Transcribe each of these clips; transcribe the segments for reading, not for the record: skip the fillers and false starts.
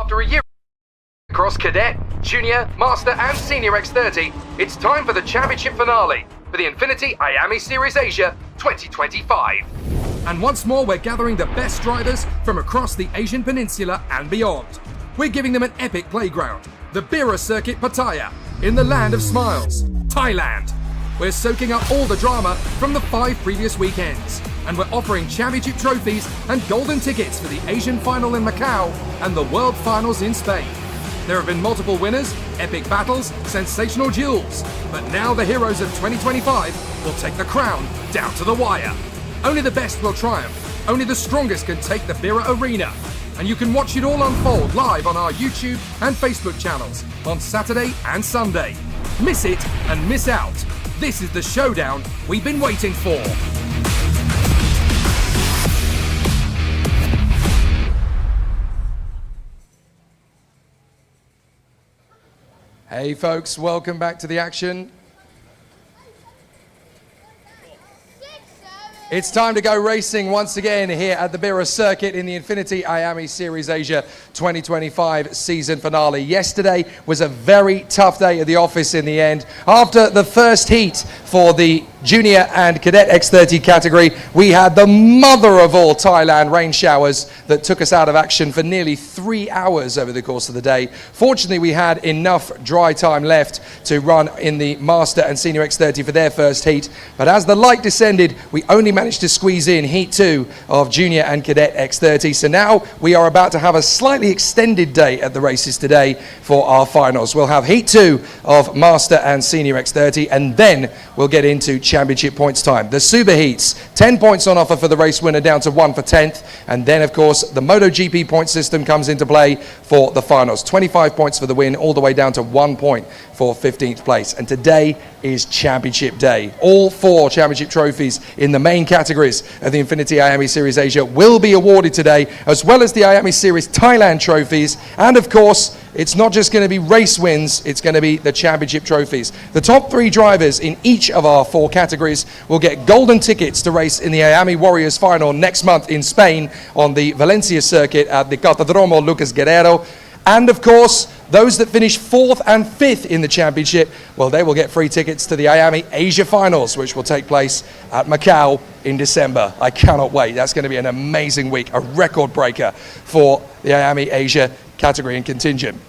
After a year across Cadet, Junior, Master and Senior X30, it's time for the championship finale for the INFINITY IAME Series Asia 2025. And once more, we're gathering the best drivers from across the Asian Peninsula and beyond. We're giving them an epic playground, the Bira Circuit Pattaya, in the land of smiles, Thailand. We're soaking up all the drama from the 5 previous weekends, and we're offering championship trophies and golden tickets for the Asian final in Macau and the World Finals in Spain. There have been multiple winners, epic battles, sensational duels, but now the heroes of 2025 will take the crown down to the wire. Only the best will triumph, only the strongest can take the Bira Arena. And you can watch it all unfold live on our YouTube and Facebook channels on Saturday and Sunday. Miss it and miss out. This is the showdown we've been waiting for. Hey folks, welcome back to the action. It's time to go racing once again here at the Bira Circuit in the INFINITY IAME Series Asia 2025 season finale. Yesterday was a very tough day at the office in the end. After the first heat for the Junior and Cadet X30 category, we had the mother of all Thailand rain showers that took us out of action for nearly 3 hours over the course of the day. Fortunately, we had enough dry time left to run in the Master and Senior X30 for their first heat. But as the light descended, we only managed to squeeze in Heat 2 of Junior and Cadet X30. So now we are about to have a slightly extended day at the races today for our finals. We'll have Heat 2 of Master and Senior X30, and then we'll get into championship points time. The Super Heats, 10 points on offer for the race winner, down to 1 for 10th. And then, of course, the MotoGP point system comes into play for the finals. 25 points for the win, all the way down to 1 point for 15th place. And today is championship day. All 4 championship trophies in the main categories of the INFINITY IAME Series Asia will be awarded today, as well as the IAME Series Thailand trophies. And of course, it's not just going to be race wins, it's going to be the championship trophies. The top 3 drivers in each of our 4 categories will get golden tickets to race in the IAME Warriors final next month in Spain on the Valencia circuit at the Cartódromo Lucas Guerrero. And of course, those that finish 4th and 5th in the championship, well, they will get free tickets to the IAME Asia Finals, which will take place at Macau in December. I cannot wait. That's going to be an amazing week, a record breaker for the IAME Asia category and contingent.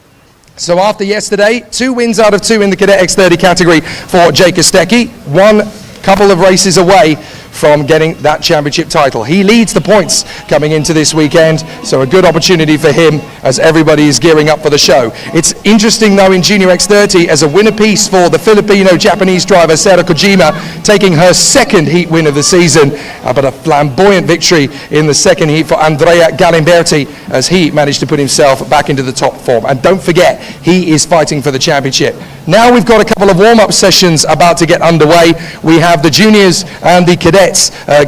So after yesterday, 2 wins out of 2 in the Cadet X30 category for Jake Kostecki, 1 couple of races away from getting that championship title. He leads the points coming into this weekend, so a good opportunity for him as everybody is gearing up for the show. It's interesting though in Junior X30 as a winner piece for the Filipino-Japanese driver Sarah Kojima, taking her 2nd heat win of the season, but a flamboyant victory in the 2nd heat for Andrea Galimberti as he managed to put himself back into the top form. And don't forget, he is fighting for the championship. Now we've got a couple of warm-up sessions about to get underway. We have the juniors and the cadets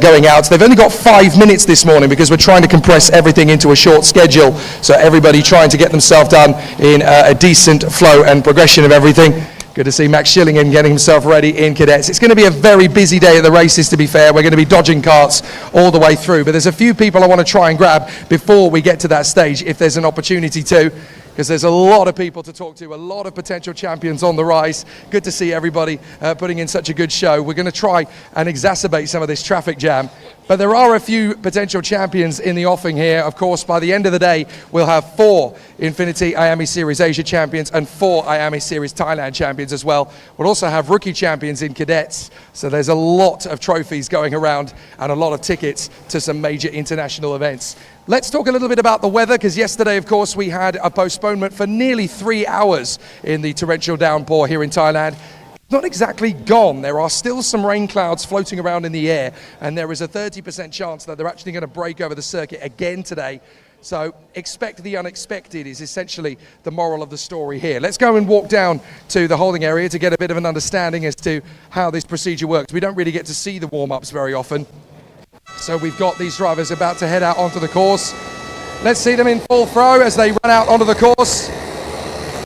going out. They've only got 5 minutes this morning because we're trying to compress everything into a short schedule, so everybody trying to get themselves done in a decent flow and progression of everything. Good to see Max Schillingen getting himself ready in cadets. It's going to be a very busy day at the races, to be fair. We're going to be dodging carts all the way through, but there's a few people I want to try and grab before we get to that stage, if there's an opportunity to, because there's a lot of people to talk to, a lot of potential champions on the rise. Good to see everybody putting in such a good show. We're going to try and exacerbate some of this traffic jam, but there are a few potential champions in the offing here. Of course, by the end of the day, we'll have 4 INFINITY IAME Series Asia champions and 4 IAME Series Thailand champions as well. We'll also have rookie champions in cadets, so there's a lot of trophies going around and a lot of tickets to some major international events. Let's talk a little bit about the weather, because yesterday, of course, we had a postponement for nearly 3 hours in the torrential downpour here in Thailand. Not exactly gone. There are still some rain clouds floating around in the air, and there is a 30% chance that they're actually going to break over the circuit again today. So expect the unexpected is essentially the moral of the story here. Let's go and walk down to the holding area to get a bit of an understanding as to how this procedure works. We don't really get to see the warm-ups very often. So we've got these drivers about to head out onto the course. Let's see them in full throw as they run out onto the course.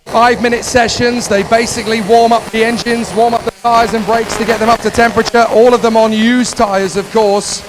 5-minute sessions. They basically warm up the engines, warm up the tyres and brakes to get them up to temperature. All of them on used tyres, of course.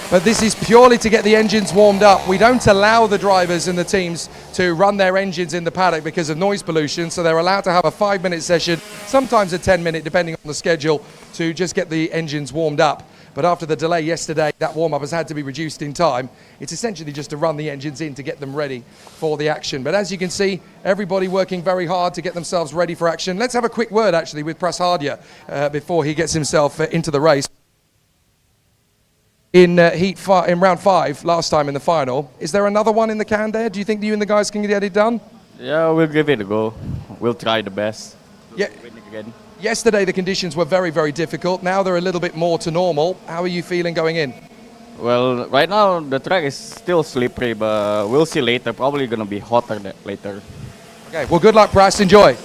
but this is purely to get the engines warmed up. We don't allow the drivers and the teams to run their engines in the paddock because of noise pollution, so they're allowed to have a 5-minute session, sometimes a 10-minute, depending on the schedule, to just get the engines warmed up. But after the delay yesterday, that warm-up has had to be reduced in time. It's essentially just to run the engines in to get them ready for the action. But as you can see, everybody working very hard to get themselves ready for action. Let's have a quick word, actually, with Prasadya before he gets himself into the race. In round 5, last time in the final, is there another one in the can there? Do you think you and the guys can get it done? Yeah, we'll give it a go. We'll try the best. Yeah. Win again. Yesterday the conditions were very, very difficult. Now they're a little bit more to normal. How are you feeling going in? Well, right now the track is still slippery, but we'll see later. Probably gonna be hotter later. Okay, well, good luck, Pras. Enjoy.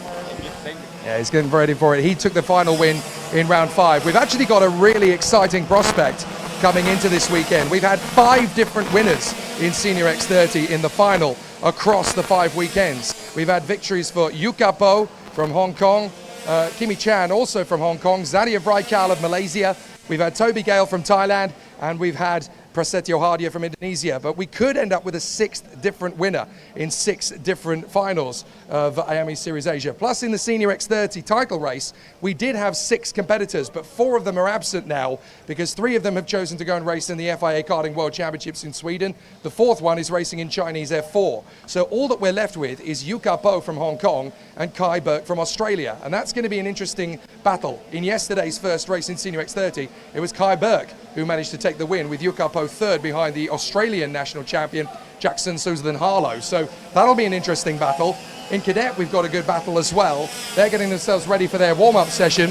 Yeah, he's getting ready for it. He took the final win in round 5. We've actually got a really exciting prospect coming into this weekend. We've had 5 different winners in Senior X30 in the final across the 5 weekends. We've had victories for Yukapo from Hong Kong, Kimi Chan also from Hong Kong, Zadia Vraikal of Malaysia, we've had Toby Gale from Thailand, and we've had Prasetyo Hardia from Indonesia. But we could end up with a 6th different winner in 6 different finals of IAME Series Asia. Plus, in the Senior X30 title race, we did have 6 competitors, but 4 of them are absent now because 3 of them have chosen to go and race in the FIA Karting World Championships in Sweden. The 4th one is racing in Chinese F4. So all that we're left with is Yuka Po from Hong Kong and Kai Burke from Australia. And that's going to be an interesting battle. In yesterday's first race in Senior X30, it was Kai Burke who managed to take the win, with Yuka Po 3rd behind the Australian national champion Jackson Sutherland Harlow. So that'll be an interesting battle. In Cadet, we've got a good battle as well. They're getting themselves ready for their warm-up session,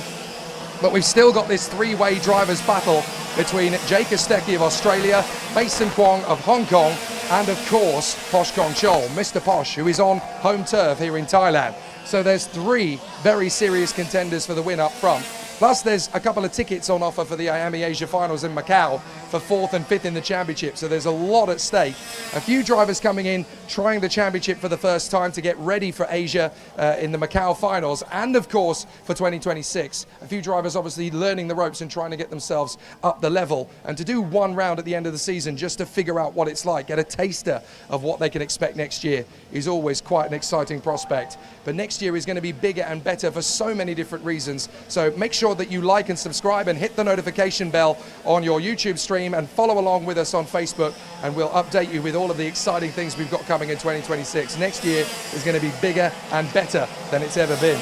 but we've still got this 3-way drivers battle between Jake Kostecki of Australia, Mason Kwong of Hong Kong, and of course Posh Kong Chol, Mr. Posh, who is on home turf here in Thailand. So there's 3 very serious contenders for the win up front. Plus, there's a couple of tickets on offer for the IAME Asia Finals in Macau for 4th and 5th in the championship. So there's a lot at stake. A few drivers coming in, trying the championship for the first time to get ready for Asia in the Macau Finals, and of course for 2026. A few drivers obviously learning the ropes and trying to get themselves up the level, and to do 1 round at the end of the season just to figure out what it's like, get a taster of what they can expect next year, is always quite an exciting prospect. But next year is going to be bigger and better for so many different reasons. So make sure that you like and subscribe and hit the notification bell on your YouTube stream, and follow along with us on Facebook, and we'll update you with all of the exciting things we've got coming in 2026. Next year is going to be bigger and better than it's ever been.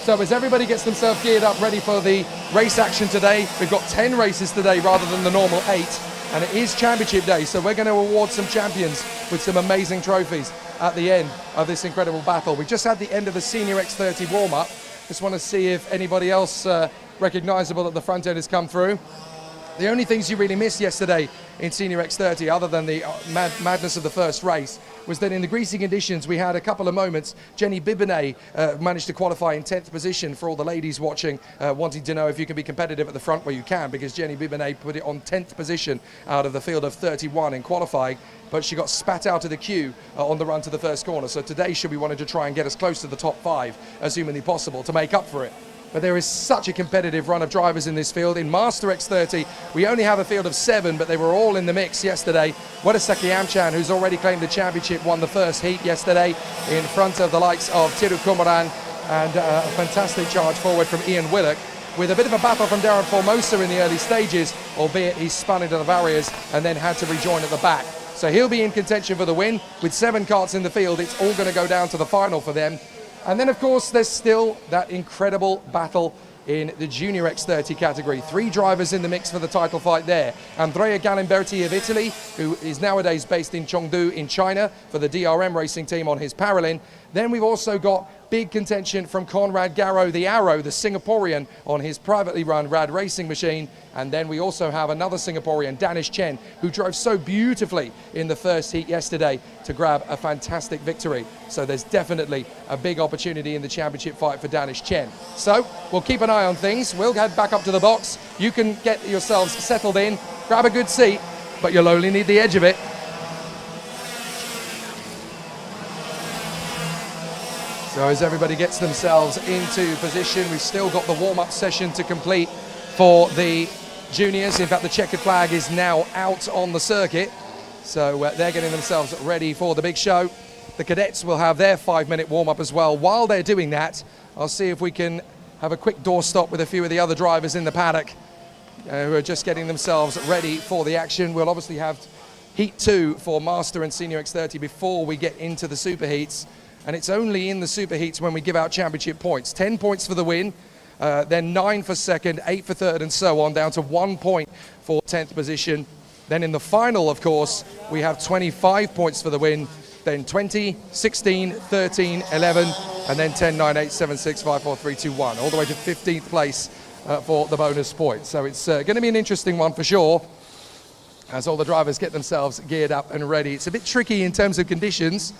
So as everybody gets themselves geared up, ready for the race action today, we've got 10 races today rather than the normal 8, and it is championship day, so we're going to award some champions with some amazing trophies at the end of this incredible battle. We just had the end of the Senior X30 warm-up. Just want to see if anybody else recognisable at the front end has come through. The only things you really missed yesterday in Senior X30, other than the madness of the first race, was that in the greasy conditions we had a couple of moments. Jenny Bibonnet managed to qualify in 10th position. For all the ladies watching, wanting to know if you can be competitive at the front, well, you can, because Jenny Bibonnet put it on 10th position out of the field of 31 in qualifying, but she got spat out of the queue on the run to the first corner. So today she'll be wanting to try and get as close to the top 5 as humanly possible to make up for it. But there is such a competitive run of drivers in this field. In Master X30, we only have a field of 7, but they were all in the mix yesterday. Wadasaki Amchan, who's already claimed the championship, won the first heat yesterday in front of the likes of Tiru Kumaran, and a fantastic charge forward from Ian Willock, with a bit of a battle from Darren Formosa in the early stages, albeit he spun into the barriers and then had to rejoin at the back. So he'll be in contention for the win. With 7 karts in the field, it's all going to go down to the final for them. And then, of course, there's still that incredible battle in the Junior X30 category. 3 drivers in the mix for the title fight there. Andrea Galimberti of Italy, who is nowadays based in Chengdu in China for the DRM racing team on his Paralin. Then we've also got big contention from Conrad Garrow, the Arrow, the Singaporean, on his privately run Rad racing machine. And then we also have another Singaporean, Danish Chen, who drove so beautifully in the first heat yesterday to grab a fantastic victory. So there's definitely a big opportunity in the championship fight for Danish Chen. So we'll keep an eye on things. We'll head back up to the box. You can get yourselves settled in, grab a good seat, but you'll only need the edge of it. So as everybody gets themselves into position, we've still got the warm-up session to complete for the juniors. In fact, the checkered flag is now out on the circuit. So they're getting themselves ready for the big show. The cadets will have their 5-minute warm-up as well. While they're doing that, I'll see if we can have a quick doorstop with a few of the other drivers in the paddock who are just getting themselves ready for the action. We'll obviously have Heat 2 for Master and Senior X30 before we get into the Super Heats. And it's only in the Super Heats when we give out championship points. 10 points for the win, then 9 for second, 8 for third, and so on, down to 1 point for 10th position. Then in the final, of course, we have 25 points for the win, then 20, 16, 13, 11, and then 10, 9, 8, 7, 6, 5, 4, 3, 2, 1, all the way to 15th place for the bonus point. So it's going to be an interesting one for sure, as all the drivers get themselves geared up and ready. It's a bit tricky in terms of conditions.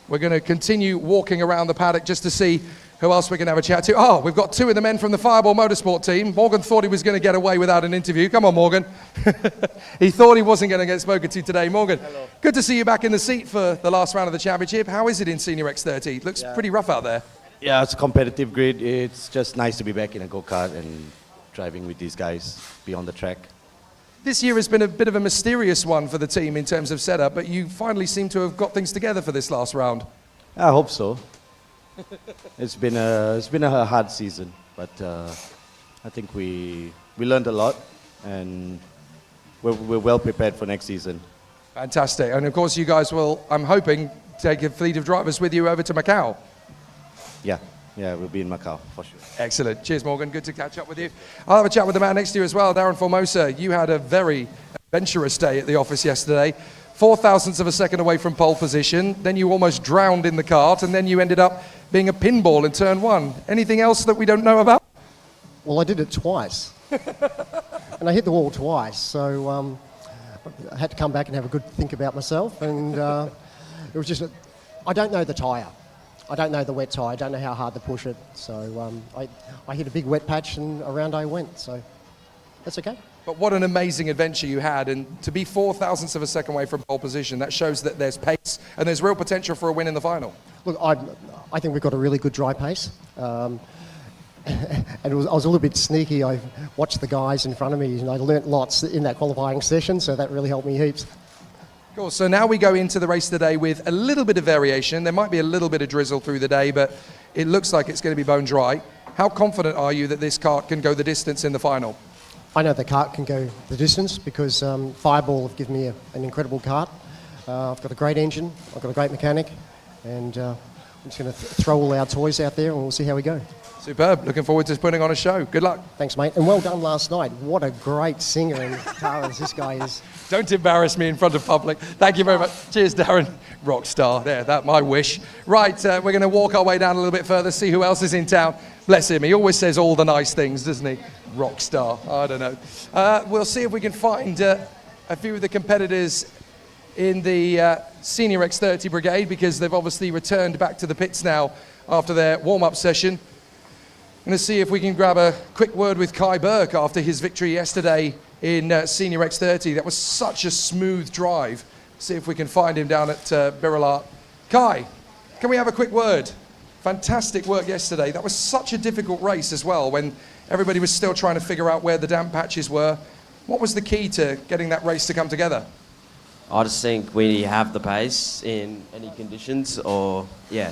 We're going to continue walking around the paddock just to see who else we can have a chat to. Oh, we've got 2 of the men from the Fireball Motorsport team. Morgan thought he was going to get away without an interview. Come on, Morgan. He thought he wasn't going to get spoken to today. Morgan, hello. Good to see you back in the seat for the last round of the championship. How is it in Senior X30? It looks pretty rough out there. Yeah, it's a competitive grid. It's just nice to be back in a go-kart and driving with these guys beyond the track. This year has been a bit of a mysterious one for the team in terms of setup, but you finally seem to have got things together for this last round. I hope so. It's been a hard season, but I think we learned a lot, and we're well prepared for next season. Fantastic. And of course you guys will, I'm hoping, take a fleet of drivers with you over to Macau. Yeah, we'll be in Macau for sure. Excellent. Cheers, Morgan. Good to catch up with you. I'll have a chat with the man next to you as well, Darren Formosa. You had a very adventurous day at the office yesterday. 0.004 of a second away from pole position, then you almost drowned in the kart, and then you ended up being a pinball in turn 1. Anything else that we don't know about? Well, I did it twice. And I hit the wall twice, so I had to come back and have a good think about myself, and it was just, I don't know the tyre. I don't know the wet tyre, I don't know how hard to push it, so I hit a big wet patch and around I went, so that's okay. But what an amazing adventure you had, and to be 0.004 of a second away from pole position, that shows that there's pace and there's real potential for a win in the final. Look, I think we've got a really good dry pace, and I was a little bit sneaky. I watched the guys in front of me, and I learnt lots in that qualifying session, so that really helped me heaps. Cool, so now we go into the race today with a little bit of variation. There might be a little bit of drizzle through the day, but it looks like it's going to be bone dry. How confident are you that this kart can go the distance in the final? I know the kart can go the distance because Fireball have given me an incredible kart. I've got a great engine, I've got a great mechanic, and I'm just going to throw all our toys out there and we'll see how we go. Superb. Looking forward to putting on a show. Good luck. Thanks, mate. And well done last night. What a great singer and guitarist this guy is. Don't embarrass me in front of public. Thank you very much. Cheers, Darren. Rock star. There, that's my wish. Right, we're going to walk our way down a little bit further, see who else is in town. Bless him. He always says all the nice things, doesn't he? Rock star. I don't know. We'll see if we can find a few of the competitors in the Senior X30 brigade, because they've obviously returned back to the pits now after their warm-up session. I'm going to see if we can grab a quick word with Kai Burke after his victory yesterday in Senior X30. That was such a smooth drive. See if we can find him down at Birilat. Kai, can we have a quick word? Fantastic work yesterday. That was such a difficult race as well, when everybody was still trying to figure out where the damp patches were. What was the key to getting that race to come together? I just think we have the pace in any conditions, or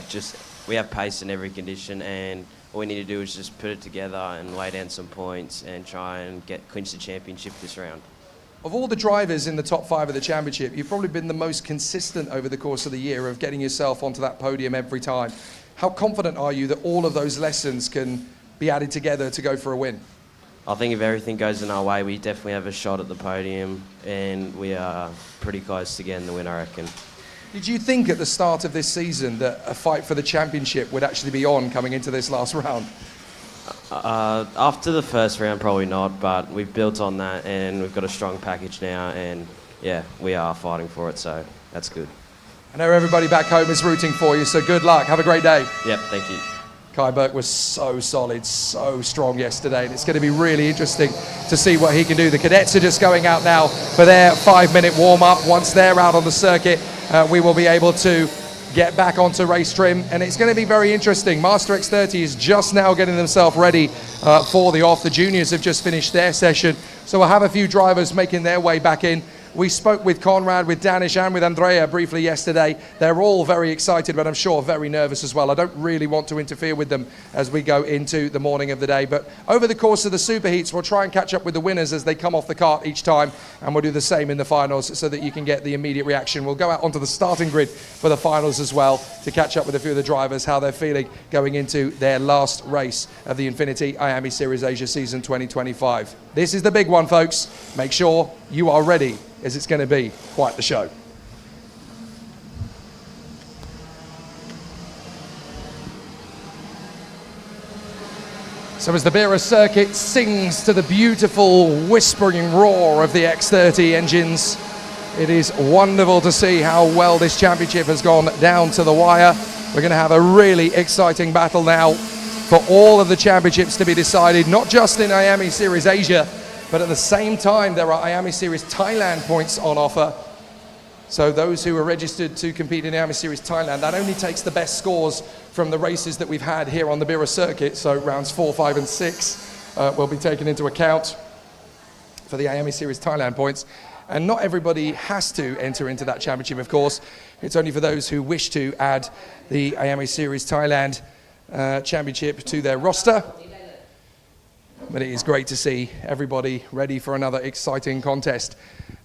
just we have pace in every condition, and all we need to do is just put it together and lay down some points and try and clinch the championship this round. Of all the drivers in the top 5 of the championship, you've probably been the most consistent over the course of the year of getting yourself onto that podium every time. How confident are you that all of those lessons can be added together to go for a win? I think if everything goes in our way, we definitely have a shot at the podium, and we are pretty close to getting the win, I reckon. Did you think at the start of this season that a fight for the championship would actually be on coming into this last round? After the first round, probably not, but we've built on that, and we've got a strong package now, and we are fighting for it, so that's good. I know everybody back home is rooting for you, so good luck. Have a great day. Yep, thank you. Kai Burke was so solid, so strong yesterday, and it's going to be really interesting to see what he can do. The cadets are just going out now for their 5-minute warm-up. Once they're out on the circuit, we will be able to get back onto race trim, and it's going to be very interesting. Master X30 is just now getting themselves ready for the off. The juniors have just finished their session, so we'll have a few drivers making their way back in. We spoke with Conrad, with Danish, and with Andrea briefly yesterday. They're all very excited, but I'm sure very nervous as well. I don't really want to interfere with them as we go into the morning of the day. But over the course of the super heats, we'll try and catch up with the winners as they come off the cart each time, and we'll do the same in the finals so that you can get the immediate reaction. We'll go out onto the starting grid for the finals as well to catch up with a few of the drivers, how they're feeling going into their last race of the INFINITY IAME Series Asia Season 2025. This is the big one, folks. Make sure you are ready, as it's going to be quite the show. So as the Bira circuit sings to the beautiful whispering roar of the X30 engines, it is wonderful to see how well this championship has gone down to the wire. We're going to have a really exciting battle now for all of the championships to be decided, not just in IAME Series Asia, but at the same time, there are IAME Series Thailand points on offer. So those who are registered to compete in IAME Series Thailand, that only takes the best scores from the races that we've had here on the Bira circuit. So rounds 4, 5, and 6 will be taken into account for the IAME Series Thailand points. And not everybody has to enter into that championship, of course. It's only for those who wish to add the IAME Series Thailand championship to their roster. But it is great to see everybody ready for another exciting contest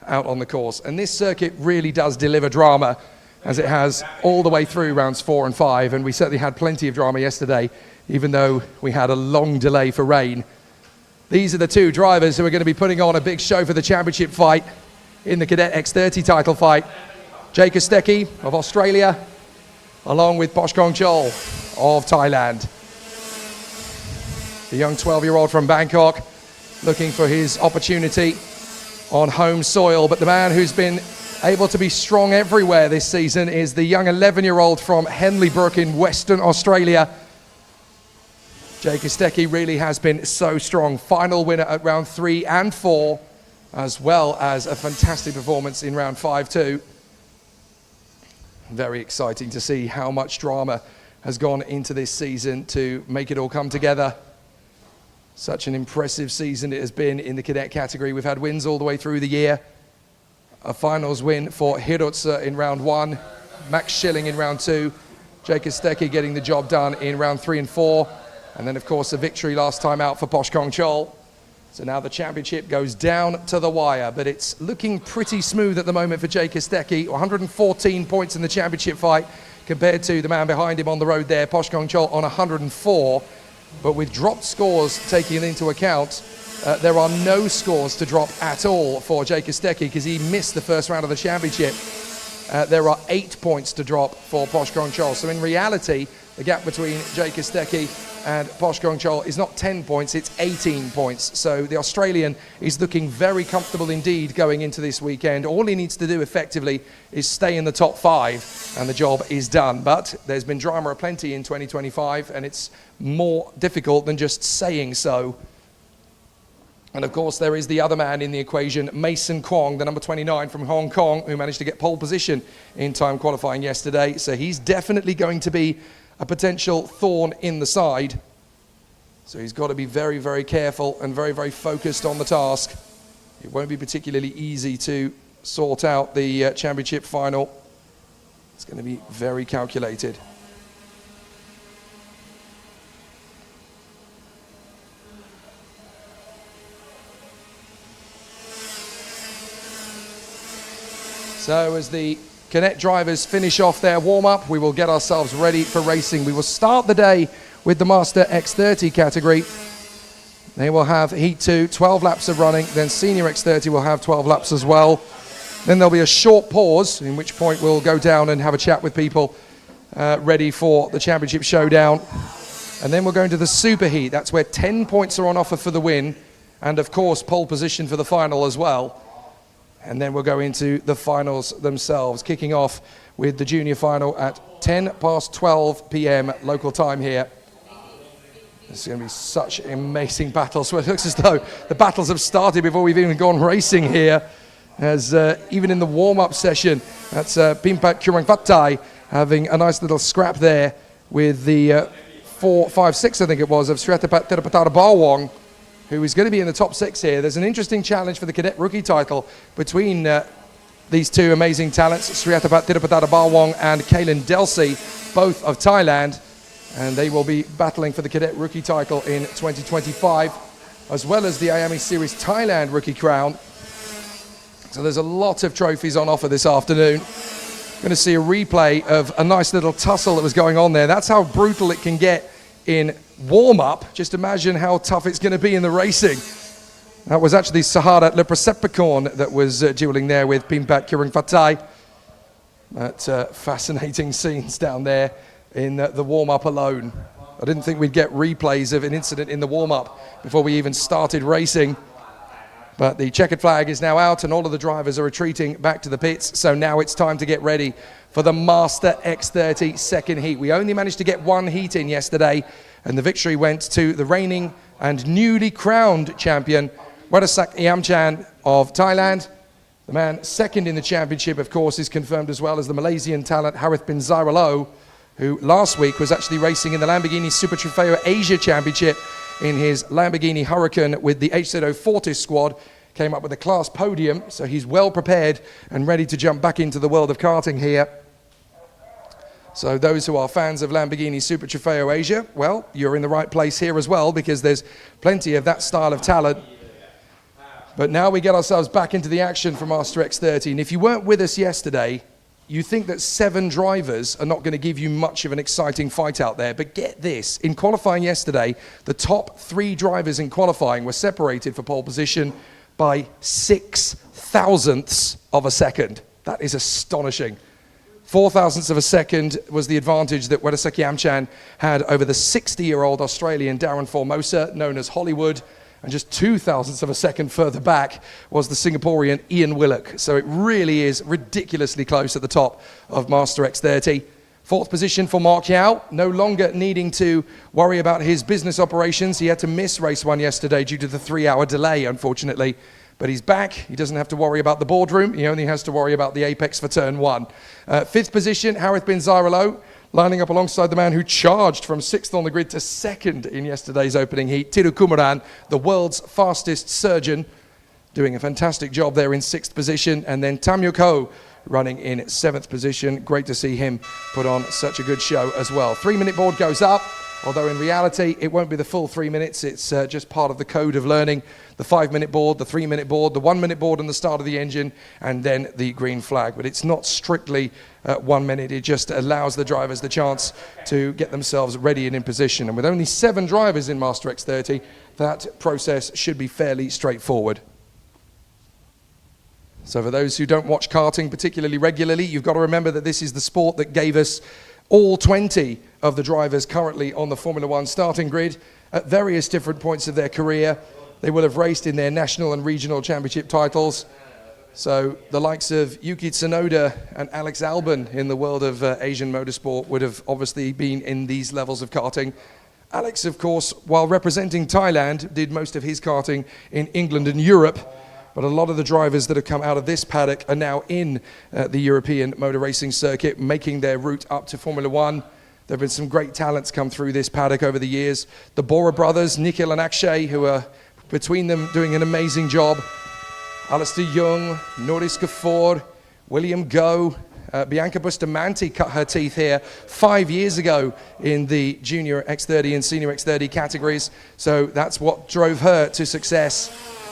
out on the course. And this circuit really does deliver drama, as it has all the way through rounds 4 and 5. And we certainly had plenty of drama yesterday, even though we had a long delay for rain. These are the two drivers who are going to be putting on a big show for the championship fight in the Cadet X30 title fight. Jake Kostecki of Australia, along with Poshkong Chol of Thailand. The young 12-year-old from Bangkok looking for his opportunity on home soil. But the man who's been able to be strong everywhere this season is the young 11-year-old from Henley Brook in Western Australia. Jake Kostecki really has been so strong. Final winner at round 3 and 4, as well as a fantastic performance in round 5 too. Very exciting to see how much drama has gone into this season to make it all come together. Such an impressive season it has been in the cadet category. We've had wins all the way through the year. A finals win for Hirotsa in round 1, Max Schilling in round 2, Jake Kostecki getting the job done in round 3 and 4, and then of course a victory last time out for Poshkong Chol. So now the championship goes down to the wire, but it's looking pretty smooth at the moment for Jake Kostecki. 114 points in the championship fight compared to the man behind him on the road there, Poshkong Chol, on 104. But with dropped scores taken into account, there are no scores to drop at all for Jake Kostecki because he missed the first round of the championship. There are 8 points to drop for Poshkong Chol. So in reality, the gap between Jake Kostecki and Poshkong Chol is not 10 points, it's 18 points. So the Australian is looking very comfortable indeed going into this weekend. All he needs to do effectively is stay in the top 5 and the job is done. But there's been drama aplenty in 2025 and it's more difficult than just saying so. And of course there is the other man in the equation, Mason Kwong, the number 29 from Hong Kong, who managed to get pole position in time qualifying yesterday. So he's definitely going to be a potential thorn in the side. So he's got to be very, very careful and very, very focused on the task. It won't be particularly easy to sort out the championship final. It's going to be very calculated. So as the Cadet drivers finish off their warm-up, we will get ourselves ready for racing. We will start the day with the Master X30 category. They will have Heat 2, 12 laps of running, then Senior X30 will have 12 laps as well. Then there'll be a short pause, in which point we'll go down and have a chat with people ready for the championship showdown. And then we'll go into the Super Heat. That's where 10 points are on offer for the win, and of course pole position for the final as well. And then we'll go into the finals themselves, kicking off with the junior final at 12 p.m. local time here. It's going to be such amazing battles. So it looks as though the battles have started before we've even gone racing here. As even in the warm-up session, that's Pimpat Kurangvatai having a nice little scrap there with the 4, 5, 6, I think it was, of Sriatapat Tirupatara Bawang, who is going to be in the top 6 here. There's an interesting challenge for the cadet rookie title between these two amazing talents, Sriatapat Tirupatara Bawang and Kalen Delsi, both of Thailand, and they will be battling for the cadet rookie title in 2025, as well as the IAME Series Thailand rookie crown. So there's a lot of trophies on offer this afternoon. Going to see a replay of a nice little tussle that was going on there. That's how brutal it can get in warm-up. Just imagine how tough it's going to be in the racing. That was actually Saharat Leprosepticon that was dueling there with Pimpat Kirung Fatai. But fascinating scenes down there in the warm-up alone. I didn't think we'd get replays of an incident in the warm-up before we even started racing. But the checkered flag is now out and all of the drivers are retreating back to the pits. So now it's time to get ready for the Master X30 second heat. We only managed to get one heat in yesterday, and the victory went to the reigning and newly crowned champion, Wadasak Iamchan of Thailand. The man second in the championship, of course, is confirmed as well as the Malaysian talent Harith bin Zairalo, who last week was actually racing in the Lamborghini Super Trofeo Asia Championship in his Lamborghini Huracan with the HZO Fortis squad. Came up with a class podium, so he's well prepared and ready to jump back into the world of karting here. So those who are fans of Lamborghini Super Trofeo Asia, well, you're in the right place here as well, because there's plenty of that style of talent. But now we get ourselves back into the action for Master X30. And if you weren't with us yesterday, you think that 7 drivers are not going to give you much of an exciting fight out there. But get this, in qualifying yesterday, the top 3 drivers in qualifying were separated for pole position by 0.006 of a second. That is astonishing. 0.004 of a second was the advantage that Wadasak Iamchan had over the 60-year-old Australian Darren Formosa, known as Hollywood, and just 0.002 of a second further back was the Singaporean Ian Willock. So it really is ridiculously close at the top of Master X30. 4th position for Mark Yao, no longer needing to worry about his business operations. He had to miss race 1 yesterday due to the 3-hour delay, unfortunately. But he's back. He doesn't have to worry about the boardroom. He only has to worry about the apex for turn 1. 5th position, Harith bin Zairalo, lining up alongside the man who charged from 6th on the grid to 2nd in yesterday's opening heat, Tiru Kumaran, the world's fastest surgeon, doing a fantastic job there in 6th position. And then Tam Yuk Ho running in 7th position. Great to see him put on such a good show as well. 3-minute board goes up, although in reality it won't be the full 3 minutes. It's just part of the code of learning. The 5-minute board, the 3-minute board, the 1-minute board on the start of the engine, and then the green flag. But it's not strictly 1 minute. It just allows the drivers the chance to get themselves ready and in position. And with only 7 drivers in Master X30, that process should be fairly straightforward. So for those who don't watch karting particularly regularly, you've got to remember that this is the sport that gave us all 20 of the drivers currently on the Formula One starting grid at various different points of their career. They will have raced in their national and regional championship titles. So the likes of Yuki Tsunoda and Alex Albon in the world of Asian motorsport would have obviously been in these levels of karting. Alex, of course, while representing Thailand, did most of his karting in England and Europe. But a lot of the drivers that have come out of this paddock are now in the European motor racing circuit, making their route up to Formula One. There have been some great talents come through this paddock over the years. The Bora brothers, Nikhil and Akshay, who are between them doing an amazing job. Alistair Young, Norris Kafour, William Goh, Bianca Bustamante cut her teeth here 5 years ago in the Junior X30 and Senior X30 categories. So that's what drove her to success.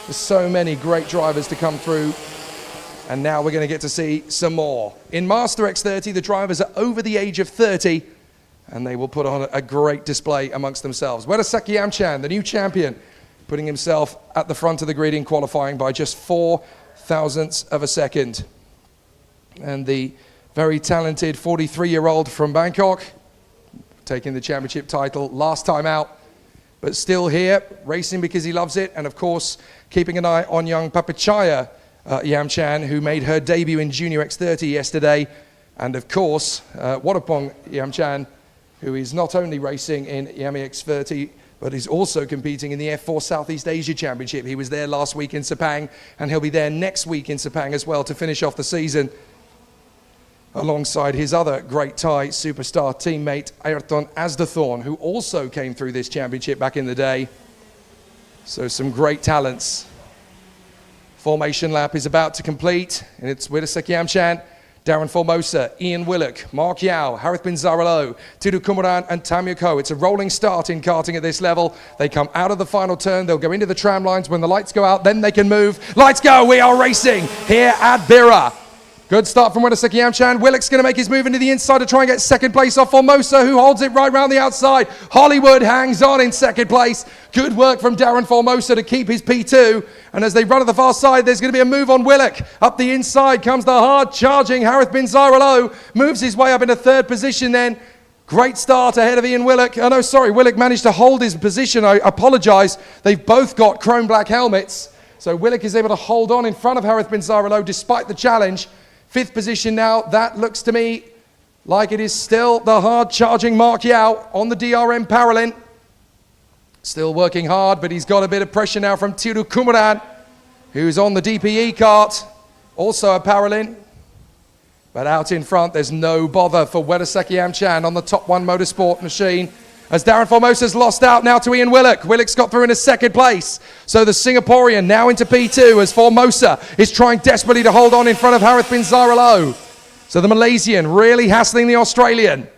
There's so many great drivers to come through. And now we're going to get to see some more. In Master X30, the drivers are over the age of 30, and they will put on a great display amongst themselves. Wadasak Iamchan, the new champion, putting himself at the front of the grid in qualifying by just 0.004 of a second. And the very talented 43-year-old from Bangkok, taking the championship title last time out, but still here, racing because he loves it, and of course, keeping an eye on young Papachaya Iamchan, who made her debut in Junior X30 yesterday, and of course, Wadapong Iamchan, who is not only racing in IAME X30, but he's also competing in the F4 Southeast Asia Championship. He was there last week in Sepang, and he'll be there next week in Sepang as well to finish off the season. alongside his other great Thai superstar teammate, Ayrton Asdathorn, who also came through this championship back in the day. So some great talents. Formation lap is about to complete, and it's Widdasek Yamchan, Darren Formosa, Ian Willock, Mark Yao, Harith Bin Zaralo, Tidu Kumaran and Tamyako. It's a rolling start in karting at this level. They come out of the final turn, they'll go into the tram lines. When the lights go out, then they can move. Lights go, we are racing here at Bira. Good start from Widdasek Yamchan. Willock's going to make his move into the inside to try and get second place off Formosa, who holds it right round the outside. Hollywood hangs on in second place. Good work from Darren Formosa to keep his P2. And as they run at the far side, there's going to be a move on Willock. Up the inside comes the hard-charging Harith Bin Zaralo. Moves his way up into third position then. Great start ahead of Ian Willock. Oh no, sorry, Willock managed to hold his position. I apologise. They've both got chrome black helmets. So Willock is able to hold on in front of Harith Bin Zaralo despite the challenge. Fifth position now, that looks to me like it is still the hard-charging Mark Yao on the DRM Paralin. Still working hard, but he's got a bit of pressure now from Tiru Kumaran, who's on the DPE kart, also a Paralin. But out in front, there's no bother for Widdasek Yamchan on the Top 1 Motorsport machine. As Darren Formosa's lost out now to Ian Willock. Willock's got through into second place. So the Singaporean now into P2 as Formosa is trying desperately to hold on in front of Harith Bin Zaralo. So the Malaysian really hassling the Australian.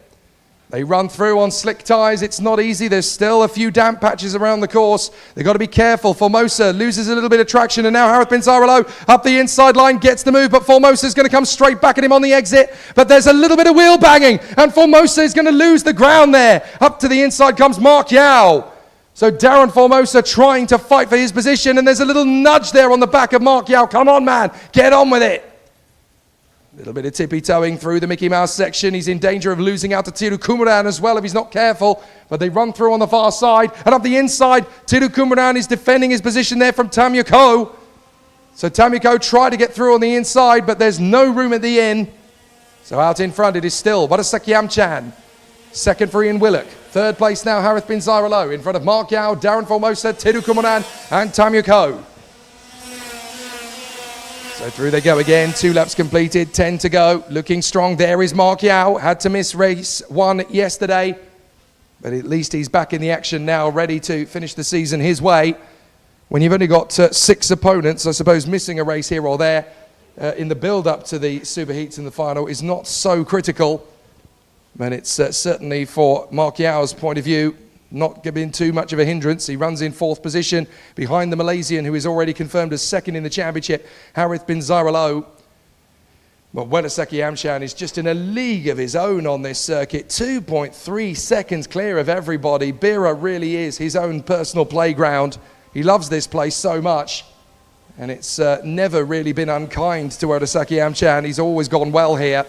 They run through on slick tyres. It's not easy. There's still a few damp patches around the course. They've got to be careful. Formosa loses a little bit of traction, and now Harith Bin Zaralo up the inside line gets the move, but Formosa's going to come straight back at him on the exit. But there's a little bit of wheel banging, and Formosa is going to lose the ground there. Up to the inside comes Mark Yao. So Darren Formosa trying to fight for his position, and there's a little nudge there on the back of Mark Yao. Come on, man. Get on with it. Little bit of tippy-toeing through the Mickey Mouse section. He's in danger of losing out to Tiru Kumaran as well if he's not careful. But they run through on the far side. And up the inside, Tiru Kumaran is defending his position there from Tamyako. So Tamyako tried to get through on the inside, but there's no room at the end. So out in front it is still Widdasek Yamchan. Second for Ian Willock. Third place now, Harith Bin Zaralo. In front of Mark Yao, Darren Formosa, Tiru Kumaran and Tamyako. So through they go again, 2 laps completed, 10 to go. Looking strong, there is Mark Yao. Had to miss race 1 yesterday, but at least he's back in the action now, ready to finish the season his way. When you've only got 6 opponents, I suppose missing a race here or there in the build-up to the Super Heats in the final is not so critical. And it's certainly, for Mark Yao's point of view, not been too much of a hindrance. He runs in 4th position behind the Malaysian, who is already confirmed as second in the championship, Harith Bin Zaralo. But Widdasek Yamchan is just in a league of his own on this circuit, 2.3 seconds clear of everybody. Bira really is his own personal playground. He loves this place so much, and it's never really been unkind to Widdasek Yamchan. He's always gone well here.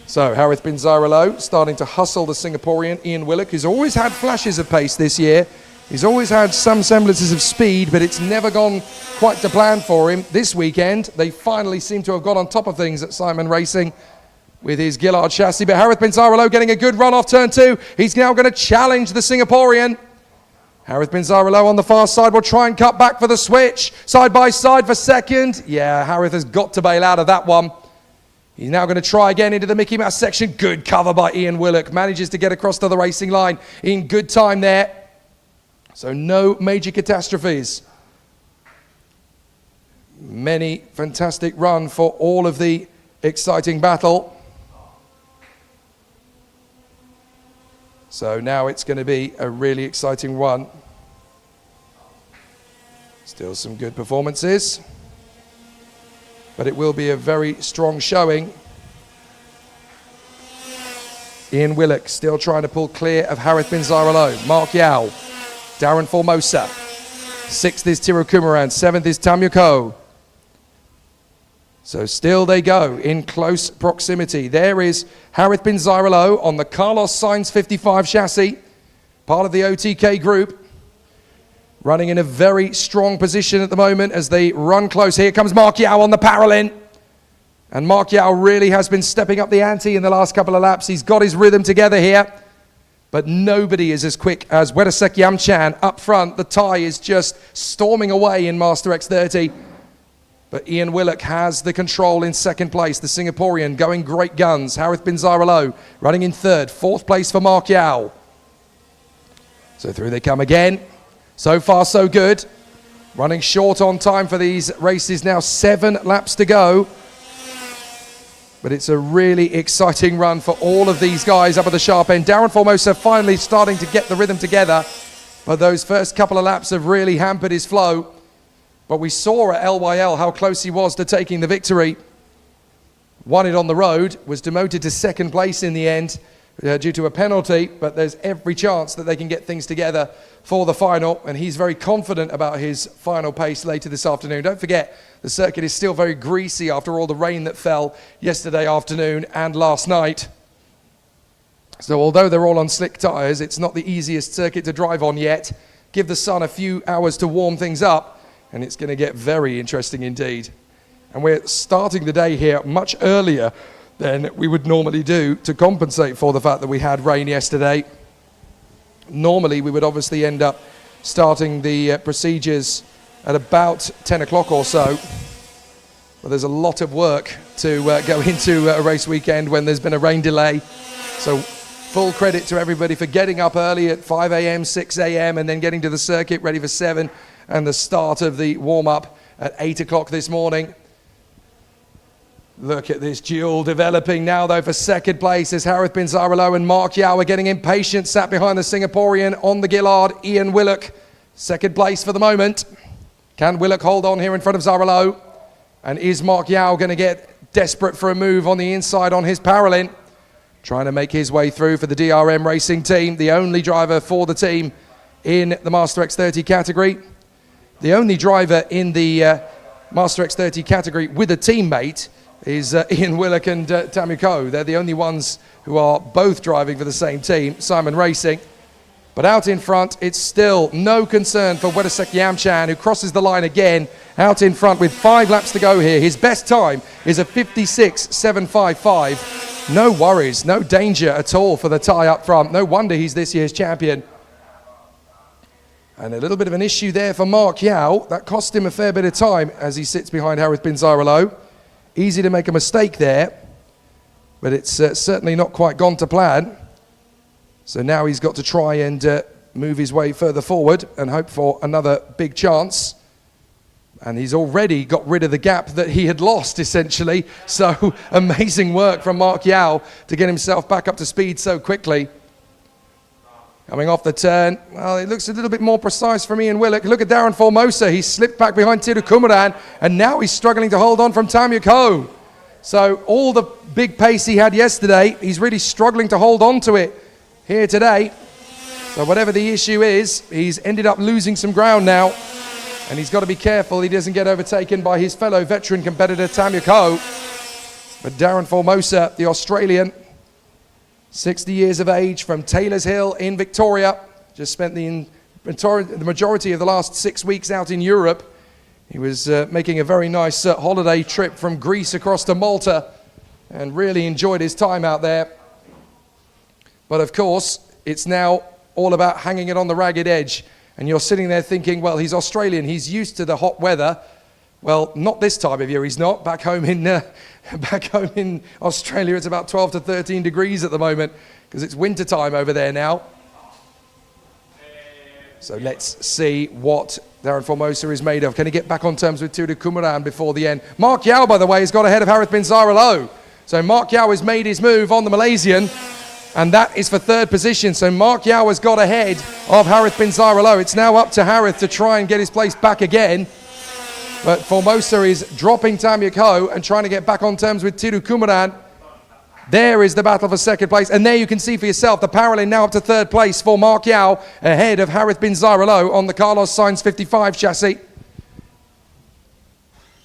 So Harith Bin Zaralo starting to hustle the Singaporean Ian Willock, who's always had flashes of pace this year. He's always had some semblances of speed, but it's never gone quite to plan for him. This weekend, they finally seem to have got on top of things at Simon Racing with his Gillard chassis. But Harith Bin Zaralo getting a good run off turn 2. He's now going to challenge the Singaporean. Harith Bin Zaralo on the far side will try and cut back for the switch. Side by side for second. Yeah, Harith has got to bail out of that one. He's now going to try again into the Mickey Mouse section. Good cover by Ian Willock. Manages to get across to the racing line in good time there. So no major catastrophes. Many fantastic run for all of the exciting battle. So now it's going to be a really exciting one. Still some good performances, but it will be a very strong showing. Ian Willock still trying to pull clear of Harith Bin Zaralo. Mark Yao, Darren Formosa. 6th is Tiru Kumaran, 7th is Tamyako. So still they go in close proximity. There is Harith Bin Zaralo on the Carlos Sainz 55 chassis, part of the OTK group. Running in a very strong position at the moment as they run close. Here comes Mark Yao on the Paralin. And Mark Yao really has been stepping up the ante in the last couple of laps. He's got his rhythm together here. But nobody is as quick as Widdasek Yamchan up front. The Thai is just storming away in Master X30. But Ian Willock has the control in second place. The Singaporean going great guns. Harith bin Zaralo running in third. Fourth place for Mark Yao. So through they come again. So far, so good. Running short on time for these races now. 7 laps to go. But it's a really exciting run for all of these guys up at the sharp end. Darren Formosa finally starting to get the rhythm together. But those first couple of laps have really hampered his flow. But we saw at LYL how close he was to taking the victory. Won it on the road, was demoted to second place in the end due to a penalty, but there's every chance that they can get things together for the final, and he's very confident about his final pace later this afternoon. Don't forget, the circuit is still very greasy after all the rain that fell yesterday afternoon and last night. So although they're all on slick tyres, it's not the easiest circuit to drive on yet. Give the sun a few hours to warm things up, and it's going to get very interesting indeed. And we're starting the day here much earlier than we would normally do to compensate for the fact that we had rain yesterday. Normally, we would obviously end up starting the procedures at about 10 o'clock or so. But there's a lot of work to go into a race weekend when there's been a rain delay. So full credit to everybody for getting up early at 5 a.m., 6 a.m., and then getting to the circuit ready for 7, and the start of the warm-up at 8 o'clock this morning. Look at this duel developing now, though, for second place as Harith bin Zaralo and Mark Yao are getting impatient, sat behind the Singaporean on the Gillard, Ian Willock. Second place for the moment. Can Willock hold on here in front of Zaralo? And is Mark Yao going to get desperate for a move on the inside on his Paralin? Trying to make his way through for the DRM Racing team, the only driver for the team in the Master X30 category. The only driver in the Master X30 category with a teammate is Ian Willock and Tamu Ko. They're the only ones who are both driving for the same team, Simon Racing. But out in front, it's still no concern for Wedasek Yamchan, who crosses the line again out in front with 5 laps to go here. His best time is a 56.755. No worries, no danger at all for the Thai up front. No wonder he's this year's champion. And a little bit of an issue there for Mark Yao. That cost him a fair bit of time as he sits behind Harith bin Zaralo. Easy to make a mistake there, but it's certainly not quite gone to plan. So now he's got to try and move his way further forward and hope for another big chance. And he's already got rid of the gap that he had lost, essentially. So amazing work from Mark Yao to get himself back up to speed so quickly. Coming off the turn, well, it looks a little bit more precise from Ian Willock. Look at Darren Formosa. He slipped back behind Tiru Kumaran, and now he's struggling to hold on from Tamu Ko. So all the big pace he had yesterday, he's really struggling to hold on to it here today. So whatever the issue is, he's ended up losing some ground now, and he's got to be careful he doesn't get overtaken by his fellow veteran competitor Tamu Ko. But Darren Formosa, the Australian, 60 years of age, from Taylor's Hill in Victoria, just spent the majority of the last 6 weeks out in Europe. He was making a very nice holiday trip from Greece across to Malta and really enjoyed his time out there. But of course, it's now all about hanging it on the ragged edge. And you're sitting there thinking, well, he's Australian, he's used to the hot weather. Well, not this time of year, he's not. Back home in Australia, it's about 12 to 13 degrees at the moment because it's winter time over there now. So let's see what Darren Formosa is made of. Can he get back on terms with Tiru Kumaran before the end? Mark Yao, by the way, has got ahead of Harith bin Zaralo. So Mark Yao has made his move on the Malaysian, and that is for third position. So Mark Yao has got ahead of Harith bin Zaralo. It's now up to Harith to try and get his place back again. But Formosa is dropping Tamu Ko and trying to get back on terms with Tiru Kumaran. There is the battle for second place. And there you can see for yourself the Paralin now up to third place for Mark Yao, ahead of Harith bin Zaralo on the Carlos Sainz 55 chassis.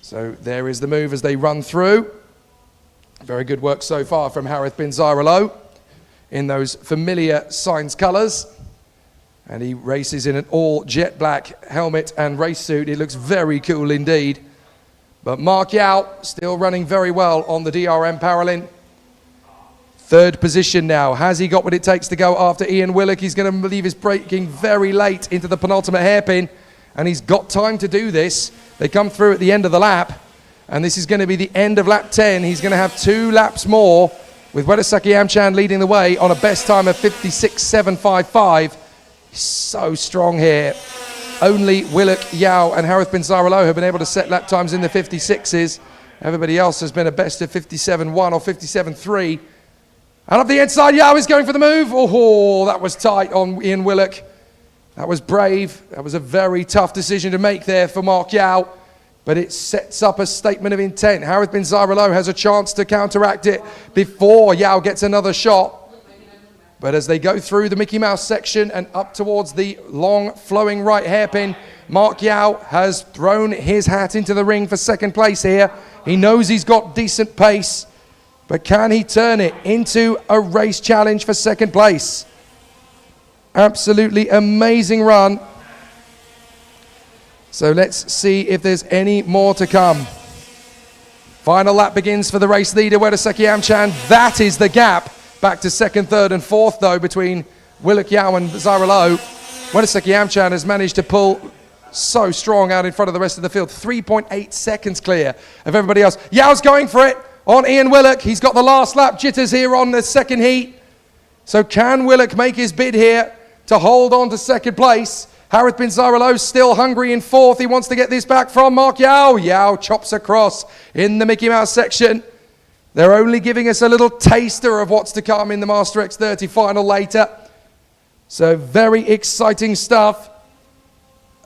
So there is the move as they run through. Very good work so far from Harith bin Zaralo in those familiar Sainz colours. And he races in an all jet black helmet and race suit. It looks very cool indeed. But Mark Yao still running very well on the DRM Paralin. Third position now. Has he got what it takes to go after Ian Willock? He's going to leave his braking very late into the penultimate hairpin. And he's got time to do this. They come through at the end of the lap. And this is going to be the end of lap 10. He's going to have 2 laps more with Wedasaki Amchan leading the way on a best time of 56.755. He's so strong here. Only Willock Yao and Harith bin Zaralo have been able to set lap times in the 56s. Everybody else has been a best of 57.1 or 57.3. And up the inside, Yao is going for the move. Oh, that was tight on Ian Willock. That was brave. That was a very tough decision to make there for Mark Yao. But it sets up a statement of intent. Harith bin Zaralo has a chance to counteract it before Yao gets another shot. But as they go through the Mickey Mouse section and up towards the long flowing right hairpin, Mark Yao has thrown his hat into the ring for second place here. He knows he's got decent pace, but can he turn it into a race challenge for second place? Absolutely amazing run. So let's see if there's any more to come. Final lap begins for the race leader, Wedasaki Amchan. That is the gap. Back to second, third, and fourth, though, between Willock Yao and Zaralo. Wedasaki Amchan has managed to pull so strong out in front of the rest of the field. 3.8 seconds clear of everybody else. Yao's going for it on Ian Willock. He's got the last lap jitters here on the second heat. So can Willock make his bid here to hold on to second place? Harith bin Zaralo still hungry in fourth. He wants to get this back from Mark Yao. Yao chops across in the Mickey Mouse section. They're only giving us a little taster of what's to come in the Master X30 final later. So very exciting stuff.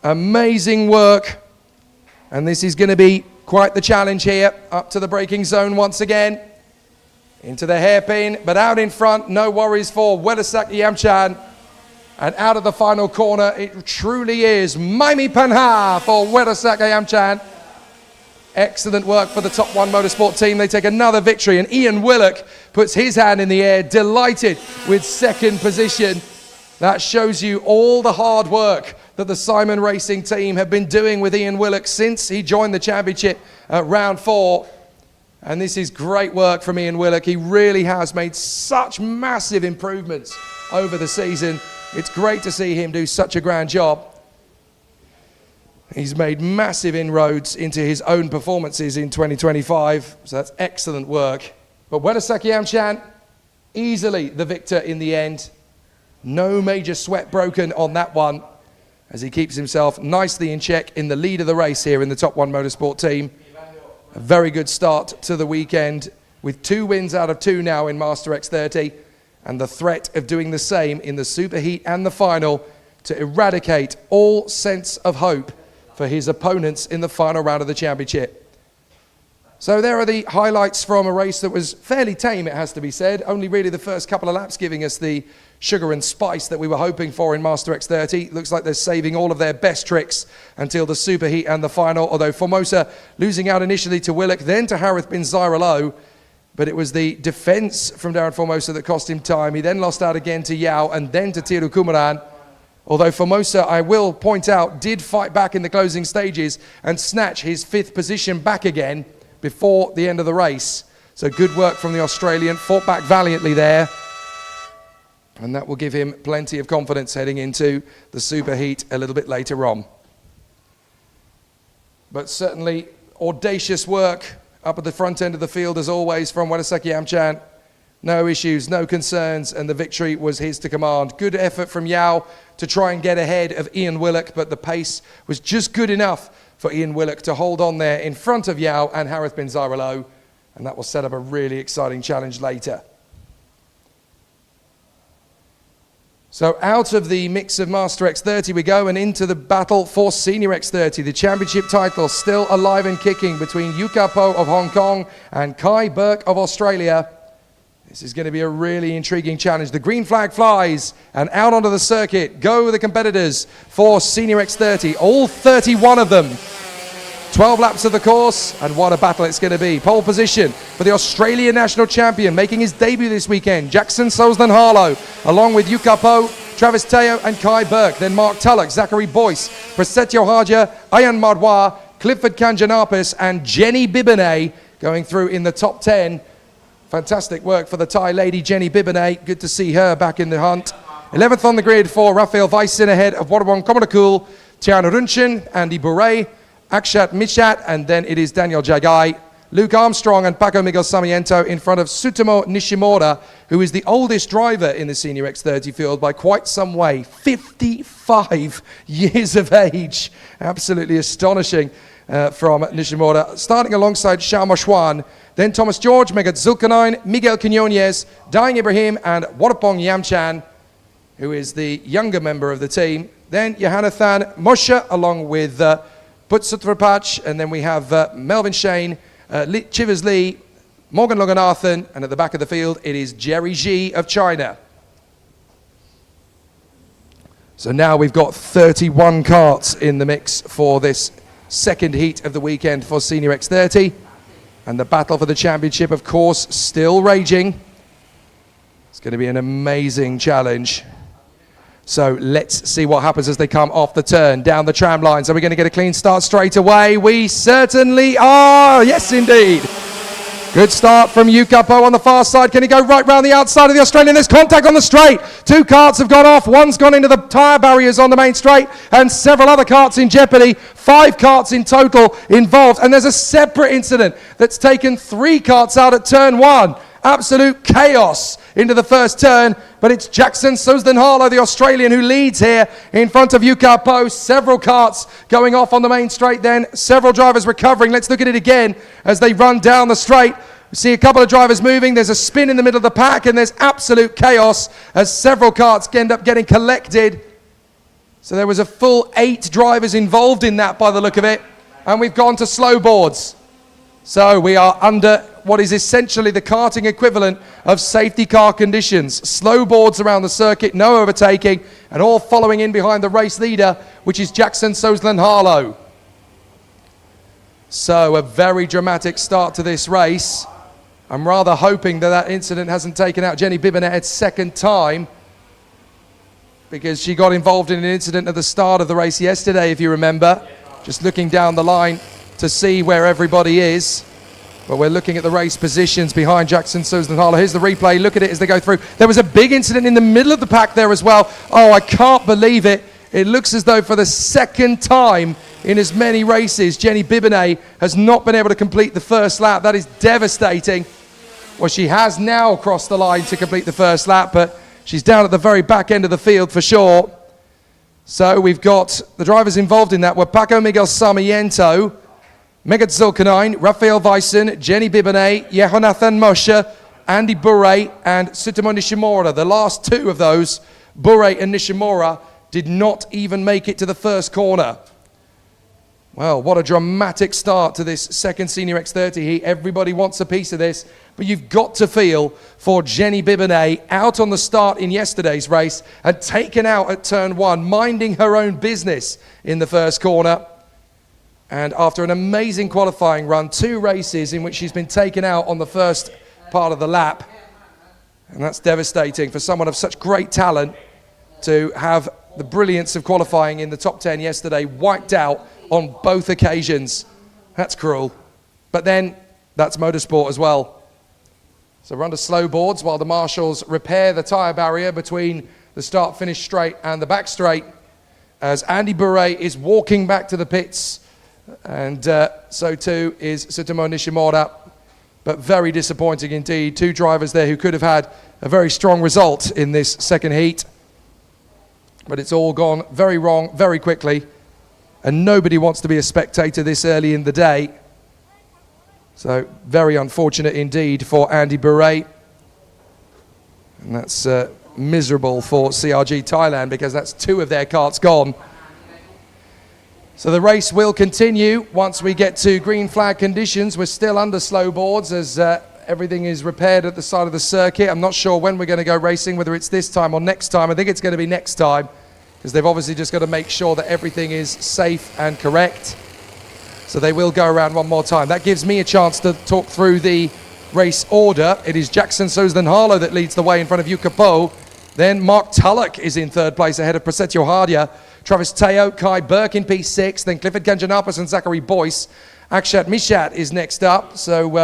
Amazing work. And this is going to be quite the challenge here. Up to the braking zone once again. Into the hairpin, but out in front, no worries for Wedasaki Amchan. And out of the final corner, it truly is Maimi Panha for Wedasaki Amchan. Excellent work for the Top One Motorsport team. They take another victory, and Ian Willock puts his hand in the air, delighted with second position. That shows you all the hard work that the Simon Racing team have been doing with Ian Willock since he joined the championship at round 4. And this is great work from Ian Willock. He really has made such massive improvements over the season. It's great to see him do such a grand job. He's made massive inroads into his own performances in 2025, so that's excellent work. But Wedasaki Amchan, easily the victor in the end. No major sweat broken on that one, as he keeps himself nicely in check in the lead of the race here in the Top One Motorsport team. A very good start to the weekend, with 2 wins out of 2 now in Master X30, and the threat of doing the same in the Superheat and the final to eradicate all sense of hope for his opponents in the final round of the championship. So there are the highlights from a race that was fairly tame, it has to be said. Only really the first couple of laps giving us the sugar and spice that we were hoping for in Master X30. Looks like they're saving all of their best tricks until the Superheat and the final, although Formosa losing out initially to Willock, then to Harith bin Zaralo. But it was the defence from Darren Formosa that cost him time. He then lost out again to Yao and then to Tiru Kumaran. Although Formosa, I will point out, did fight back in the closing stages and snatch his 5th position back again before the end of the race. So good work from the Australian, fought back valiantly there. And that will give him plenty of confidence heading into the Superheat a little bit later on. But certainly audacious work up at the front end of the field as always from Wedasaki Amchan. No issues, no concerns, and the victory was his to command. Good effort from Yao to try and get ahead of Ian Willock, but the pace was just good enough for Ian Willock to hold on there in front of Yao and Harith bin Zaralo, and that will set up a really exciting challenge later. So out of the mix of Master X30 we go, and into the battle for Senior X30. The championship title still alive and kicking between Yuka of Hong Kong and Kai Burke of Australia. This is going to be a really intriguing challenge. The green flag flies, and out onto the circuit go the competitors for Senior X30, all 31 of them. 12 laps of the course, and what a battle it's going to be. Pole position for the Australian national champion, making his debut this weekend, Jackson Soslan-Harlow, along with Yuka Po, Travis Teo and Kai Burke. Then Mark Tulloch, Zachary Boyce, Prasetyo Haja, Ayan Madwa, Clifford Kanjanapis and Jenny Bibine going through in the top 10. Fantastic work for the Thai lady, Jenny Bibine. Good to see her back in the hunt. 11th on the grid for Raphael Weissin ahead of Wadawong Komonakul, Tiana Runchin, Andy Bure, Akshat Mishat, and then it is Daniel Jagai, Luke Armstrong and Paco Miguel Sarmiento in front of Sutomo Nishimura, who is the oldest driver in the Senior X30 field by quite some way, 55 years of age. Absolutely astonishing from Nishimura. Starting alongside Xiao Moshwan, then Thomas George, Megat Zulkarnain, Miguel Quinones, Daing Ibrahim and Warapong Yamchan, who is the younger member of the team. Then Yohanathan Moshe along with Putsutrapach, and then we have Melvin Shane, Chivers Lee, Morgan Loganathan, and at the back of the field it is Jerry Ji of China. So now we've got 31 karts in the mix for this second heat of the weekend for Senior X30. And the battle for the championship, of course, still raging. It's going to be an amazing challenge. So let's see what happens as they come off the turn, down the tram lines. Are we going to get a clean start straight away? We certainly are. Yes, indeed. Good start from Yukapo on the far side. Can he go right round the outside of the Australian? There's contact on the straight. 2 karts have gone off. One's gone into the tyre barriers on the main straight and several other karts in jeopardy. 5 karts in total involved. And there's a separate incident that's taken 3 karts out at turn 1. Absolute chaos into the first turn, but it's Jackson Suzden-Harlow, the Australian, who leads here in front of Yukapo. Several karts going off on the main straight then, several drivers recovering. Let's look at it again as they run down the straight. We see a couple of drivers moving. There's a spin in the middle of the pack, and there's absolute chaos as several karts end up getting collected. So there was a full 8 drivers involved in that by the look of it, and we've gone to slow boards. So we are under what is essentially the karting equivalent of safety car conditions. Slow boards around the circuit, no overtaking, and all following in behind the race leader, which is Jackson Suzden-Harlow. So a very dramatic start to this race. I'm rather hoping that that incident hasn't taken out Jenny Bibonet's second time, because she got involved in an incident at the start of the race yesterday, if you remember. Just looking down the line to see where everybody is. But we're looking at the race positions behind Jackson Suzden-Harlow. Here's the replay. Look at it as they go through. There was a big incident in the middle of the pack there as well. Oh, I can't believe it. It looks as though for the second time in as many races, Jenny Bibonet has not been able to complete the first lap. That is devastating. Well, she has now crossed the line to complete the first lap, but she's down at the very back end of the field for sure. So we've got the drivers involved in that were Paco Miguel Sarmiento, Megat Zulkarnain, Rafael Weissen, Jenny Bibonet, Yohanathan Moshe, Andy Bure, and Sutomo Nishimura. The last 2 of those, Bure and Nishimura, did not even make it to the first corner. Well, what a dramatic start to this second Senior X30 heat. Everybody wants a piece of this, but you've got to feel for Jenny Bibonet, out on the start in yesterday's race and taken out at turn 1, minding her own business in the first corner. And after an amazing qualifying run, 2 races in which she's been taken out on the first part of the lap. And that's devastating for someone of such great talent to have the brilliance of qualifying in the top 10 yesterday wiped out on both occasions. That's cruel. But then, that's motorsport as well. So we're under slow boards while the marshals repair the tyre barrier between the start-finish straight and the back straight, as Andy Bure is walking back to the pits. And so too is Sutomo Nishimura, but very disappointing indeed. 2 drivers there who could have had a very strong result in this second heat, but it's all gone very wrong very quickly, and nobody wants to be a spectator this early in the day. So very unfortunate indeed for Andy Bure, and that's miserable for CRG Thailand, because that's 2 of their karts gone. So the race will continue once we get to green flag conditions. We're still under slow boards as everything is repaired at the side of the circuit. I'm not sure when we're going to go racing, whether it's this time or next time. I think it's going to be next time, because they've obviously just got to make sure that everything is safe and correct. So they will go around one more time. That gives me a chance to talk through the race order. It is Jackson Suzden-Harlow that leads the way in front of Yukapo. Then Mark Tulloch is in 3rd place ahead of Prasetyo Hardia. Travis Teo, Kai Burke in P6, then Clifford Ganjanapis and Zachary Boyce. Akshat Mishat is next up, so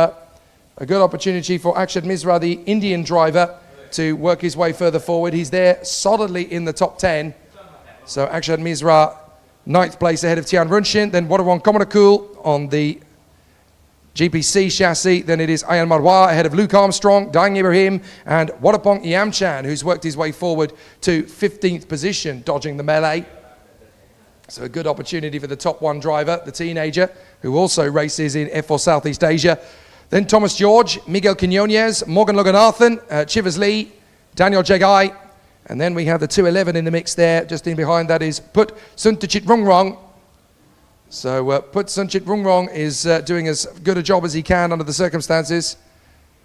a good opportunity for Akshat Misra, the Indian driver, to work his way further forward. He's there solidly in the top 10, so Akshat Misra Ninth place ahead of Tian Runshin. Then Wadawong Komonakul on the GPC chassis. Then it is Ayan Marwa ahead of Luke Armstrong, Dang Ibrahim, and Wadapong Iamchan, who's worked his way forward to 15th position, dodging the melee. So a good opportunity for the top one driver, the teenager, who also races in F4 Southeast Asia. Then Thomas George, Miguel Quinones, Morgan Loganathan, Chivers Lee, Daniel Jegai. And then we have the 211 in the mix there. Just in behind that is Put Suntachit Rungrong. So Put Suntachit Rungrong is doing as good a job as he can under the circumstances.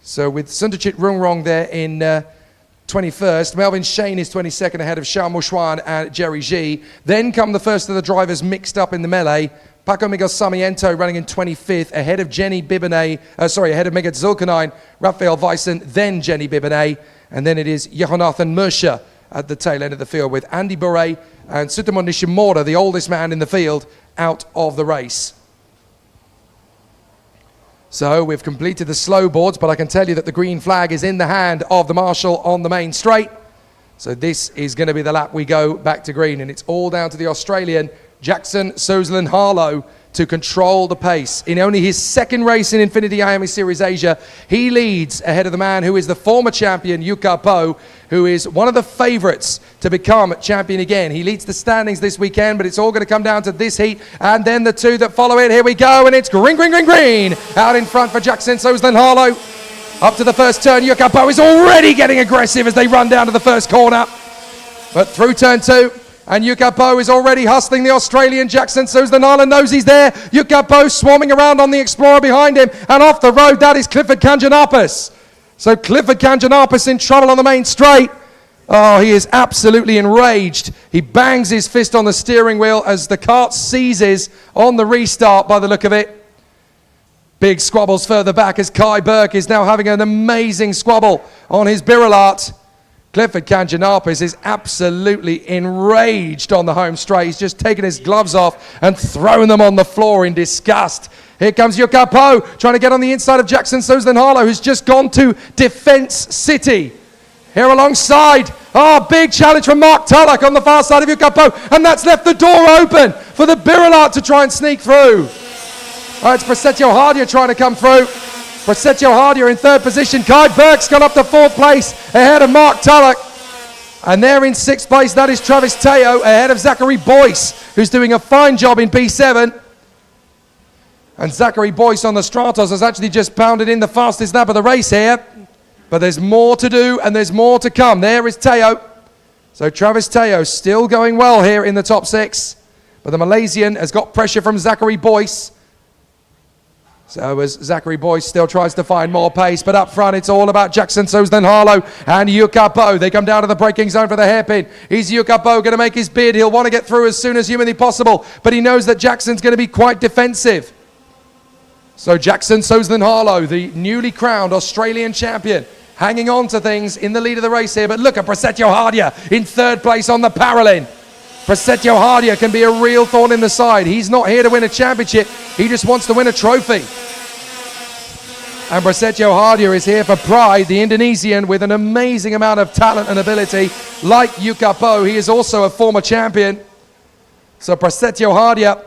So with Suntachit Rungrong there in 21st, Melvin Shane is 22nd ahead of Shao Mushwan and Jerry G. Then come the first of the drivers mixed up in the melee. Paco Miguel Sarmiento running in 25th ahead of Jenny Bibonay, ahead of Megat Zulkarnain, Raphael Weissen, then Jenny Bibonay. And then it is Jehonathan Mersha at the tail end of the field with Andy Bure and Sutamon Nishimura, the oldest man in the field, out of the race. So we've completed the slow boards, but I can tell you that the green flag is in the hand of the marshal on the main straight. So this is going to be the lap we go back to green, and it's all down to the Australian Jackson Soslan Harlow to control the pace. In only his second race in INFINITY IAME Series Asia, he leads ahead of the man who is the former champion, Yuka Po, who is one of the favourites to become champion again. He leads the standings this weekend, but it's all going to come down to this heat and then the two that follow it. Here we go, and it's green, green, green, green. Out in front for Jackson Soslan Harlow. Up to the first turn, Yuka Po is already getting aggressive as they run down to the first corner. But through turn two, and Yuka Po is already hustling the Australian Jackson Soslan Harlow, knows he's there. Yuka Po swarming around on the Explorer behind him, and off the road, that is Clifford Kanjanapis. So Clifford Kanjanapis in trouble on the main straight. Oh, he is absolutely enraged. He bangs his fist on the steering wheel as the kart seizes on the restart by the look of it. Big squabbles further back as Kai Burke is now having an amazing squabble on his Birilat. Clifford Kanjanapis is absolutely enraged on the home straight. He's just taken his gloves off and thrown them on the floor in disgust. Here comes Yuka Po trying to get on the inside of Jackson Soslan Harlow, who's just gone to Defence City. Here alongside, big challenge from Mark Tullock on the far side of Yuka Po, and that's left the door open for the Birilat to try and sneak through. It's Prasetyo Hardia trying to come through. Prasetyo Hardia in third position. Kai Burke's gone up to fourth place ahead of Mark Tullock. And there in sixth place, that is Travis Teo ahead of Zachary Boyce, who's doing a fine job in P7. And Zachary Boyce on the Stratos has actually just pounded in the fastest lap of the race here. But there's more to do and there's more to come. There is Teo. So Travis Teo still going well here in the top six. But the Malaysian has got pressure from Zachary Boyce. So as Zachary Boyce still tries to find more pace, but up front it's all about Jackson Soslan Harlow and Yuka Po. They come down to the braking zone for the hairpin. Is Yuka Po going to make his bid? He'll want to get through as soon as humanly possible, but he knows that Jackson's going to be quite defensive. So Jackson Soslan Harlow, the newly crowned Australian champion, hanging on to things in the lead of the race here. But look at Prasetyo Hardia in third place on the Paralin. Prasetyo Hardia can be a real thorn in the side. He's not here to win a championship. He just wants to win a trophy. And Prasetyo Hardia is here for pride, the Indonesian with an amazing amount of talent and ability. Like Yuka Po, he is also a former champion. So Prasetyo Hardia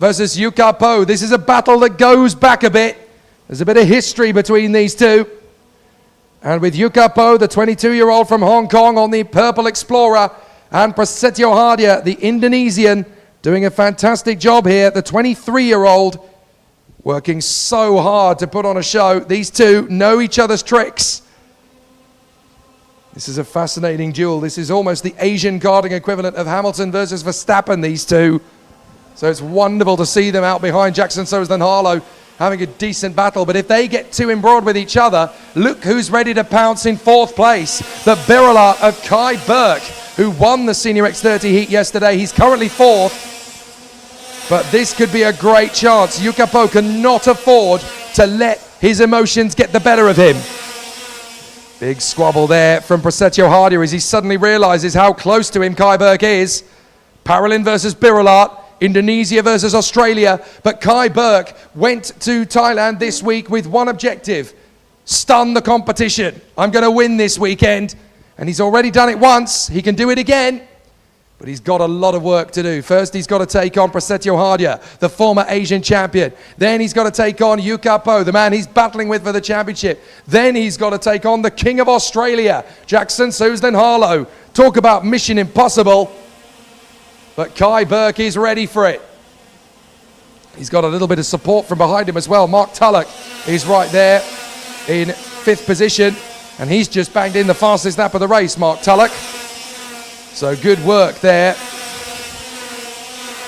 versus Yuka Po. This is a battle that goes back a bit. There's a bit of history between these two. And with Yuka Po, the 22-year-old from Hong Kong on the Purple Explorer, and Prasetyo Hardia, the Indonesian, doing a fantastic job here. The 23-year-old working so hard to put on a show. These two know each other's tricks. This is a fascinating duel. This is almost the Asian karting equivalent of Hamilton versus Verstappen, these two. So it's wonderful to see them out behind Jackson Soslan Harlow having a decent battle. But if they get too embroiled with each other, look who's ready to pounce in fourth place. The Birilat of Kai Burke, who won the Senior X30 heat yesterday. He's currently fourth. But this could be a great chance. Yuka Po cannot afford to let his emotions get the better of him. Big squabble there from Prasetyo Hardia as he suddenly realizes how close to him Kai Burke is. Paralin versus Birilat, Indonesia versus Australia. But Kai Burke went to Thailand this week with one objective: stun the competition. I'm going to win this weekend. And he's already done it once. He can do it again. But he's got a lot of work to do. First, he's got to take on Prasetyo Hardia, the former Asian champion. Then he's got to take on Yukapo, the man he's battling with for the championship. Then he's got to take on the King of Australia, Jackson Suzden-Harlow. Talk about mission impossible. But Kai Burke is ready for it. He's got a little bit of support from behind him as well. Mark Tulloch is right there in 5th position. And he's just banged in the fastest lap of the race, Mark Tulloch. So good work there.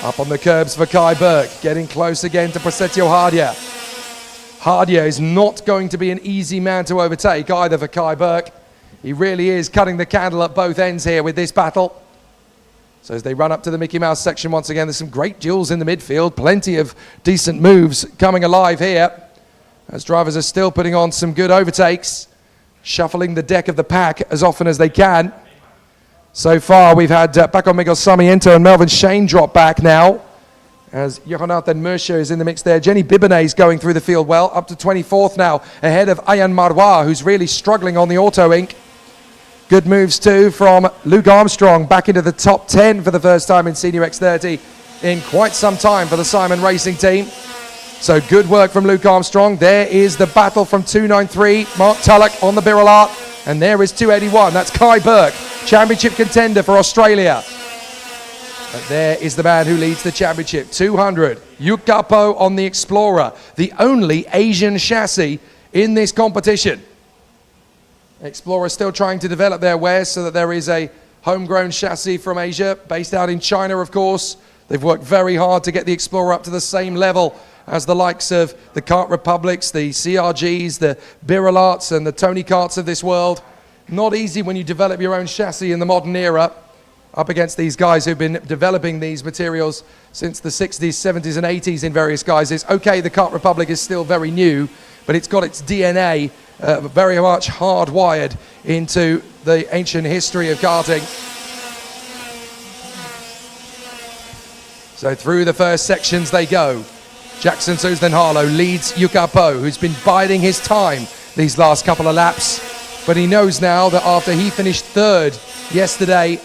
Up on the curbs for Kai Burke. Getting close again to Prasetyo Hardia. Hardia is not going to be an easy man to overtake either for Kai Burke. He really is cutting the candle at both ends here with this battle. So as they run up to the Mickey Mouse section once again, there's some great duels in the midfield. Plenty of decent moves coming alive here. As drivers are still putting on some good overtakes. Shuffling the deck of the pack as often as they can. So far, we've had Paco Miguel Sarmiento and Melvin Shane drop back now. As Jonathan Merscher is in the mix there. Jenny Bibonnet is going through the field well, up to 24th now, ahead of Ayan Marwa, who's really struggling on the Auto Inc. Good moves too from Luke Armstrong, back into the top 10 for the first time in Senior X30 in quite some time for the Simon Racing team. So good work from Luke Armstrong. There is the battle from 293, Mark Tulloch on the Birillard. And there is 281, that's Kai Burke, championship contender for Australia. But there is the man who leads the championship, 200, Yukapo on the Explorer, the only Asian chassis in this competition. Explorer still trying to develop their wares so that there is a homegrown chassis from Asia, based out in China, of course. They've worked very hard to get the Explorer up to the same level as the likes of the Kart Republics, the CRGs, the Birillards and the Tony Karts of this world. Not easy when you develop your own chassis in the modern era, up against these guys who've been developing these materials since the 60s, 70s and 80s in various guises. Okay, the Kart Republic is still very new, but it's got its DNA very much hardwired into the ancient history of karting. So through the first sections they go. Jackson Suzden-Harlow leads Yukapo, who's been biding his time these last couple of laps. But he knows now that after he finished 3rd yesterday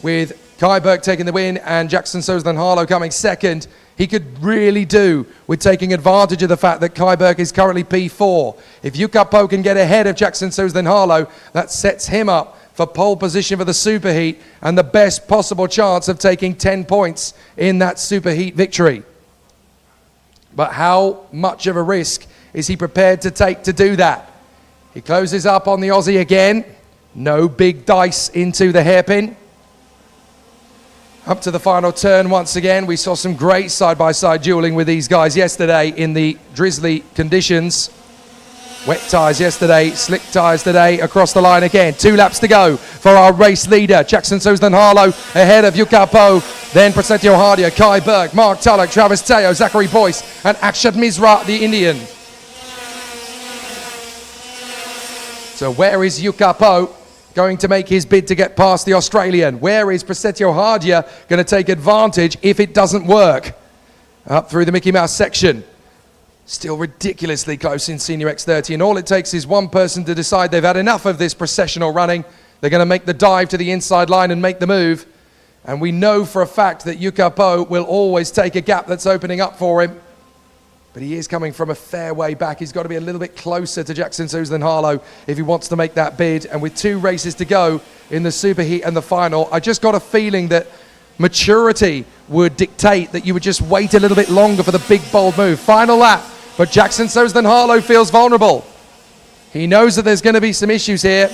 with Kai Burke taking the win and Jackson Suzden-Harlow coming 2nd, he could really do with taking advantage of the fact that Kai Burke is currently P4. If Yukapo can get ahead of Jackson Suzden-Harlow, that sets him up for pole position for the Superheat and the best possible chance of taking 10 points in that Superheat victory. But how much of a risk is he prepared to take to do that? He closes up on the Aussie again. No big dice into the hairpin. Up to the final turn once again. We saw some great side-by-side dueling with these guys yesterday in the drizzly conditions. Wet tyres yesterday, slick tyres today, across the line again. 2 laps to go for our race leader. Jackson Suzden-Harlow ahead of Yukapo, then Prasetyo Hardia, Kai Burke, Mark Tulloch, Travis Teo, Zachary Boyce, and Akshat Misra, the Indian. So where is Yukapo going to make his bid to get past the Australian? Where is Prasetyo Hardia going to take advantage if it doesn't work? Up through the Mickey Mouse section. Still ridiculously close in Senior X30, and all it takes is one person to decide they've had enough of this processional running. They're going to make the dive to the inside line and make the move. And we know for a fact that Yukapo will always take a gap that's opening up for him. But he is coming from a fair way back. He's got to be a little bit closer to Jackson Suzden-Harlow if he wants to make that bid. And with 2 races to go in the Superheat and the final, I just got a feeling that maturity would dictate that you would just wait a little bit longer for the big, bold move. Final lap. But Jackson Suzden-Harlow feels vulnerable. He knows that there's going to be some issues here,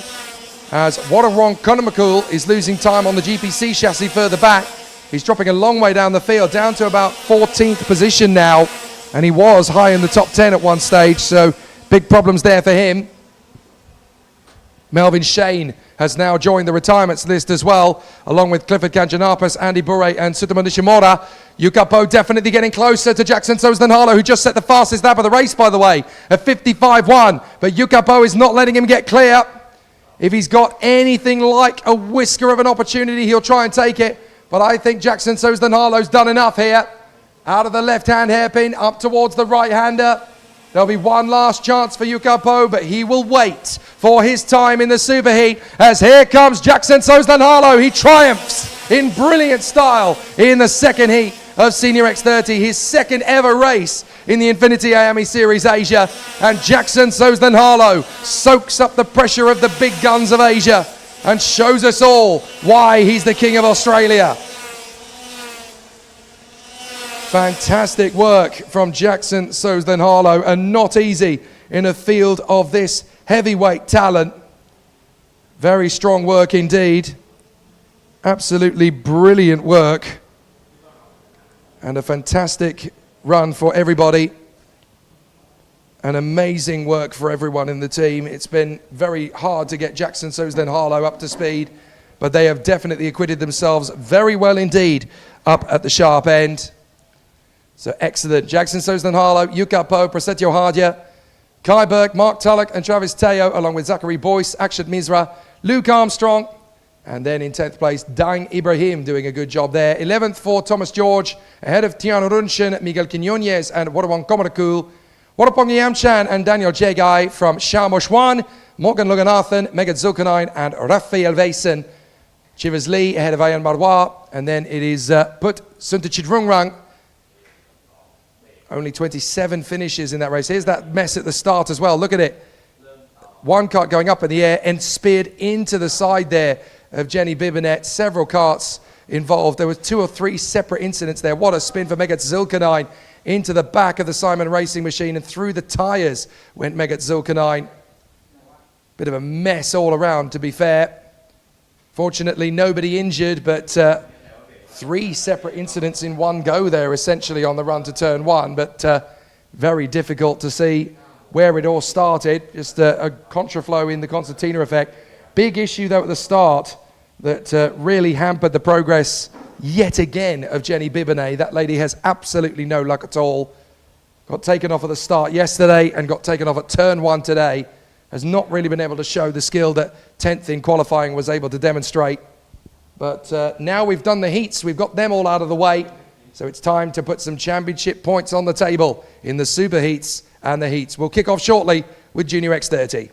as Waterwrong Conor is losing time on the GPC chassis further back. He's dropping a long way down the field, down to about 14th position now, and he was high in the top 10 at one stage, so big problems there for him. Melvin Shane has now joined the retirements list as well, along with Clifford Kanjanapis, Andy Bure and Sutomo Nishimura. Yukapo definitely getting closer to Jackson Suzden-Harlow, who just set the fastest lap of the race, by the way, at 55.1. But Yukapo is not letting him get clear. If he's got anything like a whisker of an opportunity, he'll try and take it. But I think Jackson Suzden-Harlow's done enough here. Out of the left-hand hairpin, up towards the right-hander. There'll be one last chance for Yukapo, but he will wait for his time in the Superheat, as here comes Jackson Suzden-Harlow. He triumphs in brilliant style in the second heat of Senior X30, his second ever race in the Infinity IAME Series Asia. And Jackson Soslan-Harlow soaks up the pressure of the big guns of Asia and shows us all why he's the king of Australia. Fantastic work from Jackson Soslan-Harlow, and not easy in a field of this heavyweight talent. Very strong work indeed. Absolutely brilliant work. And a fantastic run for everybody. An amazing work for everyone in the team. It's been very hard to get Jackson Soslan-Harlow up to speed, but they have definitely acquitted themselves very well indeed up at the sharp end. So excellent. Jackson Soslan-Harlow, Yuka Po, Prasetyo Hardia, Kai Burke, Mark Tulloch and Travis Teo, along with Zachary Boyce, Akshat Misra, Luke Armstrong, and then in 10th place, Dang Ibrahim doing a good job there. 11th for Thomas George, ahead of Tiano Runshin, Miguel Quinones and Warawang Komarakul, Warapong Yamchan and Daniel Jegai from Shamoshwan, Morgan Loganathan, Megat Zulkarnain and Raphael Vason. Chivas Lee ahead of Ayan Marwa, and then it is Put Suntachidrungrang. Only 27 finishes in that race. Here's that mess at the start as well. Look at it. One cart going up in the air and speared into the side there of Jenny Bibinet. Several carts involved. There were 2 or 3 separate incidents there. What a spin for Megat Zulkarnain into the back of the Simon Racing Machine, and through the tyres went Megat Zulkarnain. Bit of a mess all around, to be fair. Fortunately, nobody injured, but 3 separate incidents in one go there, essentially, on the run to turn 1. But very difficult to see where it all started. Just a contraflow in the concertina effect. Big issue, though, at the start that really hampered the progress yet again of Jenny Bibinet. That lady has absolutely no luck at all. Got taken off at the start yesterday and got taken off at turn 1 today. Has not really been able to show the skill that 10th in qualifying was able to demonstrate. But now we've done the heats, we've got them all out of the way, so it's time to put some championship points on the table in the super heats and the heats. We'll kick off shortly with Junior X30.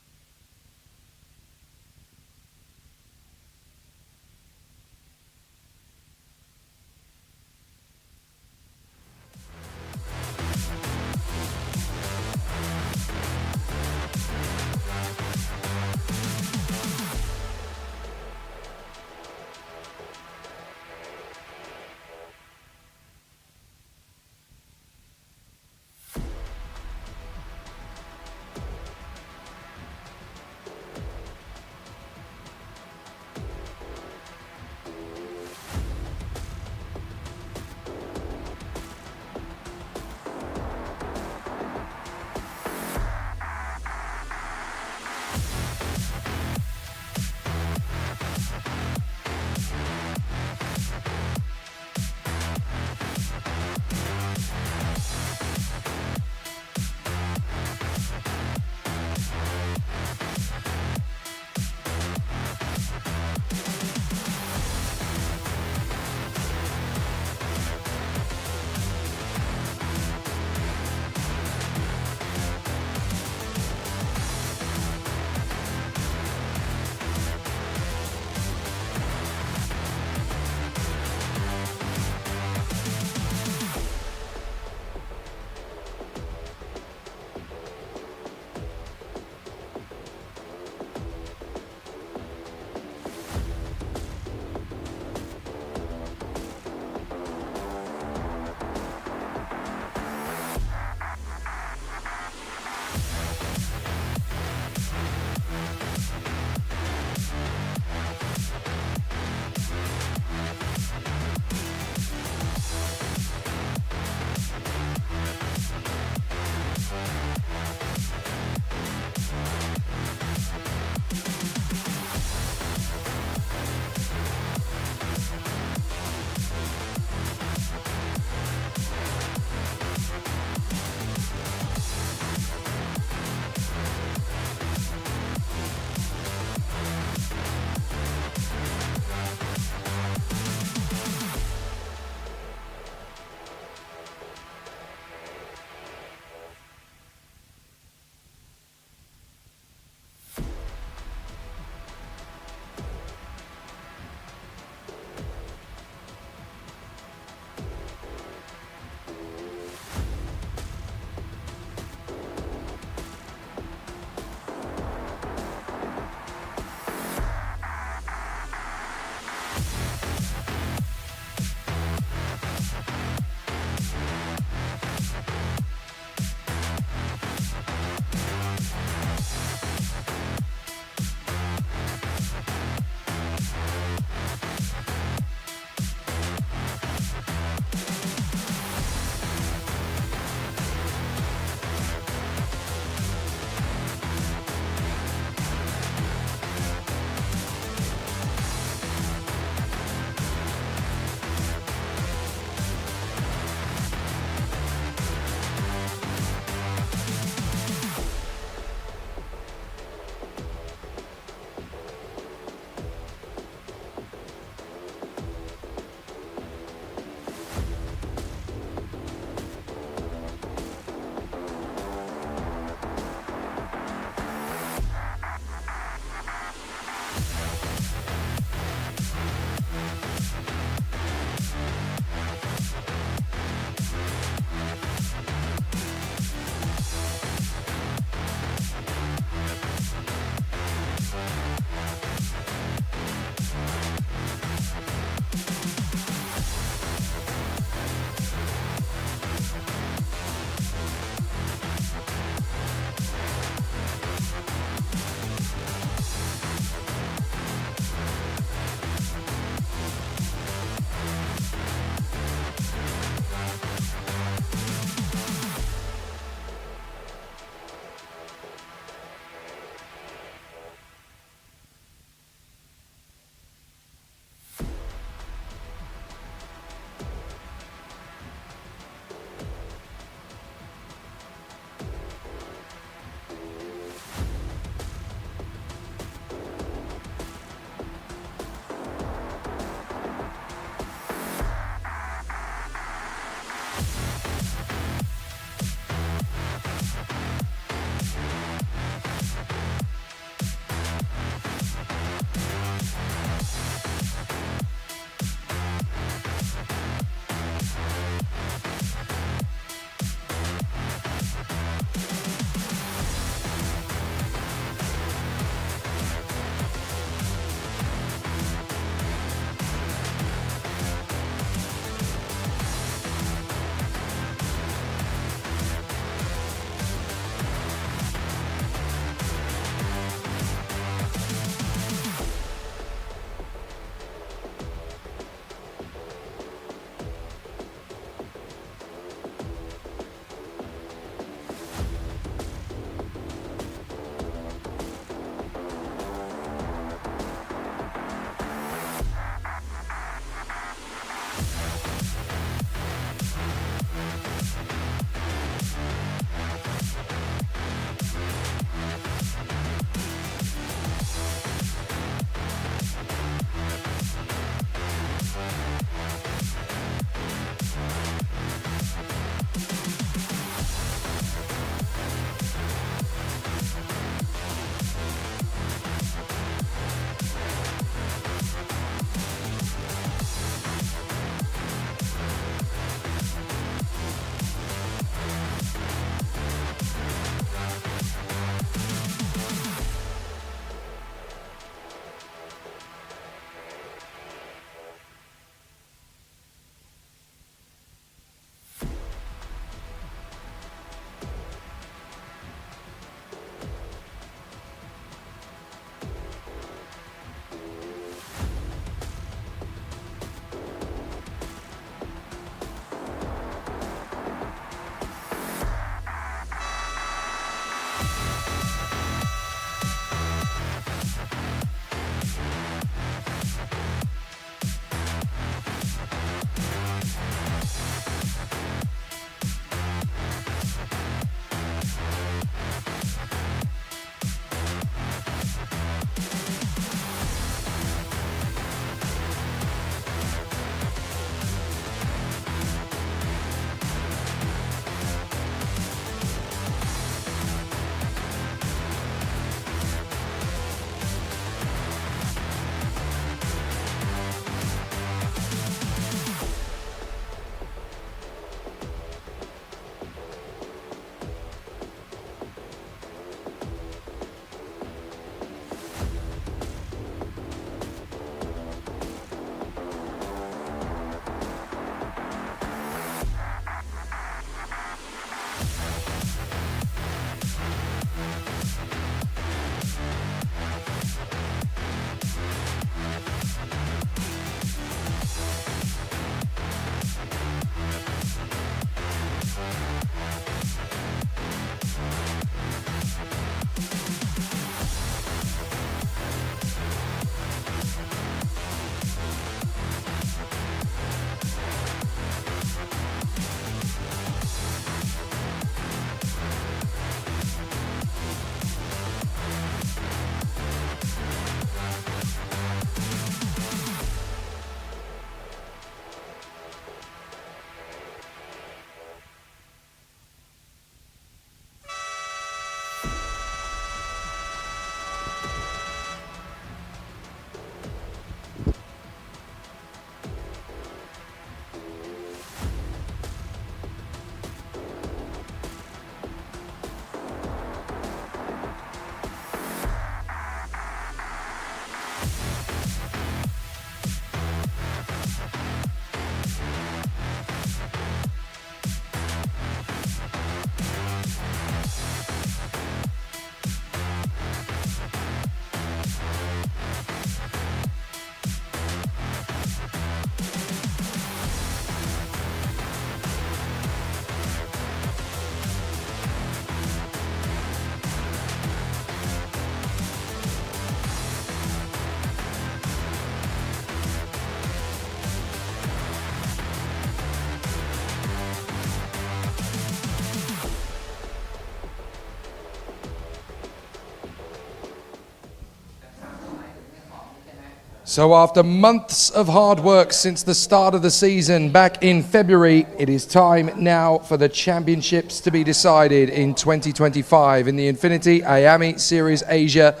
So after months of hard work since the start of the season back in February, it is time now for the championships to be decided in 2025 in the INFINITY IAME Series Asia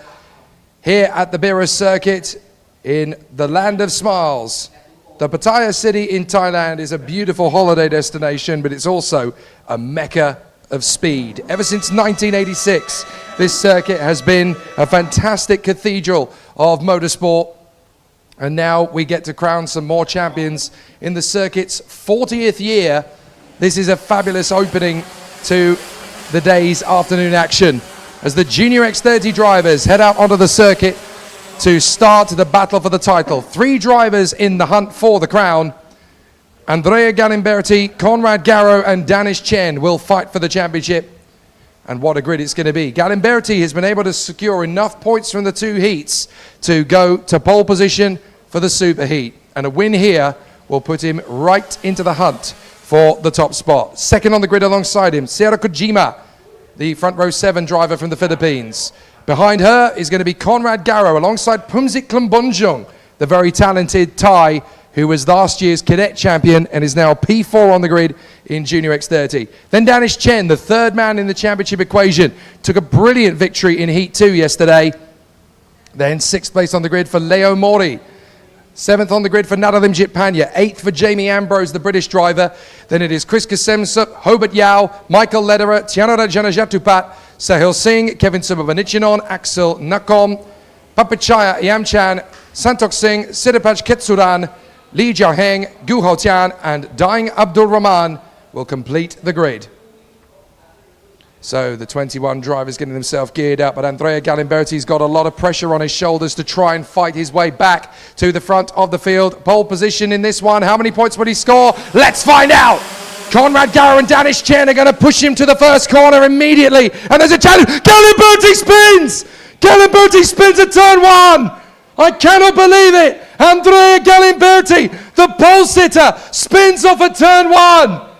here at the Bira Circuit in the Land of Smiles. The Pattaya city in Thailand is a beautiful holiday destination, but it's also a mecca of speed. Ever since 1986, this circuit has been a fantastic cathedral of motorsport. And now we get to crown some more champions in the circuit's 40th year. This is a fabulous opening to the day's afternoon action as the Junior X30 drivers head out onto the circuit to start the battle for the title. 3 drivers in the hunt for the crown. Andrea Galimberti, Conrad Garrow and Danish Chen will fight for the championship. And what a grid it's going to be. Galimberti has been able to secure enough points from the 2 heats to go to pole position for the super heat. And a win here will put him right into the hunt for the top spot. Second on the grid alongside him, Sarah Kojima, the front row 7 driver from the Philippines. Behind her is going to be Conrad Garrow alongside Pumzik Klumbunjung, the very talented Thai who was last year's cadet champion and is now P4 on the grid in Junior X30. Then Danish Chen, the 3rd man in the championship equation, took a brilliant victory in Heat 2 yesterday. Then 6th place on the grid for Leo Mori. 7th on the grid for Nadalimjit Panya. 8th for Jamie Ambrose, the British driver. Then it is Chris Kasemsup, Hobart Yao, Michael Lederer, Tianara Janajatupat, Sahil Singh, Kevin Subhavanichinon, Axel Nakom, Papachaya Yamchan, Santok Singh, Siddhapach Ketsuran, Li Jiaheng, Gu Haotian and Daing Abdul Rahman will complete the grid. So the 21 drivers getting themselves geared up, but Andrea Galimberti's got a lot of pressure on his shoulders to try and fight his way back to the front of the field. Pole position in this one. How many points would he score? Let's find out. Conrad Garrow and Danish Chen are going to push him to the first corner immediately. And there's a challenge. Galimberti spins! Galimberti spins at turn 1. I cannot believe it. Andrea Galimberti, the pole sitter, spins off at turn 1.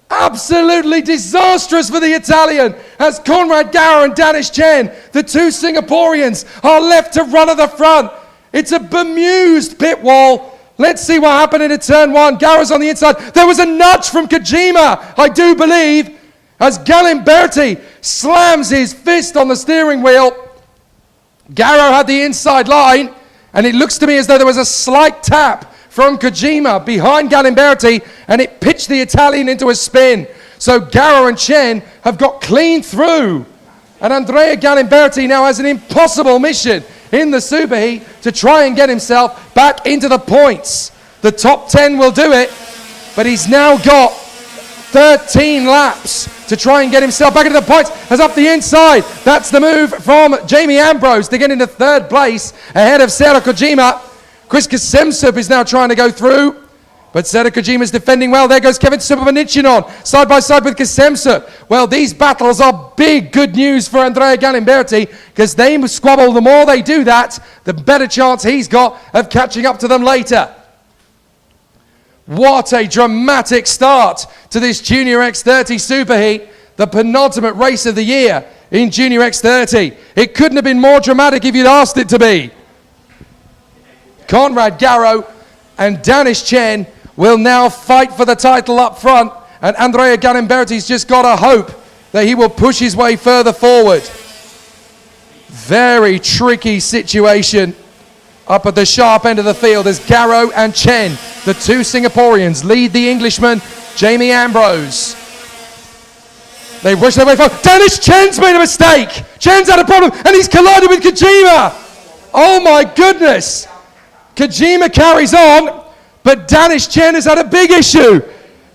Absolutely disastrous for the Italian as Conrad Garrow and Danish Chen, the 2 Singaporeans, are left to run at the front. It's a bemused pit wall. Let's see what happened in turn 1. Garrow's on the inside. There was a nudge from Kojima, I do believe, as Galimberti slams his fist on the steering wheel. Garrow had the inside line, and it looks to me as though there was a slight tap from Kojima behind Galimberti, and it pitched the Italian into a spin. So Garrow and Chen have got clean through. And Andrea Galimberti now has an impossible mission in the superheat to try and get himself back into the points. The top 10 will do it, but he's now got 13 laps to try and get himself back into the points. As up the inside, that's the move from Jamie Ambrose to get into 3rd place ahead of Sarah Kojima. Chris Kasemsup is now trying to go through, but Sarah Kojima is defending well. There goes Kevin Subhavanichinon, side by side with Kasemsup. Well, these battles are big good news for Andrea Galimberti, because they squabble. The more they do that, the better chance he's got of catching up to them later. What a dramatic start to this Junior X30 Superheat, the penultimate race of the year in Junior X30. It couldn't have been more dramatic if you'd asked it to be. Conrad Garrow and Danish Chen will now fight for the title up front, and Andrea Galimberti's just got to hope that he will push his way further forward. Very tricky situation up at the sharp end of the field as Garrow and Chen, the 2 Singaporeans, lead the Englishman, Jamie Ambrose. They rush their way forward. Danish Chen's made a mistake. Chen's had a problem, and he's collided with Kojima. Oh my goodness. Kojima carries on, but Danish Chen has had a big issue.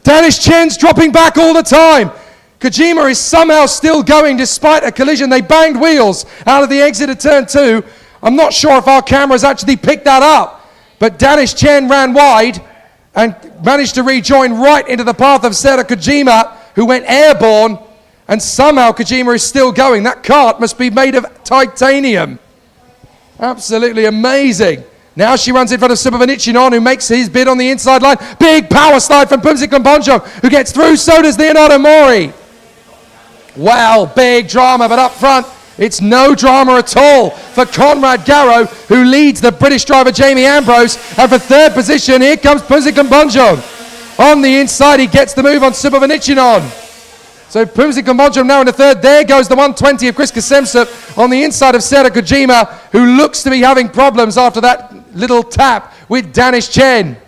Danish Chen's dropping back all the time. Kojima is somehow still going despite a collision. They banged wheels out of the exit of turn 2. I'm not sure if our cameras actually picked that up, but Danish Chen ran wide and managed to rejoin right into the path of Sarah Kojima, who went airborne, and somehow Kojima is still going. That cart must be made of titanium. Absolutely amazing. Now she runs in front of Subhavanichinon, who makes his bid on the inside line. Big power slide from Pumzik Klumbunjung, who gets through. So does Leonardo Mori. Wow, big drama, but up front, It's no drama at all for Conrad Garrow, who leads the British driver Jamie Ambrose. And for third position, here comes Pumzik Kumbonjong. On the inside, he gets the move on Subhavanichinon. So Pumzik Kumbonjong now in the third. There goes the 120 of Chris Kasemsup on the inside of Sera Kojima, who looks to be having problems after that little tap with Danish Chen.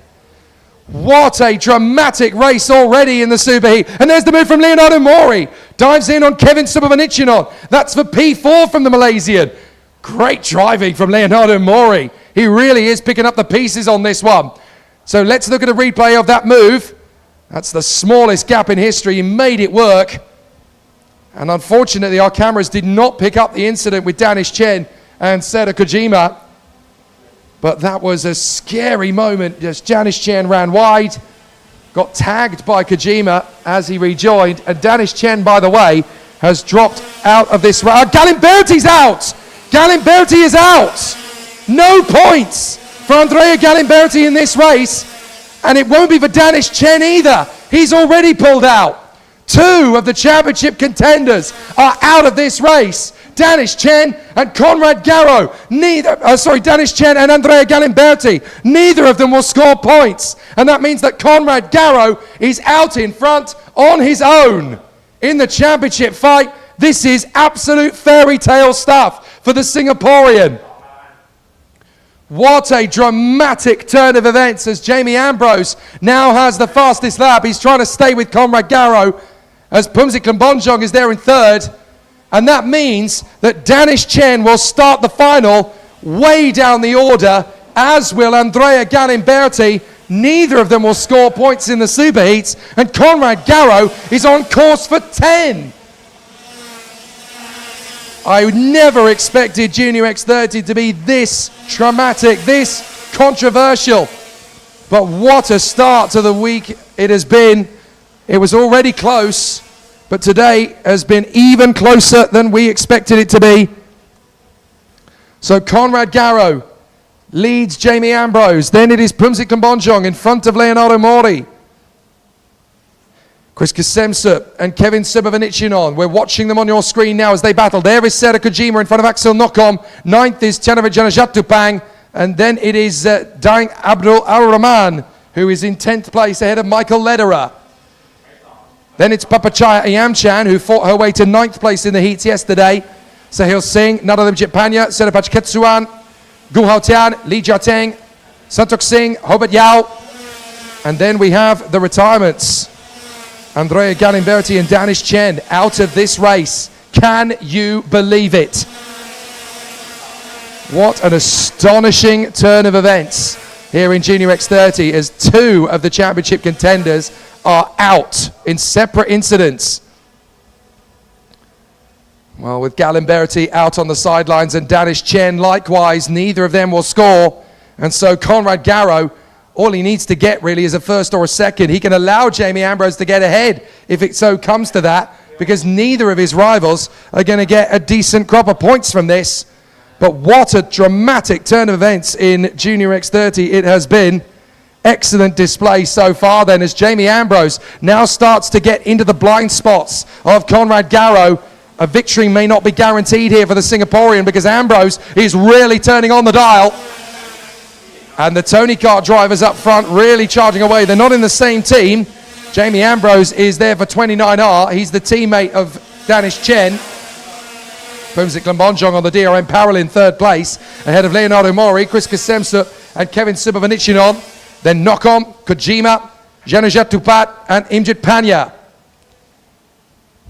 What a dramatic race already in the superheat. And there's the move from Leonardo Mori. Dives in on Kevin Subhavanichinon. That's for P4 from the Malaysian. Great driving from Leonardo Mori. He really is picking up the pieces on this one. So let's look at a replay of that move. That's the smallest gap in history. He made it work. And unfortunately, our cameras did not pick up the incident with Danish Chen and Sera Kojima. But that was a scary moment. Just Danish Chen ran wide, got tagged by Kojima as he rejoined. And Danish Chen, by the way, has dropped out of this round. Galimberti's out! Galimberti is out! No points for Andrea Galimberti in this race. And it won't be for Danish Chen either. He's already pulled out. Two of the championship contenders are out of this race. Danish Chen and Conrad Garrow. Danish Chen and Andrea Galimberti. Neither of them will score points. And that means that Conrad Garrow is out in front on his own in the championship fight. This is absolute fairy tale stuff for the Singaporean. What a dramatic turn of events as Jamie Ambrose now has the fastest lap. He's trying to stay with Conrad Garrow as Pumzik Kumbonjong is there in third. And that means that Danish Chen will start the final way down the order, as will Andrea Galimberti. Neither of them will score points in the superheats, and Conrad Garrow is on course for 10. I never expected Junior X30 to be this traumatic, this controversial. But what a start to the week it has been. It was already close, but today has been even closer than we expected it to be. So Conrad Garrow leads Jamie Ambrose. Then it is Pumzik Kumbonjong in front of Leonardo Mori. Chris Kasemsup and Kevin Subhavanichinon. We're watching them on your screen now as they battle. There is Sera Kojima in front of Axel Nokom. Ninth is Chanavat Janajatupang. And then it is Daing Abdul Al-Rahman, who is in 10th place ahead of Michael Lederer. Then it's Pattaya Ayamchan, who fought her way to 9th place in the heats yesterday. Sahil Singh, Naradam Panya, Serapach Ketsuan, Gu Hao Tian, Lee Jiateng, Santok Singh, Hobart Yao. And then we have the retirements. Andrea Galimberti and Danish Chen out of this race. Can you believe it? What an astonishing turn of events here in Junior X30 as two of the championship contenders are out in separate incidents. Well, with Galimberti out on the sidelines and Danish Chen likewise, neither of them will score. And so Conrad Garrow, all he needs to get really is a first or a second. He can allow Jamie Ambrose to get ahead if it so comes to that, because neither of his rivals are going to get a decent crop of points from this. But what a dramatic turn of events in Junior X30 it has been. Excellent display so far then as Jamie Ambrose now starts to get into the blind spots of Conrad Garrow. A victory may not be guaranteed here for the Singaporean because Ambrose is really turning on the dial. And the Tony Kart drivers up front really charging away. They're not in the same team. Jamie Ambrose is there for 29R. He's the teammate of Danish Chen. Pumzik Kumbonjong on the DRM Parallel in third place, ahead of Leonardo Mori, Chris Kasemsup and Kevin Subhavanichinon. Then Nokom, Kojima, Janujat Tupat and Imjit Panya.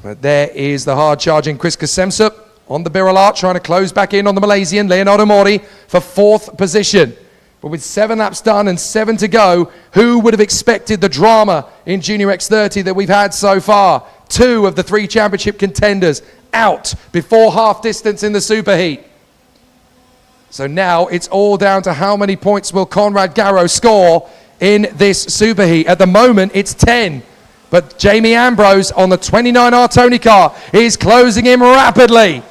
But there is the hard-charging Chris Kasemsup on the Biralat, trying to close back in on the Malaysian, Leonardo Mori, for 4th position. But with 7 laps done and 7 to go, who would have expected the drama in Junior X30 that we've had so far? 2 of the 3 championship contenders out before half distance in the superheat. So now it's all down to how many points will Conrad Garrow score in this superheat. At the moment, it's 10. But Jamie Ambrose on the 29R Tony Kart is closing him rapidly.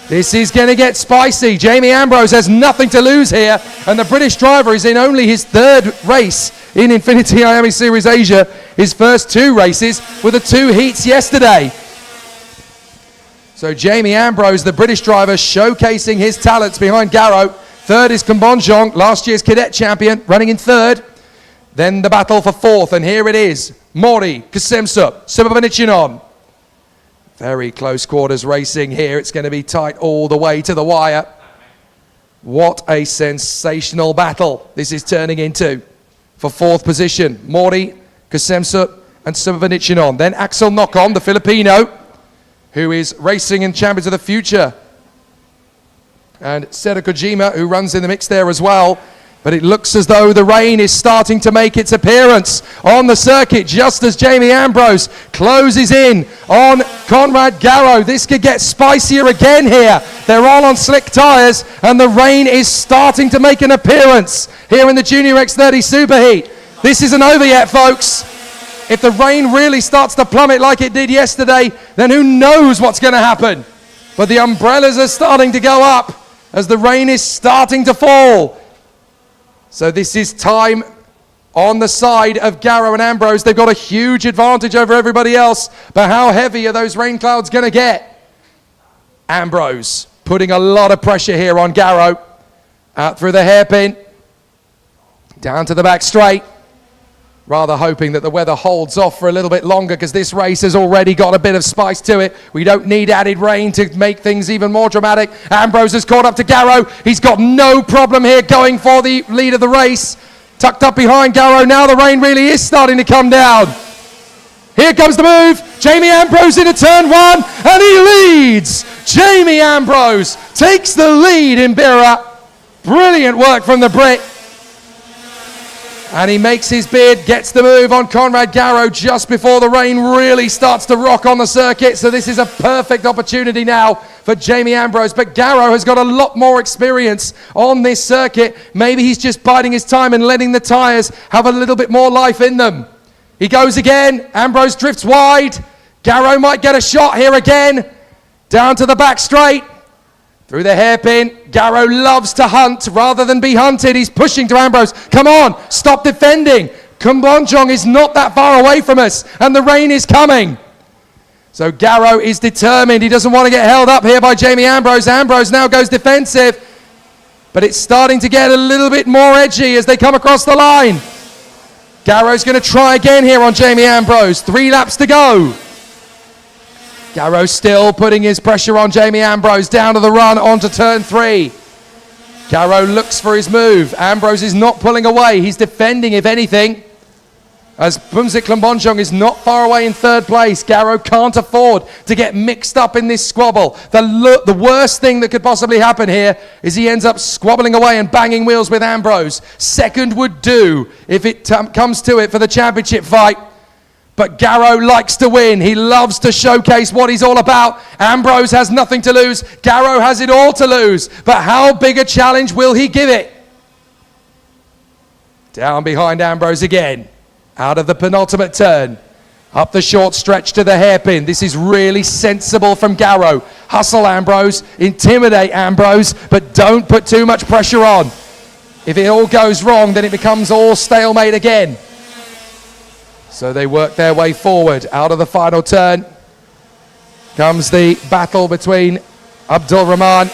This is going to get spicy. Jamie Ambrose has nothing to lose here, and the British driver is in only his 3rd race in INFINITY IAME Series Asia, his first 2 races with the 2 heats yesterday. So Jamie Ambrose, the British driver, showcasing his talents behind Garrow. Third is Kumbonjong, last year's cadet champion, running in third. Then the battle for fourth, and here it is. Mori, Kasemsa, Subhavanichinon. Very close quarters racing here. It's going to be tight all the way to the wire. What a sensational battle this is turning into. For fourth position, Mori, Kasemsa, and Subhavanichinon. Then Axel Nokon, the Filipino, who is racing in Champions of the Future. And Seta Kojima, who runs in the mix there as well. But it looks as though the rain is starting to make its appearance on the circuit just as Jamie Ambrose closes in on Conrad Garrow. This could get spicier again here. They're all on slick tyres and the rain is starting to make an appearance here in the Junior X30 Superheat. This isn't over yet, folks. If the rain really starts to plummet like it did yesterday, then who knows what's going to happen. But the umbrellas are starting to go up as the rain is starting to fall. So this is time on the side of Garrow and Ambrose. They've got a huge advantage over everybody else. But how heavy are those rain clouds going to get? Ambrose putting a lot of pressure here on Garrow. Out through the hairpin. Down to the back straight. Rather hoping that the weather holds off for a little bit longer because this race has already got a bit of spice to it. We don't need added rain to make things even more dramatic. Ambrose has caught up to Garrow. He's got no problem here going for the lead of the race. Tucked up behind Garrow. Now the rain really is starting to come down. Here comes the move. Jamie Ambrose into turn one and he leads. Jamie Ambrose takes the lead in Bira. Brilliant work from the Brit. And he makes his bid, gets the move on Conrad Garrow just before the rain really starts to rock on the circuit. So this is a perfect opportunity now for Jamie Ambrose. But Garrow has got a lot more experience on this circuit. Maybe he's just biding his time and letting the tyres have a little bit more life in them. He goes again. Ambrose drifts wide. Garrow might get a shot here again. Down to the back straight. Through the hairpin, Garrow loves to hunt rather than be hunted. He's pushing to Ambrose. Come on, stop defending. Kumbonjong is not that far away from us, and the rain is coming. So Garrow is determined. He doesn't want to get held up here by Jamie Ambrose. Ambrose now goes defensive, but it's starting to get a little bit more edgy as they come across the line. Garrow's going to try again here on Jamie Ambrose. 3 laps to go. Garrow still putting his pressure on Jamie Ambrose down to the run onto turn 3. Garrow looks for his move. Ambrose is not pulling away. He's defending, if anything. As Bumzik Kumbonjong is not far away in third place. Garrow can't afford to get mixed up in this squabble. The worst thing that could possibly happen here is he ends up squabbling away and banging wheels with Ambrose. Second would do if it comes to it for the championship fight. But Garrow likes to win. He loves to showcase what he's all about. Ambrose has nothing to lose. Garrow has it all to lose. But how big a challenge will he give it? Down behind Ambrose again. Out of the penultimate turn. Up the short stretch to the hairpin. This is really sensible from Garrow. Hustle Ambrose. Intimidate Ambrose. But don't put too much pressure on. If it all goes wrong, then it becomes all stalemate again. So they work their way forward. Out of the final turn comes the battle between Abdul Rahman.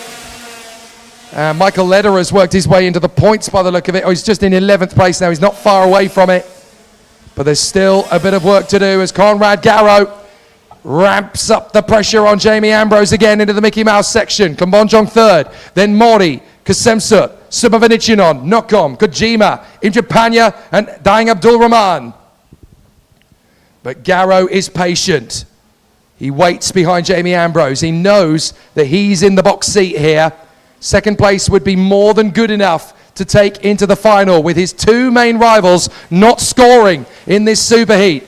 Michael Leder has worked his way into the points by the look of it. Oh, he's just in 11th place now. He's not far away from it. But there's still a bit of work to do as Conrad Garrow ramps up the pressure on Jamie Ambrose again into the Mickey Mouse section. Kumbonjong third. Then Mori, Kasemsa, Subhavanichinon, Nokom, Kojima, Imjapanya, and Daing Abdul Rahman. But Garrow is patient. He waits behind Jamie Ambrose. He knows that he's in the box seat here. Second place would be more than good enough to take into the final with his 2 main rivals not scoring in this superheat.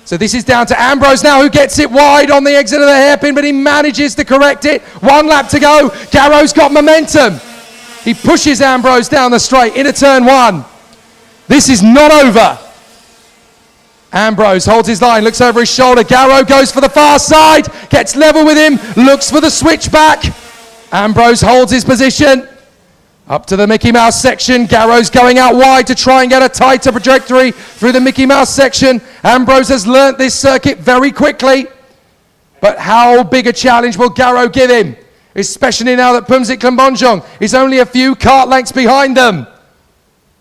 So this is down to Ambrose now, who gets it wide on the exit of the hairpin, but he manages to correct it. 1 lap to go. Garrow's got momentum. He pushes Ambrose down the straight into turn 1. This is not over. Ambrose holds his line, looks over his shoulder. Garrow goes for the far side, gets level with him, looks for the switchback. Ambrose holds his position. Up to the Mickey Mouse section. Garrow's going out wide to try and get a tighter trajectory through the Mickey Mouse section. Ambrose has learnt this circuit very quickly. But how big a challenge will Garrow give him? Especially now that Pumzit Klambonjong is only a few cart lengths behind them.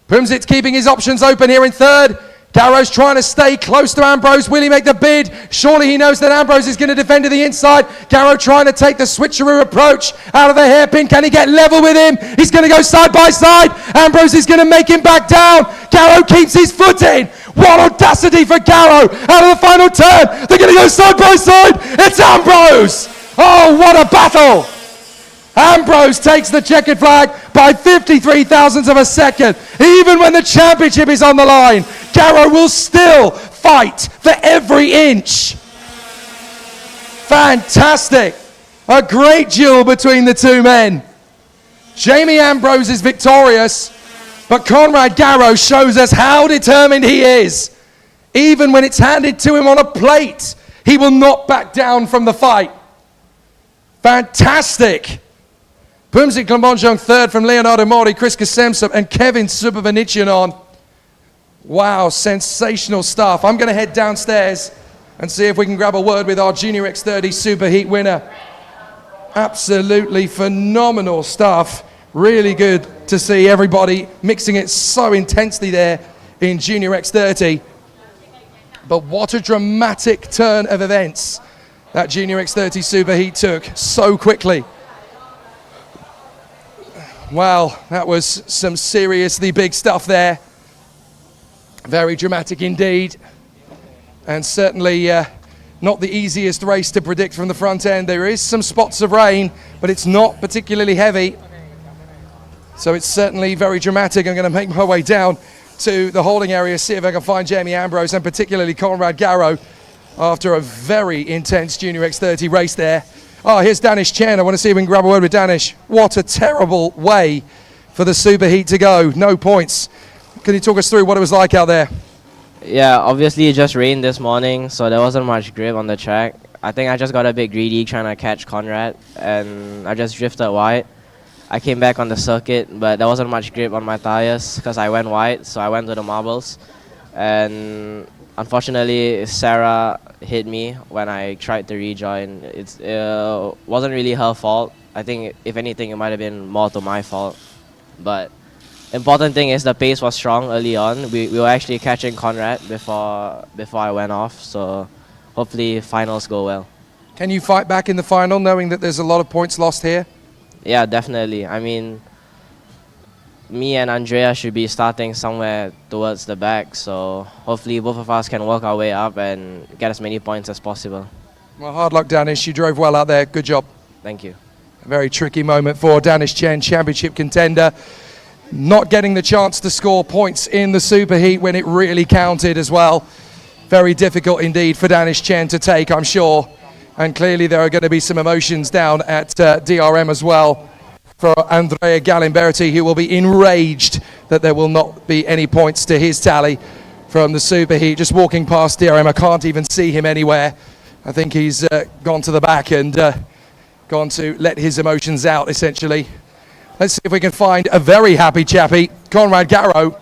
Pumzit's keeping his options open here in third. Garrow's trying to stay close to Ambrose. Will he make the bid? Surely he knows that Ambrose is going to defend to the inside. Garrow trying to take the switcheroo approach out of the hairpin. Can he get level with him? He's going to go side by side. Ambrose is going to make him back down. Garrow keeps his foot in. What audacity for Garrow out of the final turn. They're going to go side by side. It's Ambrose. Oh, what a battle. Ambrose takes the checkered flag by 53 thousandths of a second. Even when the championship is on the line, Garrow will still fight for every inch. Fantastic. A great duel between the two men. Jamie Ambrose is victorious, but Conrad Garrow shows us how determined he is. Even when it's handed to him on a plate, he will not back down from the fight. Fantastic. Pumzit Klambonjong third from Leonardo Mori, Chris Kasemsep and Kevin Subhavanityanon. Wow, sensational stuff. I'm going to head downstairs and see if we can grab a word with our Junior X30 Superheat winner. Absolutely phenomenal stuff. Really good to see everybody mixing it so intensely there in Junior X30. But what a dramatic turn of events that Junior X30 Superheat took so quickly. Wow, that was some seriously big stuff there. Very dramatic indeed. And certainly not the easiest race to predict from the front end. There is some spots of rain, but it's not particularly heavy. So it's certainly very dramatic. I'm going to make my way down to the holding area, see if I can find Jamie Ambrose and particularly Conrad Garrow after a very intense Junior X30 race there. Oh, here's Danish Chen. I want to see if we can grab a word with Danish. What a terrible way for the Superheat to go. No points. Can you talk us through what it was like out there? Yeah, obviously it just rained this morning, so there wasn't much grip on the track. I think I just got a bit greedy trying to catch Conrad, and I just drifted wide. I came back on the circuit, but there wasn't much grip on my tires because I went wide, so I went to the marbles. And unfortunately, Sarah hit me when I tried to rejoin. It wasn't really her fault. I think, if anything, it might have been more to my fault. But important thing is the pace was strong early on. We were actually catching Conrad before I went off, so hopefully finals go well. Can you fight back in the final knowing that there's a lot of points lost here? Yeah, definitely. I mean, me and Andrea should be starting somewhere towards the back, so hopefully both of us can work our way up and get as many points as possible. Well, hard luck, Danish. You drove well out there. Good job. Thank you. A very tricky moment for Danish Chen, championship contender. Not getting the chance to score points in the Superheat when it really counted as well. Very difficult indeed for Danish Chen to take, I'm sure. And clearly there are going to be some emotions down at DRM as well for Andrea Galimberti, who will be enraged that there will not be any points to his tally from the Superheat. Just walking past DRM, I can't even see him anywhere. I think he's gone to the back and gone to let his emotions out, essentially. Let's see if we can find a very happy chappie, Conrad Garrow.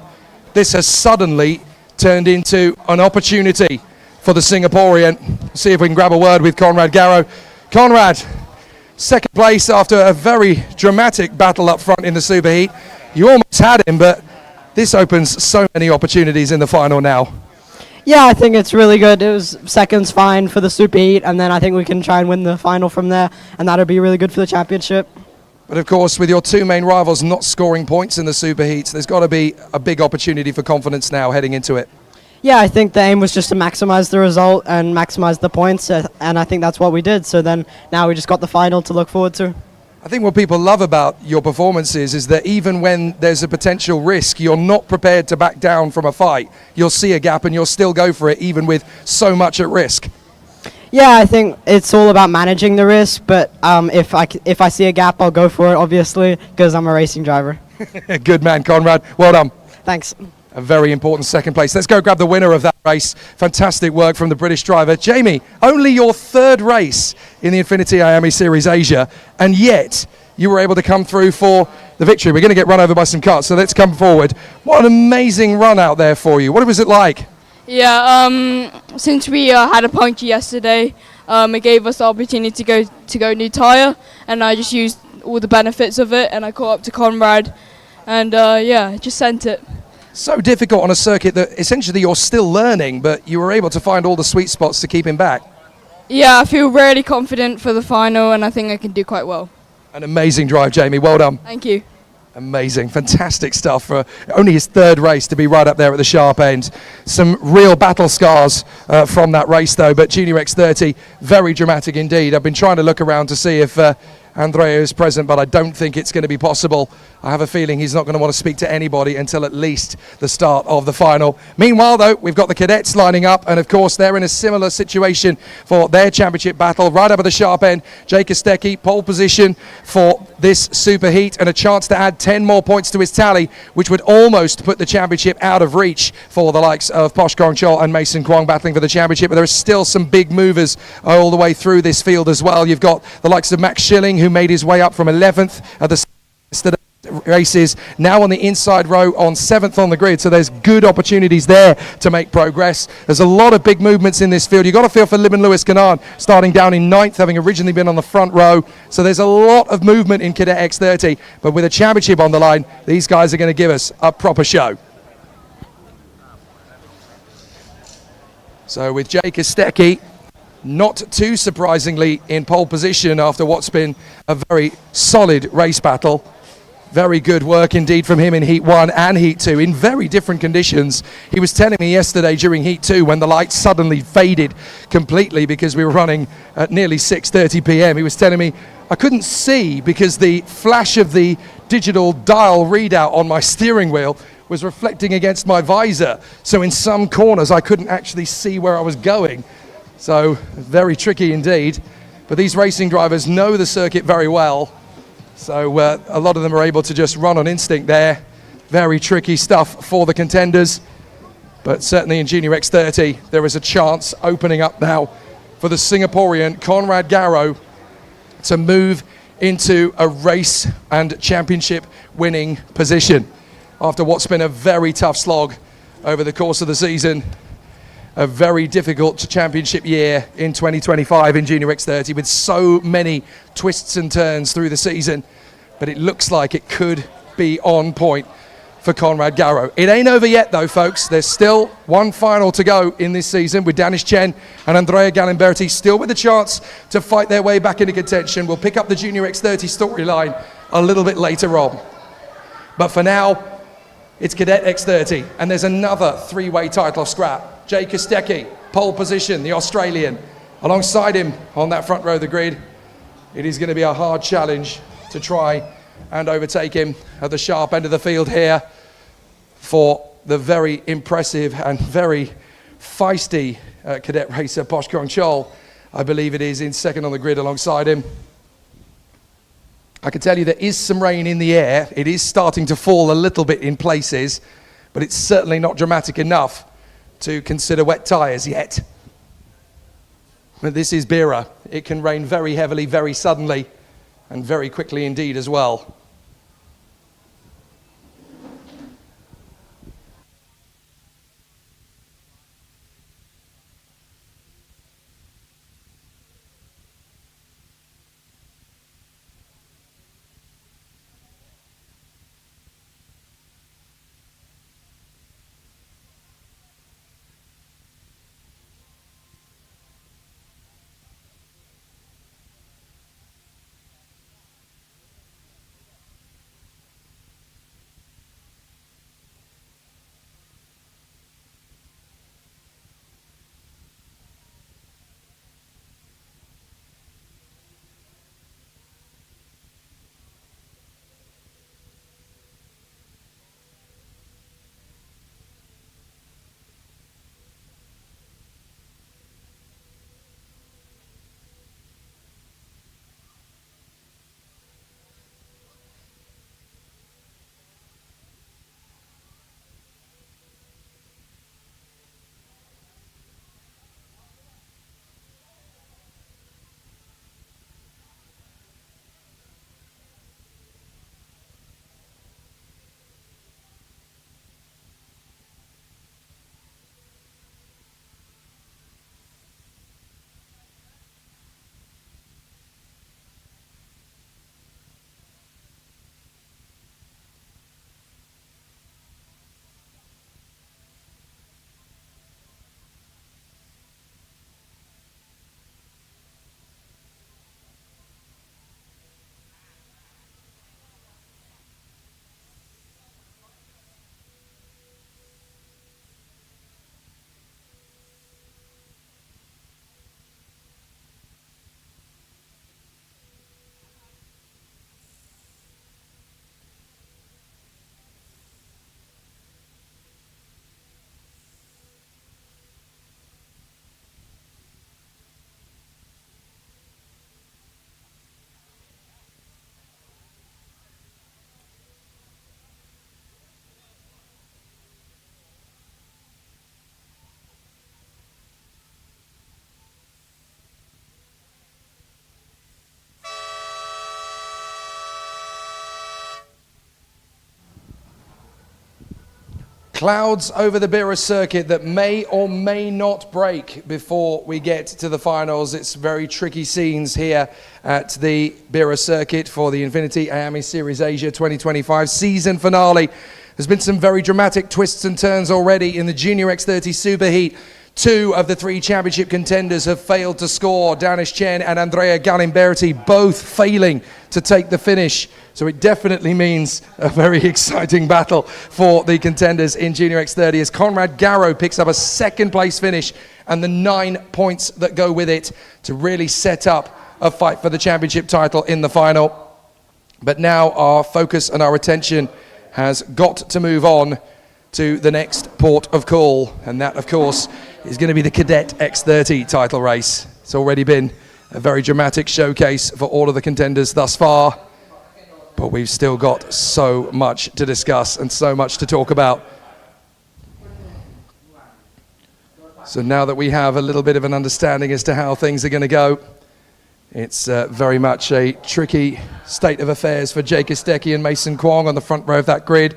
This has suddenly turned into an opportunity for the Singaporean. See if we can grab a word with Conrad Garrow. Conrad, second place after a very dramatic battle up front in the Superheat. You almost had him, but this opens so many opportunities in the final now. Yeah, I think it's really good. It was seconds fine for the Superheat, and then I think we can try and win the final from there, and that'll be really good for the championship. But of course, with your two main rivals not scoring points in the Superheats, there's got to be a big opportunity for confidence now heading into it. Yeah, I think the aim was just to maximize the result and maximize the points, and I think that's what we did. So then now we just got the final to look forward to. I think what people love about your performances is that even when there's a potential risk, you're not prepared to back down from a fight. You'll see a gap and you'll still go for it, even with so much at risk. Yeah, I think it's all about managing the risk, but if I see a gap, I'll go for it, obviously, because I'm a racing driver. Good man, Conrad. Well done. Thanks. A very important second place. Let's go grab the winner of that race. Fantastic work from the British driver. Jamie, only your third race in the INFINITY IAME Series Asia, and yet you were able to come through for the victory. We're going to get run over by some carts, so let's come forward. What an amazing run out there for you. What was it like? Yeah, since we had a point yesterday, It gave us the opportunity to go new tyre, and I just used all the benefits of it, and I caught up to Conrad, and yeah, just sent it. So difficult on a circuit that essentially you're still learning, but you were able to find all the sweet spots to keep him back. Yeah, I feel really confident for the final, and I think I can do quite well. An amazing drive, Jamie. Well done. Thank you. Amazing, fantastic stuff for only his third race to be right up there at the sharp end. Some real battle scars from that race though, but Junior X30, very dramatic indeed. I've been trying to look around to see if Andrea is present, but I don't think it's going to be possible. I have a feeling he's not going to want to speak to anybody until at least the start of the final. Meanwhile, though, we've got the cadets lining up, and of course, they're in a similar situation for their championship battle. Right up at the sharp end, Jake Kostecki, pole position for this superheat, and a chance to add 10 more points to his tally, which would almost put the championship out of reach for the likes of Posh Kongchol and Mason Kwong battling for the championship. But there are still some big movers all the way through this field as well. You've got the likes of Max Schilling, who made his way up from 11th at the races, now on the inside row on 7th on the grid, so there's good opportunities there to make progress. There's a lot of big movements in this field. You've got to feel for Libin Lewis Canaan starting down in 9th, having originally been on the front row, so there's a lot of movement in Cadet X30, but with a championship on the line, these guys are going to give us a proper show. So with Jake Kostecki, not too surprisingly in pole position after what's been a very solid race battle. Very good work indeed from him in Heat 1 and Heat 2 in very different conditions. He was telling me yesterday during Heat 2 when the lights suddenly faded completely because we were running at nearly 6:30 p.m. He was telling me I couldn't see because the flash of the digital dial readout on my steering wheel was reflecting against my visor. So in some corners I couldn't actually see where I was going. So very tricky indeed. But these racing drivers know the circuit very well. So a lot of them are able to just run on instinct there. Very tricky stuff for the contenders. But certainly in Junior X30, there is a chance opening up now for the Singaporean Conrad Garrow to move into a race and championship winning position. After what's been a very tough slog over the course of the season, a very difficult championship year in 2025 in Junior X30 with so many twists and turns through the season, but it looks like it could be on point for Conrad Garrow. It ain't over yet though, folks. There's still one final to go in this season with Danish Chen and Andrea Galimberti still with a chance to fight their way back into contention. We'll pick up the Junior X30 storyline a little bit later on. But for now, it's Cadet X30, and there's another three-way title scrap. Jake Kostecki, pole position, the Australian. Alongside him on that front row of the grid, it is going to be a hard challenge to try and overtake him at the sharp end of the field here for the very impressive and very feisty cadet racer Posh Kongchol. I believe it is in second on the grid alongside him. I can tell you there is some rain in the air. It is starting to fall a little bit in places, but it's certainly not dramatic enough to consider wet tyres yet. But this is Bira. It can rain very heavily, very suddenly, and very quickly indeed as well. Clouds over the Bira circuit that may or may not break before we get to the finals. It's very tricky scenes here at the Bira circuit for the INFINITY IAME Series Asia 2025 season finale. There's been some very dramatic twists and turns already in the Junior X30 Superheat. 2 of the 3 championship contenders have failed to score. Danish Chen and Andrea Galimberti both failing to take the finish. So it definitely means a very exciting battle for the contenders in Junior X30 as Conrad Garrow picks up a 2nd place finish and the 9 points that go with it to really set up a fight for the championship title in the final. But now our focus and our attention has got to move on to the next port of call, and that of course is going to be the Cadet X30 title race. It's already been a very dramatic showcase for all of the contenders thus far, but we've still got so much to discuss and so much to talk about. So now that we have a little bit of an understanding as to how things are going to go, it's very much a tricky state of affairs for Jake Isteki and Mason Kwong on the front row of that grid.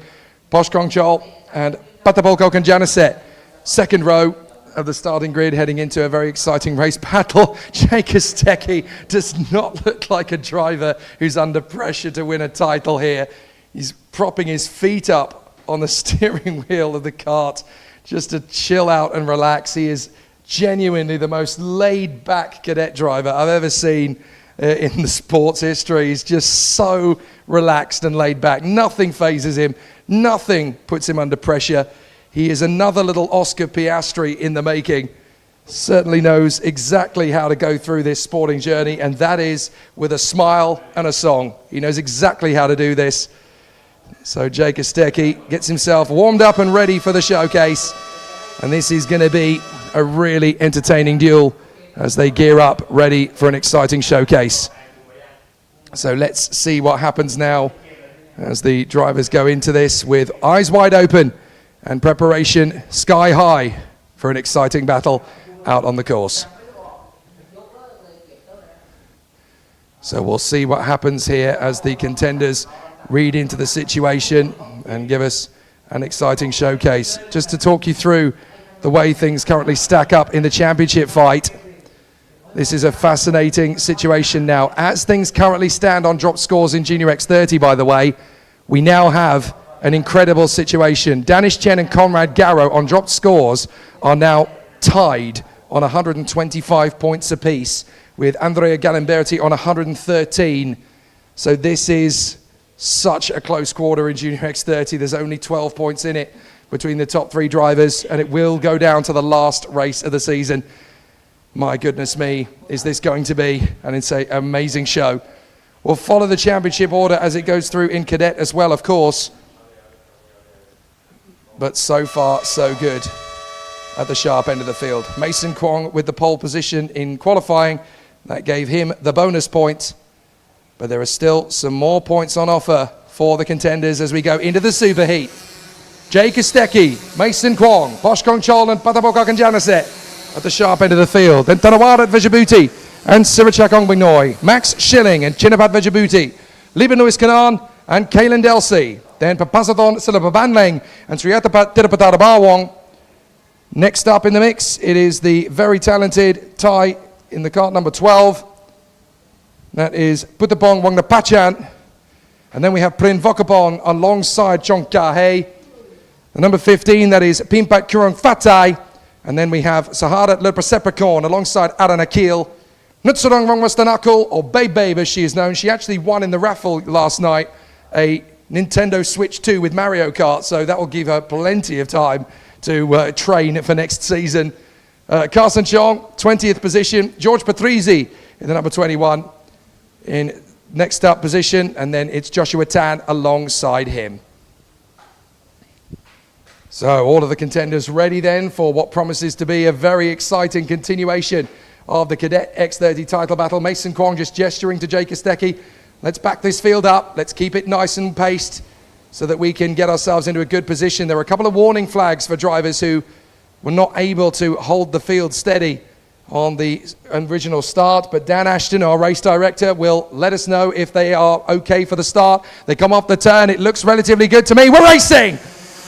Posh Kongchol and Patapolko Kanjanaset, 2nd row of the starting grid, heading into a very exciting race battle. Jake Isteki does not look like a driver who's under pressure to win a title here. He's propping his feet up on the steering wheel of the kart just to chill out and relax. He is genuinely the most laid-back cadet driver I've ever seen in the sports history. He's just so relaxed and laid back. Nothing phases him. Nothing puts him under pressure. He is another little Oscar Piastri in the making. Certainly knows exactly how to go through this sporting journey, and that is with a smile and a song. He knows exactly how to do this. So Jake Isteki gets himself warmed up and ready for the showcase, and this is going to be a really entertaining duel as they gear up ready for an exciting showcase. So let's see what happens now as the drivers go into this with eyes wide open and preparation sky high for an exciting battle out on the course. So we'll see what happens here as the contenders read into the situation and give us an exciting showcase. Just to talk you through the way things currently stack up in the championship fight. This is a fascinating situation now. As things currently stand on drop scores in Junior X30, by the way, we now have an incredible situation. Danish Chen and Conrad Garrow on dropped scores are now tied on 125 points apiece, with Andrea Galimberti on 113. So this is such a close quarter in Junior X30. There's only 12 points in it between the top 3 drivers, and it will go down to the last race of the season. My goodness me, is this going to be an amazing show. We'll follow the championship order as it goes through in cadet as well, of course. But so far, so good at the sharp end of the field. Mason Kwong with the pole position in qualifying. That gave him the bonus point. But there are still some more points on offer for the contenders as we go into the superheat. Jake Isteki, Mason Kwong, Posh Kongchol and Patapoka Kanjanaset at the sharp end of the field. Then Tanawarat Vejabuti and Sirachak Ongbinoy, Max Schilling and Chinapat Vejabuti, Libanuis Kanan and Kalen Delsi. Then Papasathon Silapabanleng and Sriatapat Tirapatara. Next up in the mix, it is the very talented Thai in the kart number 12. That is Putapong Wangnapachan. And then we have Prin Vokapong alongside Chong Kahe. The number 15, that is Pimpat Kurong Fatai. And then we have Saharat Lerpaseprakorn alongside Aran Akil. Nutsurong Rongwastanakul, or Babe Babe as she is known. She actually won in the raffle last night a Nintendo Switch 2 with Mario Kart, so that will give her plenty of time to train for next season. Carson Chong, 20th position. George Patrizi in the number 21 in next up position, and then it's Joshua Tan alongside him. So all of the contenders ready then for what promises to be a very exciting continuation of the Cadet X30 title battle. Mason Kwong just gesturing to Jake Isteki. Let's back this field up. Let's keep it nice and paced so that we can get ourselves into a good position. There are a couple of warning flags for drivers who were not able to hold the field steady on the original start, but Dan Ashton, our race director, will let us know if they are okay for the start. They come off the turn. It looks relatively good to me. We're racing!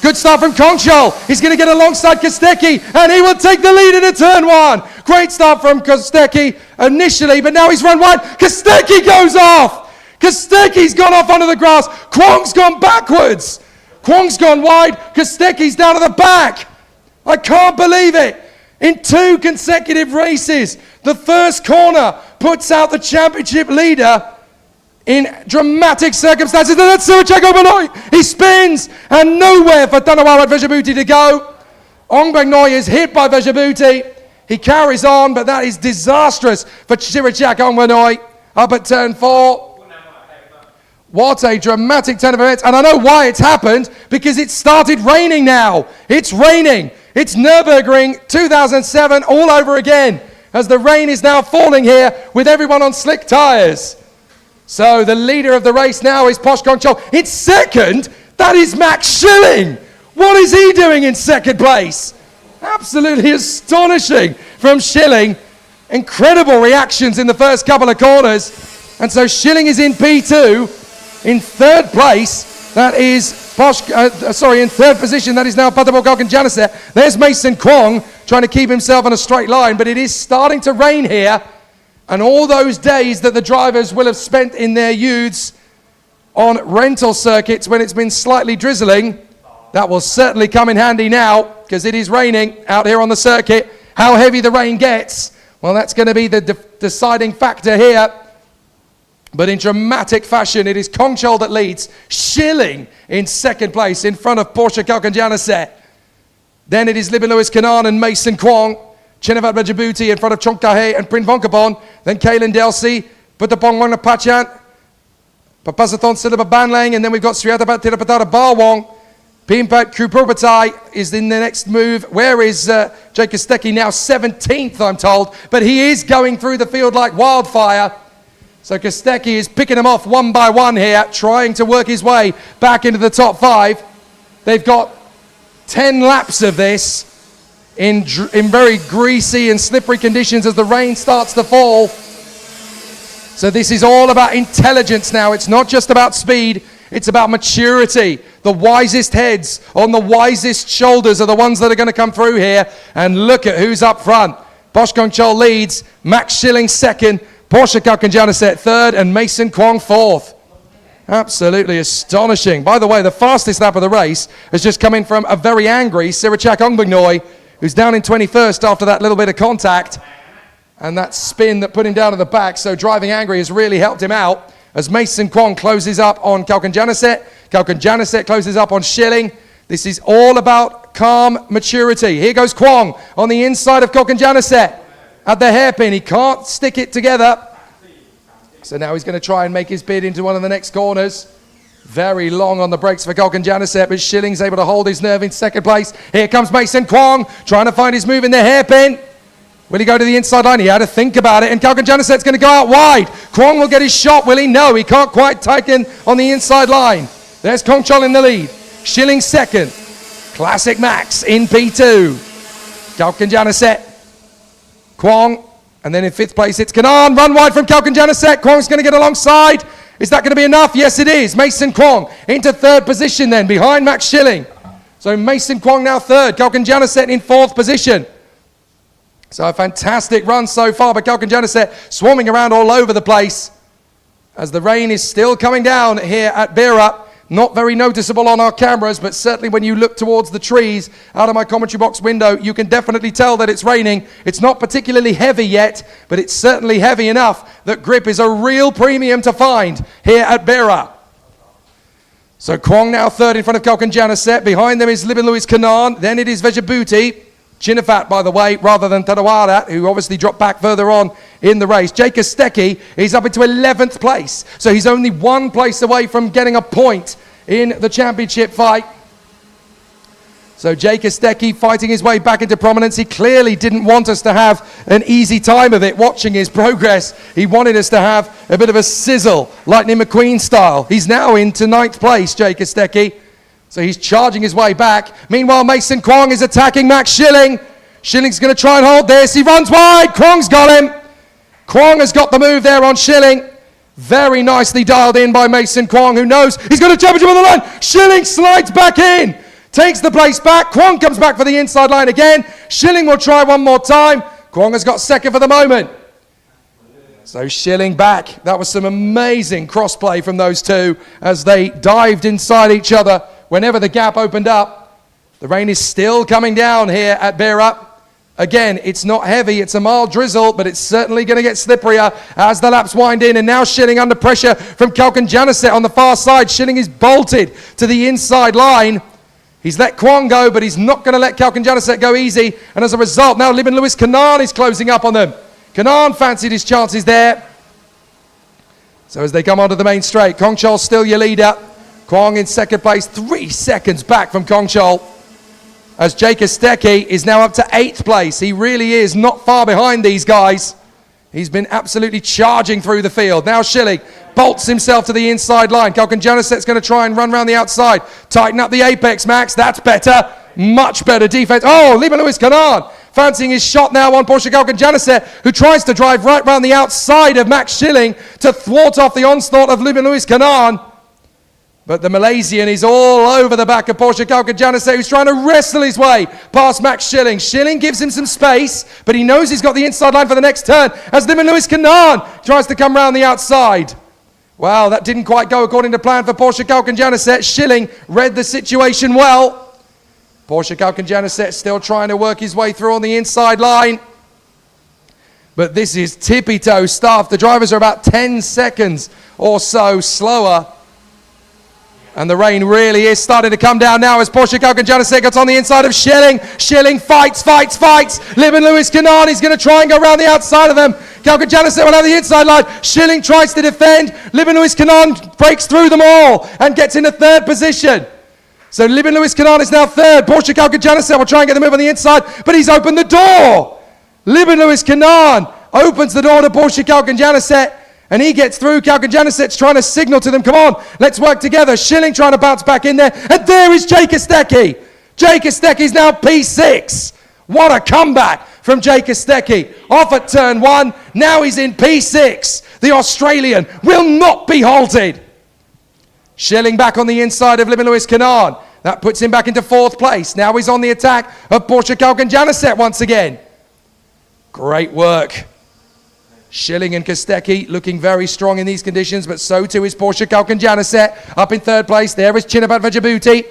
Good start from Kongchol. He's going to get alongside Kostecki, and he will take the lead into turn one. Great start from Kostecki initially, but now he's run wide. Kostecki goes off. Kostecki's gone off onto the grass. Kwong's gone backwards. Kwong's gone wide. Kostecki's down to the back. I can't believe it. In 2 consecutive races, the first corner puts out the championship leader in dramatic circumstances. And that's Sirichak Obanoi. He spins, and nowhere for Tanawara Vejabuti to go. Ong Bagnoy is hit by Vejabuti. He carries on, but that is disastrous for Sirichak Obanoi up at turn 4. What a dramatic turn of events. And I know why it's happened, because it started raining now. It's raining. It's Nürburgring 2007 all over again, as the rain is now falling here with everyone on slick tyres. So the leader of the race now is Posh Kongchol. In second, that is Max Schilling. What is he doing in second place? Absolutely astonishing from Schilling. Incredible reactions in the first couple of corners. And so Schilling is in P2. In third place, that is in third position, that is now Paddock and Janisse. There's Mason Kwong trying to keep himself on a straight line, but it is starting to rain here. And all those days that the drivers will have spent in their youths on rental circuits when it's been slightly drizzling, that will certainly come in handy now, because it is raining out here on the circuit. How heavy the rain gets, well, that's going to be the deciding factor here. But in dramatic fashion, it is Kongchol that leads. Schilling in second place in front of Porsche Kalkanjanase. Then it is Libin Lewis Kanan and Mason Kwong. Chinavat Bajabuti in front of Chongkahe and Prin Vonkapon. Then Kaylin Delsi, Putapong Wanapachan, Papasathon Silaba Banlang, and then we've got Sriatapat Tirapatara Barwong. Pimpat Krupropatai is in the next move. Where is Jake Kostecki now? 17th, I'm told. But he is going through the field like wildfire. So Kostecki is picking them off one by one here, trying to work his way back into the top 5. They've got 10 laps of this in very greasy and slippery conditions as the rain starts to fall. So this is all about intelligence now. It's not just about speed, it's about maturity. The wisest heads on the wisest shoulders are the ones that are going to come through here. And look at who's up front. Posh Kongchol leads, Max Schilling second, Porsche Kalkanjanase third, and Mason Kwong fourth. Absolutely astonishing. By the way, the fastest lap of the race has just come in from a very angry Sirichak Ongbagnoy, who's down in 21st after that little bit of contact and that spin that put him down at the back. So driving angry has really helped him out as Mason Kwong closes up on Kalkanjanase. Kalkanjanase closes up on Schilling. This is all about calm maturity. Here goes Kwong on the inside of Kalkanjanase. At the hairpin, he can't stick it together. So now he's going to try and make his bid into one of the next corners. Very long on the brakes for Kalkanjanase, but Schilling's able to hold his nerve in second place. Here comes Mason Kwong, trying to find his move in the hairpin. Will he go to the inside line? He had to think about it, and Kalkanjanaset's going to go out wide. Kwong will get his shot, will he? No, he can't quite tighten on the inside line. There's Kongchol in the lead. Schilling second. Classic Max in P2. Kalkanjanase. Kwong, and then in fifth place it's Kanan, run wide from Kalkanjanase. Kwong's going to get alongside. Is that going to be enough? Yes, it is. Mason Kwong into third position then, behind Max Schilling. So Mason Kwong now third, Kalkanjanase in fourth position. So a fantastic run so far, but Kalkanjanase swarming around all over the place as the rain is still coming down here at Bira. Not very noticeable on our cameras, but certainly when you look towards the trees out of my commentary box window, you can definitely tell that it's raining. It's not particularly heavy yet, but it's certainly heavy enough that grip is a real premium to find here at Bira. So Kwong now third in front of Kalkanjanase. Behind them is Libin Lewis Kanan. Then it is Vejabuti. Chinafat, by the way, rather than Tarawara, who obviously dropped back further on in the race. Jake Kostecki is up into 11th place. So he's only one place away from getting a point in the championship fight. So Jake Kostecki fighting his way back into prominence. He clearly didn't want us to have an easy time of it watching his progress. He wanted us to have a bit of a sizzle, Lightning McQueen style. He's now into 9th place, Jake Kostecki. So he's charging his way back. Meanwhile, Mason Kwong is attacking Max Schilling. Schilling's going to try and hold this. He runs wide. Kwong's got him. Kwong has got the move there on Schilling. Very nicely dialed in by Mason Kwong, who knows he's got a championship on the line. Schilling slides back in. takes the place back. Kwong comes back for the inside line again. Schilling will try one more time. Kwong has got second for the moment. So Schilling back. That was some amazing crossplay from those two as they dived inside each other whenever the gap opened up. The rain is still coming down here at Beira. Again, it's not heavy, it's a mild drizzle, but it's certainly going to get slipperier as the laps wind in. And now Schilling under pressure from Kalkan Janicet on the far side. Schilling is bolted to the inside line. He's let Kwong go, but he's not going to let Kalkan Janicet go easy. And as a result, now Libin Lewis Kanan is closing up on them. Kanan fancied his chances there. So as they come onto the main straight, Kong Chol still your leader. Kwong in second place, 3 seconds back from Kong Chol. As Jake Asteki is now up to 8th place. He really is not far behind these guys. He's been absolutely charging through the field. Now Schilling bolts himself to the inside line. Kalkan Janicet's going to try and run around the outside. Tighten up the apex, Max. That's better. Much better defense. Oh, Libin Lewis Kanan fancying his shot now on Porsche Kalkan Janicet, who tries to drive right round the outside of Max Schilling to thwart off the onslaught of Libin Lewis Kanan. But the Malaysian is all over the back of Porsche Kalkan Janicet, who's trying to wrestle his way past Max Schilling. Schilling gives him some space, but he knows he's got the inside line for the next turn as Libin Lewis Kanan tries to come round the outside. Well, that didn't quite go according to plan for Porsche Kalkan Janicet. Schilling read the situation well. Porsche Kalkan Janicet still trying to work his way through on the inside line. But this is tippy-toe stuff. The drivers are about 10 seconds or so slower. And the rain really is starting to come down now as Porsche Kalkan Janicet gets on the inside of Schilling. Schilling fights. Libin Lewis Kanan is going to try and go around the outside of them. Kalkan Janicet will have the inside line. Schilling tries to defend. Libin Lewis Kanan breaks through them all and gets into 3rd position. So Libin Lewis Kanan is now 3rd. Porsche Kalkan Janicet will try and get the move on the inside, but he's opened the door. Libin Lewis Kanan opens the door to Porsche Kalkan Janicet. And he gets through. Kalkan Janicet's trying to signal to them, come on, let's work together. Schilling trying to bounce back in there. And there is Jake Asteki. Jake Asteki's now P6. What a comeback from Jake Asteki. Off at turn 1. Now he's in P6. The Australian will not be halted. Schilling back on the inside of Libin Lewis Kanan. That puts him back into 4th place. Now he's on the attack of Porsche Kalkan Janicet once again. Great work. Schilling and Kostecki looking very strong in these conditions, but so too is Porsche Kalkan Janicet up in 3rd place. There is Chinapat Vajabuti.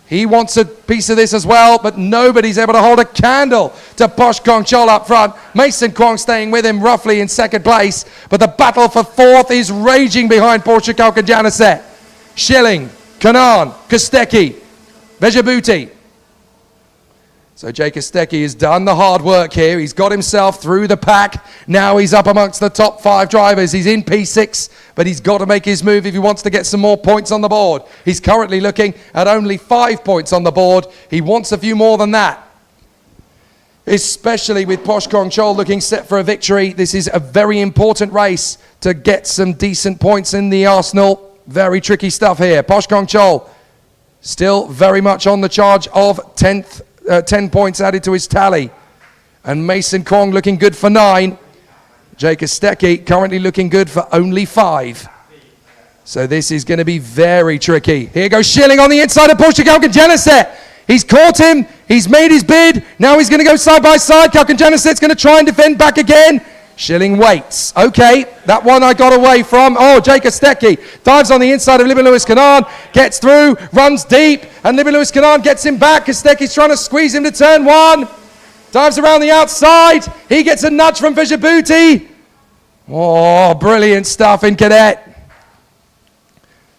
He wants a piece of this as well, but nobody's able to hold a candle to Posh Kong Chol up front. Mason Kwong staying with him roughly in 2nd place, but the battle for 4th is raging behind Porsche Kalkan Janicet. Schilling, Kanan, Kostecki, Vajabuti. So Jake Asteki has done the hard work here. He's got himself through the pack. Now he's up amongst the top 5 drivers. He's in P6, but he's got to make his move if he wants to get some more points on the board. He's currently looking at only 5 points on the board. He wants a few more than that. Especially with Posh Kong Chol looking set for a victory. This is a very important race to get some decent points in the arsenal. Very tricky stuff here. Posh Kong Chol still very much on the charge of 10 points added to his tally. And Mason Kwong looking good for 9. Jake Asteki currently looking good for only 5. So this is going to be very tricky. Here goes Schilling on the inside of Porsche Kalkan Janicet. He's caught him. He's made his bid. Now he's going to go side by side. Kalkan Janicet's going to try and defend back again. Schilling waits. Okay, that one I got away from. Oh, Jake Asteki dives on the inside of Libin Lewis Kanan, gets through, runs deep, and Libin Lewis Kanan gets him back. Asteki's trying to squeeze him to turn 1. Dives around the outside. He gets a nudge from Vajabuti. Oh, brilliant stuff in Cadet.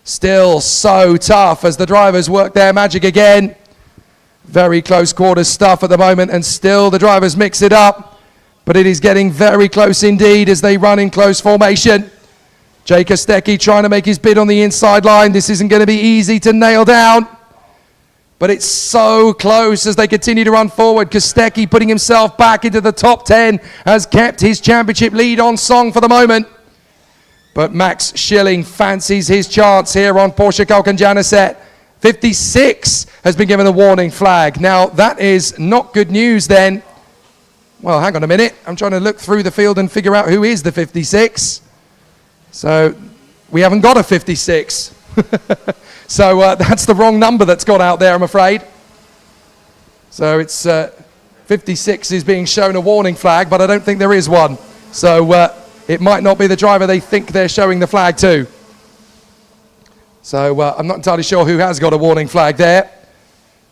Still so tough as the drivers work their magic again. Very close quarters stuff at the moment, and still the drivers mix it up. But it is getting very close indeed as they run in close formation. Jake Asteki trying to make his bid on the inside line. This isn't going to be easy to nail down. But it's so close as they continue to run forward. Kostecki putting himself back into the top 10 has kept his championship lead on song for the moment. But Max Schilling fancies his chance here on Porsche Kalkan Janicet. 56 has been given a warning flag. Now that is not good news then. Well, hang on a minute. I'm trying to look through the field and figure out who is the 56. So we haven't got a 56. So that's the wrong number that's got out there, I'm afraid. So it's 56 is being shown a warning flag, but I don't think there is one. So it might not be the driver they think they're showing the flag to. So I'm not entirely sure who has got a warning flag there.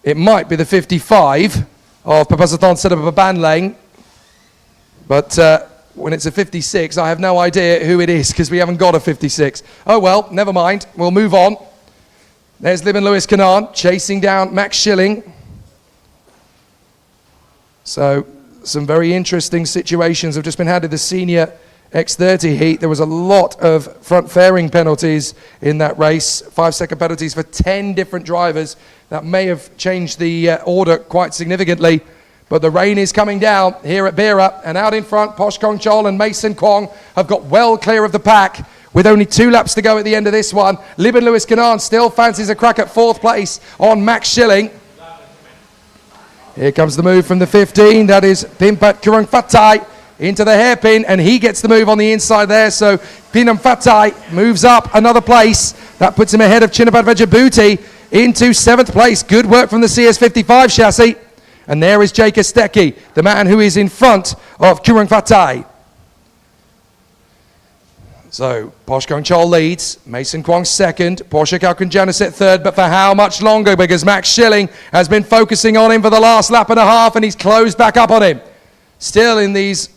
It might be the 55 of Papasathon set up a ban lane. But when it's a 56, I have no idea who it is because we haven't got a 56. Oh well, never mind. We'll move on. There's Libin Lewis Canaan chasing down Max Schilling. So some very interesting situations have just been had in the senior X30 heat. There was a lot of front fairing penalties in that race. 5-second penalties for 10 different drivers. That may have changed the order quite significantly. But the rain is coming down here at Bira, and out in front, Posh Kong Chol and Mason Kwong have got well clear of the pack with only 2 laps to go at the end of this one. Libin Lewis Canaan still fancies a crack at 4th place on Max Schilling. Here comes the move from the 15. That is Pimpat Kurang Fatai into the hairpin, and he gets the move on the inside there. So Pinam Fatai moves up another place. That puts him ahead of Chinapad Vejabuti into 7th place. Good work from the CS55 chassis. And there is Jake Asteki, the man who is in front of Kurang Fatai. So, Posh Kong Chol leads, Mason Kwong second, Porsche Kalkunjanis third, but for how much longer? Because Max Schilling has been focusing on him for the last lap and a half, and he's closed back up on him. Still in these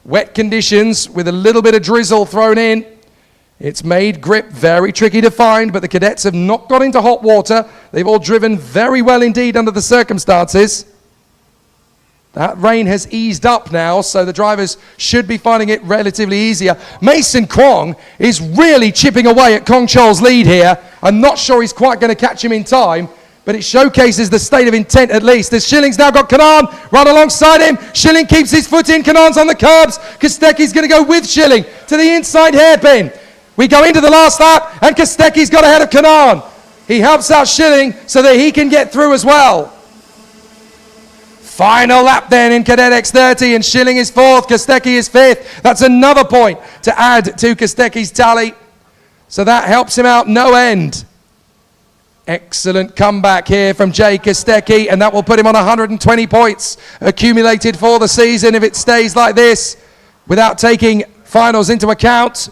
wet conditions with a little bit of drizzle thrown in. It's made grip very tricky to find, but the cadets have not got into hot water. They've all driven very well indeed under the circumstances. That rain has eased up now, so the drivers should be finding it relatively easier. Mason Kwong is really chipping away at Kong Chol's lead here. I'm not sure he's quite going to catch him in time, but it showcases the state of intent at least. As Schilling's now got Canaan right alongside him. Schilling keeps his foot in, Canaan's on the curbs. Kosteki's going to go with Schilling to the inside hairpin. We go into the last lap, and Kosteki's got ahead of Canaan. He helps out Schilling so that he can get through as well. Final lap then in Cadet X30, and Schilling is 4th, Kostecki is 5th. That's another point to add to Kostecki's tally. So that helps him out no end. Excellent comeback here from Jay Kostecki, and that will put him on 120 points accumulated for the season if it stays like this without taking finals into account.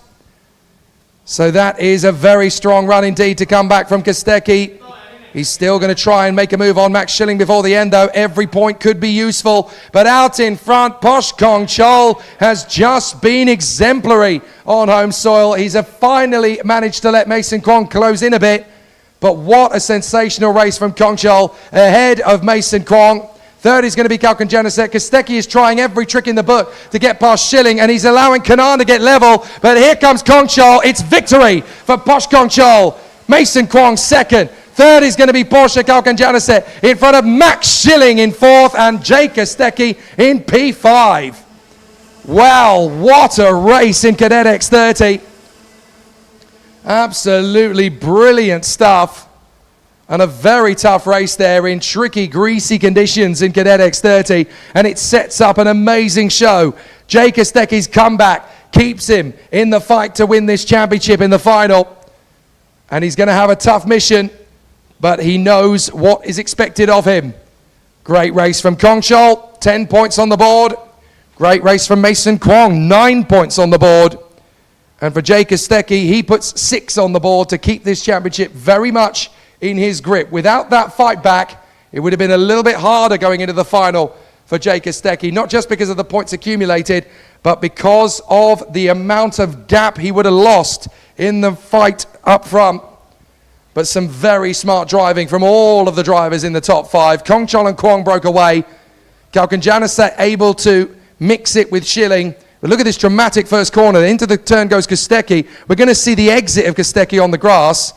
So that is a very strong run indeed to come back from Kostecki. He's still going to try and make a move on Max Schilling before the end, though. Every point could be useful. But out in front, Posh Kong Chol has just been exemplary on home soil. He's finally managed to let Mason Kwong close in a bit. But what a sensational race from Kong Chol ahead of Mason Kwong. 3rd is going to be Kalkan Janisek. Kostecki is trying every trick in the book to get past Schilling, and he's allowing Canaan to get level. But here comes Kong Chol. It's victory for Posh Kong Chol. Mason Kwong 2nd. 3rd is going to be Porsche Kalkan in front of Max Schilling in 4th and Jake Kostecki in P5. Wow, what a race in Cadet X30. Absolutely brilliant stuff. And a very tough race there in tricky, greasy conditions in Cadet X30. And it sets up an amazing show. Jake Kostecki's comeback keeps him in the fight to win this championship in the final. And he's going to have a tough mission, but he knows what is expected of him. Great race from Kong Chol, 10 points on the board. Great race from Mason Kwong, 9 points on the board. And for Jay Kostecki, he puts 6 on the board to keep this championship very much in his grip. Without that fight back, it would have been a little bit harder going into the final for Jay Kostecki, not just because of the points accumulated, but because of the amount of gap he would have lost in the fight up front. But some very smart driving from all of the drivers in the top 5. Kong Chol and Kwong broke away. Kalkan Janisek able to mix it with Schilling. But look at this dramatic first corner. Into the turn goes Kostecki. We're going to see the exit of Kostecki on the grass.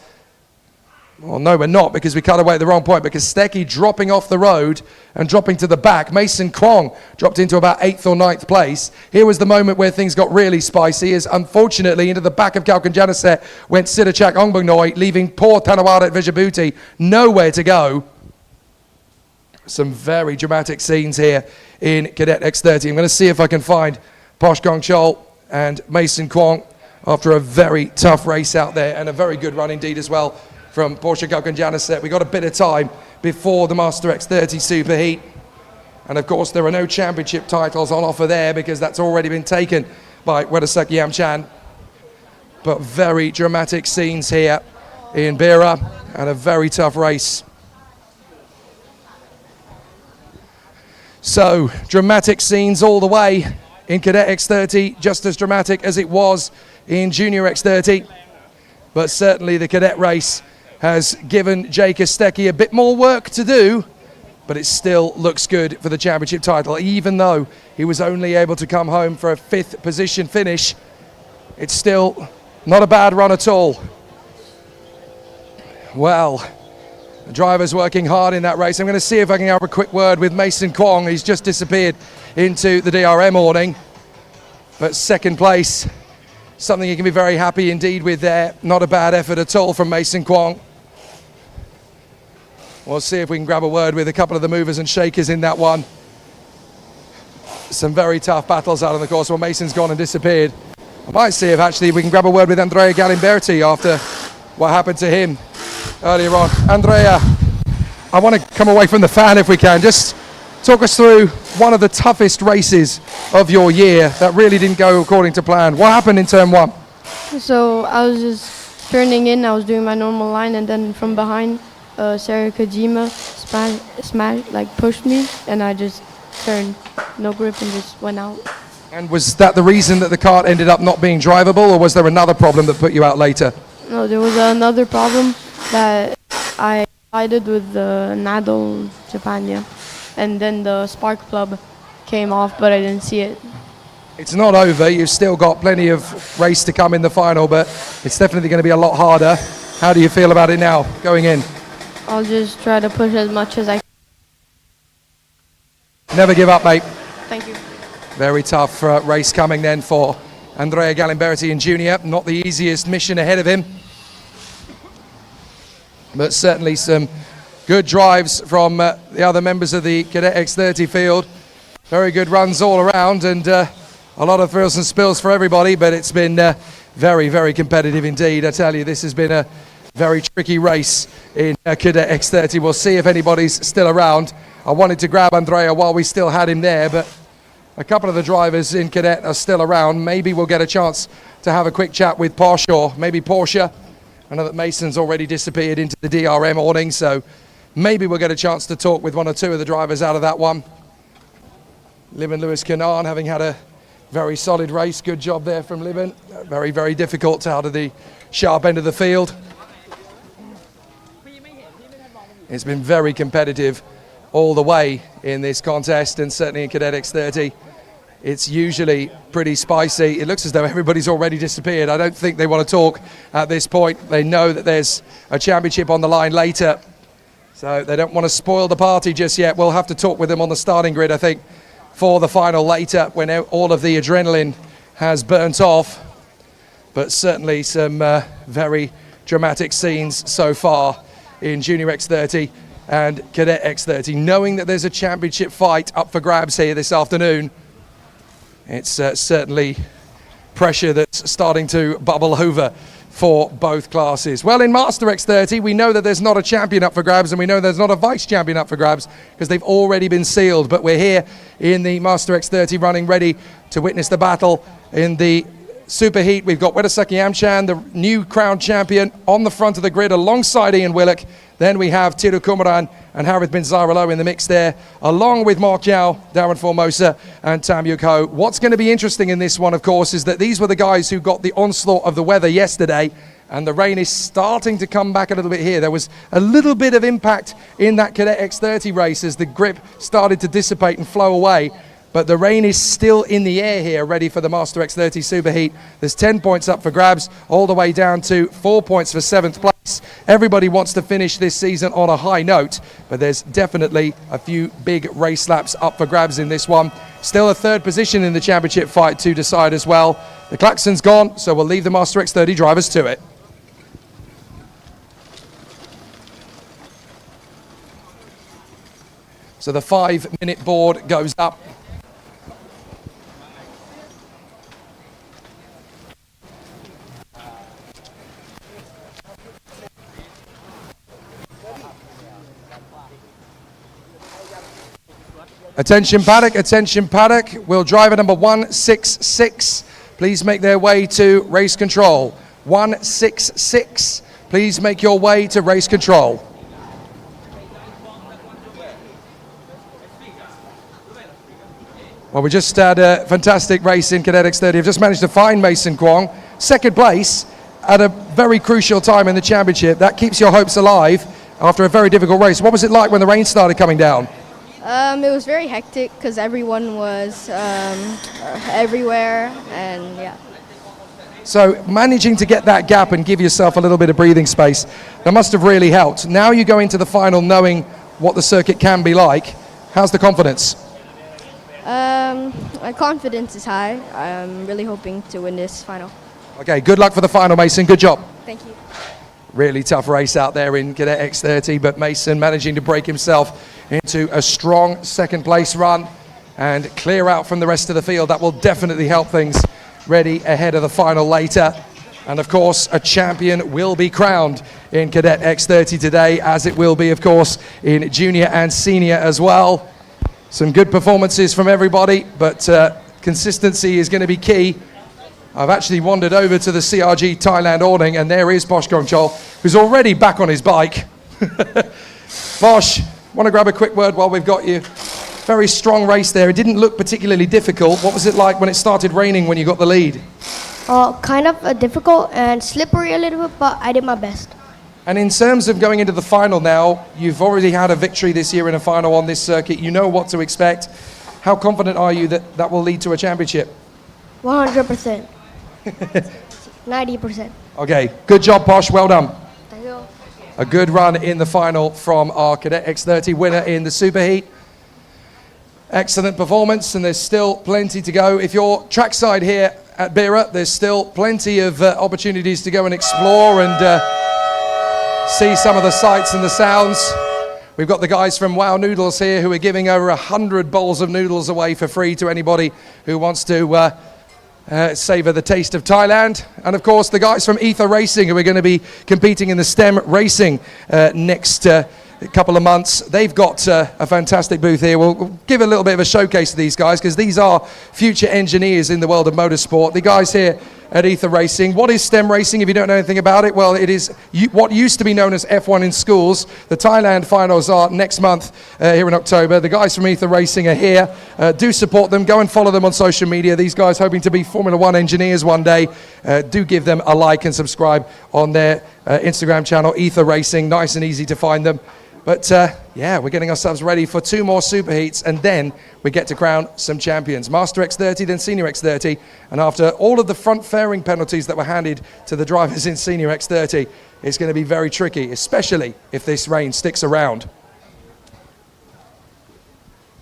Well, no, we're not, because we cut away at the wrong point. But Kostecki dropping off the road and dropping to the back. Mason Kwong dropped into about 8th or 9th place. Here was the moment where things got really spicy, as unfortunately into the back of Kalkan Janisek went Siddhachak Ongbungnoi, leaving poor Tanawada at Vijabuti nowhere to go. Some very dramatic scenes here in Cadet X30. I'm going to see if I can find Posh Kong Chol and Mason Kwong after a very tough race out there, and a very good run indeed as well from Porsche Kalkan Janisek. We got a bit of time before the Master X30 Superheat. And of course, there are no championship titles on offer there because that's already been taken by Wedasuk Yamchan. But very dramatic scenes here in Bira and a very tough race. So, dramatic scenes all the way in Cadet X30, just as dramatic as it was in Junior X30. But certainly the cadet race has given Jake Kostecki a bit more work to do, but it still looks good for the championship title. Even though he was only able to come home for a 5th position finish, it's still not a bad run at all. Well, the driver's working hard in that race. I'm going to see if I can have a quick word with Mason Kwong. He's just disappeared into the DRM awning. But second place, something you can be very happy indeed with there. Not a bad effort at all from Mason Kwong. We'll see if we can grab a word with a couple of the movers and shakers in that one. Some very tough battles out on the course. Well, Mason's gone and disappeared. I might see if actually we can grab a word with Andrea Galimberti after what happened to him earlier on. Andrea, I want to come away from the fan if we can. Just talk us through one of the toughest races of your year that really didn't go according to plan. What happened in turn 1? So I was just turning in, I was doing my normal line, and then from behind, Sarah Kojima pushed me, and I just turned no grip and just went out. And was that the reason that the kart ended up not being drivable, or was there another problem that put you out later? No, there was another problem that I collided with the Nadal Japania, and then the spark plug came off, but I didn't see it. It's not over. You've still got plenty of race to come in the final, but it's definitely going to be a lot harder. How do you feel about it now, going in? I'll just try to push as much as I can. Never give up, mate. Thank you. Very tough race coming then for Andrea Galimberti in junior. Not the easiest mission ahead of him, but certainly some good drives from the other members of the Cadet X30 field. Very good runs all around, and a lot of thrills and spills for everybody, but it's been very, very competitive indeed. I tell you, this has been a very tricky race in Cadet X30. We'll see if anybody's still around. I wanted to grab Andrea while we still had him there, but a couple of the drivers in Cadet are still around. Maybe we'll get a chance to have a quick chat with Porsche, or maybe Porsche. I know that Mason's already disappeared into the DRM awning, so maybe we'll get a chance to talk with one or two of the drivers out of that one. Liban Lewis Kanan having had a very solid race. Good job there from Liban. Very, very difficult out of the sharp end of the field. It's been very competitive all the way in this contest, and certainly in Cadet X30. It's usually pretty spicy. It looks as though everybody's already disappeared. I don't think they want to talk at this point. They know that there's a championship on the line later, so they don't want to spoil the party just yet. We'll have to talk with them on the starting grid, I think, for the final later, when all of the adrenaline has burnt off. But certainly some very dramatic scenes so far in Junior X30 and Cadet X30. Knowing that there's a championship fight up for grabs here this afternoon, it's certainly pressure that's starting to bubble over for both classes. Well, in Master X30, we know that there's not a champion up for grabs, and we know there's not a vice champion up for grabs because they've already been sealed. But we're here in the Master X30 running ready to witness the battle in the Super Heat. We've got Wedasuk Yamchan, the new crowned champion, on the front of the grid alongside Ian Willock. Then we have Tiru Kumaran and Harith Bin Zaralo in the mix there, along with Mark Yao, Darren Formosa, and Tam Yuk Ho. What's going to be interesting in this one, of course, is that these were the guys who got the onslaught of the weather yesterday, and the rain is starting to come back a little bit here. There was a little bit of impact in that Cadet X30 race as the grip started to dissipate and flow away. But the rain is still in the air here, ready for the Master X30 Superheat. There's 10 points up for grabs, all the way down to 4 points for 7th place. Everybody wants to finish this season on a high note, but there's definitely a few big race laps up for grabs in this one. Still a 3rd position in the championship fight to decide as well. The klaxon's gone, so we'll leave the Master X30 drivers to it. So the 5-minute board goes up. Attention Paddock, will driver number 166 please make their way to race control. 166, please make your way to race control. Well, we just had a fantastic race in Cadet X30. I've just managed to find Mason Kwong, second place at a very crucial time in the championship. That keeps your hopes alive after a very difficult race. What was it like when the rain started coming down? It was very hectic because everyone was everywhere, and yeah. So managing to get that gap and give yourself a little bit of breathing space, that must have really helped. Now you go into the final knowing what the circuit can be like. How's the confidence? My confidence is high. I'm really hoping to win this final. Okay, good luck for the final, Mason. Good job. Thank you. Really tough race out there in Cadet X30, but Mason managing to break himself into a strong second place run and clear out from the rest of the field. That will definitely help things ready ahead of the final later. And of course, a champion will be crowned in Cadet X30 today, as it will be, of course, in junior and senior as well. Some good performances from everybody, but consistency is going to be key. I've actually wandered over to the CRG Thailand awning, and there is Bosch Gongchol, who's already back on his bike. Bosch, want to grab a quick word while we've got you? Very strong race there. It didn't look particularly difficult. What was it like when it started raining when you got the lead? Kind of difficult and slippery a little bit, but I did my best. And in terms of going into the final now, you've already had a victory this year in a final on this circuit. You know what to expect. How confident are you that that will lead to a championship? 100%. 90%. Okay, good job, Posh. Well done. Thank you. A good run in the final from our Cadet X30 winner in the Superheat. Excellent performance, and there's still plenty to go. If you're trackside here at Bira, there's still plenty of opportunities to go and explore and see some of the sights and the sounds. We've got the guys from Wow Noodles here who are giving over 100 bowls of noodles away for free to anybody who wants to savor the taste of Thailand. And of course the guys from Ether Racing who are going to be competing in the STEM racing next couple of months. They've got a fantastic booth here. We'll give a little bit of a showcase to these guys because these are future engineers in the world of motorsport. The guys here at Ether Racing. What is STEM racing if you don't know anything about it? Well, it is what used to be known as F1 in schools. The Thailand finals are next month here in October. The guys from Ether Racing are here. Do support them. Go and follow them on social media. These guys hoping to be Formula One engineers one day. Do give them a like and subscribe on their Instagram channel, Ether Racing. Nice and easy to find them. But yeah, we're getting ourselves ready for 2 more superheats, and then we get to crown some champions. Master X30, then Senior X30. And after all of the front fairing penalties that were handed to the drivers in Senior X30, it's going to be very tricky, especially if this rain sticks around.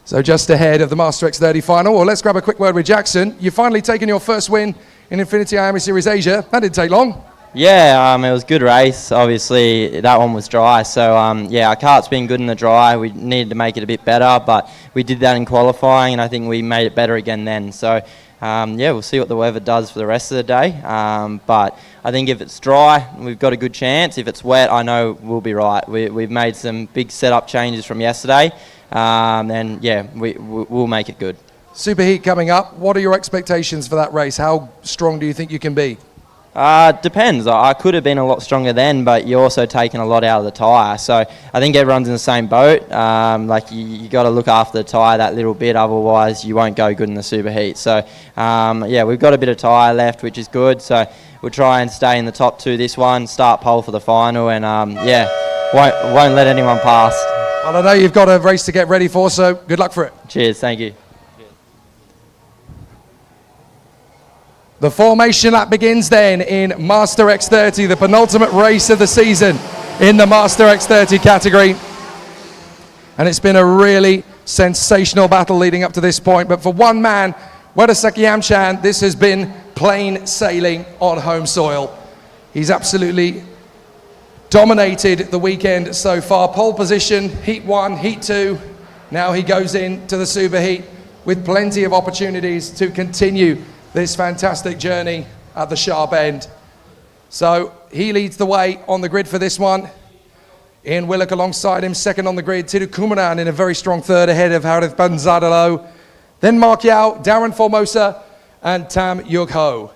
So just ahead of the Master X30 final, well, let's grab a quick word with Jackson. You've finally taken your first win in INFINITY IAME Series Asia. That didn't take long. Yeah, it was a good race. Obviously, that one was dry. So, yeah, our kart's been good in the dry. We needed to make it a bit better, but we did that in qualifying, and I think we made it better again then. So, yeah, we'll see what the weather does for the rest of the day. But I think if it's dry, we've got a good chance. If it's wet, I know we'll be right. We've made some big setup changes from yesterday, and, yeah, we'll make it good. Superheat coming up. What are your expectations for that race? How strong do you think you can be? Depends. I could have been a lot stronger then, but you're also taking a lot out of the tyre. So I think everyone's in the same boat. Like you got to look after the tyre that little bit, otherwise you won't go good in the superheat. So yeah, we've got a bit of tyre left, which is good. So we'll try and stay in the top 2 this one, start pole for the final, and yeah, won't let anyone pass. Well, I know you've got a race to get ready for, so good luck for it. Cheers. Thank you. The formation lap begins then in Master X30, the penultimate race of the season in the Master X30 category. And it's been a really sensational battle leading up to this point. But for one man, Wedasaki Yamchan, this has been plain sailing on home soil. He's absolutely dominated the weekend so far. Pole position, Heat 1, Heat 2. Now he goes into the Superheat with plenty of opportunities to continue this fantastic journey at the sharp end. So he leads the way on the grid for this one. Ian Willock alongside him, second on the grid. Tidu Kumaran in a very strong third ahead of Harith Banzadalo. Then Mark Yao, Darren Formosa, and Tam Yug Ho.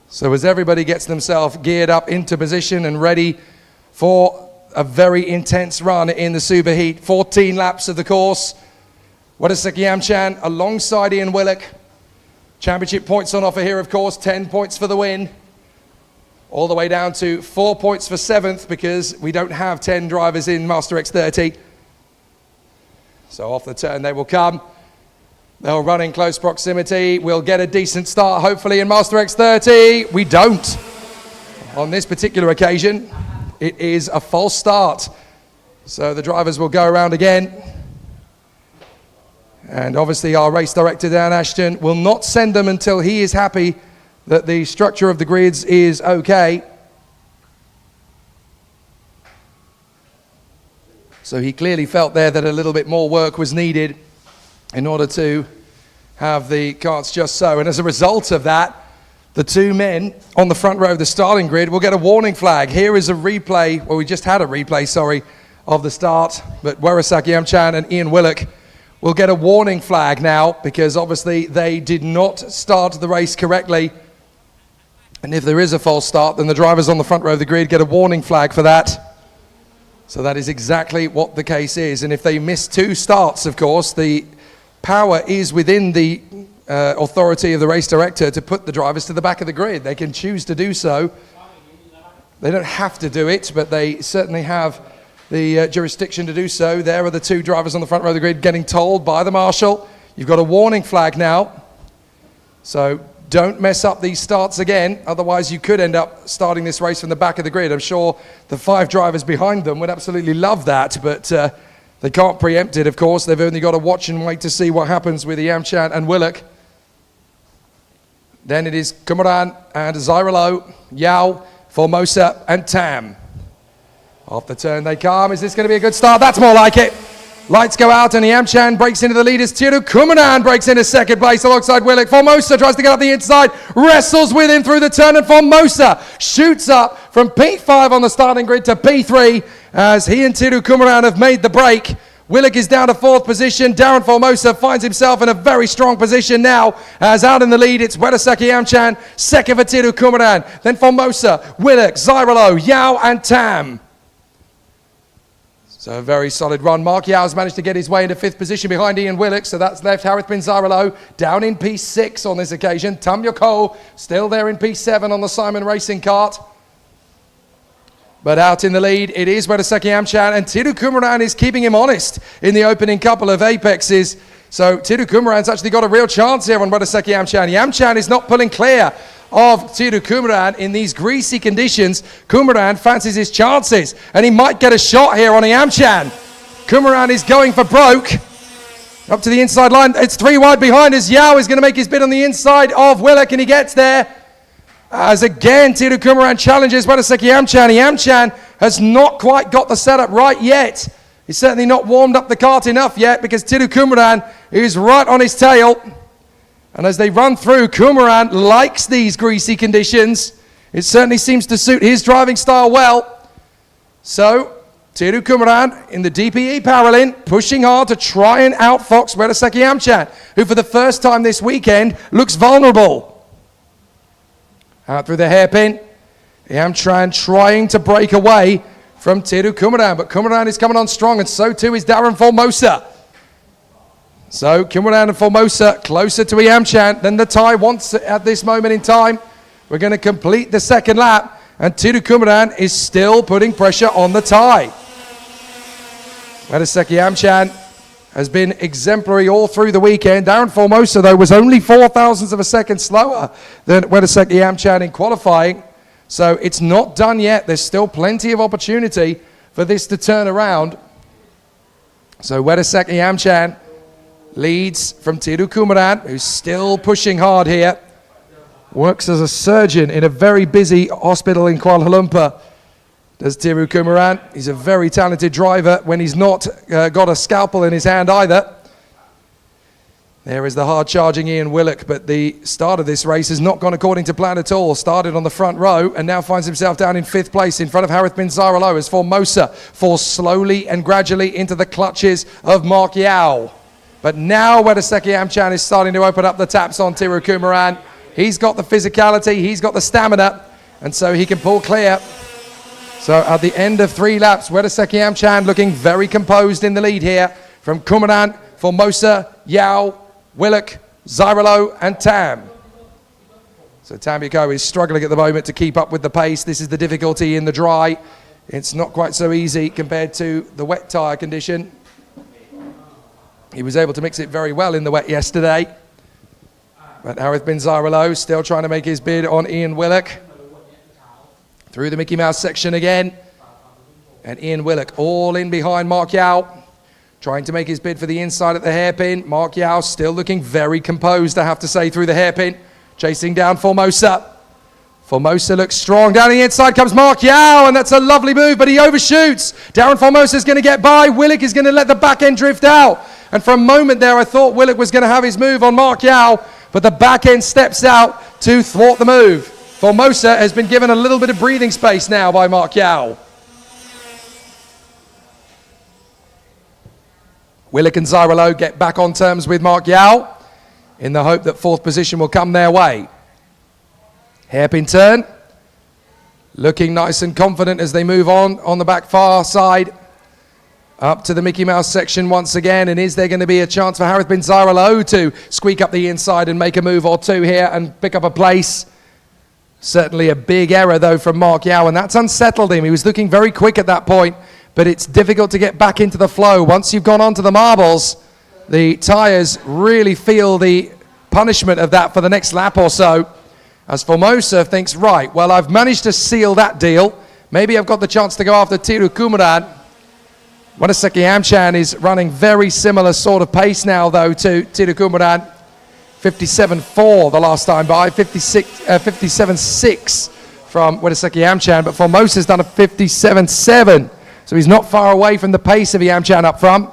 So as everybody gets themselves geared up into position and ready for a very intense run in the superheat, 14 laps of the course. Wadaseki Yamchan alongside Ian Willock. Championship points on offer here, of course, 10 points for the win. All the way down to 4 points for 7th because we don't have 10 drivers in Master X30. So off the turn they will come. They'll run in close proximity. We'll get a decent start, hopefully, in Master X30. We don't. On this particular occasion, it is a false start. So the drivers will go around again. And obviously our race director, Dan Ashton, will not send them until he is happy that the structure of the grids is okay. So he clearly felt there that a little bit more work was needed in order to have the carts just so. And as a result of that, the two men on the front row of the starting grid will get a warning flag. Here is a replay, well, we just had a replay, sorry, of the start, but Warasaki Yamchan and Ian Willock will get a warning flag now because obviously they did not start the race correctly. And if there is a false start, then the drivers on the front row of the grid get a warning flag for that. So that is exactly what the case is. And if they miss 2 starts, of course, the power is within the authority of the race director to put the drivers to the back of the grid. They can choose to do so. They don't have to do it, but they certainly have the jurisdiction to do so. There are the 2 drivers on the front row of the grid getting told by the marshal, you've got a warning flag now. So don't mess up these starts again, otherwise you could end up starting this race from the back of the grid. I'm sure the 5 drivers behind them would absolutely love that, but they can't preempt it, of course. They've only got to watch and wait to see what happens with Yamchan and Willock. Then it is Kumaran and Zyralo, Yao, Formosa and Tam. Off the turn they come. Is this going to be a good start? That's more like it. Lights go out and Yamchan breaks into the leaders. Tidu Kumaran breaks into second place alongside Willock. Formosa tries to get up the inside, wrestles with him through the turn, and Formosa shoots up from P5 on the starting grid to P3 as he and Tidu Kumaran have made the break. Willock is down to 4th position. Darren Formosa finds himself in a very strong position now as out in the lead it's Wedasaki Yamchan, second for Tidu Kumaran, then Formosa, Willock, Zyralo, Yao and Tam. So a very solid run. Mark Yao has managed to get his way into 5th position behind Ian Willock, so that's left Harith Bin Zyralo down in P6 on this occasion. Tam Yoko still there in P7 on the Simon Racing cart. But out in the lead, it is Wedaseki Yamchan, and Tidu Kumaran is keeping him honest in the opening couple of apexes. So Tidu Kumaran's actually got a real chance here on Wedaseki Yamchan. Yamchan is not pulling clear of Tidu Kumaran in these greasy conditions. Kumaran fancies his chances, and he might get a shot here on Yamchan. Kumaran is going for broke. Up to the inside line, it's 3 wide behind as Yao is going to make his bid on the inside of Willock, and he gets there. As again, Tidu Kumaran challenges Wadaseki Yamchan. Yamchan has not quite got the setup right yet. He's certainly not warmed up the cart enough yet because Tidu Kumaran is right on his tail. And as they run through, Kumaran likes these greasy conditions. It certainly seems to suit his driving style well. So, Tidu Kumaran in the DPE Paralin, pushing hard to try and outfox Wadaseki Yamchan, who for the first time this weekend looks vulnerable. Out through the hairpin, Yamchan trying to break away from Tidu Kumaran, but Kumaran is coming on strong, and so too is Darren Formosa. So Kumaran and Formosa closer to Yamchan than the Thai wants at this moment in time. We're going to complete the second lap, and Tidu Kumaran is still putting pressure on the Thai. Wadaseki Yamchan has been exemplary all through the weekend. Darren Formosa, though, was only 0.04 of a second slower than Wadaseki Yamchan in qualifying. So it's not done yet. There's still plenty of opportunity for this to turn around. So Wadaseki Yamchan leads from Tidu Kumaran, who's still pushing hard here. Works as a surgeon in a very busy hospital in Kuala Lumpur. Does Tidu Kumaran. He's a very talented driver when he's not got a scalpel in his hand either. There is the hard-charging Ian Willock, but the start of this race has not gone according to plan at all. Started on the front row and now finds himself down in 5th place in front of Harith bin Zaralo as Formosa falls slowly and gradually into the clutches of Mark Yao. But now Wedaseki Amchan is starting to open up the taps on Tiru Kumaran. He's got the physicality, he's got the stamina, and so he can pull clear. So at the end of 3 laps, Wedaseki Amchan looking very composed in the lead here from Kumaran, Formosa, Yao, Willock, Zyrolo and Tam. So Tam Yuko is struggling at the moment to keep up with the pace. This is the difficulty in the dry. It's not quite so easy compared to the wet tyre condition. He was able to mix it very well in the wet yesterday. But Harith bin Zyrolo still trying to make his bid on Ian Willock. Through the Mickey Mouse section again. And Ian Willock all in behind Mark Yao. Trying to make his bid for the inside at the hairpin. Mark Yao still looking very composed, I have to say, through the hairpin. Chasing down Formosa. Formosa looks strong. Down the inside comes Mark Yao, and that's a lovely move, but he overshoots. Darren Formosa is going to get by. Willock is going to let the back end drift out. And for a moment there, I thought Willock was going to have his move on Mark Yao, but the back end steps out to thwart the move. Formosa has been given a little bit of breathing space now by Mark Yao. Willock and Zyrolo get back on terms with Mark Yao in the hope that 4th position will come their way. Hairpin turn. Looking nice and confident as they move on the back far side. Up to the Mickey Mouse section once again. And is there going to be a chance for Harith bin Zyrolo to squeak up the inside and make a move or two here and pick up a place? Certainly a big error though from Mark Yao, and that's unsettled him. He was looking very quick at that point. But it's difficult to get back into the flow. Once you've gone onto the marbles, the tyres really feel the punishment of that for the next lap or so. As Formosa thinks, right, well, I've managed to seal that deal. Maybe I've got the chance to go after Tiru Kumaran. Wedaseki Amchan is running very similar sort of pace now, though, to Tiru Kumaran. 57.4 the last time by, 57.6 from Wedaseki Amchan, but Formosa's done a 57.7. So he's not far away from the pace of Yamchan up front.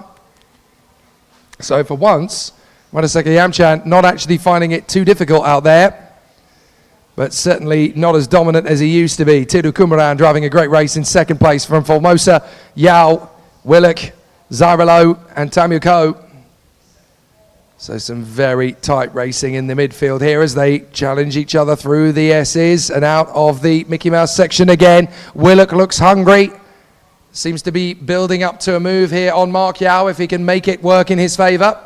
So for once, Wedaseki Yamchan not actually finding it too difficult out there, but certainly not as dominant as he used to be. Tiru Kumaran driving a great race in 2nd place from Formosa, Yao, Willock, Zyrolo and Tam Yuko. So some very tight racing in the midfield here as they challenge each other through the S's and out of the Mickey Mouse section again. Willock looks hungry. Seems to be building up to a move here on Mark Yao if he can make it work in his favour.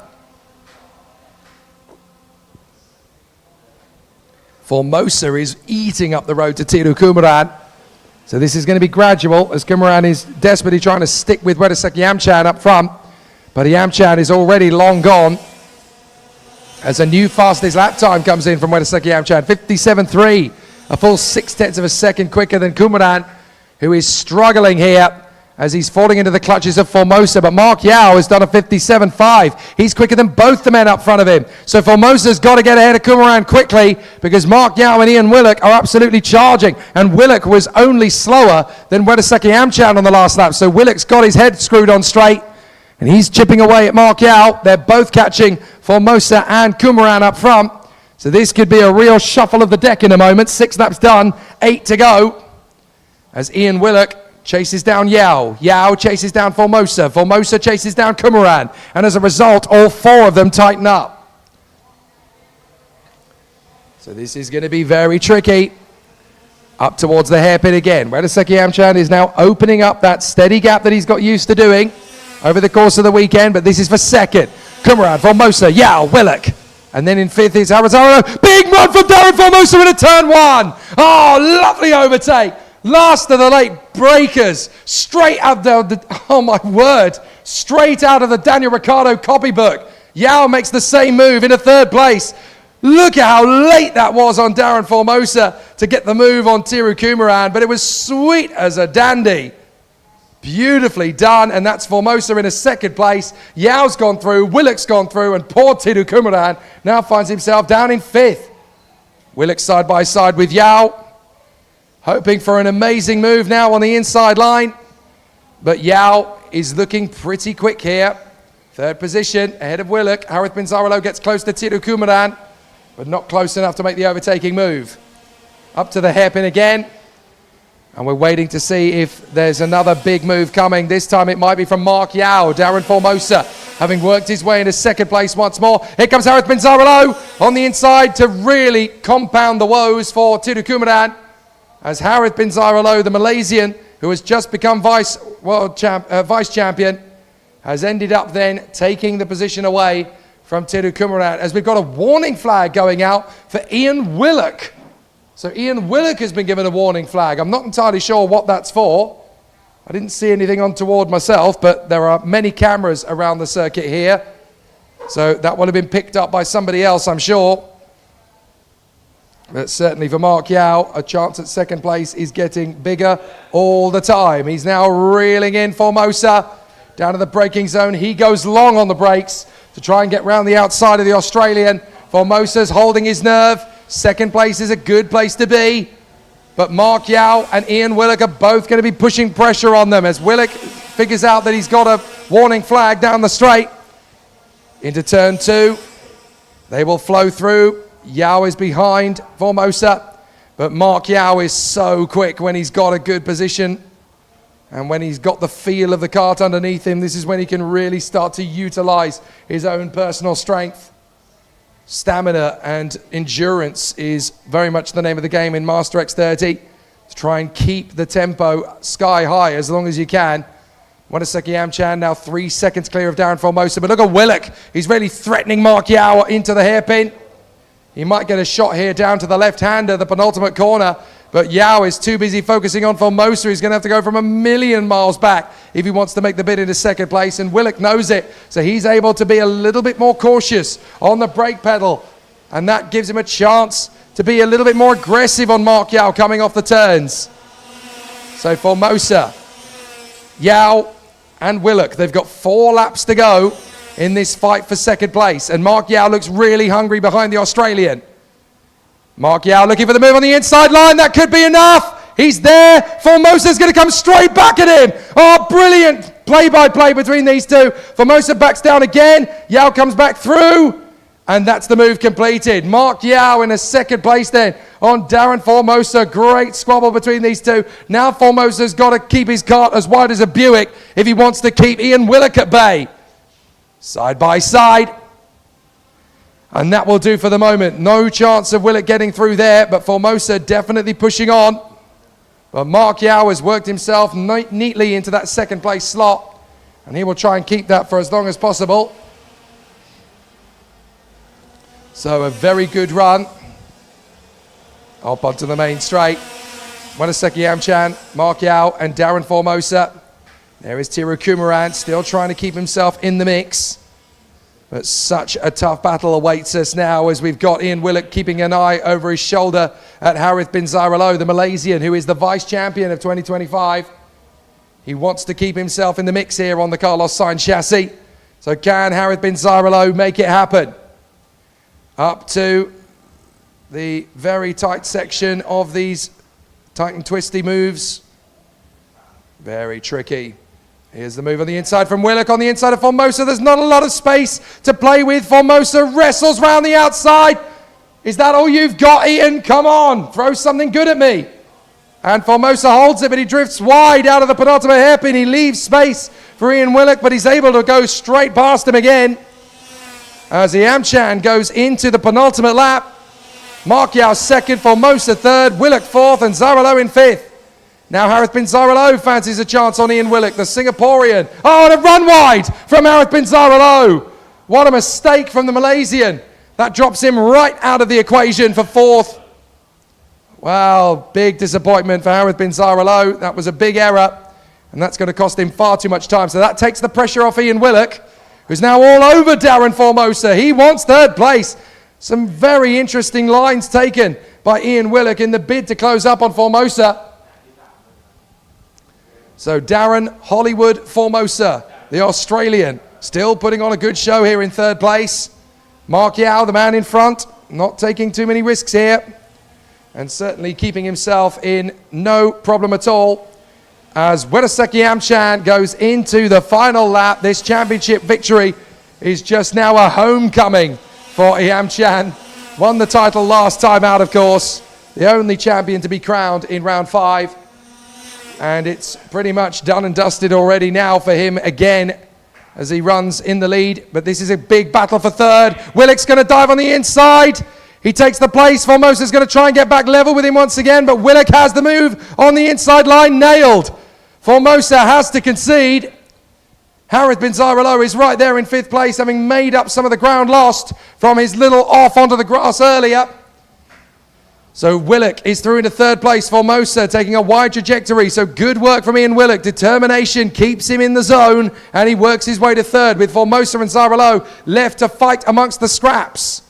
Formosa is eating up the road to Tiru Kumaran. So this is going to be gradual as Kumaran is desperately trying to stick with Wedaseki Yamchan up front. But Yamchan is already long gone as a new fastest lap time comes in from Wedaseki Yamchan. 57.3, a full 0.6 of a second quicker than Kumaran, who is struggling here as he's falling into the clutches of Formosa. But Mark Yao has done a 57.5. He's quicker than both the men up front of him. So Formosa's got to get ahead of Kumaran quickly because Mark Yao and Ian Willock are absolutely charging. And Willock was only slower than Wedaseki Amchan on the last lap. So Willock's got his head screwed on straight and he's chipping away at Mark Yao. They're both catching Formosa and Kumaran up front. So this could be a real shuffle of the deck in a moment. 6 laps done, 8 to go. As Ian Willock chases down Yao. Yao chases down Formosa. Formosa chases down Kumaran. And as a result, all 4 of them tighten up. So this is going to be very tricky. Up towards the hairpin again. Wedaseki Amchan is now opening up that steady gap that he's got used to doing over the course of the weekend. But this is for second. Kumaran, Formosa, Yao, Willock. And then in 5th is Arizona. Big run from Darren Formosa in a turn 1. Oh, lovely overtake. Last of the late breakers, straight out the, oh my word, straight out of the Daniel Ricciardo copybook. Yao makes the same move in a 3rd place. Look at how late that was on Darren Formosa to get the move on Tiru Kumaran, but it was sweet as a dandy. Beautifully done, and that's Formosa in a 2nd place. Yao's gone through, Willock's gone through, and poor Tiru Kumaran now finds himself down in 5th. Willock side by side with Yao. Hoping for an amazing move now on the inside line. But Yao is looking pretty quick here. Third position, ahead of Willock. Harith Bin Zaralo gets close to Tiru Kumaran, but not close enough to make the overtaking move. Up to the hairpin again. And we're waiting to see if there's another big move coming. This time it might be from Mark Yao. Darren Formosa having worked his way into second place once more. Here comes Harith Bin Zaralo on the inside to really compound the woes for Tiru Kumaran. As Harith Bin Zaralo, the Malaysian, who has just become vice champion, has ended up then taking the position away from Tiru Kumaran. As we've got a warning flag going out for Ian Willock. So Ian Willock has been given a warning flag. I'm not entirely sure what that's for. I didn't see anything untoward myself, but there are many cameras around the circuit here. So that would have been picked up by somebody else, I'm sure. But certainly for Mark Yao, a chance at second place is getting bigger all the time. He's now reeling in Formosa down to the braking zone. He goes long on the brakes to try and get round the outside of the Australian. Formosa's holding his nerve. Second place is a good place to be. But Mark Yao and Ian Willock are both going to be pushing pressure on them as Willock figures out that he's got a warning flag down the straight. Into turn 2. They will flow through. Yao is behind Formosa. But Mark Yao is so quick when he's got a good position. And when he's got the feel of the kart underneath him, this is when he can really start to utilize his own personal strength. Stamina and endurance is very much the name of the game in Master X30. To try and keep the tempo sky high as long as you can. Wanaseki Amchan now 3 seconds clear of Darren Formosa. But look at Willock. He's really threatening Mark Yao into the hairpin. He might get a shot here down to the left-hander, the penultimate corner. But Yao is too busy focusing on Formosa. He's going to have to go from a million miles back if he wants to make the bid into second place. And Willock knows it. So he's able to be a little bit more cautious on the brake pedal. And that gives him a chance to be a little bit more aggressive on Mark Yao coming off the turns. So Formosa, Yao and Willock, they've got 4 laps to go in this fight for second place. And Mark Yao looks really hungry behind the Australian. Mark Yao looking for the move on the inside line. That could be enough. He's there. Formosa's going to come straight back at him. Oh, brilliant play-by-play between these two. Formosa backs down again. Yao comes back through. And that's the move completed. Mark Yao in a second place then on Darren Formosa. Great squabble between these two. Now Formosa's got to keep his kart as wide as a Buick if he wants to keep Ian Willock at bay. Side by side. And that will do for the moment. No chance of Willock getting through there, but Formosa definitely pushing on. But Mark Yao has worked himself neatly into that second place slot, and he will try and keep that for as long as possible. So a very good run. Up onto the main straight. Wanaseki Amchan, Mark Yao, and Darren Formosa. There is Tiru Kumaran still trying to keep himself in the mix. But such a tough battle awaits us now as we've got Ian Willock keeping an eye over his shoulder at Harith Bin Zaralo, the Malaysian, who is the vice champion of 2025. He wants to keep himself in the mix here on the Carlos Sainz chassis. So can Harith Bin Zaralo make it happen? Up to the very tight section of these tight and twisty moves. Very tricky. Here's the move on the inside from Willock on the inside of Formosa. There's not a lot of space to play with. Formosa wrestles round the outside. Is that all you've got, Ian? Come on, throw something good at me. And Formosa holds it, but he drifts wide out of the penultimate hairpin. He leaves space for Ian Willock, but he's able to go straight past him again. As the Amchan goes into the penultimate lap. Mark Yao second, Formosa third, Willock fourth, and Zaralo in fifth. Now Harith Bin Zaralo fancies a chance on Ian Willock, the Singaporean. Oh, and a run wide from Harith Bin Zaralo. What a mistake from the Malaysian. That drops him right out of the equation for fourth. Wow, big disappointment for Harith Bin Zaralo. That was a big error, and that's going to cost him far too much time. So that takes the pressure off Ian Willock, who's now all over Darren Formosa. He wants third place. Some very interesting lines taken by Ian Willock in the bid to close up on Formosa. So Darren Hollywood Formosa, the Australian, still putting on a good show here in third place. Mark Yao, the man in front, not taking too many risks here, and certainly keeping himself in no problem at all. As Wanaseki Amchan goes into the final lap, this championship victory is just now a homecoming for IAME. Won the title last time out, of course. The only champion to be crowned in round 5. And it's pretty much done and dusted already now for him again as he runs in the lead. But this is a big battle for third. Willick's going to dive on the inside. He takes the place. Formosa's going to try and get back level with him once again, but Willick has the move on the inside line nailed. Formosa has to concede. Harith bin Zayralo is right there in 5th place, having made up some of the ground lost from his little off onto the grass earlier. So Willick is through into 3rd place. Formosa taking a wide trajectory. So good work from Ian Willick. Determination keeps him in the zone, and he works his way to 3rd with Formosa and Zayralo left to fight amongst the scraps.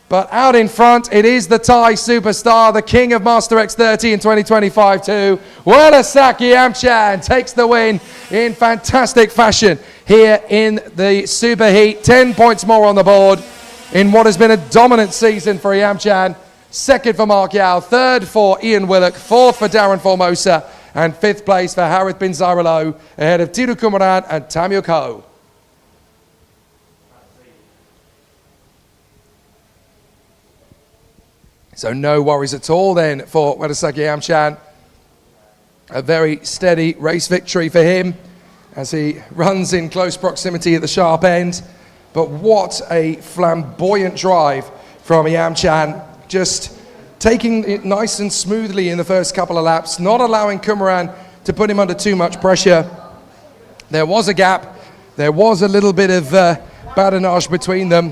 But out in front, it is the Thai superstar, the king of Master X30 in 2025 too. Wedasaki Amchan takes the win in fantastic fashion here in the Super Heat. 10 points more on the board in what has been a dominant season for Amchan. 2nd for Mark Yao, 3rd for Ian Willick, 4th for Darren Formosa, and 5th place for Harith bin Zayralo, ahead of Tiru Kumaran and Tamio Ko. So no worries at all then for Wedasaki Amchan. A very steady race victory for him as he runs in close proximity at the sharp end. But what a flamboyant drive from Amchan, just taking it nice and smoothly in the first couple of laps, not allowing Kumaran to put him under too much pressure. There was a gap, there was a little bit of badinage between them,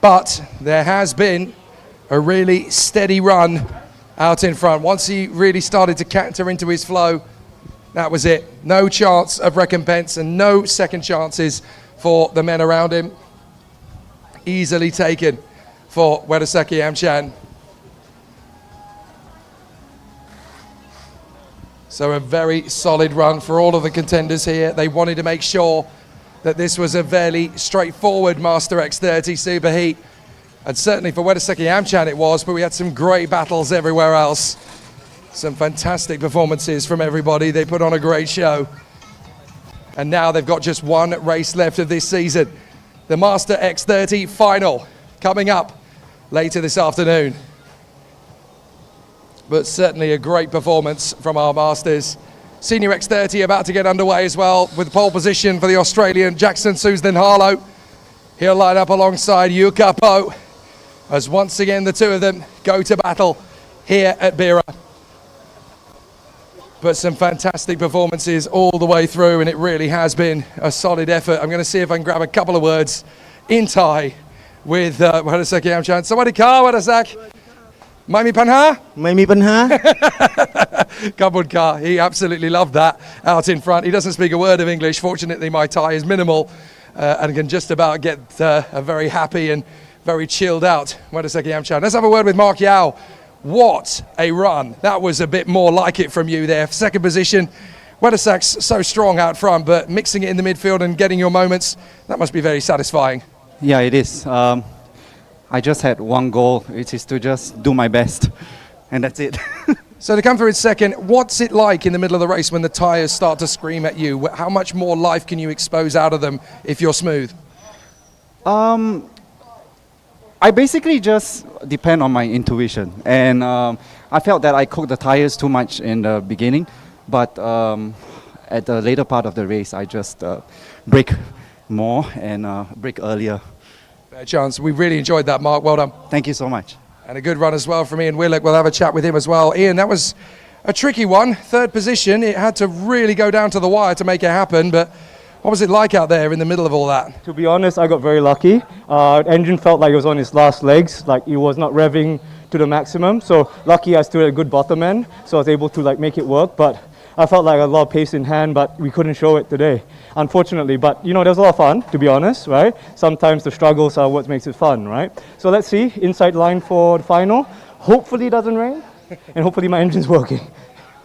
but there has been a really steady run out in front. Once he really started to canter into his flow, that was it. No chance of recompense and no second chances for the men around him. Easily taken for Wedasaki Amchan. So a very solid run for all of the contenders here. They wanted to make sure that this was a fairly straightforward Master X30 Super Heat. And certainly for Wedasaki Amchan it was, but we had some great battles everywhere else. Some fantastic performances from everybody. They put on a great show. And now they've got just one race left of this season. The Master X30 final coming up later this afternoon. But certainly a great performance from our Masters. Senior X30 about to get underway as well with pole position for the Australian Jackson Susan-Harlow. He'll line up alongside Yukapo as once again the two of them go to battle here at Bira. But some fantastic performances all the way through, and it really has been a solid effort. I'm going to see if I can grab a couple of words in Thai with Wedasaki Amchan. Sawadee ka, Wedasak. Mai mi panha? Mai mi panha. Kabud ka. He absolutely loved that out in front. He doesn't speak a word of English. Fortunately, my Thai is minimal and can just about get a very happy and very chilled out Wedasaki Amchan. Let's have a word with Mark Yao. What a run. That was a bit more like it from you there. 2nd position. Wedasak's so strong out front, but mixing it in the midfield and getting your moments, that must be very satisfying. Yeah, it is. I just had one goal, which is to just do my best, and that's it. So to come through in 2nd, what's it like in the middle of the race when the tyres start to scream at you? How much more life can you expose out of them if you're smooth? I basically just depend on my intuition, and I felt that I cooked the tires too much in the beginning, but at the later part of the race, I just brake more and brake earlier. Fair chance. We really enjoyed that, Mark. Well done. Thank you so much. And a good run as well from Ian Willick. We'll have a chat with him as well. Ian, that was a tricky one. 3rd position. It had to really go down to the wire to make it happen, but what was it like out there in the middle of all that? To be honest, I got very lucky. Engine felt like it was on its last legs, like it was not revving to the maximum. So lucky I stood at a good bottom end, so I was able to like make it work. But I felt like a lot of pace in hand, but we couldn't show it today, unfortunately. But you know, there's a lot of fun, to be honest, right? Sometimes the struggles are what makes it fun, right? So let's see, inside line for the final. Hopefully it doesn't rain, and hopefully my engine's working.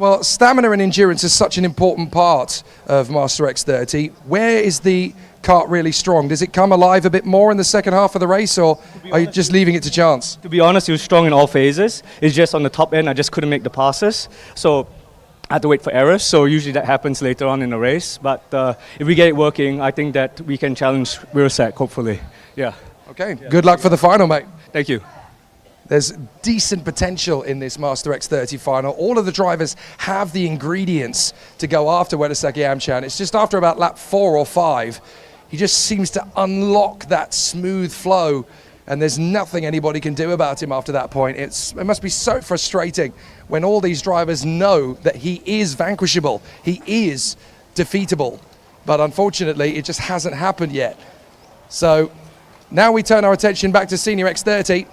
Well, stamina and endurance is such an important part of Master X30. Where is the kart really strong? Does it come alive a bit more in the second half of the race, or are you just leaving it to chance? To be honest, it was strong in all phases. It's just on the top end, I just couldn't make the passes. So I had to wait for errors, so usually that happens later on in the race. But if we get it working, I think that we can challenge Virasek, hopefully. Yeah. Okay, good luck for the final, mate. Thank you. There's decent potential in this Master X30 final. All of the drivers have the ingredients to go after Wedaseki Amchan. It's just after about lap 4 or 5, he just seems to unlock that smooth flow, and there's nothing anybody can do about him after that point. It must be so frustrating when all these drivers know that he is vanquishable, he is defeatable, but unfortunately it just hasn't happened yet. So now we turn our attention back to Senior X30,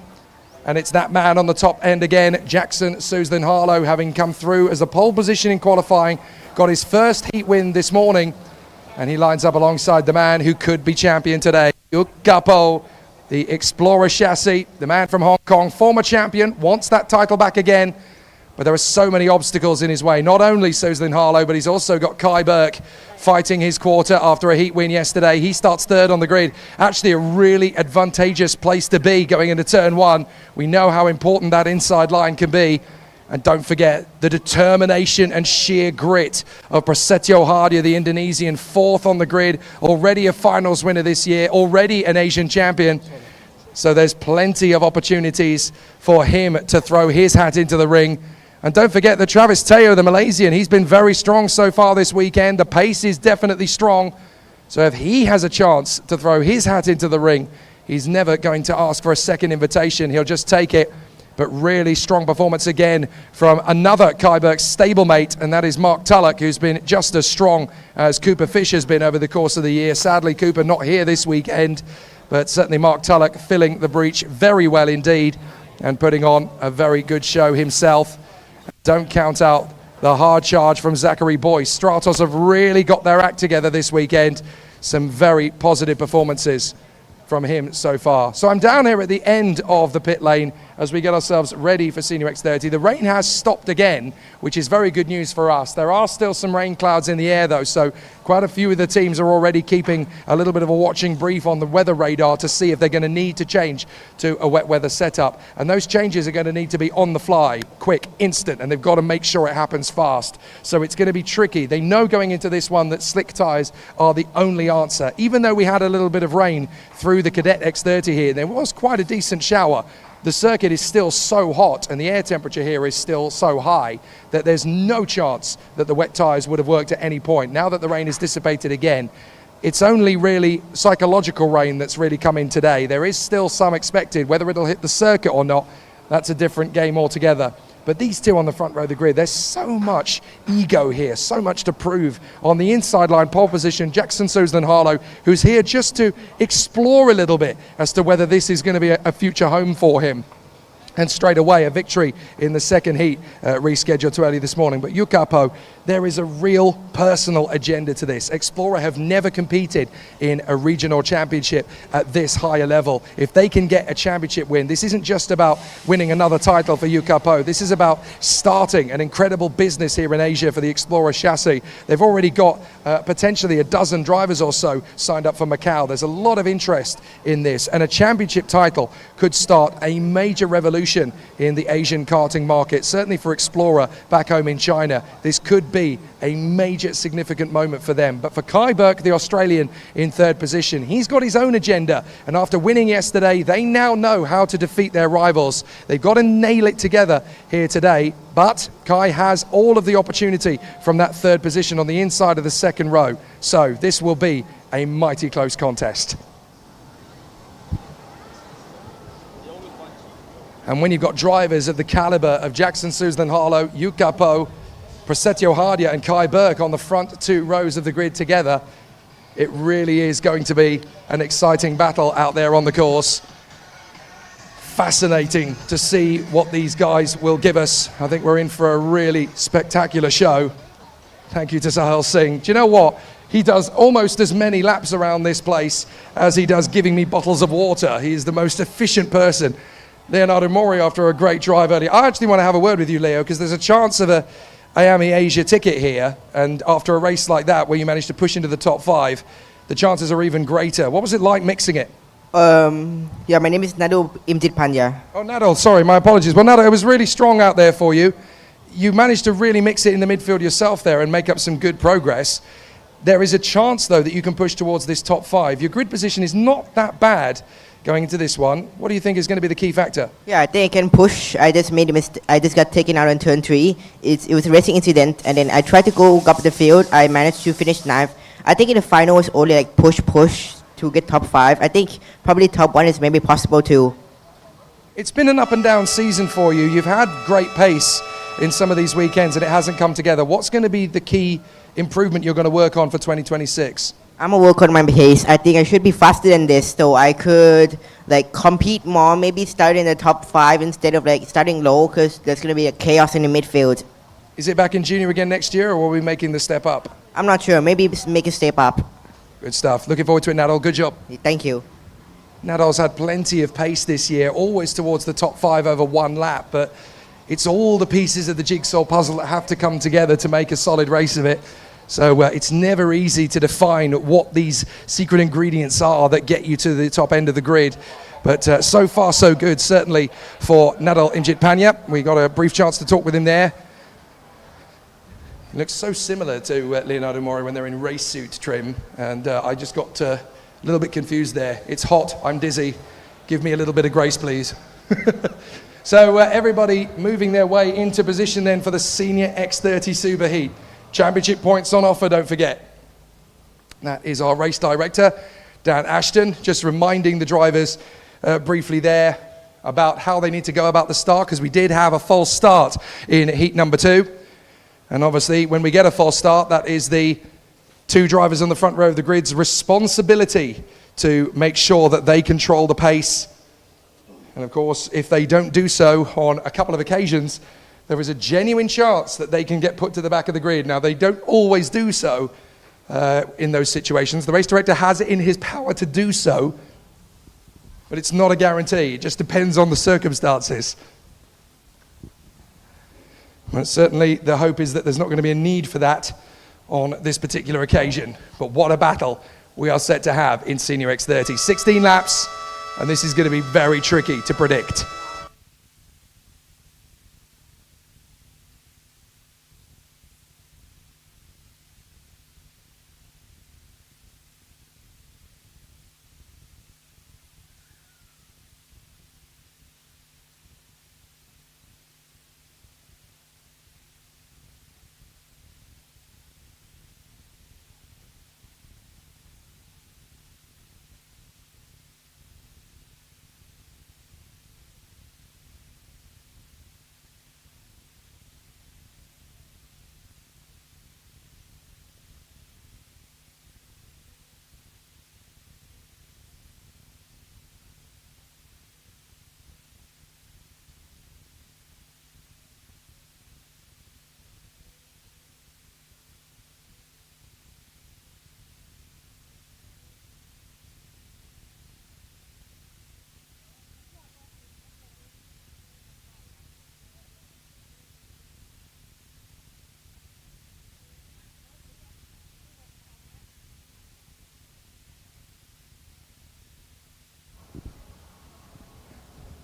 and it's that man on the top end again, Jackson Suzlin-Harlow, having come through as a pole position in qualifying, got his first heat win this morning, and he lines up alongside the man who could be champion today, Yuk Kapo, the Explorer chassis, the man from Hong Kong, former champion, wants that title back again, but there are so many obstacles in his way. Not only Suzlin-Harlow, but he's also got Kai Burke fighting his quarter after a heat win yesterday. He starts third on the grid. Actually a really advantageous place to be going into turn 1. We know how important that inside line can be. And don't forget the determination and sheer grit of Prasetyo Hardia, the Indonesian, 4th on the grid, already a finals winner this year, already an Asian champion. So there's plenty of opportunities for him to throw his hat into the ring. And don't forget that Travis Teo, the Malaysian, he's been very strong so far this weekend. The pace is definitely strong. So if he has a chance to throw his hat into the ring, he's never going to ask for a second invitation. He'll just take it. But really strong performance again from another Kai Burke stablemate, and that is Mark Tulloch, who's been just as strong as Cooper Fish has been over the course of the year. Sadly, Cooper not here this weekend, but certainly Mark Tulloch filling the breach very well indeed and putting on a very good show himself. Don't count out the hard charge from Zachary Boyce. Stratos have really got their act together this weekend. Some very positive performances from him so far. So I'm down here at the end of the pit lane as we get ourselves ready for Senior X30. The rain has stopped again, which is very good news for us. There are still some rain clouds in the air though, so quite a few of the teams are already keeping a little bit of a watching brief on the weather radar to see if they're going to need to change to a wet weather setup. And those changes are going to need to be on the fly, quick, instant, and they've got to make sure it happens fast. So it's going to be tricky. They know going into this one that slick tyres are the only answer. Even though we had a little bit of rain through the Cadet X30 here, there was quite a decent shower. The circuit is still so hot and the air temperature here is still so high that there's no chance that the wet tyres would have worked at any point. Now that the rain is dissipated again, it's only really psychological rain that's really come in today. There is still some expected. Whether it'll hit the circuit or not, that's a different game altogether. But these two on the front row of the grid, there's so much ego here, so much to prove. On the inside line, pole position, Jackson Suzlin-Harlow, who's here just to explore a little bit as to whether this is going to be a future home for him. And straight away, a victory in the second heat, rescheduled too early this morning. But Yuk Kapo, there is a real personal agenda to this. Explorer have never competed in a regional championship at this higher level. If they can get a championship win, this isn't just about winning another title for Yuk Kapo. This is about starting an incredible business here in Asia for the Explorer chassis. They've already got potentially a dozen drivers or so signed up for Macau. There's a lot of interest in this, and a championship title could start a major revolution in the Asian karting market. Certainly for Explorer back home in China, this could be a major significant moment for them. But for Kai Burke, the Australian in third position, he's got his own agenda, and after winning yesterday, they now know how to defeat their rivals. They've got to nail it together here today, but Kai has all of the opportunity from that third position on the inside of the second row. So this will be a mighty close contest. And when you've got drivers of the caliber of Jackson Suzlin-Harlow, Yuk Kapo, Prasetyo Hardia and Kai Burke on the front two rows of the grid together, it really is going to be an exciting battle out there on the course. Fascinating to see what these guys will give us. I think we're in for a really spectacular show. Thank you to Sahil Singh. Do you know what? He does almost as many laps around this place as he does giving me bottles of water. He is the most efficient person. Leonardo Mori, after a great drive earlier. I actually want to have a word with you, Leo, because there's a chance of a IAME Asia ticket here, and after a race like that where you manage to push into the top 5, the chances are even greater. What was it like mixing it? Yeah, my name is Nado Imjit Panya. Oh, Nado, sorry, my apologies. Well, Nado, it was really strong out there for you. you managed to really mix it in the midfield yourself there and make up some good progress. There is a chance, though, that you can push towards this top 5. Your grid position is not that bad going into this one. What do you think is going to be the key factor? Yeah, I think I can push. I just made a mistake. I just got taken out on turn 3. It was a racing incident, and then I tried to go up the field. I managed to finish 9th. I think in the final was only like push to get top 5. I think probably top 1 is maybe possible too. It's been an up and down season for you. You've had great pace in some of these weekends and it hasn't come together. What's going to be the key improvement you're going to work on for 2026? I'm gonna work on my pace. I think I should be faster than this, so I could like compete more, maybe start in the top 5 instead of like starting low, because there's gonna be a chaos in the midfield. Is it back in junior again next year, or are we making the step up? I'm not sure. Maybe make a step up. Good stuff. Looking forward to it, Nadal. Good job. Thank you. Nadal's had plenty of pace this year, always towards the top 5 over 1 lap, but it's all the pieces of the jigsaw puzzle that have to come together to make a solid race of it. So it's never easy to define what these secret ingredients are that get you to the top end of the grid. But so far, so good, certainly for Nadal INFINITY. We got a brief chance to talk with him there. He looks so similar to Leonardo Mori when they're in race suit trim. And I just got a little bit confused there. It's hot, I'm dizzy. Give me a little bit of grace, please. So everybody moving their way into position then for the Senior X30 Superheat. Championship points on offer, don't forget. That is our race director, Dan Ashton, just reminding the drivers briefly there about how they need to go about the start, because we did have a false start in heat number 2. And obviously, when we get a false start, that is the 2 drivers on the front row of the grid's responsibility to make sure that they control the pace. And of course, if they don't do so on a couple of occasions, there is a genuine chance that they can get put to the back of the grid. Now, they don't always do so in those situations. The race director has it in his power to do so, but it's not a guarantee. It just depends on the circumstances. Well, certainly, the hope is that there's not going to be a need for that on this particular occasion. But what a battle we are set to have in Senior X30. 16 laps, and this is going to be very tricky to predict.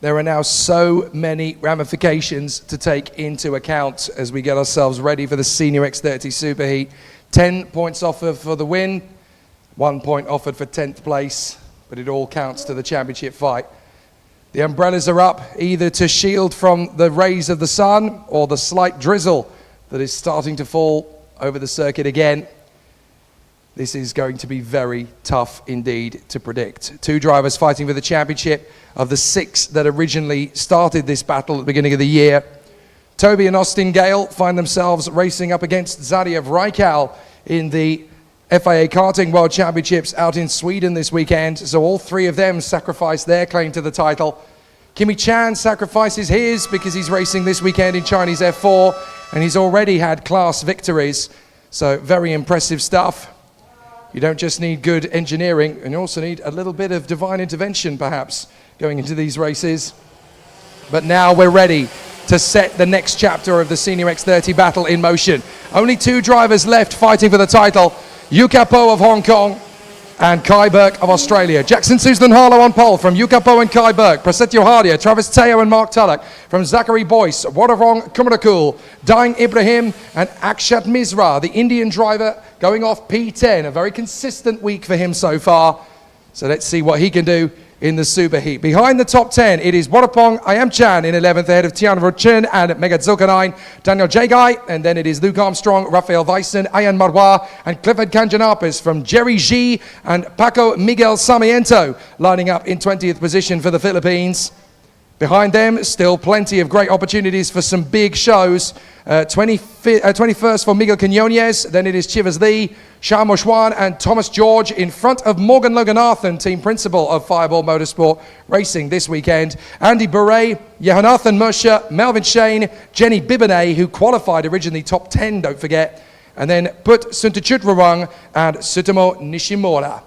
There are now so many ramifications to take into account as we get ourselves ready for the Senior X30 Superheat. 10 points offered for the win, 1 point offered for 10th place, but it all counts to the championship fight. The umbrellas are up either to shield from the rays of the sun or the slight drizzle that is starting to fall over the circuit again. This is going to be very tough indeed to predict. 2 drivers fighting for the championship of the 6 that originally started this battle at the beginning of the year. Toby and Austin Gale find themselves racing up against Zadiev Raikal in the FIA Karting World Championships out in Sweden this weekend. So all 3 of them sacrifice their claim to the title. Kimi Chan sacrifices his because he's racing this weekend in Chinese F4 and he's already had class victories. So very impressive stuff. You don't just need good engineering, and you also need a little bit of divine intervention, perhaps, going into these races. But now we're ready to set the next chapter of the Senior X30 battle in motion. Only 2 drivers left fighting for the title. Yu Kapo of Hong Kong and Kai Burke of Australia. Jackson Susan Harlow on pole from Yukapo and Kai Burke. Prasetyo Hardia, Travis Teo and Mark Tullock from Zachary Boyce, Wadavong Kumarakul, Daing Ibrahim and Akshat Misra, the Indian driver, going off P10. A very consistent week for him so far. So let's see what he can do in the super heat. Behind the top 10, it is Wadapong Ayamchan in 11th, ahead of Tian Ruchin and Megat Zulkarnain, Daniel Jagai, and then it is Luke Armstrong, Rafael Weissen, Ayan Marwa, and Clifford Kanjanapis from Jerry G and Paco Miguel Sarmiento, lining up in 20th position for the Philippines. Behind them, still plenty of great opportunities for some big shows. 21st for Miguel Quinones, then it is Chivas Lee, Shah Moshwan and Thomas George in front of Morgan Loganathan, team principal of Fireball Motorsport Racing this weekend. Andy Bure, Johannathan Mersha, Melvin Shane, Jenny Bibonnet, who qualified originally top 10, don't forget, and then Put Suntachutrawang and Sutomo Nishimura.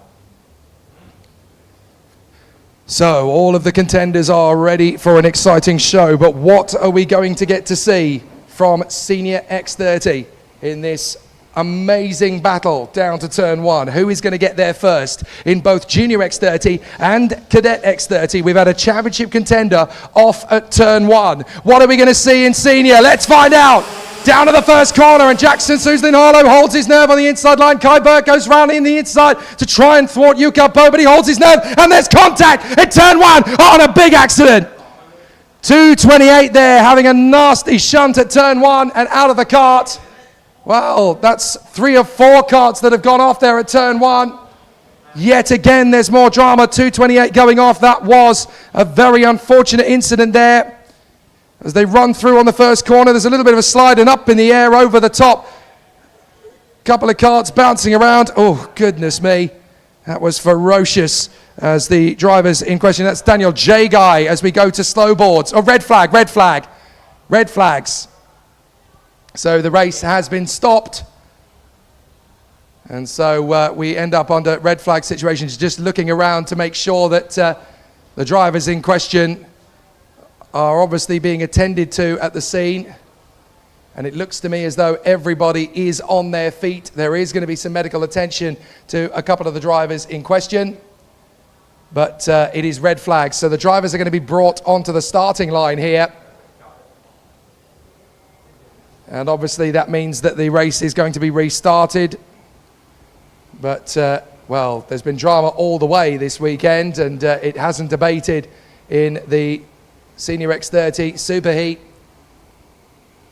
So all of the contenders are ready for an exciting show, but what are we going to get to see from Senior X30 in this amazing battle down to turn one? Who is going to get there first? In both Junior X30 and Cadet X30, we've had a championship contender off at turn one. What are we going to see in Senior? Let's find out. Down to the first corner, and Jackson Suslin Harlow holds his nerve on the inside line. Kai Burke goes round in the inside to try and thwart Yuka Bo, but he holds his nerve, and there's contact at turn one on a big accident. 228 there, having a nasty shunt at turn one and out of the kart. Well, that's 3 or 4 karts that have gone off there at turn one. Yet again, there's more drama. 228 going off. That was a very unfortunate incident there. As they run through on the first corner, there's a little bit of a slide and up in the air over the top. Couple of karts bouncing around. Oh, goodness me. That was ferocious as the drivers in question. That's Daniel Jagai as we go to slow boards. Oh, red flag, red flag. Red flags. So the race has been stopped. And so we end up under red flag situations, just looking around to make sure that the drivers in question are obviously being attended to at the scene. And it looks to me as though everybody is on their feet. There is going to be some medical attention to a couple of the drivers in question. But it is red flags. So the drivers are going to be brought onto the starting line here. And obviously that means that the race is going to be restarted. But, well, there's been drama all the way this weekend, and it hasn't abated in the Senior X30 Superheat.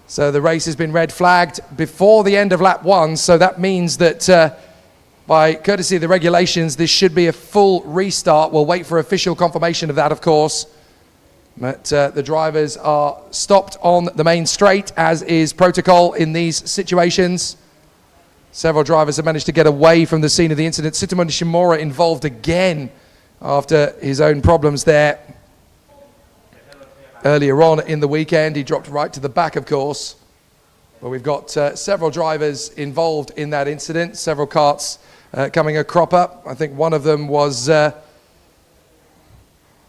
So the race has been red flagged before the end of lap 1, so that means that by courtesy of the regulations, this should be a full restart. We'll wait for official confirmation of that, of course. But the drivers are stopped on the main straight, as is protocol in these situations. Several drivers have managed to get away from the scene of the incident. Sutomo Nishimura involved again after his own problems there. Earlier on in the weekend, he dropped right to the back, of course. But we've got several drivers involved in that incident, several karts coming a crop up. I think one of them was,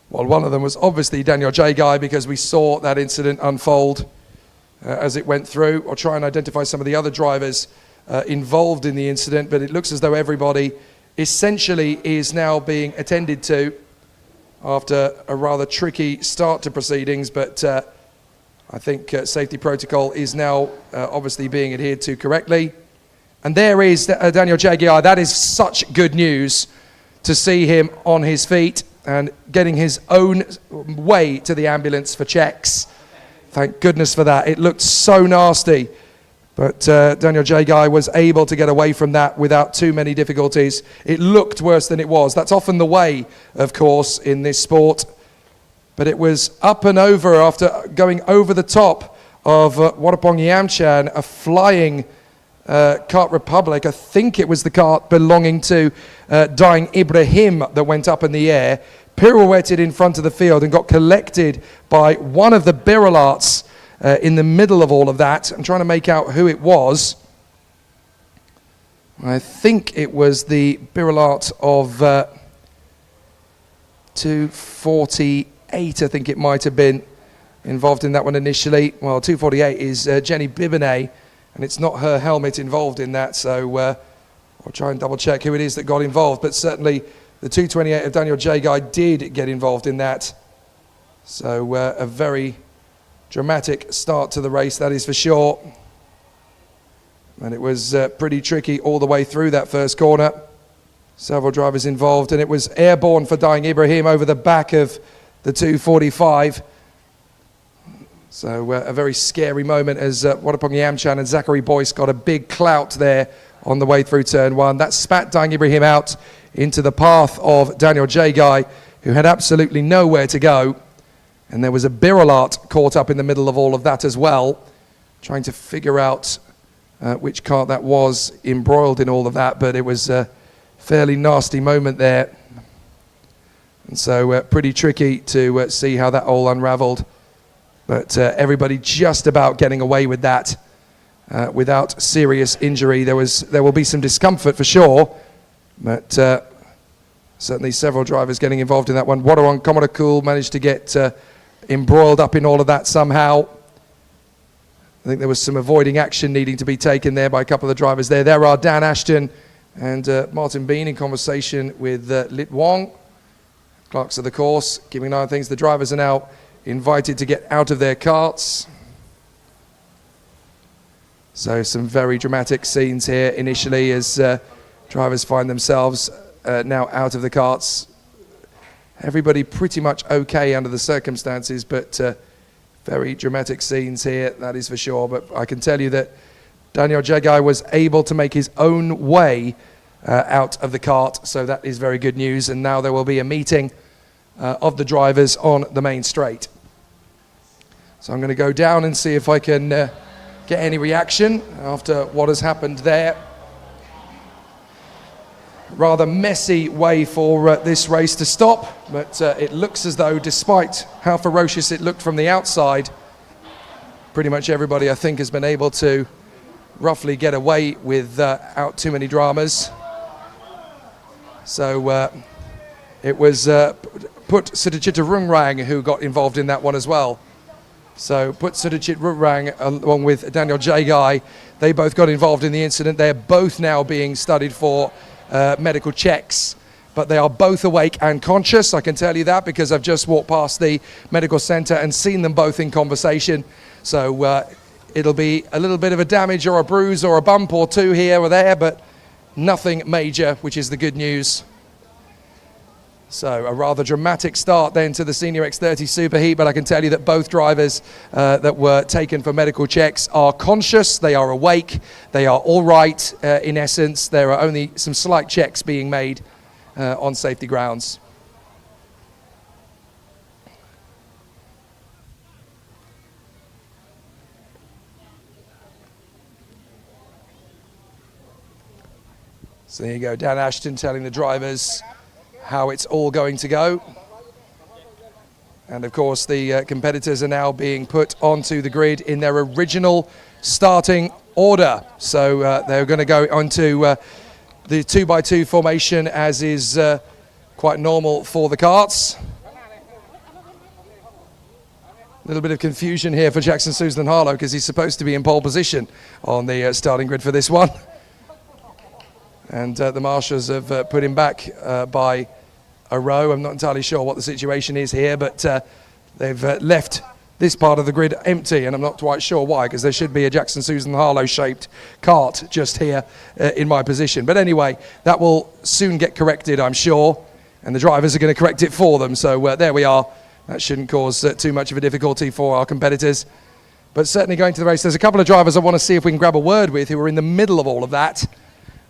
one of them was obviously Daniel Jagai, because we saw that incident unfold as it went through. I'll try and identify some of the other drivers involved in the incident, but it looks as though everybody essentially is now being attended to after a rather tricky start to proceedings, but I think safety protocol is now obviously being adhered to correctly. And there is Daniel Jagiar. That is such good news to see him on his feet and getting his own way to the ambulance for checks. Thank goodness for that. It looked so nasty. But Daniel Jagai was able to get away from that without too many difficulties. It looked worse than it was. That's often the way, of course, in this sport. But it was up and over after going over the top of Wadapong Yamchan, a flying kart Republic. I think it was the kart belonging to Daing Ibrahim that went up in the air, pirouetted in front of the field and got collected by one of the Birolats in the middle of all of that. I'm trying to make out who it was. I think it was the Birolat of 248, I think it might have been involved in that one initially. Well, 248 is Jenny Bibonnet, and it's not her helmet involved in that, so I'll try and double check who it is that got involved, but certainly the 228 of Daniel Jagai did get involved in that. So a very dramatic start to the race, that is for sure. And it was pretty tricky all the way through that first corner. Several drivers involved, and it was airborne for Daing Ibrahim over the back of the 245. So a very scary moment as Wadapong Yamchan and Zachary Boyce got a big clout there on the way through turn one. That spat Daing Ibrahim out into the path of Daniel Jagai, who had absolutely nowhere to go. And there was a Biralat caught up in the middle of all of that as well, trying to figure out which cart that was embroiled in all of that, but it was a fairly nasty moment there. And so pretty tricky to see how that all unraveled. But everybody just about getting away with that without serious injury. There will be some discomfort for sure, but certainly several drivers getting involved in that one. Wadarong Komorakul managed to get embroiled up in all of that somehow. I think there was some avoiding action needing to be taken there by a couple of the drivers there. There are Dan Ashton and Martin Bean in conversation with Lit Wong, clerks of the course, keeping an eye on things. The drivers are now invited to get out of their carts. So some very dramatic scenes here initially as drivers find themselves now out of the carts. Everybody pretty much okay under the circumstances, but very dramatic scenes here, that is for sure. But I can tell you that Daniel Jagai was able to make his own way out of the cart, so that is very good news. And now there will be a meeting of the drivers on the main straight. So I'm going to go down and see if I can get any reaction after what has happened there. Rather messy way for this race to stop, but it looks as though, despite how ferocious it looked from the outside, pretty much everybody I think has been able to roughly get away without too many dramas. So it was Put Sudachita Rungrang who got involved in that one as well. So Put Sudachit Rungrang along with Daniel Jagai, they both got involved in the incident. They're both now being studied for medical checks, but they are both awake and conscious. I can tell you that because I've just walked past the medical center and seen them both in conversation. So it'll be a little bit of a damage or a bruise or a bump or two here or there, but nothing major, which is the good news. So a rather dramatic start then to the Senior X30 Superheat, but I can tell you that both drivers that were taken for medical checks are conscious, they are awake, they are all right in essence. There are only some slight checks being made on safety grounds. So there you go, Dan Ashton telling the drivers how it's all going to go. And of course the competitors are now being put onto the grid in their original starting order. So they're going to go onto the 2x2 formation, as is quite normal for the carts. A little bit of confusion here for Jackson Susan Harlow because he's supposed to be in pole position on the starting grid for this one. And the marshals have put him back by a row. I'm not entirely sure what the situation is here, but they've left this part of the grid empty, and I'm not quite sure why, because there should be a Jackson Susan Harlow shaped cart just here in my position. But anyway, that will soon get corrected, I'm sure, and the drivers are going to correct it for them. So there we are. That shouldn't cause too much of a difficulty for our competitors. But certainly going to the race, there's a couple of drivers I want to see if we can grab a word with who are in the middle of all of that.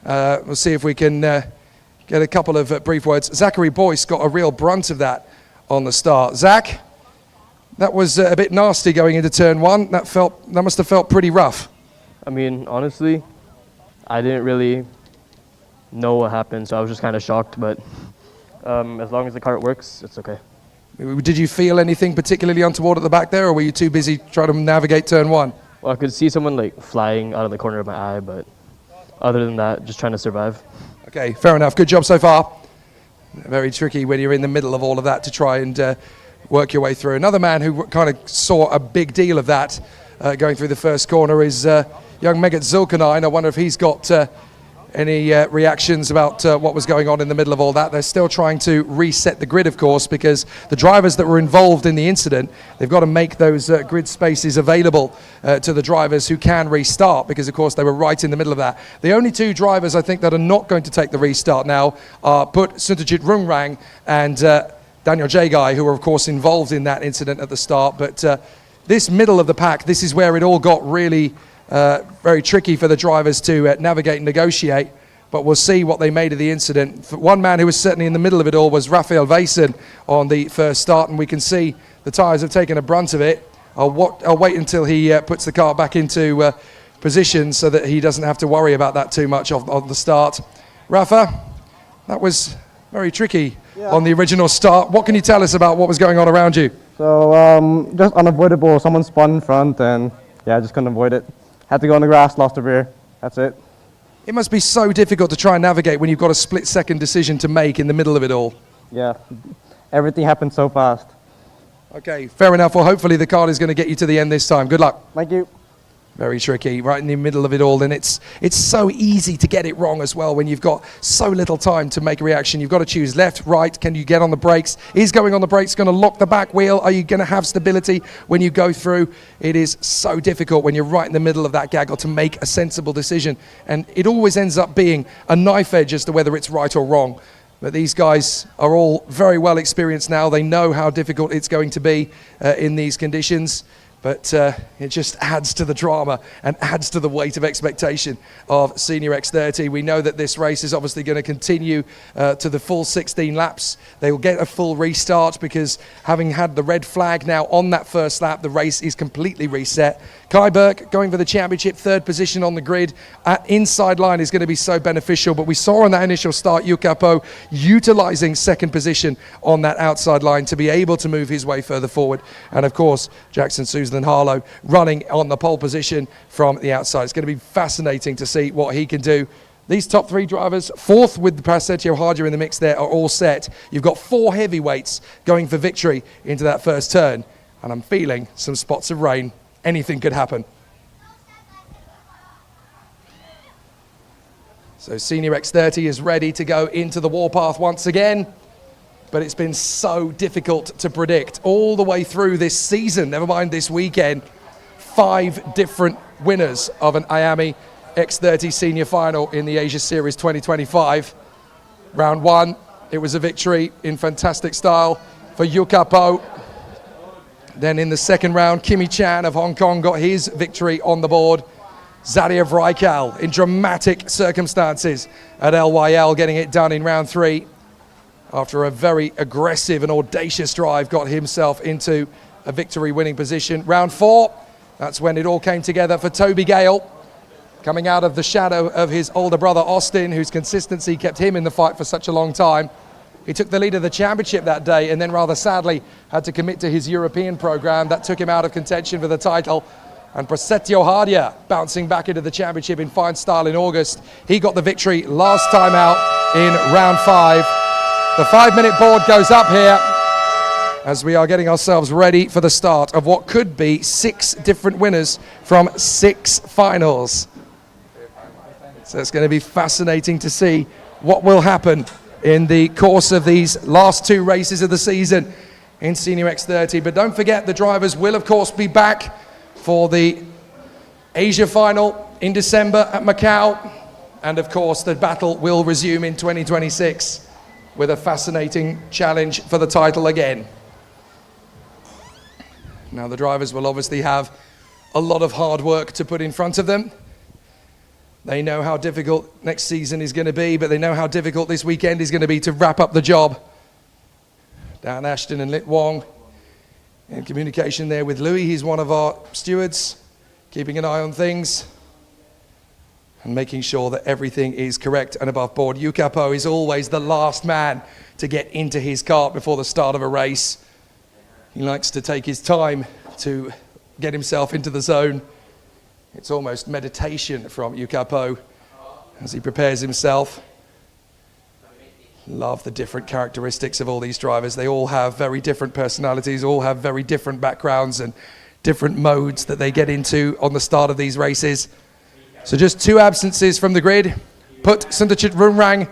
We'll see if we can get a couple of brief words. Zachary Boyce got a real brunt of that on the start. Zach, that was a bit nasty going into turn one. That must have felt pretty rough. I mean, honestly, I didn't really know what happened, so I was just kind of shocked. But as long as the cart works, it's okay. Did you feel anything particularly untoward at the back there, or were you too busy trying to navigate turn one? Well, I could see someone like flying out of the corner of my eye, but other than that, just trying to survive. Okay, fair enough. Good job so far. Very tricky when you're in the middle of all of that to try and work your way through. Another man who kind of saw a big deal of that going through the first corner is young Megat Zulkarnain. I wonder if he's got any reactions about what was going on in the middle of all that. They're still trying to reset the grid, of course, because the drivers that were involved in the incident, they've got to make those grid spaces available to the drivers who can restart, because, of course, they were right in the middle of that. The only two drivers, I think, that are not going to take the restart now are Suntajit Rungrang and Daniel Jagai, who were, of course, involved in that incident at the start. But this middle of the pack, this is where it all got really very tricky for the drivers to navigate and negotiate, but we'll see what they made of the incident. One man who was certainly in the middle of it all was Rafael Vason on the first start, and we can see the tyres have taken a brunt of it. I'll wait until he puts the car back into position so that he doesn't have to worry about that too much on the start. Rafa, that was very tricky on the original start. What can you tell us about what was going on around you? So just unavoidable, someone spun in front and yeah, I just couldn't avoid it. Had to go on the grass, lost the rear. That's it. It must be so difficult to try and navigate when you've got a split-second decision to make in the middle of it all. Yeah, everything happened so fast. Okay, fair enough. Well, hopefully the card is going to get you to the end this time. Good luck. Thank you. Very tricky, right in the middle of it all. And it's so easy to get it wrong as well when you've got so little time to make a reaction. You've got to choose left, right. Can you get on the brakes? Is going on the brakes going to lock the back wheel? Are you going to have stability when you go through? It is so difficult when you're right in the middle of that gaggle to make a sensible decision. And it always ends up being a knife edge as to whether it's right or wrong. But these guys are all very well experienced now. They know how difficult it's going to be in these conditions. But it just adds to the drama and adds to the weight of expectation of Senior X30. We know that this race is obviously going to continue to the full 16 laps. They will get a full restart because having had the red flag now on that first lap, the race is completely reset. Kai Burke going for the championship, third position on the grid. At inside line is going to be so beneficial, but we saw on that initial start Yukapo utilising second position on that outside line to be able to move his way further forward. And of course, Jackson Susan Harlow running on the pole position from the outside. It's going to be fascinating to see what he can do. These top three drivers, fourth with Prasetyo Hardia in the mix there, are all set. You've got four heavyweights going for victory into that first turn, and I'm feeling some spots of rain. Anything could happen. So Senior X30 is ready to go into the warpath once again, but it's been so difficult to predict all the way through this season, never mind this weekend. 5 different winners of an IAME X30 Senior Final in the Asia Series 2025. Round 1, it was a victory in fantastic style for Yukapo. Then in the second round, Kimi Chan of Hong Kong got his victory on the board. Zadiev Raikal in dramatic circumstances at LYL, getting it done in round 3. After a very aggressive and audacious drive, got himself into a victory-winning position. Round 4, that's when it all came together for Toby Gale, coming out of the shadow of his older brother Austin, whose consistency kept him in the fight for such a long time. He took the lead of the championship that day and then rather sadly had to commit to his European program. That took him out of contention for the title. And Prasetyo Hardia bouncing back into the championship in fine style in August. He got the victory last time out in round 5. The 5-minute board goes up here as we are getting ourselves ready for the start of what could be 6 different winners from 6 finals. So it's going to be fascinating to see what will happen in the course of these last 2 races of the season in Senior X30. But don't forget, the drivers will, of course, be back for the Asia final in December at Macau. And, of course, the battle will resume in 2026 with a fascinating challenge for the title again. Now, the drivers will obviously have a lot of hard work to put in front of them. They know how difficult next season is going to be, but they know how difficult this weekend is going to be to wrap up the job. Dan Ashton and Lit Wong in communication there with Louis. He's one of our stewards, keeping an eye on things and making sure that everything is correct and above board. Yukapo is always the last man to get into his cart before the start of a race. He likes to take his time to get himself into the zone. It's almost meditation from Yukapo as he prepares himself. Love the different characteristics of all these drivers. They all have very different personalities, all have very different backgrounds and different modes that they get into on the start of these races. So just 2 absences from the grid. Put Sundachit Runrang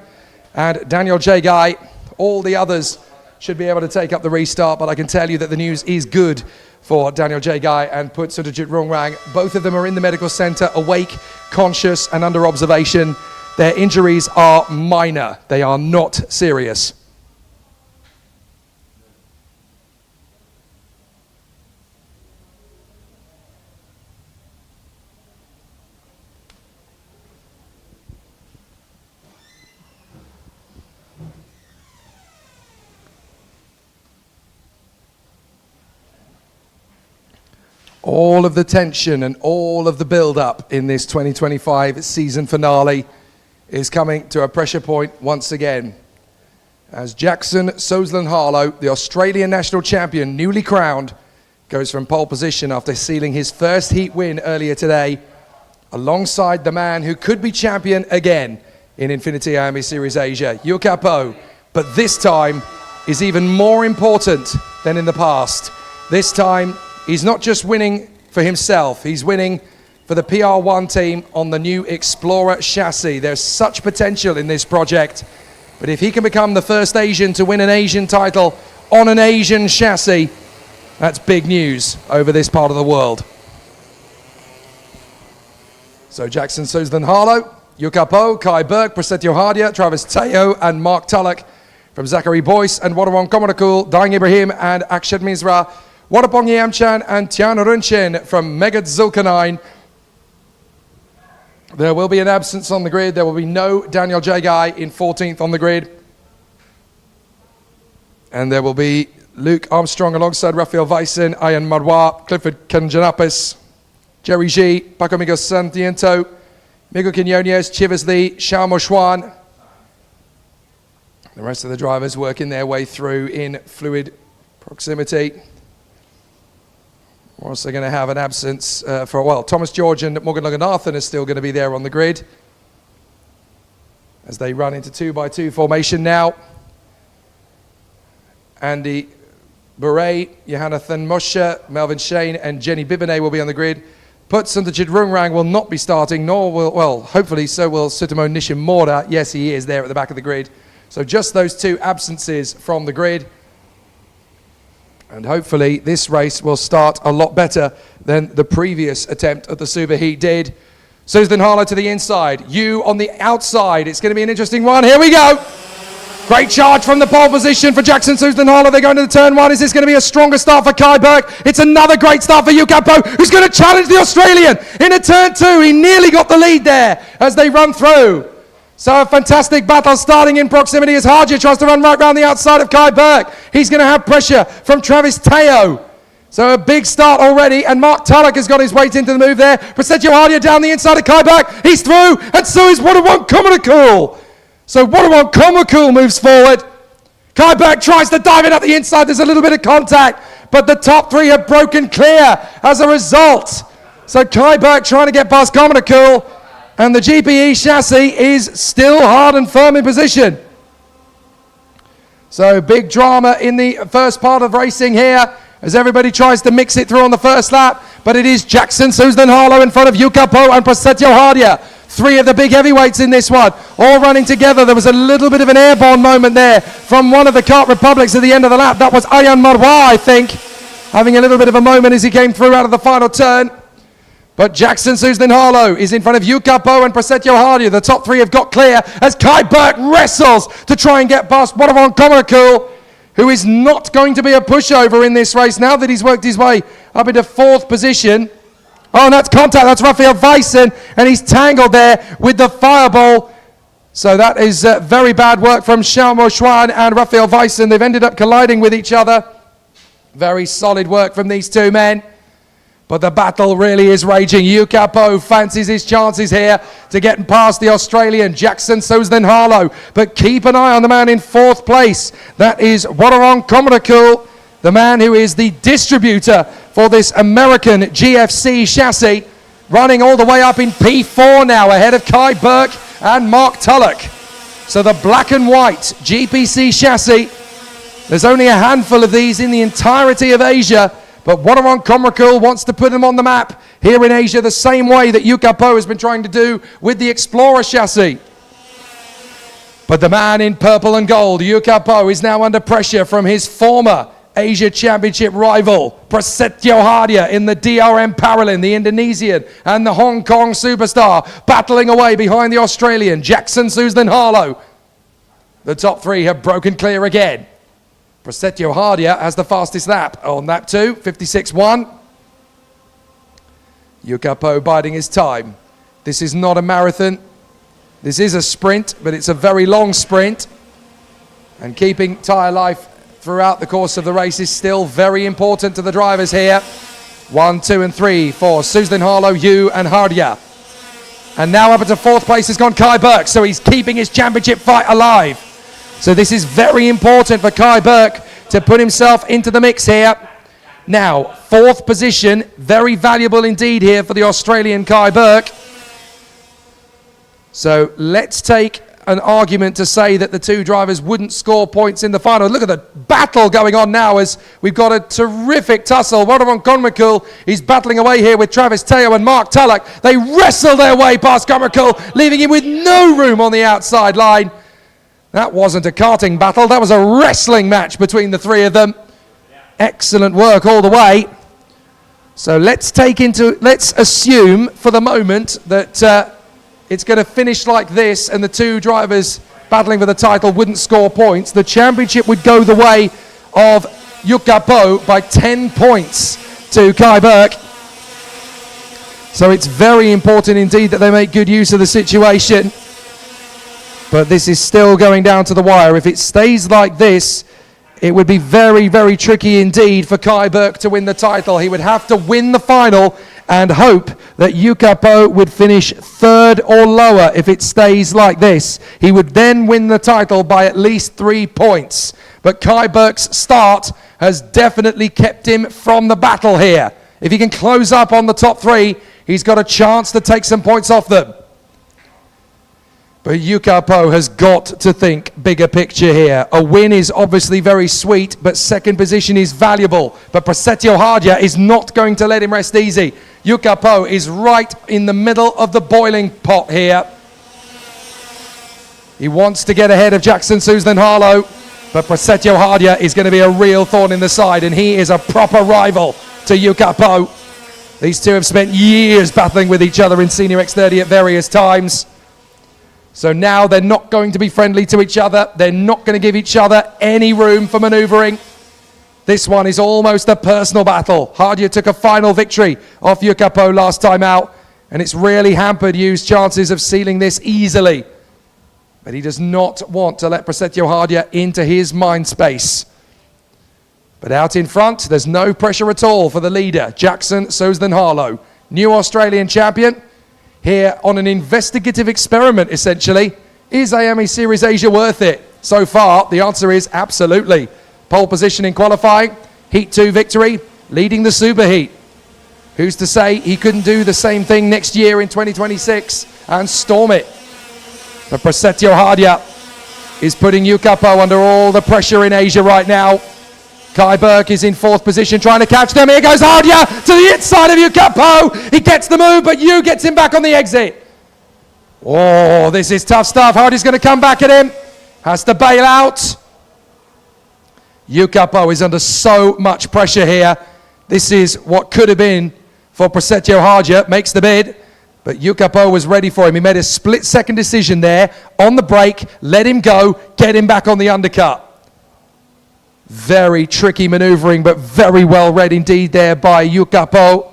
and Daniel Jagai. All the others should be able to take up the restart, but I can tell you that the news is good for Daniel Jagai and Put Sundachit Runrang. Both of them are in the medical center, awake, conscious, and under observation. Their injuries are minor. They are not serious. All of the tension and all of the build-up in this 2025 season finale is coming to a pressure point once again. As Jackson Soslan-Harlow, the Australian national champion, newly crowned, goes from pole position after sealing his first heat win earlier today, alongside the man who could be champion again in INFINITY IAME Series Asia, Yuka Po. But this time is even more important than in the past. This time, he's not just winning for himself, he's winning for the PR1 team on the new Explorer chassis. There's such potential in this project, but if he can become the first Asian to win an Asian title on an Asian chassis, that's big news over this part of the world. So Jackson Soslan-Harlow, Yuka Po, Kai Burke, Prasetyo Hadia, Travis Teo and Mark Tulloch from Zachary Boyce and Wadawon Komonakul, Daing Ibrahim and Akshat Misra, Wadapong Yamchan and Tian Runchen from Megat Zulkarnain. There will be an absence on the grid. There will be no Daniel Jagai in 14th on the grid. And there will be Luke Armstrong alongside Rafael Weissen, Ian Marwa, Clifford Kanjanapis, Jerry G, Paco Miguel Santiento, Miguel Quinones, Chivas Lee, Xiao Moshwan. The rest of the drivers working their way through in fluid proximity. We're also going to have an absence for, well, Thomas George and Morgan Loganathan are still going to be there on the grid as they run into 2x2 formation now. Andy Bure, Johanathan Moshe, Melvin Shane and Jenny Bibine will be on the grid. Put Sundachit Runrang will not be starting, nor will, well, hopefully so will Sutomo Nishimura. Yes, he is there at the back of the grid. So just those two absences from the grid. And hopefully this race will start a lot better than the previous attempt at the Superheat did. Soslan-Harlow to the inside, you on the outside. It's going to be an interesting one. Here we go. Great charge from the pole position for Jackson Soslan-Harlow. They're going to the turn one. Is this going to be a stronger start for Kai Burke? It's another great start for Yuka Po, who's going to challenge the Australian in a turn two. He nearly got the lead there as they run through. So a fantastic battle starting in proximity as Hadia tries to run right round the outside of Kai Burke. He's going to have pressure from Travis Teo. So a big start already, and Mark Tulloch has got his weight into the move there. Prasetyo Hadia down the inside of Kai Burke. He's through, and so is Wadawon Komonakul. So Wadawon Komonakul moves forward. Kai Burke tries to dive in at the inside. There's a little bit of contact, but the top three have broken clear as a result. So Kai Burke trying to get past Komonakul. And the GPE chassis is still hard and firm in position. So big drama in the first part of racing here as everybody tries to mix it through on the first lap. But it is Jackson Soslan-Harlow in front of Yuka Po and Prasetyo Hadia. Three of the big heavyweights in this one, all running together. There was a little bit of an airborne moment there from one of the Kart Republics at the end of the lap. That was Ayan Marwa, I think, having a little bit of a moment as he came through out of the final turn. But Jackson Soslan-Harlow is in front of Yuka Po and Prasetyo Hadia. The top three have got clear as Kai Burke wrestles to try and get past Wadawon Komonakul, who is not going to be a pushover in this race now that he's worked his way up into fourth position. Oh, and that's contact. That's Rafael Weissen, and he's tangled there with the fireball. So that is very bad work from Xiao Moshwan and Rafael Weissen. They've ended up colliding with each other. Very solid work from these two men. But the battle really is raging. Yuka Po fancies his chances here to get past the Australian Jackson Soslan-Harlow. But keep an eye on the man in fourth place. That is Wadawon Komonakul, the man who is the distributor for this American GFC chassis, running all the way up in P4 now, ahead of Kai Burke and Mark Tulloch. So the black and white GPC chassis, there's only a handful of these in the entirety of Asia. But Wadawon Komonakul wants to put them on the map here in Asia the same way that Yuka Po has been trying to do with the Explorer chassis. But the man in purple and gold, Yukapo, is now under pressure from his former Asia Championship rival, Prasetyo Hardia, in the DRM Paralympic, the Indonesian and the Hong Kong superstar, battling away behind the Australian, Jackson Suzlin Harlow. The top three have broken clear again. Prasetyo Hardia has the fastest lap on lap 2, 56.1. Yukapo biding his time. This is not a marathon. This is a sprint, but it's a very long sprint. And keeping tyre life throughout the course of the race is still very important to the drivers here. 1, 2 and 3 for Suzlin Harlow, Yu and Hardia. And now up into fourth place has gone Kai Burke, so he's keeping his championship fight alive. So this is very important for Kai Burke to put himself into the mix here. Now, fourth position, very valuable indeed here for the Australian Kai Burke. So let's take an argument to say that the two drivers wouldn't score points in the final. Look at the battle going on now as we've got a terrific tussle. Wadavon Konmakul is battling away here with Travis Teo and Mark Tulloch. They wrestle their way past Konmakul, leaving him with no room on the outside line. That wasn't a karting battle, that was a wrestling match between the three of them. Excellent work all the way. So let's assume for the moment that it's going to finish like this and the two drivers battling for the title wouldn't score points. The championship would go the way of Yukapo by 10 points to Kai Burke. So it's very important indeed that they make good use of the situation. But this is still going down to the wire. If it stays like this, it would be very, very tricky indeed for Kai Burke to win the title. He would have to win the final and hope that Yukapo would finish third or lower if it stays like this. He would then win the title by at least 3 points. But Kai Burke's start has definitely kept him from the battle here. If he can close up on the top three, he's got a chance to take some points off them. But Yukapo has got to think bigger picture here. A win is obviously very sweet, but second position is valuable. But Prasetyo Hardia is not going to let him rest easy. Yukapo is right in the middle of the boiling pot here. He wants to get ahead of Jackson Suzlin Harlow, but Prasetyo Hardia is going to be a real thorn in the side, and he is a proper rival to Yukapo. These two have spent years battling with each other in Senior X30 at various times. So now they're not going to be friendly to each other. They're not going to give each other any room for manoeuvring. This one is almost a personal battle. Hardia took a final victory off Yukapo last time out, and it's really hampered Yu's chances of sealing this easily. But he does not want to let Prasetyo Hardia into his mind space. But out in front, there's no pressure at all for the leader, Jackson Suzlin Harlow, new Australian champion. Here on an investigative experiment, essentially. Is IAME Series Asia worth it? So far, the answer is absolutely. Pole position in qualifying, Heat 2 victory, leading the Super Heat. Who's to say he couldn't do the same thing next year in 2026 and storm it? But Prasetyo Hardia is putting Yukapo under all the pressure in Asia right now. Kai Burke is in fourth position trying to catch them. Here goes Hardia to the inside of Yukapo. He gets the move, but Yu gets him back on the exit. Oh, this is tough stuff. Hardia's going to come back at him. Has to bail out. Yukapo is under so much pressure here. This is what could have been for Prasetyo Hardia. Makes the bid, but Yukapo was ready for him. He made a split-second decision there on the brake. Let him go. Get him back on the undercut. Very tricky maneuvering, but very well read indeed there by Yukapo.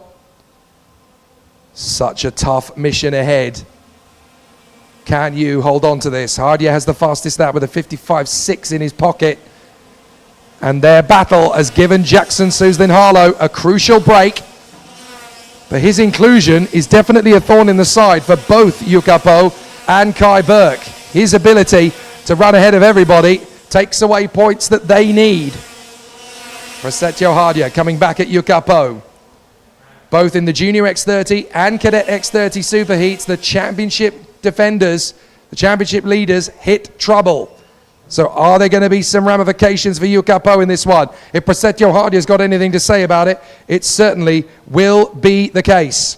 Such a tough mission ahead. Can you hold on to this? Hardia has the fastest lap with a 55.6 in his pocket. And their battle has given Jackson Suzlin Harlow a crucial break. But his inclusion is definitely a thorn in the side for both Yukapo and Kai Burke. His ability to run ahead of everybody takes away points that they need. Prasetyo Hardia coming back at Yukapo. Both in the Junior X30 and Cadet X30 Super Heats, the championship defenders, the championship leaders hit trouble. So are there going to be some ramifications for Yukapo in this one? If Prasetyo Hardia's got anything to say about it, it certainly will be the case.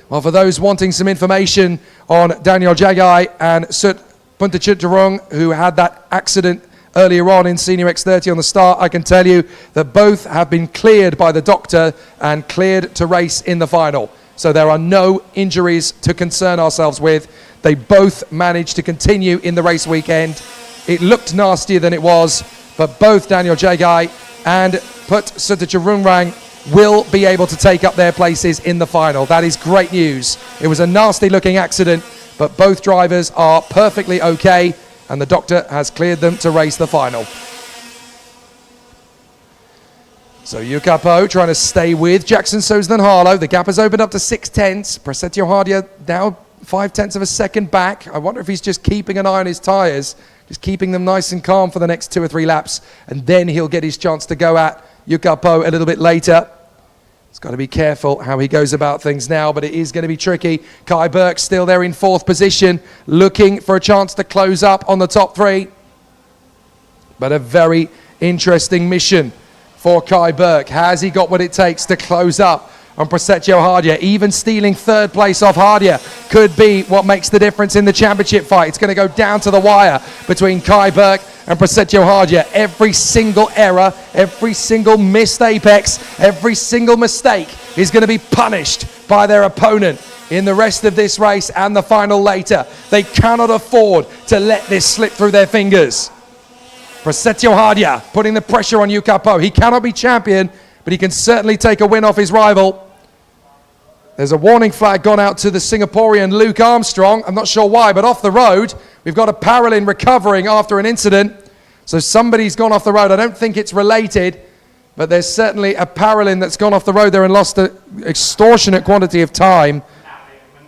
Well, for those wanting some information on Daniel Jagai and Sut Puntachitarong, who had that accident earlier on in Senior X30 on the start, I can tell you that both have been cleared by the doctor and cleared to race in the final. So there are no injuries to concern ourselves with. They both managed to continue in the race weekend. It looked nastier than it was, but both Daniel Jagai and Put Suntacharungrang will be able to take up their places in the final. That is great news. It was a nasty looking accident, but both drivers are perfectly okay, and the doctor has cleared them to race the final. So Yukapo trying to stay with Jackson Sosden Harlow. The gap has opened up to 6/10. Prasetyo Hardia now 5/10 of a second back. I wonder if he's just keeping an eye on his tyres, just keeping them nice and calm for the next 2 or 3 laps, and then he'll get his chance to go at Yukapo a little bit later. He's got to be careful how he goes about things now, but it is going to be tricky. Kai Burke still there in 4th position, looking for a chance to close up on the top 3. But a very interesting mission for Kai Burke. Has he got what it takes to close up on Prasetyo Hardia? Even stealing 3rd place off Hardia could be what makes the difference in the championship fight. It's going to go down to the wire between Kai Burke and Prasetyo Hardia. Every single error, every single missed apex, every single mistake is going to be punished by their opponent in the rest of this race and the final later. They cannot afford to let this slip through their fingers. Prasetyo Hardia putting the pressure on Yukapo. He cannot be champion, but he can certainly take a win off his rival. There's a warning flag gone out to the Singaporean Luke Armstrong. I'm not sure why, but off the road, we've got a Paralyn recovering after an incident. So somebody's gone off the road. I don't think it's related, but there's certainly a Paralyn that's gone off the road there and lost an extortionate quantity of time.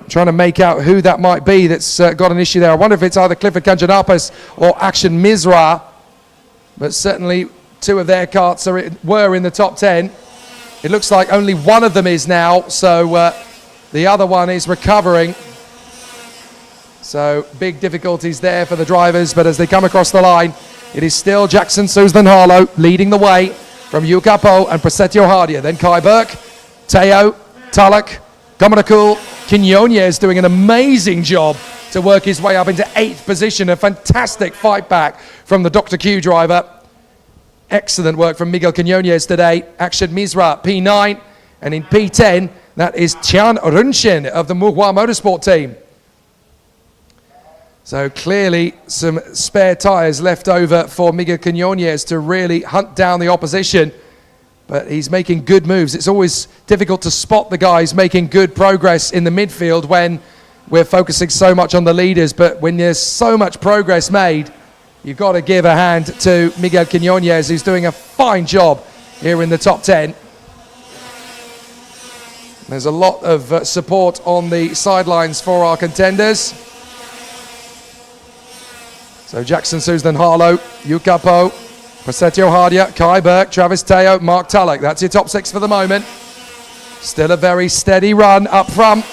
I'm trying to make out who that might be that's got an issue there. I wonder if it's either Clifford Kanjanapas or Action Misra, but certainly 2 of their carts were in the top 10. It looks like only one of them is now, so the other one is recovering. So big difficulties there for the drivers, but as they come across the line, it is still Jackson Sosden Harlow leading the way from Yukapo and Prasetyo Hardia. Then Kai Burke, Teo, Tulloch, Gomanakul, Quinones doing an amazing job to work his way up into 8th position. A fantastic fight back from the Dr. Q driver. Excellent work from Miguel Quinones today. Akshat Misra, P9. And in P10, that is Tian Runshin of the Muhua Motorsport team. So clearly some spare tyres left over for Miguel Quinones to really hunt down the opposition. But he's making good moves. It's always difficult to spot the guys making good progress in the midfield when we're focusing so much on the leaders. But when there's so much progress made, you've got to give a hand to Miguel Quinones, who's doing a fine job here in the top 10. There's a lot of support on the sidelines for our contenders. So Jackson Sosden Harlow, Yukapo, Prasetyo Hardia, Kai Burke, Travis Teo, Mark Tulloch. That's your top 6 for the moment. Still a very steady run up front.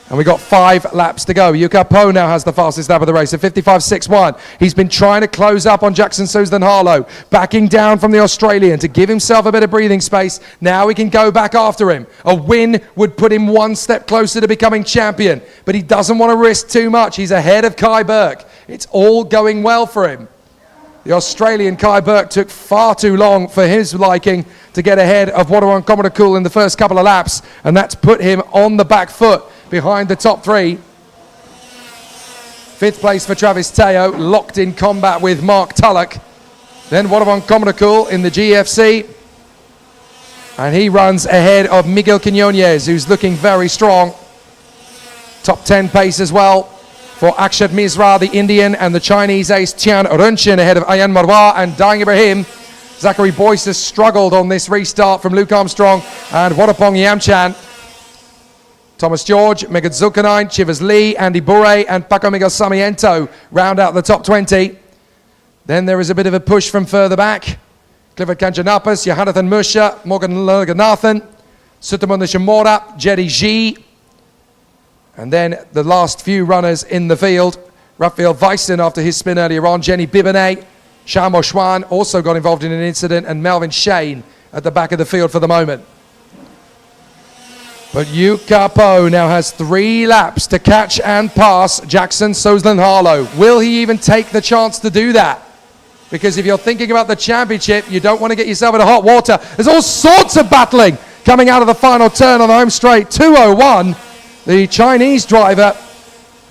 And we've got 5 laps to go. Yukapo now has the fastest lap of the race at 55.61. He's been trying to close up on Jackson Sosden Harlow, backing down from the Australian to give himself a bit of breathing space. Now he can go back after him. A win would put him 1 step closer to becoming champion, but he doesn't want to risk too much. He's ahead of Kai Burke. It's all going well for him. The Australian Kai Burke took far too long for his liking to get ahead of Wadawan Komorakul in the first couple of laps, and that's put him on the back foot behind the top 3. 5th place for Travis Teo, locked in combat with Mark Tulloch. Then Wadawan Komorakul in the GFC, and he runs ahead of Miguel Quinones, who's looking very strong. Top 10 pace as well for Akshat Misra, the Indian, and the Chinese ace Tian Runshin ahead of Ayan Marwa and Dang Ibrahim. Zachary Boyce has struggled on this restart from Luke Armstrong and Wadapong Yamchan. Thomas George, Megan Zulkarnain, Chivas Lee, Andy Bure, and Paco Miguel Sarmiento round out the top 20. Then there is a bit of a push from further back. Clifford Kanjanapas, Yohanathan Musha, Morgan Loganathan, Sutamunda Shimura, Jerry G. And then the last few runners in the field. Raphael Weissen after his spin earlier on. Jenny Bibonnet, Shamo Schwan also got involved in an incident, and Melvin Shane at the back of the field for the moment. But Yukapo now has 3 laps to catch and pass Jackson Soslan-Harlow. Will he even take the chance to do that? Because if you're thinking about the championship, you don't want to get yourself into hot water. There's all sorts of battling coming out of the final turn on the home straight. 201, the Chinese driver,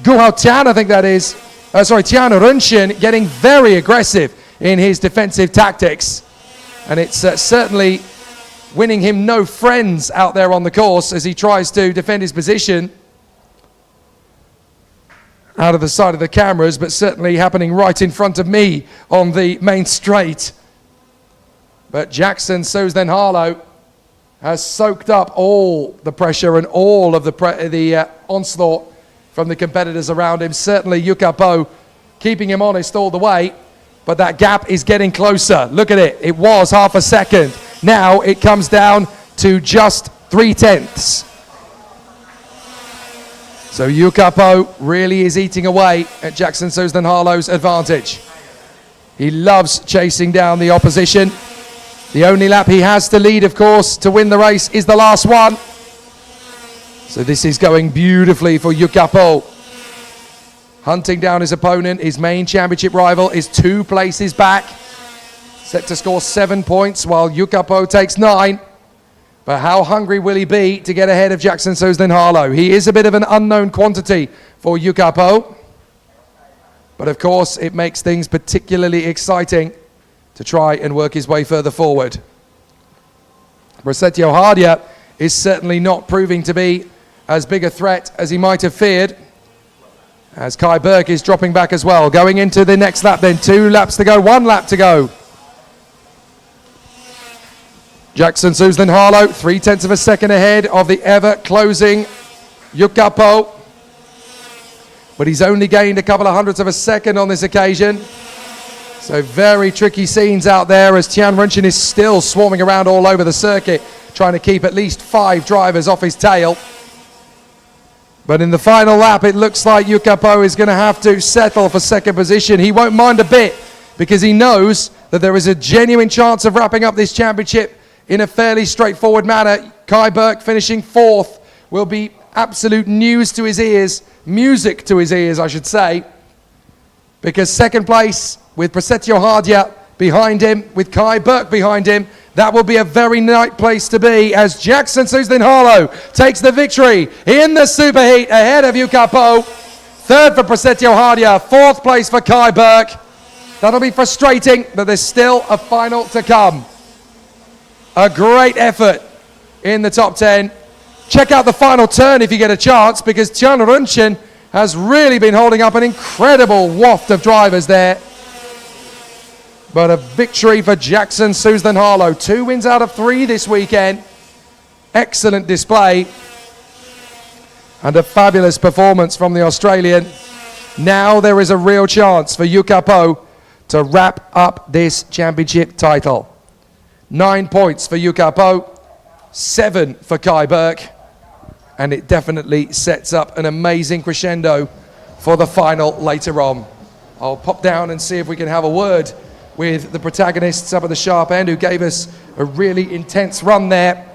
Guhao Tian, I think that is. Tian Runshin getting very aggressive in his defensive tactics. And it's certainly winning him no friends out there on the course as he tries to defend his position out of the side of the cameras, but certainly happening right in front of me on the main straight. But Jackson Soslan-Harlow has soaked up all the pressure and all of the onslaught from the competitors around him. Certainly Yukapo keeping him honest all the way, but that gap is getting closer. Look at it. It was half a second. Now it comes down to just 0.3. So Yukapo really is eating away at Jackson Soslan-Harlow's advantage. He loves chasing down the opposition. The only lap he has to lead, of course, to win the race is the last one. So this is going beautifully for Yukapo. Hunting down his opponent, his main championship rival, is 2 places back. Set to score 7 points while Yukapo takes 9. But how hungry will he be to get ahead of Jackson Soslan-Harlow? He is a bit of an unknown quantity for Yukapo. But of course, it makes things particularly exciting to try and work his way further forward. Prasetyo Hardia is certainly not proving to be as big a threat as he might have feared, as Kai Burke is dropping back as well. Going into the next lap then, 2 laps to go, 1 lap to go. Jackson Soslan-Harlow, 0.3 of a second ahead of the ever-closing Yukapo. But he's only gained a couple of hundredths of a second on this occasion. So very tricky scenes out there as Tian Runshin is still swarming around all over the circuit, trying to keep at least 5 drivers off his tail. But in the final lap, it looks like Yukapo is going to have to settle for second position. He won't mind a bit because he knows that there is a genuine chance of wrapping up this championship in a fairly straightforward manner. Kai Burke finishing 4th will be absolute news to his ears, music to his ears, I should say, because second place with Prasetyo Hardia behind him, with Kai Burke behind him, that will be a very nice place to be as Jackson Soslan-Harlow takes the victory in the superheat ahead of Yukapo. 3rd for Prasetyo Hardia, 4th place for Kai Burke. That'll be frustrating, but there's still a final to come. A great effort in the top 10. Check out the final turn if you get a chance, because Tian Runshin has really been holding up an incredible waft of drivers there. But a victory for Jackson Soslan-Harlow. 2 wins out of 3 this weekend. Excellent display. And a fabulous performance from the Australian. Now there is a real chance for Yukapo to wrap up this championship title. 9 points for Yukapo, 7 for Kai Burke, and it definitely sets up an amazing crescendo for the final later on. I'll pop down and see if we can have a word with the protagonists up at the sharp end who gave us a really intense run there.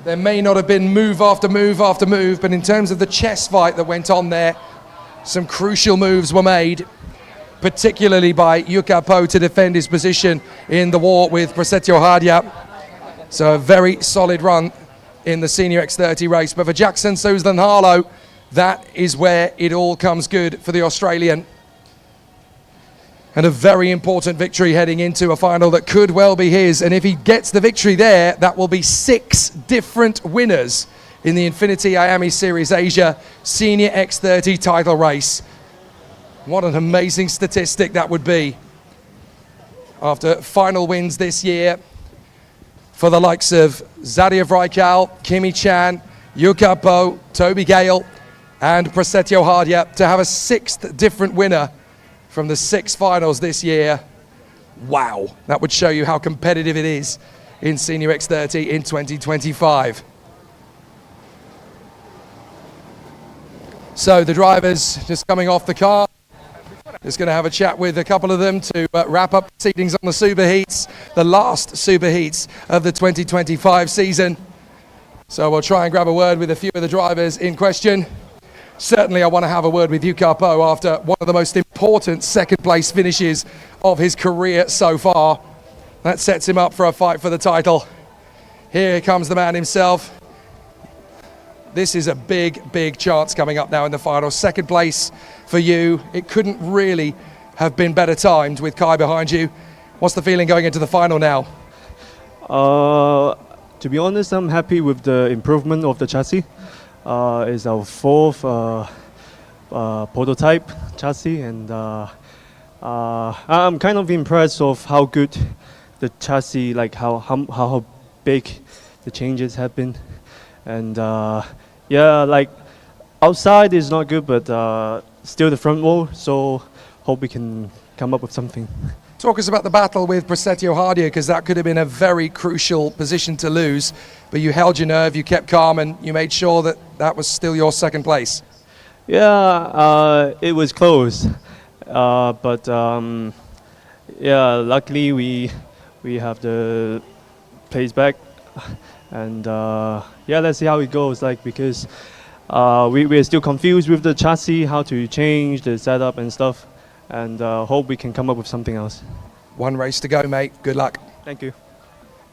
There may not have been move after move after move, but in terms of the chess fight that went on there, some crucial moves were made, particularly by Yukapo to defend his position in the war with Prasetyo Hardia. So a very solid run in the Senior X30 race. But for Jackson Soslan-Harlow, that is where it all comes good for the Australian. And a very important victory heading into a final that could well be his. And if he gets the victory there, that will be 6 different winners in the INFINITY IAME Series Asia Senior X30 title race. What an amazing statistic that would be after final wins this year for the likes of Zadia Vrykal, Kimi Chan, Yukapo, Toby Gale, and Prasetyo Hardia to have a 6th different winner from the 6 finals this year. Wow, that would show you how competitive it is in Senior X30 in 2025. So the drivers just coming off the car. Just going to have a chat with a couple of them to wrap up proceedings on the Superheats, the last Superheats of the 2025 season. So we'll try and grab a word with a few of the drivers in question. Certainly I want to have a word with Yukapo after one of the most important second place finishes of his career so far. That sets him up for a fight for the title. Here comes the man himself. This is a big, big chance coming up now in the final. Second place for you. It couldn't really have been better timed with Kai behind you. What's the feeling going into the final now? To be honest, I'm happy with the improvement of the chassis. It's our fourth prototype chassis, and I'm kind of impressed of how good the chassis, like how big the changes have been, and yeah, like outside is not good, but still the front wall. So hope we can come up with something. Talk us about the battle with Prasetyo Hardia, because that could have been a very crucial position to lose, but you held your nerve, you kept calm, and you made sure that that was still your second place. Yeah, it was close, but yeah, luckily we have the place back, and yeah, let's see how it goes. Like, because we're still confused with the chassis, how to change the setup and stuff, and hope we can come up with something else. One race to go, mate. Good luck. Thank you.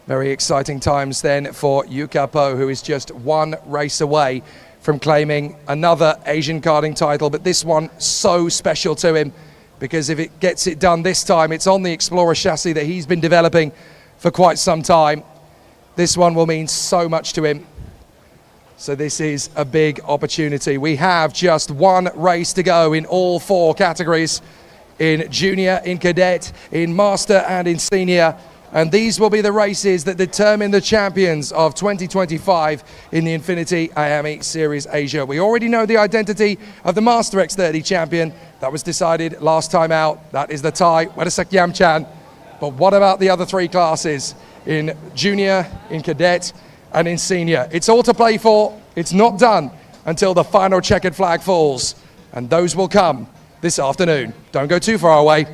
Very exciting times then for Yukapo, who is just one race away from claiming another Asian karting title, but this one so special to him, because if it gets it done this time, it's on the Explorer chassis that he's been developing for quite some time. This one will mean so much to him. So this is a big opportunity. We have just one race to go in all four categories, in junior, in cadet, in master and in senior. And these will be the races that determine the champions of 2025 in the INFINITY IAME Series Asia. We already know the identity of the Master X30 champion. That was decided last time out. That is the Thai, Wedasak Yamchan. But what about the other three classes? In junior, in cadet, and in senior. It's all to play for. It's not done until the final checkered flag falls. And those will come this afternoon. Don't go too far away.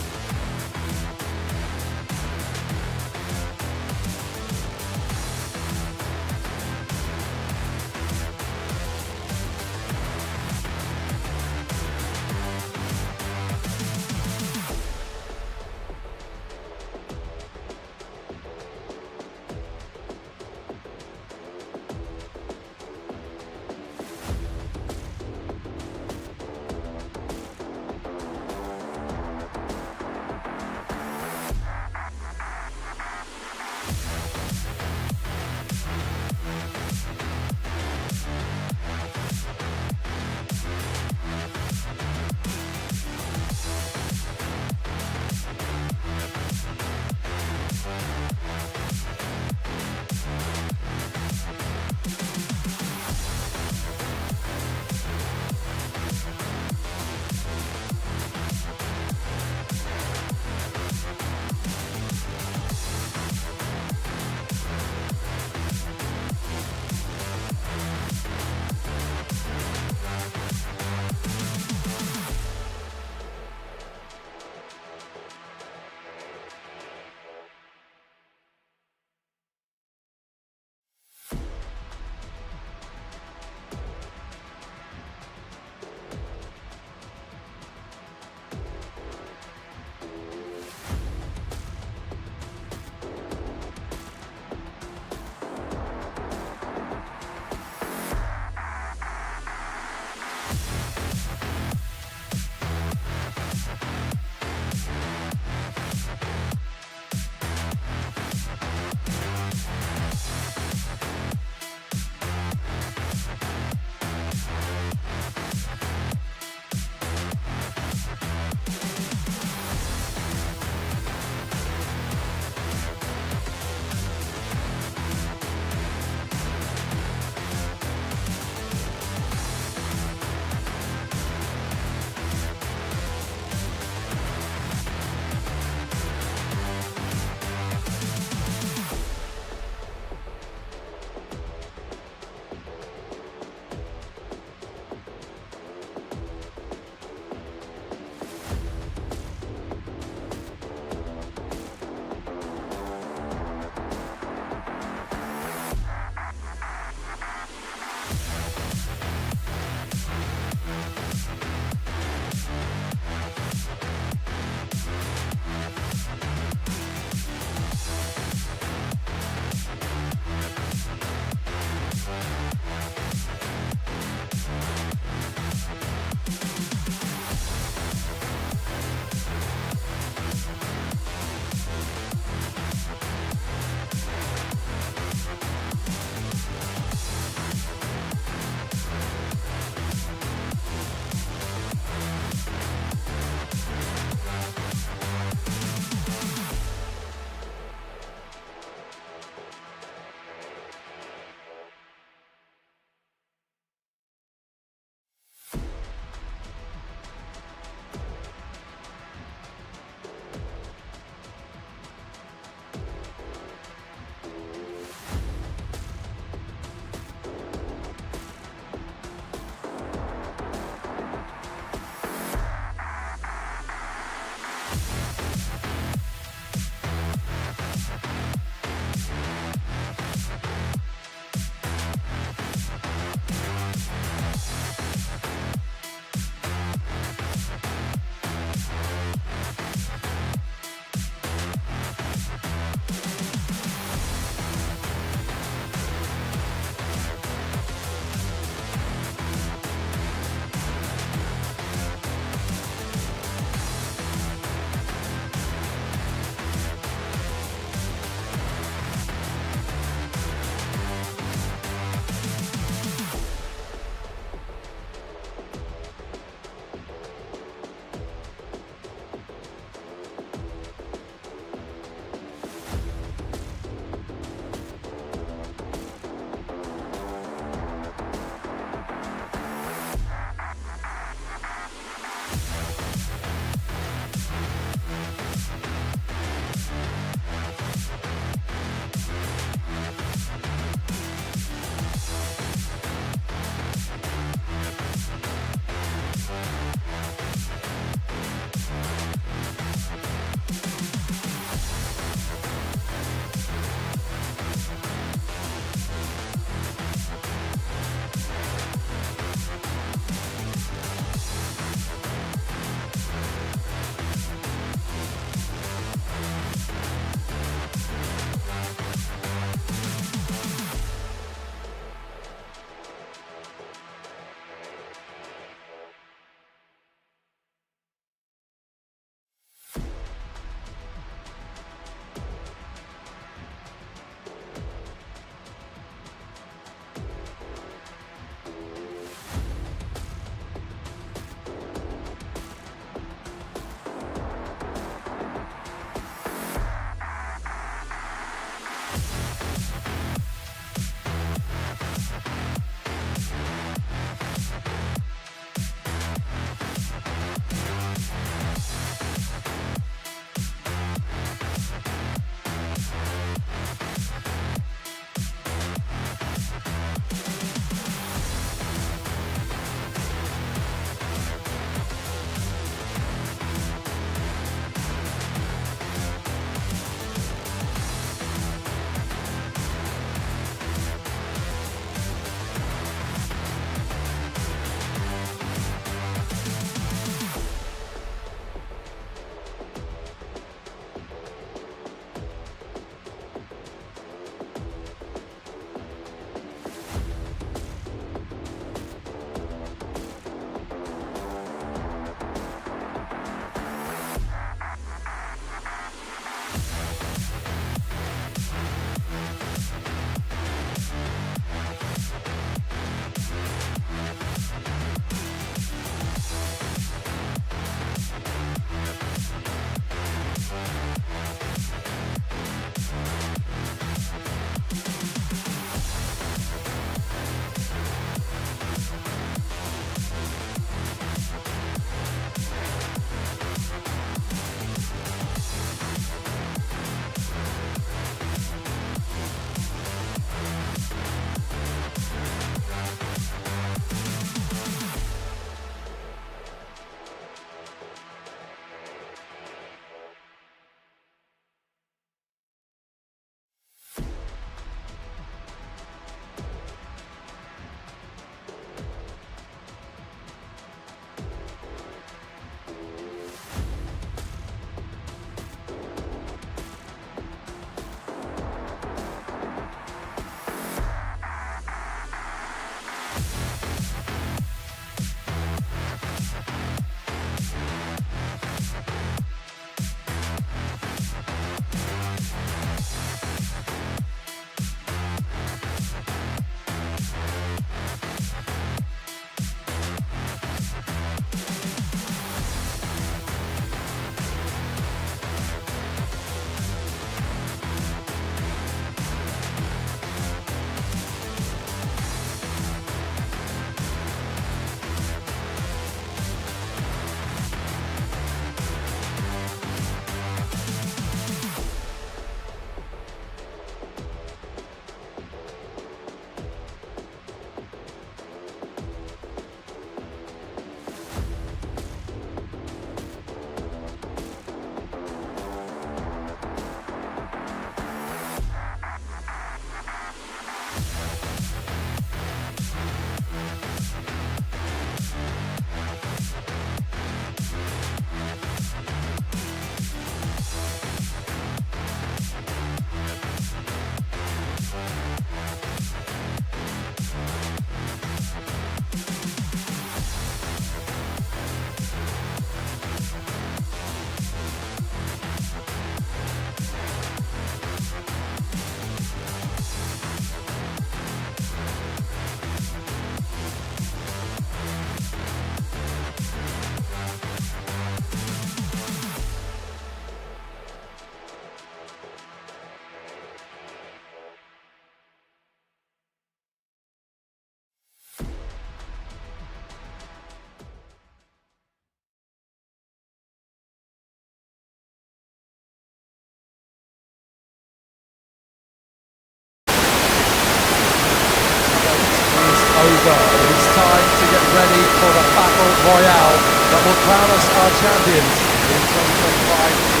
royale that will crown us our champions in 2025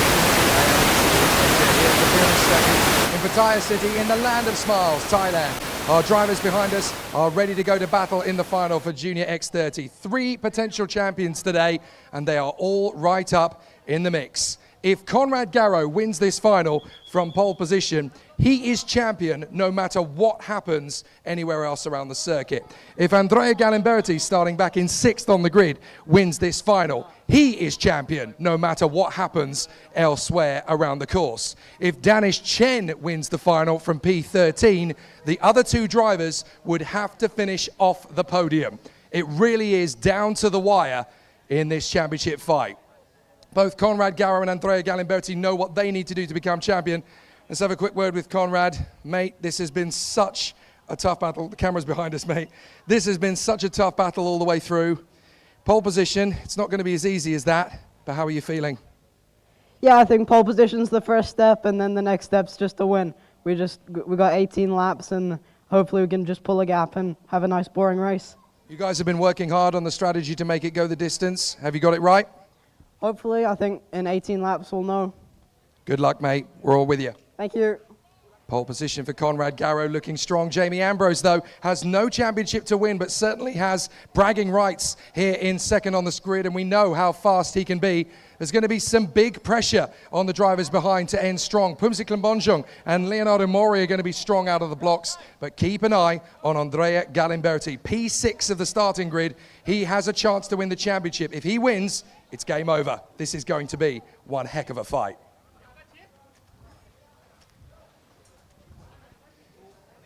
in Pattaya City, in the land of smiles, Thailand. Our drivers behind us are ready to go to battle in the final for Junior X30. 3 potential champions today, and they are all right up in the mix. If Conrad Garrow wins this final from pole position, he is champion no matter what happens anywhere else around the circuit. If Andrea Galimberti, starting back in 6th on the grid, wins this final, he is champion no matter what happens elsewhere around the course. If Danish Chen wins the final from P13, the other 2 drivers would have to finish off the podium. It really is down to the wire in this championship fight. Both Conrad Garrow and Andrea Galimberti know what they need to do to become champion. Let's have a quick word with Conrad. Mate, this has been such a tough battle. The camera's behind us, mate. This has been such a tough battle all the way through. Pole position, it's not going to be as easy as that, but how are you feeling? Yeah, I think pole position's the first step, and then the next step's just a win. We got 18 laps, and hopefully we can just pull a gap and have a nice, boring race. You guys have been working hard on the strategy to make it go the distance. Have you got it right? Hopefully, I think in 18 laps we'll know. Good luck, mate. We're all with you. Thank you. Pole position for Conrad Garrow looking strong. Jamie Ambrose, though, has no championship to win, but certainly has bragging rights here in 2nd on the grid, and we know how fast he can be. There's going to be some big pressure on the drivers behind to end strong. Pumsik Limbonjong and Leonardo Mori are going to be strong out of the blocks, but keep an eye on Andrea Galimberti. P6 of the starting grid. He has a chance to win the championship. If he wins, it's game over. This is going to be one heck of a fight.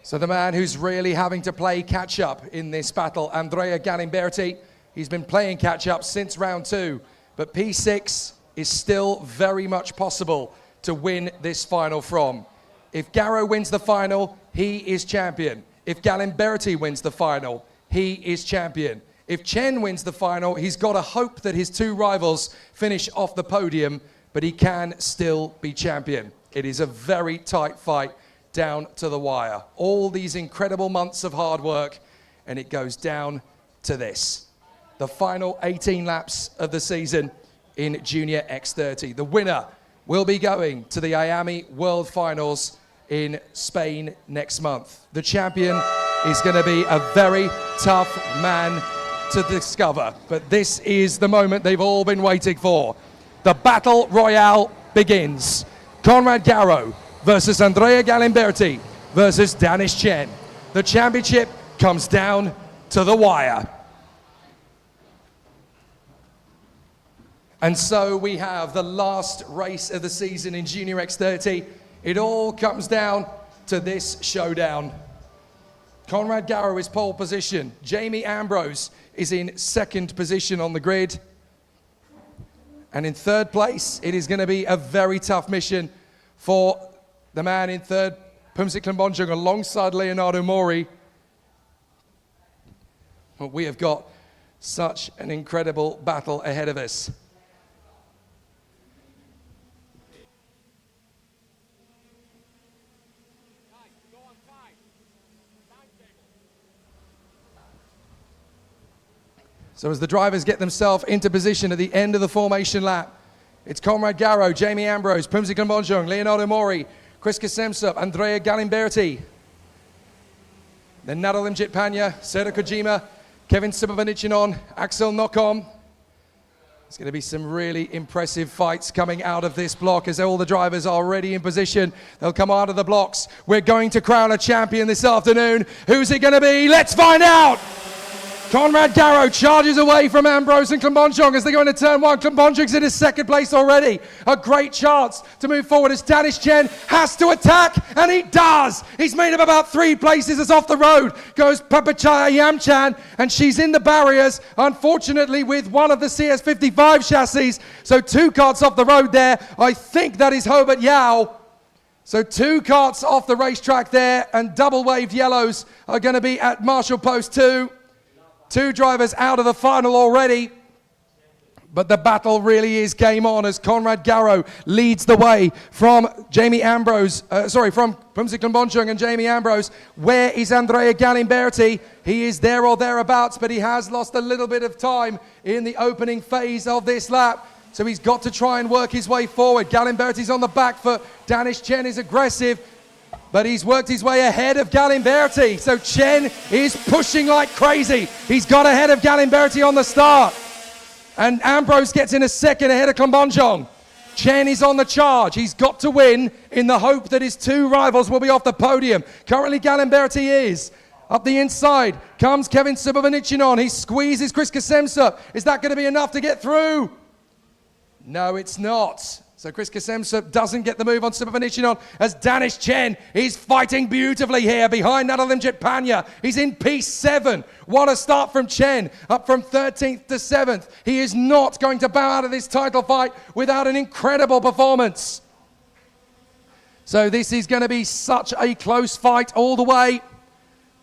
So the man who's really having to play catch-up in this battle, Andrea Galimberti, he's been playing catch-up since round 2, but P6 is still very much possible to win this final from. If Garrow wins the final, he is champion. If Galimberti wins the final, he is champion. If Chen wins the final, he's got to hope that his 2 rivals finish off the podium, but he can still be champion. It is a very tight fight down to the wire. All these incredible months of hard work, and it goes down to this. The final 18 laps of the season in Junior X30. The winner will be going to the IAME World Finals in Spain next month. The champion is going to be a very tough man to discover, but this is the moment they've all been waiting for. The Battle Royale begins. Conrad Garrow versus Andrea Galimberti versus Danish Chen. The championship comes down to the wire. And so we have the last race of the season in Junior X30. It all comes down to this showdown. Conrad Garrow is pole position. Jamie Ambrose is in 2nd position on the grid. And in 3rd place, it is going to be a very tough mission for the man in 3rd, Pumsik Limbonjong, alongside Leonardo Mori. But we have got such an incredible battle ahead of us. So as the drivers get themselves into position at the end of the formation lap, it's Conrad Garrow, Jamie Ambrose, Pumsik Limbonjong, Leonardo Mori, Chris Kasemsov, Andrea Galimberti. Then Nadalimjit Panya, Sera Kojima, Kevin Sibavanichinon, Axel Nokom. There's going to be some really impressive fights coming out of this block as all the drivers are already in position. They'll come out of the blocks. We're going to crown a champion this afternoon. Who's it going to be? Let's find out! Conrad Garrow charges away from Ambrose and Limbonjong as they go into turn 1. Limbonjong's in his 2nd place already. A great chance to move forward as Danish Chen has to attack, and he does. He's made up about 3 places as off the road goes Pattaya Yamchan, and she's in the barriers, unfortunately with one of the CS55 chassis. So 2 carts off the road there. I think that is Hobart Yao. So 2 carts off the racetrack there, and double waved yellows are going to be at Marshall Post 2. 2 drivers out of the final already. But the battle really is game on as Conrad Garrow leads the way from from Pumsik Klambonchung and Jamie Ambrose. Where is Andrea Galimberti? He is there or thereabouts, but he has lost a little bit of time in the opening phase of this lap. So he's got to try and work his way forward. Galimberti's on the back foot. Danish Chen is aggressive, but he's worked his way ahead of Galimberti. So Chen is pushing like crazy. He's got ahead of Galimberti on the start. And Ambrose gets in a second ahead of Klambonchung. Chen is on the charge. He's got to win in the hope that his two rivals will be off the podium. Currently Galimberti is. Up the inside comes Kevin Subhavanichinon. He squeezes Chris Kasemsa. Is that going to be enough to get through? No, it's not. So Chris Kasemsa doesn't get the move on Subhavanichinon as Danish Chen is fighting beautifully here behind Nadalimjit Panya. He's in P7. What a start from Chen, up from 13th to 7th. He is not going to bow out of this title fight without an incredible performance. So this is going to be such a close fight all the way.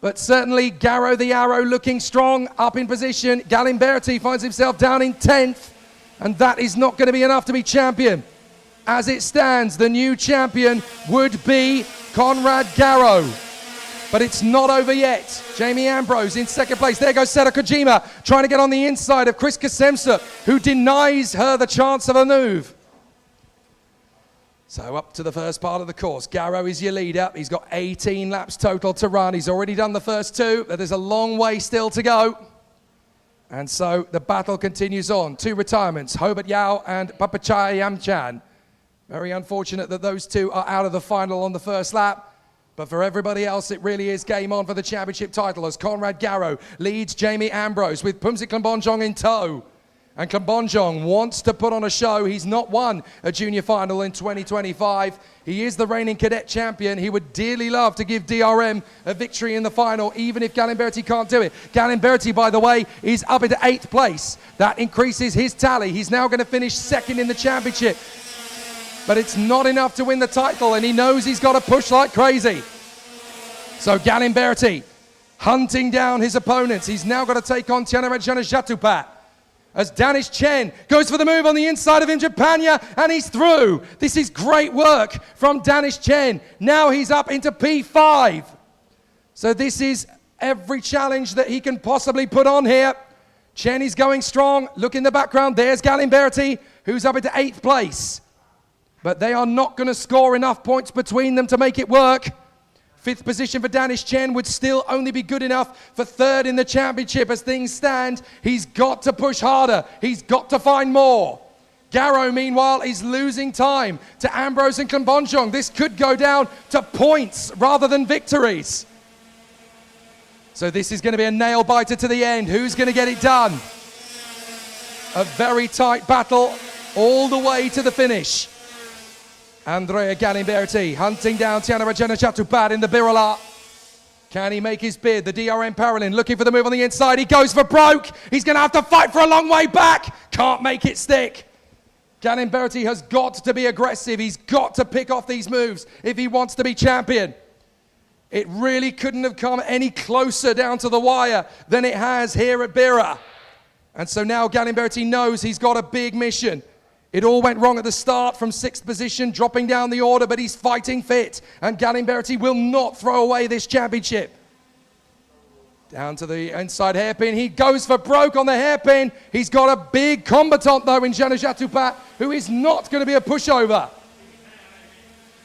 But certainly Garrow the Arrow looking strong, up in position. Galimberti finds himself down in 10th. And that is not going to be enough to be champion. As it stands, the new champion would be Conrad Garrow. But it's not over yet. Jamie Ambrose in second place. There goes Seta Kojima trying to get on the inside of Chris Kasemsa, who denies her the chance of a move. So up to the first part of the course. Garrow is your leader. He's got 18 laps total to run. He's already done the first two, but there's a long way still to go. And so the battle continues on. Two retirements, Hobart Yao and Papachai Yamchan. Very unfortunate that those two are out of the final on the first lap. But for everybody else, it really is game on for the championship title as Conrad Garrow leads Jamie Ambrose with Pumsik Klambonchung in tow. And Klambonchung wants to put on a show. He's not won a junior final in 2025. He is the reigning cadet champion. He would dearly love to give DRM a victory in the final, even if Galimberti can't do it. Galimberti, by the way, is up into 8th place. That increases his tally. He's now going to finish second in the championship. But it's not enough to win the title, and he knows he's got to push like crazy. So Galimberti hunting down his opponents. He's now got to take on Tianarajana Jatupat. As Danish Chen goes for the move on the inside of him, Japania, and he's through. This is great work from Danish Chen. Now he's up into P5. So this is every challenge that he can possibly put on here. Chen is going strong. Look in the background. There's Galimberti, who's up into 8th place. But they are not going to score enough points between them to make it work. 5th position for Danish Chen would still only be good enough for 3rd in the championship as things stand. He's got to push harder. He's got to find more. Garrow, meanwhile, is losing time to Ambrose and Klambonchung. This could go down to points rather than victories. So this is going to be a nail-biter to the end. Who's going to get it done? A very tight battle all the way to the finish. Andrea Galimberti hunting down Tianarajana Chatupat in the Birala. Can he make his bid? The DRM Paralin looking for the move on the inside. He goes for broke. He's going to have to fight for a long way back. Can't make it stick. Galimberti has got to be aggressive. He's got to pick off these moves if he wants to be champion. It really couldn't have come any closer down to the wire than it has here at Bira. And so now Galimberti knows he's got a big mission. It all went wrong at the start from 6th position, dropping down the order, but he's fighting fit. And Galimberti will not throw away this championship. Down to the inside hairpin. He goes for broke on the hairpin. He's got a big combatant, though, in Jana Jatupat, who is not going to be a pushover.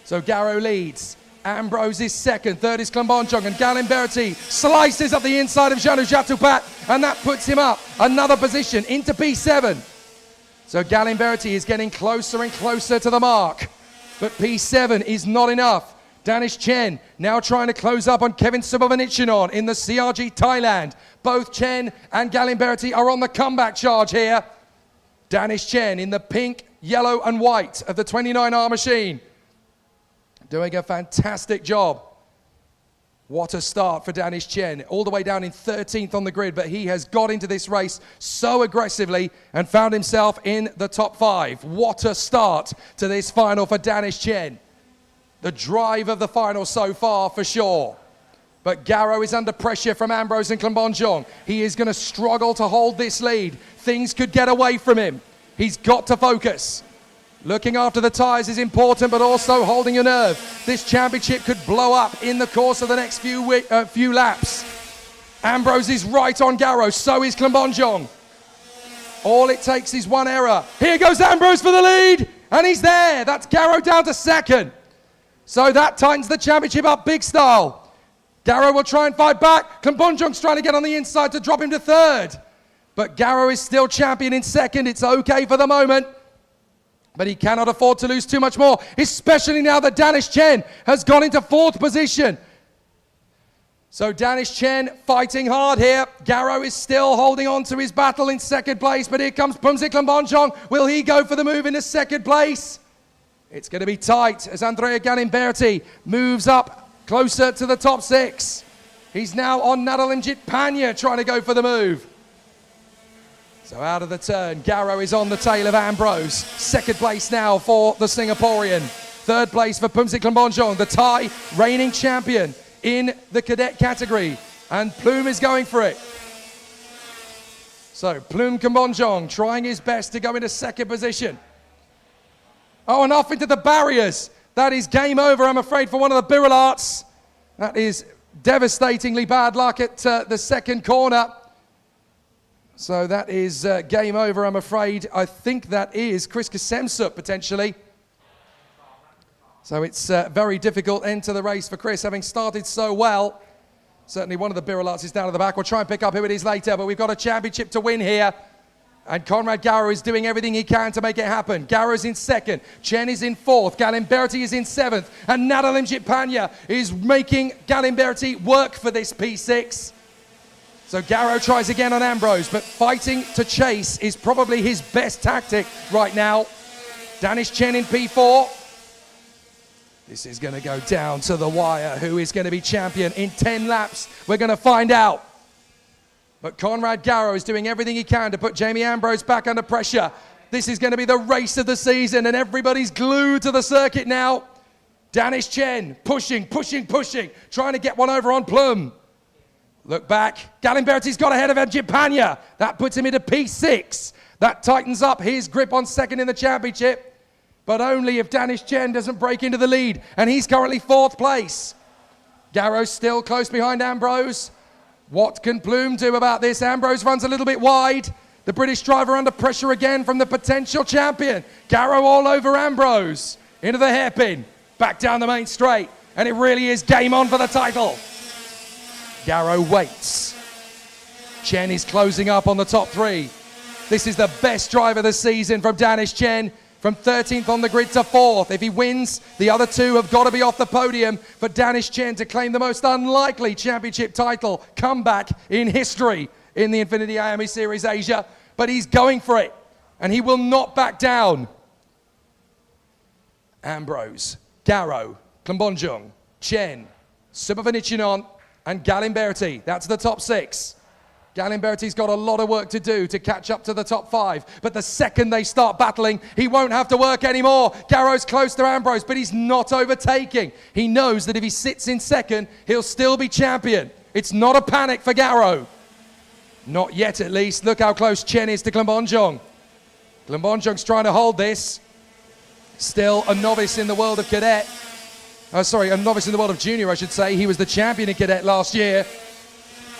So Garrow leads. Ambrose is second. 3rd is Klambonchung. And Galimberti slices up the inside of Jana Jatupat, and that puts him up another position into P7. So Galimberti is getting closer and closer to the mark. But P7 is not enough. Danish Chen now trying to close up on Kevin Subhavanichinon in the CRG Thailand. Both Chen and Galimberti are on the comeback charge here. Danish Chen in the pink, yellow and white of the 29R machine. Doing a fantastic job. What a start for Danish Chen, all the way down in 13th on the grid, but he has got into this race so aggressively and found himself in the top 5. What a start to this final for Danish Chen. The drive of the final so far for sure. But Garrow is under pressure from Ambrose and Klambonchung. He is going to struggle to hold this lead. Things could get away from him. He's got to focus. Looking after the tyres is important, but also holding your nerve. This championship could blow up in the course of the next few laps. Ambrose is right on Garrow, so is Klambonjong. All it takes is one error. Here goes Ambrose for the lead, and he's there. That's Garrow down to second. So that tightens the championship up big style. Garrow will try and fight back. Klambonjong's trying to get on the inside to drop him to third. But Garrow is still champion in second. It's okay for the moment. But he cannot afford to lose too much more, especially now that Danish Chen has gone into fourth position. So Danish Chen fighting hard here. Garrow is still holding on to his battle in second place, but here comes Phumzit Klambonjong. Will he go for the move into second place? It's going to be tight as Andrea Galimberti moves up closer to the top six. He's now on Nadalimjit Panya trying to go for the move. So out of the turn, Garrow is on the tail of Ambrose. Second place now for the Singaporean. Third place for Phumzit Klambonjong, the Thai reigning champion in the cadet category. And Plume is going for it. So Plume Klambonjong trying his best to go into second position. Oh, and off into the barriers. That is game over, I'm afraid, for one of the Birol. That is devastatingly bad luck at the second corner. So that is game over, I'm afraid. I think that is Chris Kasemsut, potentially. So it's a very difficult end to the race for Chris, having started so well. Certainly one of the Birol is down at the back. We'll try and pick up who it is later, but we've got a championship to win here. And Conrad Garrow is doing everything he can to make it happen. Garrow's in second. Chen is in fourth. Galimberti is in seventh. And Nadalimjit Panya is making Galimberti work for this P6. So Garrow tries again on Ambrose, but fighting to chase is probably his best tactic right now. Danish Chen in P4. This is going to go down to the wire. Who is going to be champion in 10 laps? We're going to find out. But Conrad Garrow is doing everything he can to put Jamie Ambrose back under pressure. This is going to be the race of the season, and everybody's glued to the circuit now. Danish Chen pushing, trying to get one over on Plum. Look back. Galimberti's got ahead of Panya. That puts him into P6. That tightens up his grip on second in the championship. But only if Danish Chen doesn't break into the lead. And he's currently fourth place. Garrow's still close behind Ambrose. What can Plume do about this? Ambrose runs a little bit wide. The British driver under pressure again from the potential champion. Garrow all over Ambrose. Into the hairpin. Back down the main straight. And it really is game on for the title. Garrow waits. Chen is closing up on the top three. This is the best drive of the season from Danish Chen. From 13th on the grid to 4th. If he wins, the other two have got to be off the podium for Danish Chen to claim the most unlikely championship title comeback in history in the INFINITY IAME Series Asia. But he's going for it, and he will not back down. Ambrose, Garrow, Klambonjong, Chen, Supervenichinon, and Galimberti. That's the top six. Galimberti's got a lot of work to do to catch up to the top five. But the second they start battling, he won't have to work anymore. Garrow's close to Ambrose, but he's not overtaking. He knows that if he sits in second, he'll still be champion. It's not a panic for Garrow. Not yet, at least. Look how close Chen is to Klambonjong. Klambonjong's trying to hold this. Still a novice in the world of cadet. A novice in the world of junior, I should say. He was the champion in cadet last year.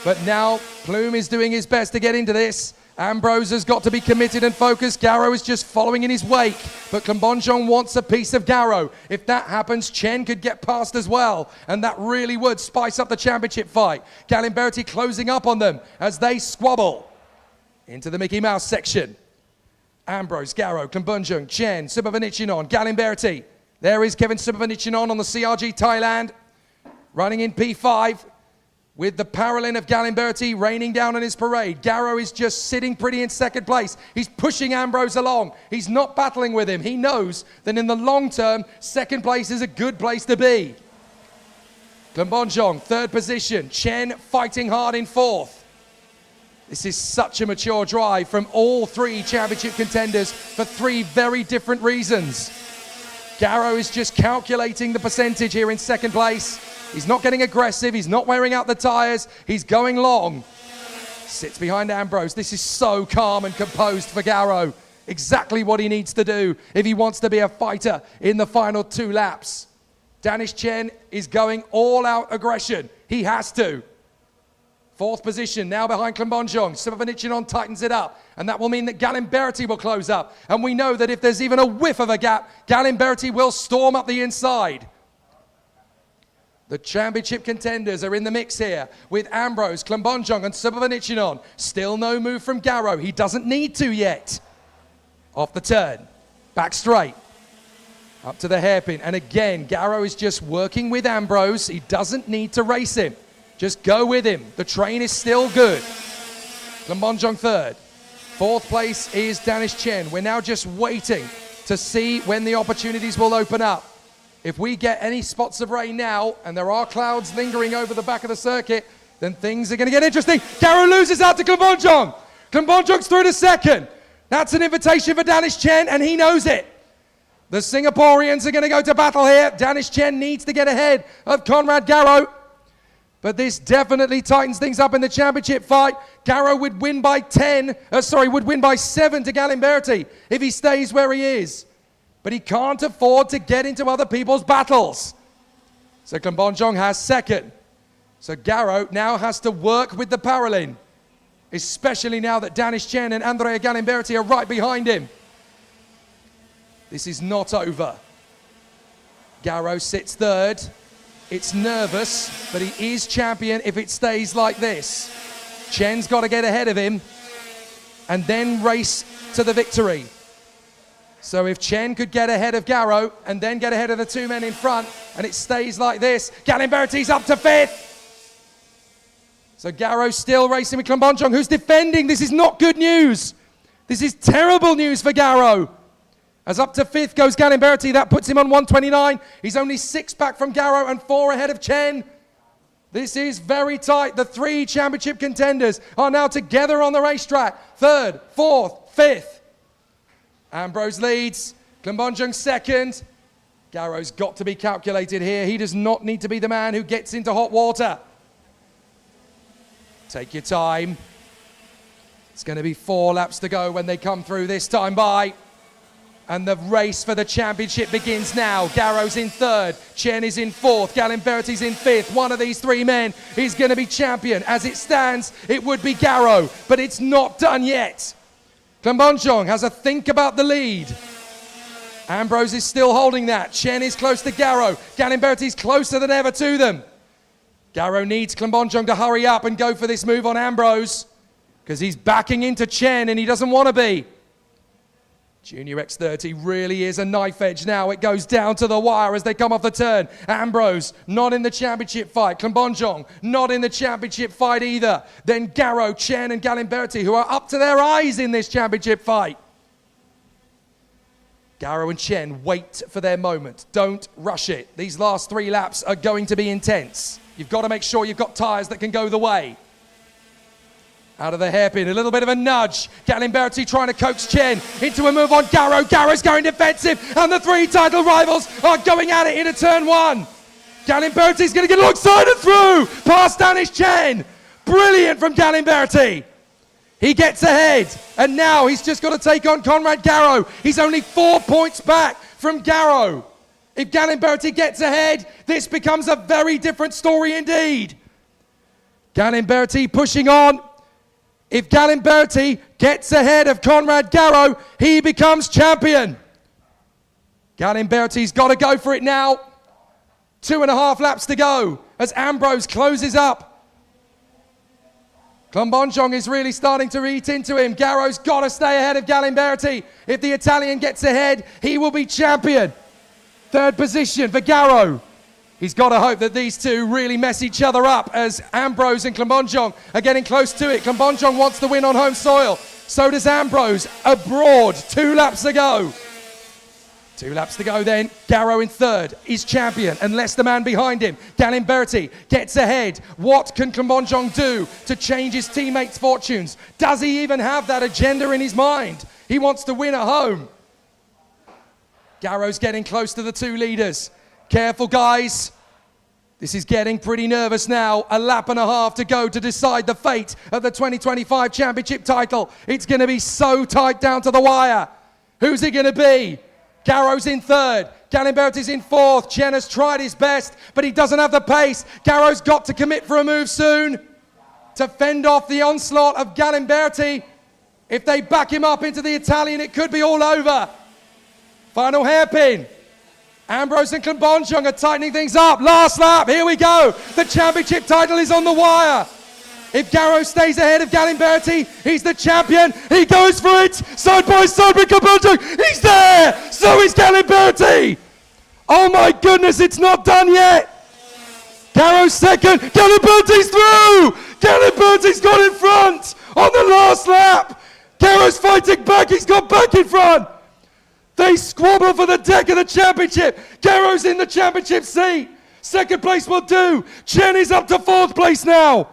But now Plume is doing his best to get into this. Ambrose has got to be committed and focused. Garrow is just following in his wake. But Klambonjong wants a piece of Garrow. If that happens, Chen could get past as well. And that really would spice up the championship fight. Galimberti closing up on them as they squabble into the Mickey Mouse section. Ambrose, Garrow, Klambonjong, Chen, Supervenichinon, Galimberti. There is Kevin Supervenichinon on the CRG Thailand. Running in P5. With the Paralin of Galimberti raining down on his parade. Garrow is just sitting pretty in second place. He's pushing Ambrose along. He's not battling with him. He knows that in the long term, second place is a good place to be. Klambonjong, third position. Chen fighting hard in fourth. This is such a mature drive from all three championship contenders for three very different reasons. Garrow is just calculating the percentage here in second place. He's not getting aggressive. He's not wearing out the tyres. He's going long. Sits behind Ambrose. This is so calm and composed for Garrow. Exactly what he needs to do if he wants to be a fighter in the final 2 laps. Danish Chen is going all-out aggression. He has to. 4th position, now behind Klimbonjong. Ceremonies tightens it up, and that will mean that Galimberti will close up. And we know that if there's even a whiff of a gap, Galimberti will storm up the inside. The championship contenders are in the mix here with Ambrose, Klimbonjong, and Ceremonies. Still no move from Garrow. He doesn't need to yet. Off the turn, back straight, up to the hairpin. And again, Garrow is just working with Ambrose. He doesn't need to race him. Just go with him. The train is still good. Klimbonjong 3rd. 4th place is Danish Chen. We're now just waiting to see when the opportunities will open up. If we get any spots of rain now, and there are clouds lingering over the back of the circuit, then things are going to get interesting. Garrow loses out to Klimbonjong. Klimbonjong's through to 2nd. That's an invitation for Danish Chen, and he knows it. The Singaporeans are going to go to battle here. Danish Chen needs to get ahead of Conrad Garrow. But this definitely tightens things up in the championship fight. Garrow would win by 7 to Galimberti if he stays where he is. But he can't afford to get into other people's battles. So Klimbonjong has 2nd. So Garrow now has to work with the Paralin, especially now that Danish Chen and Andrea Galimberti are right behind him. This is not over. Garrow sits 3rd. It's nervous, but he is champion if it stays like this. Chen's got to get ahead of him and then race to the victory. So if Chen could get ahead of Garrow and then get ahead of the 2 men in front and it stays like this, Galimberti's up to 5th. So Garrow's still racing with Klimbonjong, who's defending. This is not good news. This is terrible news for Garrow. As up to 5th goes Galimberti, that puts him on 129. He's only 6 back from Garrow and 4 ahead of Chen. This is very tight. The 3 championship contenders are now together on the racetrack. 3rd, 4th, 5th. Ambrose leads, Klimbonjong 2nd. Garrow's got to be calculated here. He does not need to be the man who gets into hot water. Take your time. It's going to be 4 laps to go when they come through this time by. And the race for the championship begins now. Garrow's in 3rd, Chen is in 4th, Galimberti's in 5th. One of these 3 men is going to be champion. As it stands, it would be Garrow, but it's not done yet. Klimbonjong has a think about the lead. Ambrose is still holding that. Chen is close to Garrow. Galimberti's closer than ever to them. Garrow needs Klimbonjong to hurry up and go for this move on Ambrose because he's backing into Chen and he doesn't want to be. Junior X30 really is a knife edge now. It goes down to the wire as they come off the turn. Ambrose, not in the championship fight. Klimbonjong, not in the championship fight either. Then Garrow, Chen and Galimberti, who are up to their eyes in this championship fight. Garrow and Chen wait for their moment. Don't rush it. These last 3 laps are going to be intense. You've got to make sure you've got tyres that can go the way. Out of the hairpin, a little bit of a nudge. Galimberti trying to coax Chen into a move on Garrow. Garrow's going defensive, and the 3 title rivals are going at it into turn 1. Galimberti's going to get alongside and through, past Danish Chen. Brilliant from Galimberti. He gets ahead, and now he's just got to take on Conrad Garrow. He's only 4 points back from Garrow. If Galimberti gets ahead, this becomes a very different story indeed. Galimberti pushing on. If Galimberti gets ahead of Conrad Garrow, he becomes champion. Galimberti's got to go for it now. 2.5 laps to go as Ambrose closes up. Klimbonjong is really starting to eat into him. Garrow's got to stay ahead of Galimberti. If the Italian gets ahead, he will be champion. 3rd position for Garrow. He's got to hope that these 2 really mess each other up as Ambrose and Klimbonjong are getting close to it. Klimbonjong wants to win on home soil. So does Ambrose. Abroad. 2 laps to go. 2 laps to go then. Garrow in 3rd is champion unless the man behind him, Galimberti, gets ahead. What can Klimbonjong do to change his teammates' fortunes? Does he even have that agenda in his mind? He wants to win at home. Garrow's getting close to the 2 leaders. Careful, guys. This is getting pretty nervous now. 1.5 laps to go to decide the fate of the 2025 championship title. It's going to be so tight down to the wire. Who's it going to be? Garrow's in third. Galimberti's in fourth. Chen has tried his best, but he doesn't have the pace. Garrow's got to commit for a move soon to fend off the onslaught of Galimberti. If they back him up into the Italian, it could be all over. Final hairpin. Ambrose and Klambonchong are tightening things up. Last lap, here we go. The championship title is on the wire. If Garrow stays ahead of Galimberti, he's the champion. He goes for it. Side by side with Klambonchong. He's there. So is Galimberti. Oh my goodness, it's not done yet. Garrow's second. Galimberti's through. Galimberti's got in front on the last lap. Garrow's fighting back. He's got back in front. They squabble for the deck of the championship. Garrow's in the championship seat. Second place will do. Chen is up to fourth place now.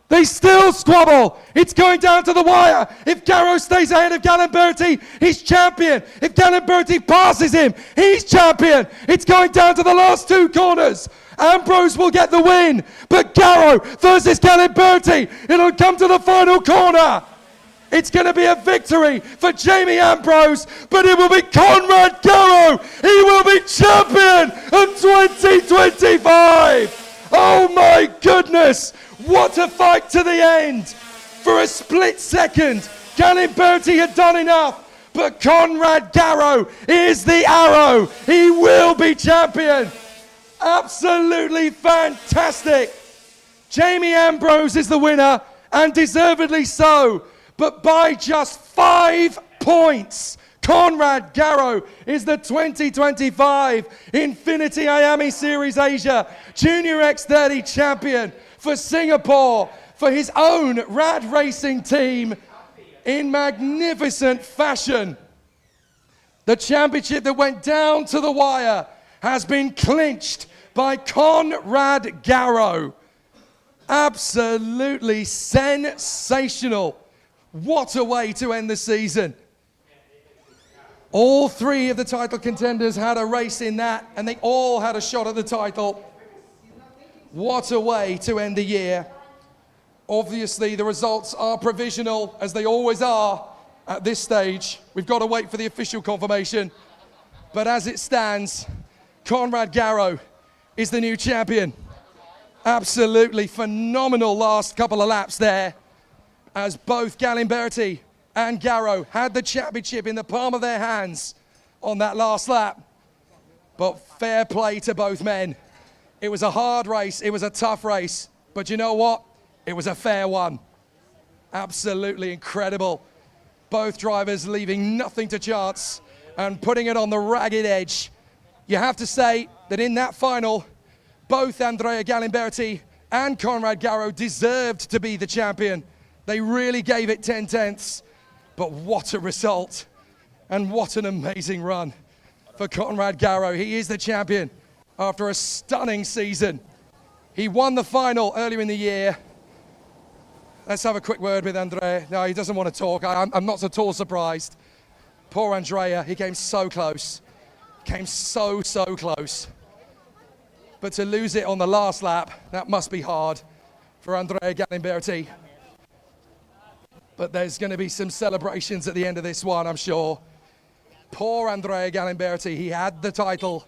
They still squabble. It's going down to the wire. If Garrow stays ahead of Galimberti, he's champion. If Galimberti passes him, he's champion. It's going down to the last two corners. Ambrose will get the win, but Garrow versus Galimberti. It'll come to the final corner. It's going to be a victory for Jamie Ambrose, but it will be Conrad Garrow. He will be champion of 2025. Oh my goodness. What a fight to the end. For a split second, Galimberti had done enough, but Conrad Garrow is the arrow. He will be champion. Absolutely fantastic. Jamie Ambrose is the winner, and deservedly so, but by just 5 points. Conrad Garrow is the 2025 INFINITY IAME Series Asia Junior X30 champion for Singapore, for his own rad racing team in magnificent fashion. The championship that went down to the wire has been clinched by Conrad Garrow. Absolutely sensational. What a way to end the season. All 3 of the title contenders had a race in that, and they all had a shot at the title. What a way to end the year. Obviously, the results are provisional, as they always are at this stage. We've got to wait for the official confirmation. But as it stands, Conrad Garrow is the new champion. Absolutely phenomenal last couple of laps there, as both Galimberti and Garrow had the championship in the palm of their hands on that last lap. But fair play to both men. It was a hard race, it was a tough race, but you know what? It was a fair one. Absolutely incredible. Both drivers leaving nothing to chance and putting it on the ragged edge. You have to say that in that final, both Andrea Galimberti and Conrad Garrow deserved to be the champion. They really gave it 10 tenths. But what a result, and what an amazing run for Conrad Garrow. He is the champion after a stunning season. He won the final earlier in the year. Let's have a quick word with Andrea. No, he doesn't want to talk. I'm not at all surprised. Poor Andrea, he came so close. Came so close. But to lose it on the last lap, that must be hard for Andrea Galimberti. But there's going to be some celebrations at the end of this one, I'm sure. Poor Andrea Galimberti, he had the title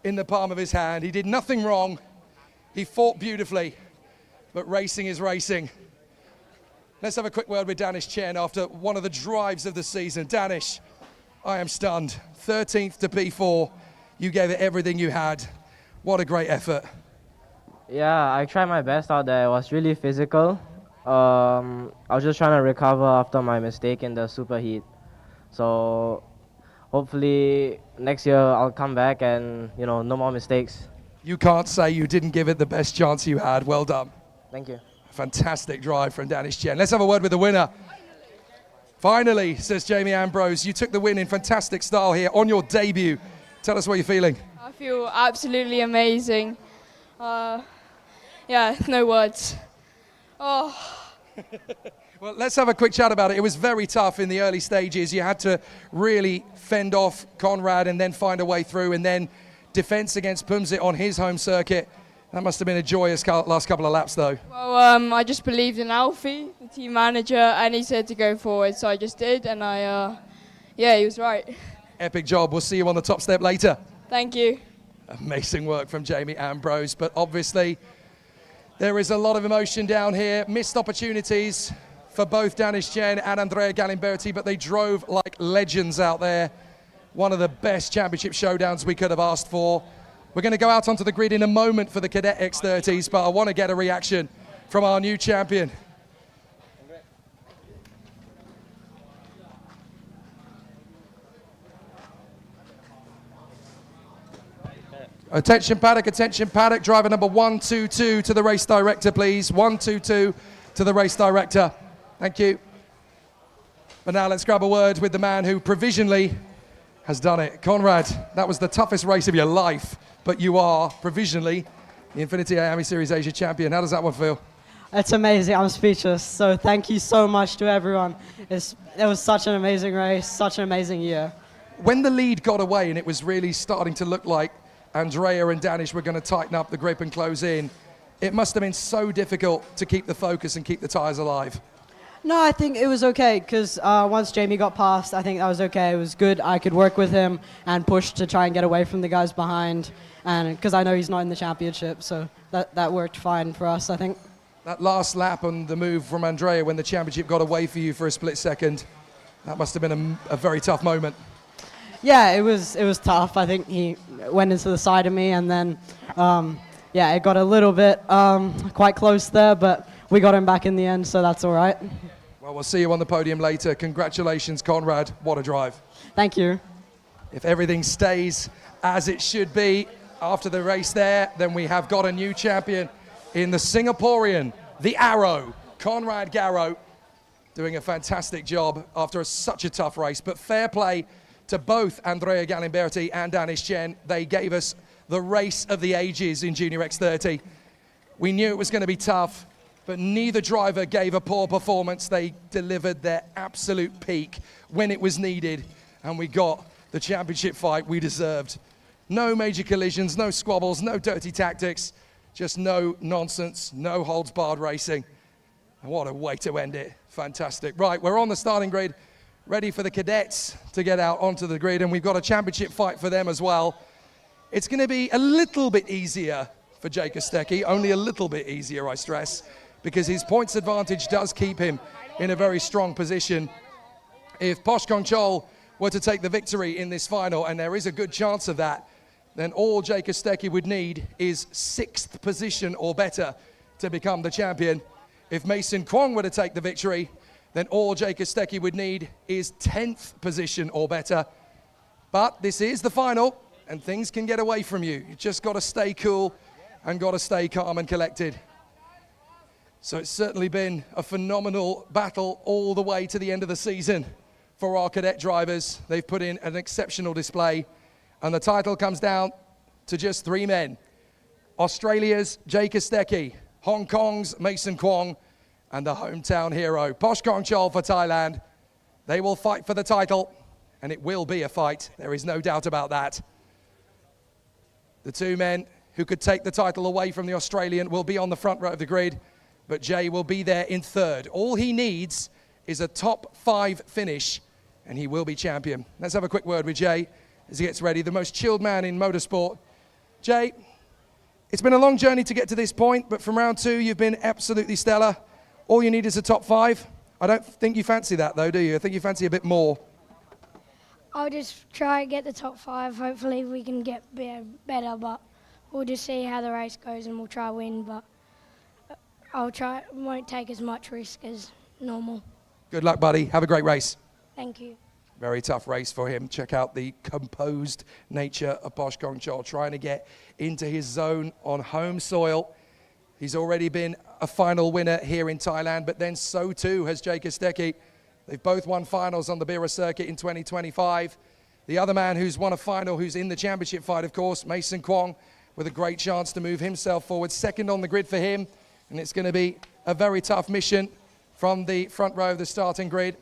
in the palm of his hand. He did nothing wrong. He fought beautifully, but racing is racing. Let's have a quick word with Danish Chen after one of the drives of the season. Danish, I am stunned. 13th to P4. You gave it everything you had. What a great effort. Yeah, I tried my best out there. It was really physical. I was just trying to recover after my mistake in the superheat. So hopefully next year I'll come back and, no more mistakes. You can't say you didn't give it the best chance you had. Well done. Thank you. Fantastic drive from Danish Chen. Let's have a word with the winner. Finally, says Jamie Ambrose, you took the win in fantastic style here on your debut. Tell us what you're feeling. I feel absolutely amazing. Yeah, no words. Oh. Well, let's have a quick chat about it. It was very tough in the early stages. You had to really fend off Conrad and then find a way through, and then defense against Pumzit on his home circuit. That must have been a joyous last couple of laps, though. Well, I just believed in Alfie, the team manager, and he said to go forward, so I just did, and I yeah, he was right. Epic job. We'll see you on the top step later. Thank you. Amazing work from Jamie Ambrose, but obviously there is a lot of emotion down here. Missed opportunities for both Danish Chen and Andrea Galimberti, but they drove like legends out there. One of the best championship showdowns we could have asked for. We're going to go out onto the grid in a moment for the Cadet X30s, but I want to get a reaction from our new champion. Attention Paddock, driver number 122 to the race director, please. 122 to the race director. Thank you. But now let's grab a word with the man who provisionally has done it. Conrad, that was the toughest race of your life, but you are provisionally the INFINITY IAME Series Asia champion. How does that one feel? It's amazing. I'm speechless. So thank you so much to everyone. It was such an amazing race, such an amazing year. When the lead got away and it was really starting to look like Andrea and Danish were going to tighten up the grip and close in, it must have been so difficult to keep the focus and keep the tyres alive. No, I think it was okay because once Jamie got past, I think that was okay. It was good. I could work with him and push to try and get away from the guys behind, and because I know he's not in the championship, so that worked fine for us, I think. That last lap on the move from Andrea when the championship got away for you for a split second, that must have been a very tough moment. Yeah, it was tough. I think he went into the side of me, and then yeah, it got a little bit quite close there, but we got him back in the end, so that's all right. Well, we'll see you on the podium later. Congratulations, Conrad. What a drive. Thank you. If everything stays as it should be after the race there, then we have got a new champion in the Singaporean, the Arrow, Conrad Garrow, doing a fantastic job after such a tough race. But fair play to both Andrea Galimberti and Danish Chen. They gave us the race of the ages in Junior X30. We knew it was going to be tough, but neither driver gave a poor performance. They delivered their absolute peak when it was needed, and we got the championship fight we deserved. No major collisions, no squabbles, no dirty tactics, just no nonsense, no holds barred racing. And what a way to end it. Fantastic. Right, we're on the starting grid, ready for the cadets to get out onto the grid, and we've got a championship fight for them as well. It's going to be a little bit easier for Jay Kostecki, only a little bit easier, I stress, because his points advantage does keep him in a very strong position. If Posh Kongchol were to take the victory in this final, and there is a good chance of that, then all Jay Kostecki would need is 6th position or better to become the champion. If Mason Kwong were to take the victory, then all Jay Kostecki would need is 10th position or better. But this is the final, and things can get away from you. You just got to stay cool and got to stay calm and collected. So it's certainly been a phenomenal battle all the way to the end of the season for our cadet drivers. They've put in an exceptional display, and the title comes down to just 3 men. Australia's Jay Kostecki, Hong Kong's Mason Kwong, and the hometown hero, Posh Kongchol for Thailand. They will fight for the title, and it will be a fight. There is no doubt about that. The 2 men who could take the title away from the Australian will be on the front row of the grid, but Jay will be there in 3rd. All he needs is a top 5 finish, and he will be champion. Let's have a quick word with Jay as he gets ready, the most chilled man in motorsport. Jay, it's been a long journey to get to this point, but from round 2, you've been absolutely stellar. All you need is a top 5. I don't think you fancy that, though, do you? I think you fancy a bit more. I'll just try and get the top 5. Hopefully we can get better, but we'll just see how the race goes and we'll try to win, but I'll try, won't take as much risk as normal. Good luck, buddy. Have a great race. Thank you. Very tough race for him. Check out the composed nature of Posh Kongchol, trying to get into his zone on home soil. He's already been a final winner here in Thailand, but then so too has Jay Kostecki. They've both won finals on the Bira circuit in 2025. The other man who's won a final, who's in the championship fight, of course, Mason Kwong, with a great chance to move himself forward. 2nd on the grid for him, and it's going to be a very tough mission from the front row of the starting grid.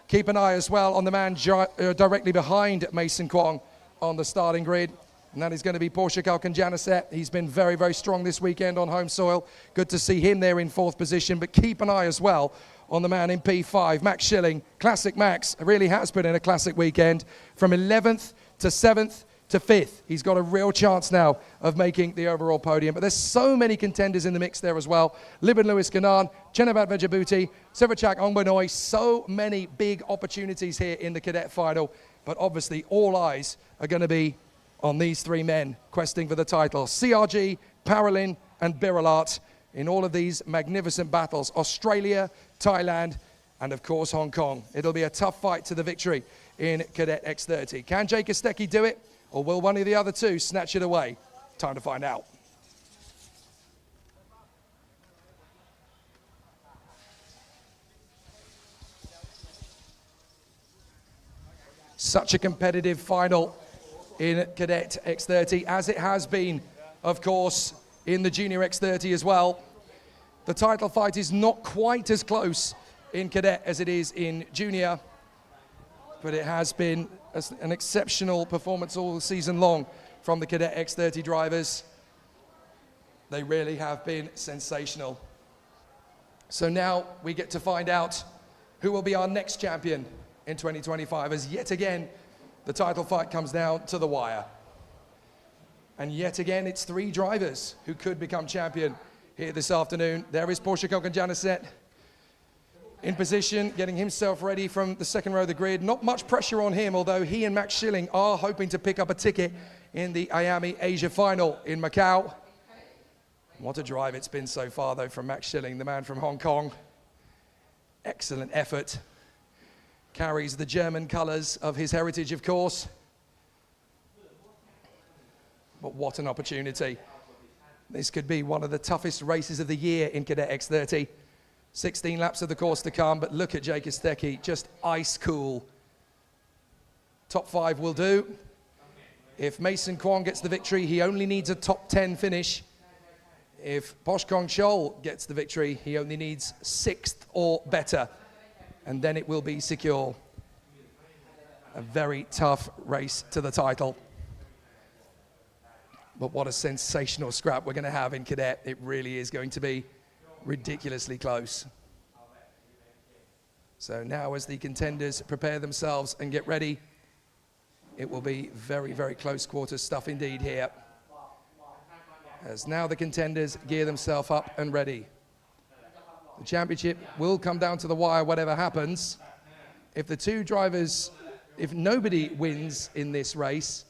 Keep an eye as well on the man directly behind Mason Kwong on the starting grid, and that is going to be Porsche Kalkanjanaset. He's been very, very strong this weekend on home soil. Good to see him there in 4th position, but keep an eye as well on the man in P5, Max Schilling. Classic Max really has been in a classic weekend. From 11th to 7th to 5th. He's got a real chance now of making the overall podium. But there's so many contenders in the mix there as well. Libin Lewis Kanan, Chenabat Vejabuti, Sevachak Ongbanoi. So many big opportunities here in the cadet final. But obviously all eyes are going to be on these three men questing for the title. CRG, Paralin and Biralat in all of these magnificent battles. Australia, Thailand and of course Hong Kong. It'll be a tough fight to the victory in Cadet X30. Can Jay Kostecki do it? Or will one of the other two snatch it away? Time to find out. Such a competitive final in Cadet X30, as it has been, of course, in the Junior X30 as well. The title fight is not quite as close in Cadet as it is in Junior, but it has been an exceptional performance all season long from the Cadet X30 drivers. They really have been sensational. So now we get to find out who will be our next champion in 2025, as yet again the title fight comes down to the wire. And yet again it's three drivers who could become champion here this afternoon. There is Porsche Kokan in position, getting himself ready from the second row of the grid. Not much pressure on him, although he and Max Schilling are hoping to pick up a ticket in the IAME Asia final in Macau. What a drive it's been so far, though, from Max Schilling, the man from Hong Kong. Excellent effort. Carries the German colours of his heritage, of course. But what an opportunity. This could be one of the toughest races of the year in Cadet X30. 16 laps of the course to come, but look at Jay Kostecki, just ice cool. Top 5 will do. If Mason Kwong gets the victory, he only needs a top 10 finish. If Posh Kong Chol gets the victory, he only needs 6th or better, and then it will be secure. A very tough race to the title. But what a sensational scrap we're going to have in Cadet. It really is going to be ridiculously close. So now as the contenders prepare themselves and get ready, it will be very, very close quarters stuff indeed here. As now the contenders gear themselves up and ready. The championship will come down to the wire whatever happens. If the two drivers, if nobody wins in this race,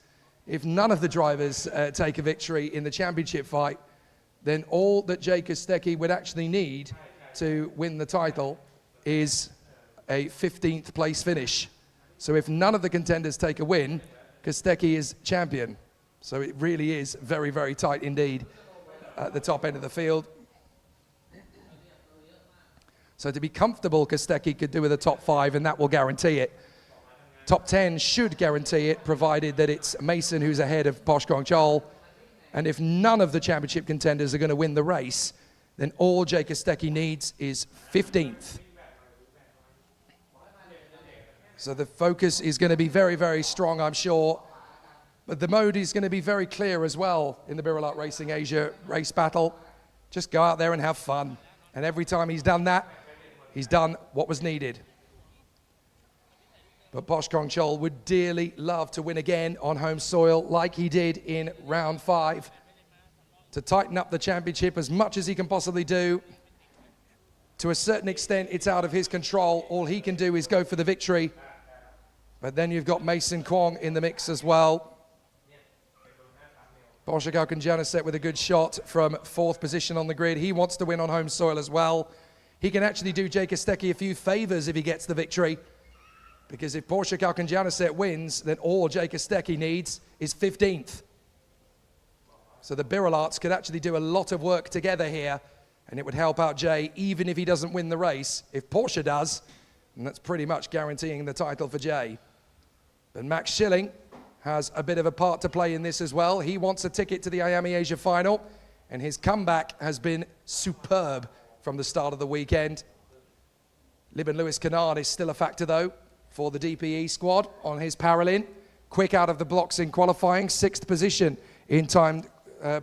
if none of the drivers take a victory in the championship fight, then all that Jay Kostecki would actually need to win the title is a 15th place finish. So if none of the contenders take a win, Kostecki is champion. So it really is very, very tight indeed at the top end of the field. So to be comfortable, Kostecki could do with a top 5, and that will guarantee it. Top 10 should guarantee it, provided that it's Mason who's ahead of Posh Kong Chol. And if none of the championship contenders are going to win the race, then all Jay Kostecki needs is 15th. So the focus is going to be very, very strong, I'm sure. But the mode is going to be very clear as well in the Biralat Racing Asia race battle. Just go out there and have fun. And every time he's done that, he's done what was needed. But Posh Kong Chol would dearly love to win again on home soil like he did in round 5. To tighten up the championship as much as he can possibly do. To a certain extent, it's out of his control. All he can do is go for the victory. But then you've got Mason Kwong in the mix as well. Porsche Kokan with a good shot from 4th position on the grid. He wants to win on home soil as well. He can actually do Jay Kostecki a few favours if he gets the victory. Because if Porsche Kokan wins, then all Jay Kostecki needs is 15th. So the Biralats could actually do a lot of work together here, and it would help out Jay even if he doesn't win the race. If Porsche does, then that's pretty much guaranteeing the title for Jay. But Max Schilling has a bit of a part to play in this as well. He wants a ticket to the IAME Asia final, and his comeback has been superb from the start of the weekend. Libin Lewis Kanan is still a factor though for the DPE squad on his Paralin. Quick out of the blocks in qualifying, 6th position in time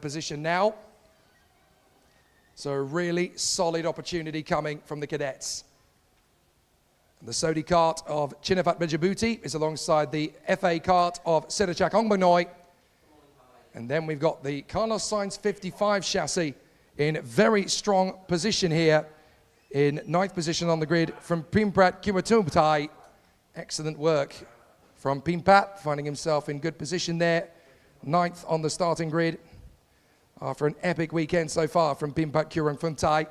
position now. So a really solid opportunity coming from the cadets. The Sodi cart of Chinafat Bejabuti is alongside the FA cart of Sirachak Ongbanoi. And then we've got the Carlos Sainz 55 chassis in very strong position here, in 9th position on the grid from Pimprat Kiwatumtai. Excellent work from Pimpat, finding himself in good position there. 9th on the starting grid after an epic weekend so far from Pimpat Kurangfuntai.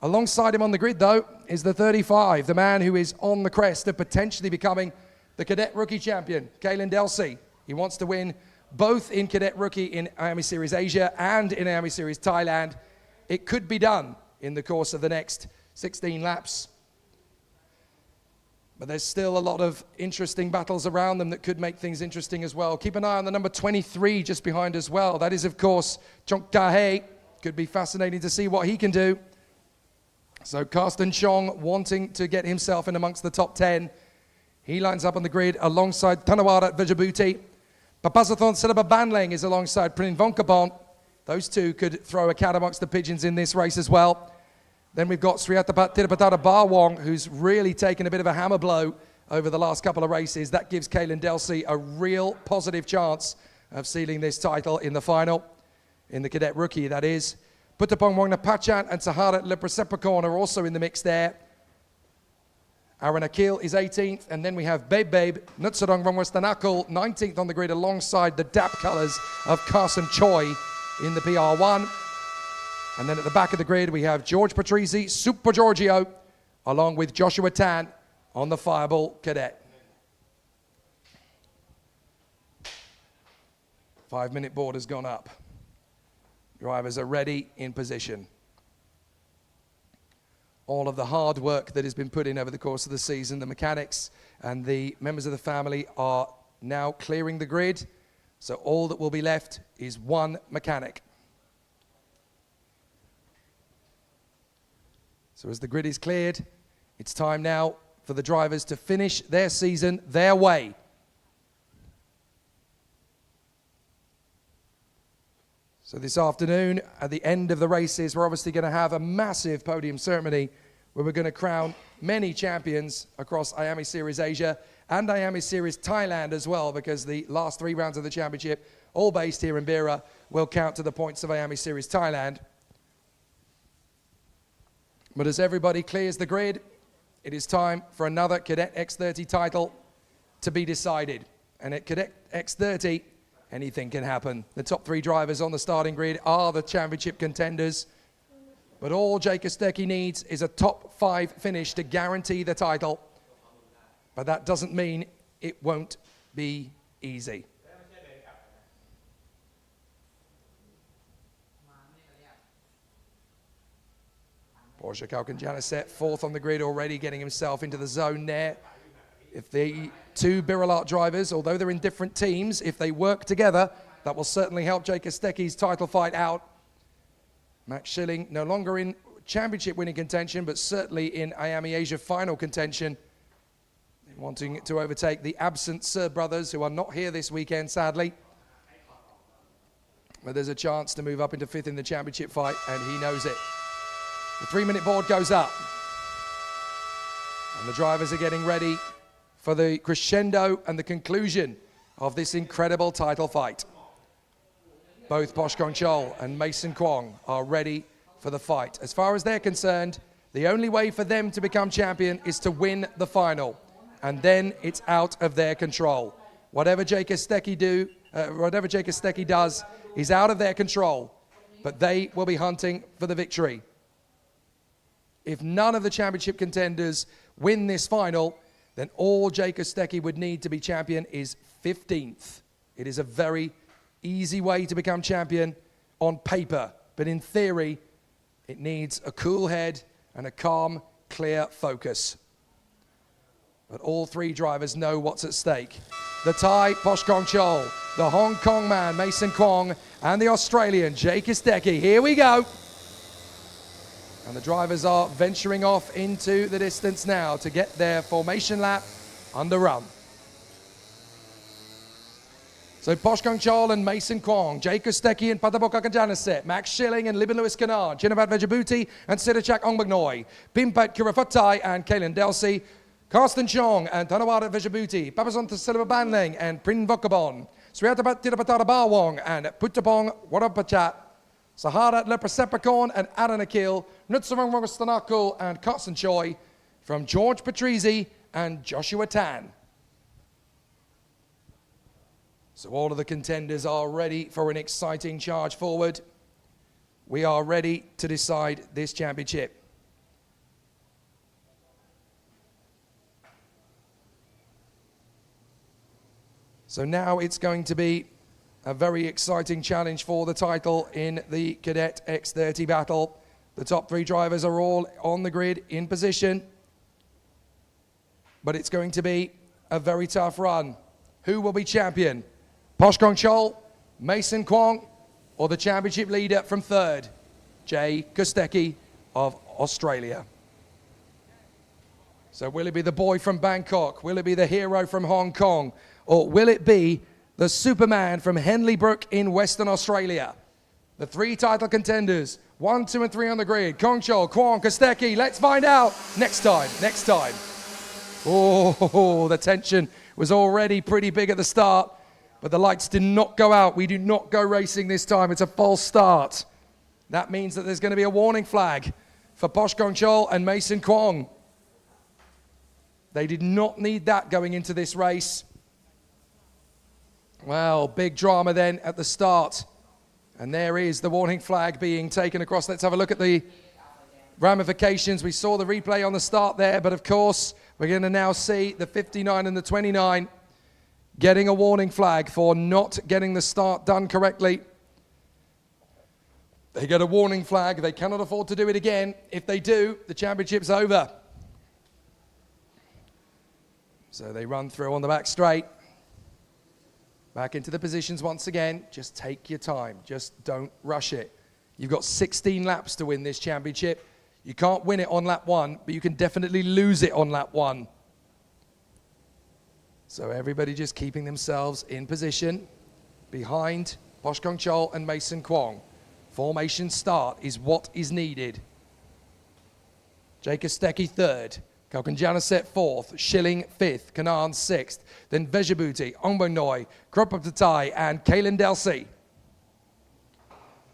Alongside him on the grid, though, is the 35, the man who is on the crest of potentially becoming the Cadet Rookie Champion, Kalen Delsey. He wants to win both in Cadet Rookie in IAME Series Asia and in IAME Series Thailand. It could be done in the course of the next 16 laps. But there's still a lot of interesting battles around them that could make things interesting as well. Keep an eye on the number 23 just behind as well. That is, of course, Chong Kahe. Could be fascinating to see what he can do. So Karsten Chong wanting to get himself in amongst the top 10. He lines up on the grid alongside Tanawara Vijabuti. Papasathon Silaba Banleng is alongside Prin Vonkabon. Those two could throw a cat amongst the pigeons in this race as well. Then we've got Sriatapat Tirapatara Barwong, who's really taken a bit of a hammer blow over the last couple of races. That gives Kalen Delsey a real positive chance of sealing this title in the final, in the Cadet Rookie, that is. Putapong Wangna Pachan and Sahara Lepresepacorn are also in the mix there. Aaron Akil is 18th, and then we have Babe Nutsarong Rongwastanakul, 19th on the grid alongside the DAP colours of Carson Choi in the PR1. And then at the back of the grid we have George Patrizi, Super Giorgio, along with Joshua Tan on the Fireball Cadet. 5-minute board has gone up. Drivers are ready, in position. All of the hard work that has been put in over the course of the season, the mechanics and the members of the family are now clearing the grid. So all that will be left is one mechanic. So as the grid is cleared, it's time now for the drivers to finish their season their way. So this afternoon, at the end of the races, we're obviously going to have a massive podium ceremony where we're going to crown many champions across IAME Series Asia and IAME Series Thailand as well, because the last 3 rounds of the championship, all based here in Bira, will count to the points of IAME Series Thailand. But as everybody clears the grid, it is time for another Cadet X30 title to be decided. And at Cadet X30, anything can happen. The top 3 drivers on the starting grid are the championship contenders. But all Jake Kostecki needs is a top 5 finish to guarantee the title. But that doesn't mean it won't be easy. Porsche Kalkan-Janisset, 4th on the grid already, getting himself into the zone there. If the 2 Biralat drivers, although they're in different teams, if they work together, that will certainly help Jake Kostecki's title fight out. Max Schilling no longer in championship winning contention, but certainly in IAME Asia final contention. Wanting to overtake the absent Serb brothers, who are not here this weekend, sadly. But there's a chance to move up into 5th in the championship fight, and he knows it. The 3-minute board goes up. And the drivers are getting ready for the crescendo and the conclusion of this incredible title fight. Both Posh Kong Chol and Mason Kwong are ready for the fight. As far as they're concerned, the only way for them to become champion is to win the final. And then it's out of their control. Whatever Jake Kostecki does is out of their control. But they will be hunting for the victory. If none of the championship contenders win this final, then all Jake Kostecki would need to be champion is 15th. It is a very easy way to become champion on paper, but in theory, it needs a cool head and a calm, clear focus. But all 3 drivers know what's at stake. The Thai, Posh Kong Chol, the Hong Kong man, Mason Kwong, and the Australian, Jake Kostecki. Here we go. And the drivers are venturing off into the distance now to get their formation lap underrun. So Posh Kong Chol and Mason Kwong, Jake Kostecki and Paddock Kalkan-Janisset, Max Schilling and Libin Lewis Canard, Chinavat Vejabuti and Sirachak Ongbanoi, Pimpat Kirafatai and Kalen Delsey, Karsten Chong and Tanawara Vejabuti, Papasanta Silva Banling and Prin Vokabon, Sriatapat Tirapatara Bawong and Puttapong Warapachat, Sahara Leprosepacon and Aaron Akil, Nutsarang Rogostanako and Karsten Choi from George Patrizi and Joshua Tan. So all of the contenders are ready for an exciting charge forward. We are ready to decide this championship. So now it's going to be a very exciting challenge for the title in the Cadet X30 battle. The top 3 drivers are all on the grid in position. But it's going to be a very tough run. Who will be champion? Poshkong Chol, Mason Kwong, or the championship leader from 3rd, Jay Kostecki of Australia? So will it be the boy from Bangkok? Will it be the hero from Hong Kong? Or will it be the Superman from Henley Brook in Western Australia? The 3 title contenders, 1, 2, and 3 on the grid. Kong Chol, Kwong, Kostecki. Let's find out next time. Oh, the tension was already pretty big at the start, but the lights did not go out. We do not go racing this time. It's a false start. That means that there's going to be a warning flag for Poshkong Chol and Mason Kwong. They did not need that going into this race. Well, big drama then at the start. And there is the warning flag being taken across. Let's have a look at the ramifications. We saw the replay on the start there, but of course, we're going to now see the 59 and the 29 getting a warning flag for not getting the start done correctly. They get a warning flag. They cannot afford to do it again. If they do, the championship's over. So they run through on the back straight. Back into the positions once again. Just take your time. Just don't rush it. You've got 16 laps to win this championship. You can't win it on lap 1, but you can definitely lose it on lap 1. So everybody just keeping themselves in position behind Poshkong Chol and Mason Kwong. Formation start is what is needed. Jay Kostecki 3rd. Kalkanjanaset 4th, Schilling 5th, Kanan 6th, then Vejabuti, Ongbonoi, Kropaptatai, and Kaylin Delsey.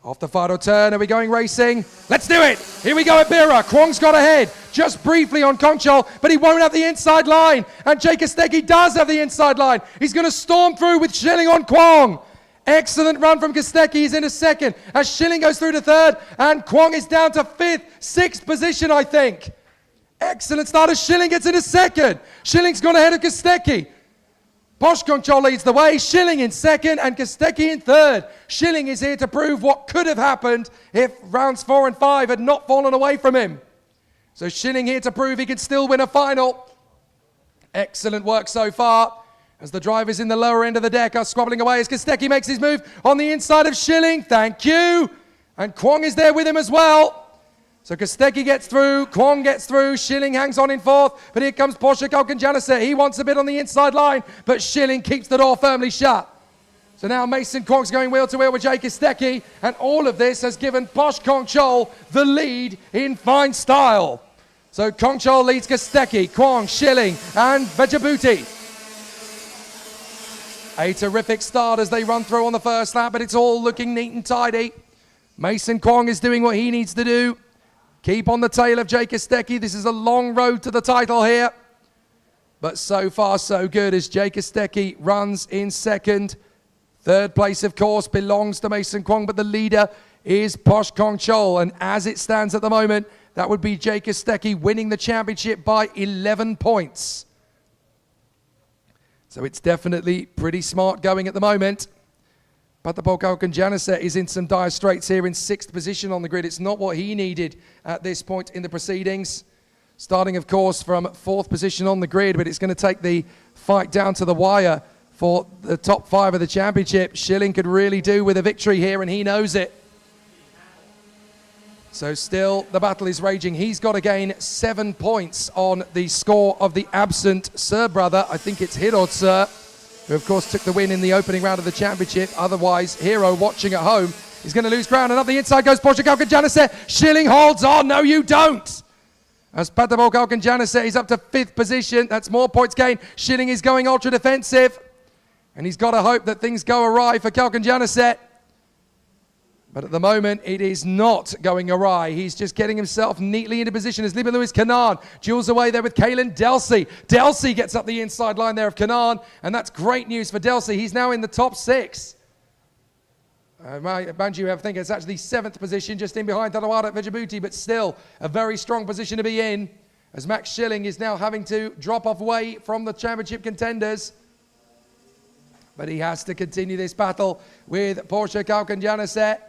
Off the final turn, are we going racing? Let's do it! Here we go at Bira. Kwong's got ahead, just briefly on Kongchol, but he won't have the inside line. And Jay Kostecki does have the inside line. He's going to storm through with Schilling on Kwong. Excellent run from Kostecki. He's into 2nd as Schilling goes through to 3rd, and Kwong is down to 5th, 6th position, I think. Excellent start as Schilling gets into 2nd. Schilling's gone ahead of Kostecki. Poshkong Chol leads the way. Schilling in 2nd and Kostecki in 3rd. Schilling is here to prove what could have happened if rounds 4 and 5 had not fallen away from him. So Schilling here to prove he can still win a final. Excellent work so far as the drivers in the lower end of the deck are squabbling away as Kostecki makes his move on the inside of Schilling. Thank you. And Kwong is there with him as well. So Kostecki gets through, Kwong gets through, Schilling hangs on in 4th, but here comes Porsche Kalkanjanase. He wants a bit on the inside line, but Schilling keeps the door firmly shut. So now Mason Kwong's going wheel to wheel with Jay Kostecki, and all of this has given Posh Kong Chol the lead in fine style. So Kong Chol leads Kostecki, Kwong, Schilling, and Vejabuti. A terrific start as they run through on the first lap, but it's all looking neat and tidy. Mason Kwong is doing what he needs to do. Keep on the tail of Jay Kostecki. This is a long road to the title here. But so far, so good as Jay Kostecki runs in 2nd. 3rd place, of course, belongs to Mason Kwong, but the leader is Posh Kong Chol. And as it stands at the moment, that would be Jay Kostecki winning the championship by 11 points. So it's definitely pretty smart going at the moment. But the Polkalkan Janise is in some dire straits here in 6th position on the grid. It's not what he needed at this point in the proceedings. Starting, of course, from 4th position on the grid, but it's going to take the fight down to the wire for the top 5 of the championship. Schilling could really do with a victory here, and he knows it. So still, the battle is raging. He's got to gain 7 points on the score of the absent Sir brother. I think it's Hirod Sir, who of course took the win in the opening round of the championship. Otherwise, Hero watching at home is going to lose ground. And up the inside goes Porsche Kalkan Janise. Schilling holds on. No, you don't. As Paddock Janicet is up to 5th position. That's more points gained. Schilling is going ultra defensive. And he's got to hope that things go awry for Janicet. But at the moment, it is not going awry. He's just getting himself neatly into position as Louis Canaan duels away there with Kalen Delsey. Delsey gets up the inside line there of Canaan, and that's great news for Delsey. He's now in the top 6. Mind you, I think it's actually 7th position, just in behind Tanawada Vejabuti, but still a very strong position to be in, as Max Schilling is now having to drop off away from the championship contenders. But he has to continue this battle with Porsche Janicet.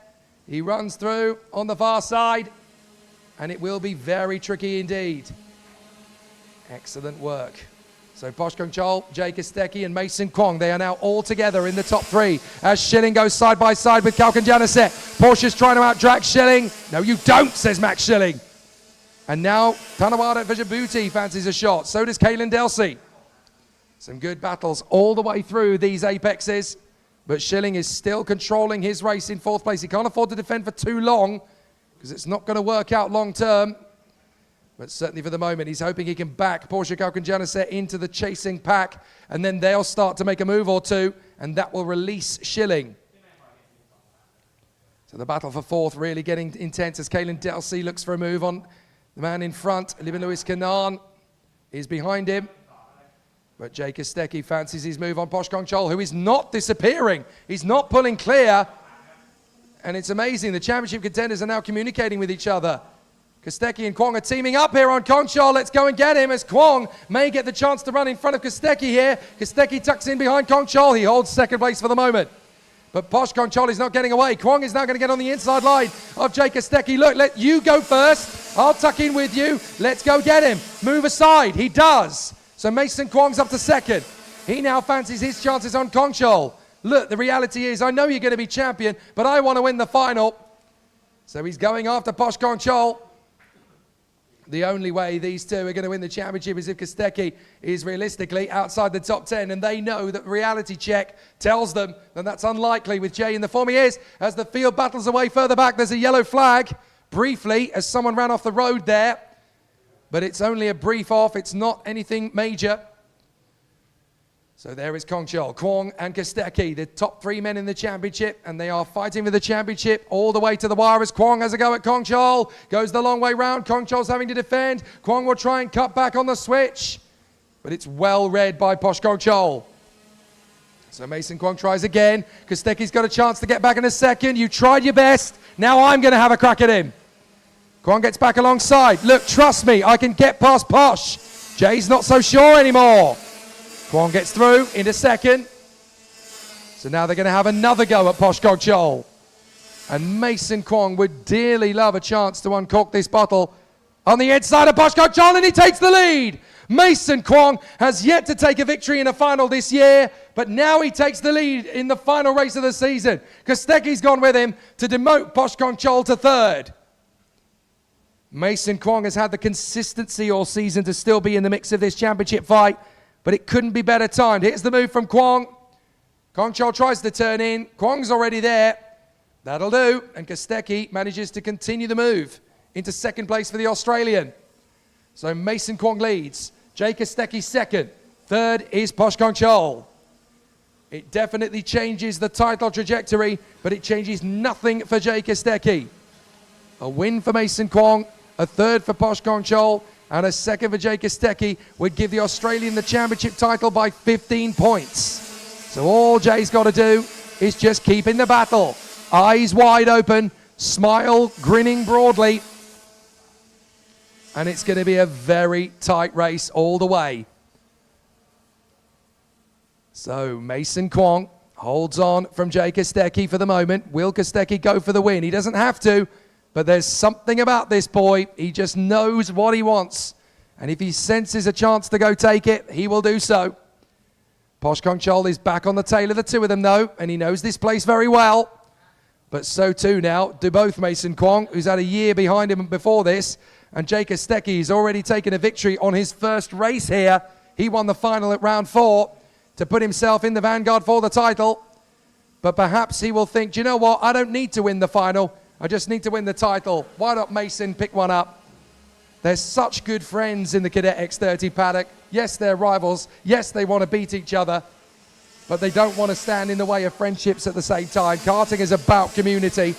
He runs through on the far side, and it will be very tricky indeed. Excellent work. So Posh Chol, Jay Kostecki, and Mason Kwong, they are now all together in the top 3 as Schilling goes side by side with Janicet. Porsche's trying to out-drag Schilling. No, you don't, says Max Schilling. And now Tanawada Vejabuti fancies a shot. So does Kalen Delsey. Some good battles all the way through these apexes. But Schilling is still controlling his race in 4th place. He can't afford to defend for too long because it's not going to work out long term. But certainly for the moment, he's hoping he can back Porsche Janicet into the chasing pack, and then they'll start to make a move or two, and that will release Schilling. So the battle for 4th really getting intense as Kalen Delsey looks for a move on the man in front. Louis Canaan is behind him. But Jay Kostecki fancies his move on Posh Chol, who is not disappearing. He's not pulling clear. And it's amazing. The championship contenders are now communicating with each other. Kostecki and Kwong are teaming up here on Chol. Let's go and get him, as Kwong may get the chance to run in front of Kostecki here. Kostecki tucks in behind Chol. He holds 2nd place for the moment. But Posh Chol is not getting away. Kwong is now going to get on the inside line of Jay Kostecki. Look, let you go first. I'll tuck in with you. Let's go get him. Move aside. He does. So Mason Kwong's up to 2nd. He now fancies his chances on Chol. Look, the reality is, I know you're going to be champion, but I want to win the final. So he's going after Posh Chol. The only way these two are going to win the championship is if Kostecki is realistically outside the top 10, and they know that reality check tells them that that's unlikely with Jay in the form he is. As the field battles away further back, there's a yellow flag briefly as someone ran off the road there. But it's only a brief off. It's not anything major. So there is Chol, Kwong and Kostecki, the top 3 men in the championship, and they are fighting for the championship all the way to the wire as Kwong has a go at Chol. Goes the long way round. Chol's having to defend. Kwong will try and cut back on the switch, but it's well read by Posh Chol. So Mason Kwong tries again. Kostecki's got a chance to get back in a second. You tried your best. Now I'm going to have a crack at him. Kwong gets back alongside. Look, trust me, I can get past Posh. Jay's not so sure anymore. Kwong gets through into 2nd. So now they're going to have another go at Posh Chol. And Mason Kwong would dearly love a chance to uncork this bottle on the inside of Posh Chol, and he takes the lead. Mason Kwong has yet to take a victory in a final this year, but now he takes the lead in the final race of the season. Kostecki's gone with him to demote Posh Chol to 3rd. Mason Kwong has had the consistency all season to still be in the mix of this championship fight, but it couldn't be better timed. Here's the move from Kwong. Chol tries to turn in. Kwong's already there. That'll do. And Kostecki manages to continue the move into 2nd place for the Australian. So Mason Kwong leads. Jay Kostecki 2nd. 3rd is Posh Chol. It definitely changes the title trajectory, but it changes nothing for Jay Kostecki. A win for Mason Kwong, a 3rd for Posh Chol, and a 2nd for Jay Kostecki would give the Australian the championship title by 15 points. So all Jay's got to do is just keep in the battle. Eyes wide open, smile, grinning broadly. And it's going to be a very tight race all the way. So Mason Kwong holds on from Jay Kostecki for the moment. Will Kostecki go for the win? He doesn't have to. But there's something about this boy. He just knows what he wants. And if he senses a chance to go take it, he will do so. Posh Chol is back on the tail of the two of them, though, and he knows this place very well. But so too now do both Mason Kwong, who's had a year behind him before this, and Jay Kostecki has already taken a victory on his first race here. He won the final at round 4 to put himself in the vanguard for the title. But perhaps he will think, do you know what? I don't need to win the final. I just need to win the title. Why not Mason pick one up? They're such good friends in the Cadet X30 paddock. Yes, they're rivals. Yes, they want to beat each other, but they don't want to stand in the way of friendships at the same time. Karting is about community,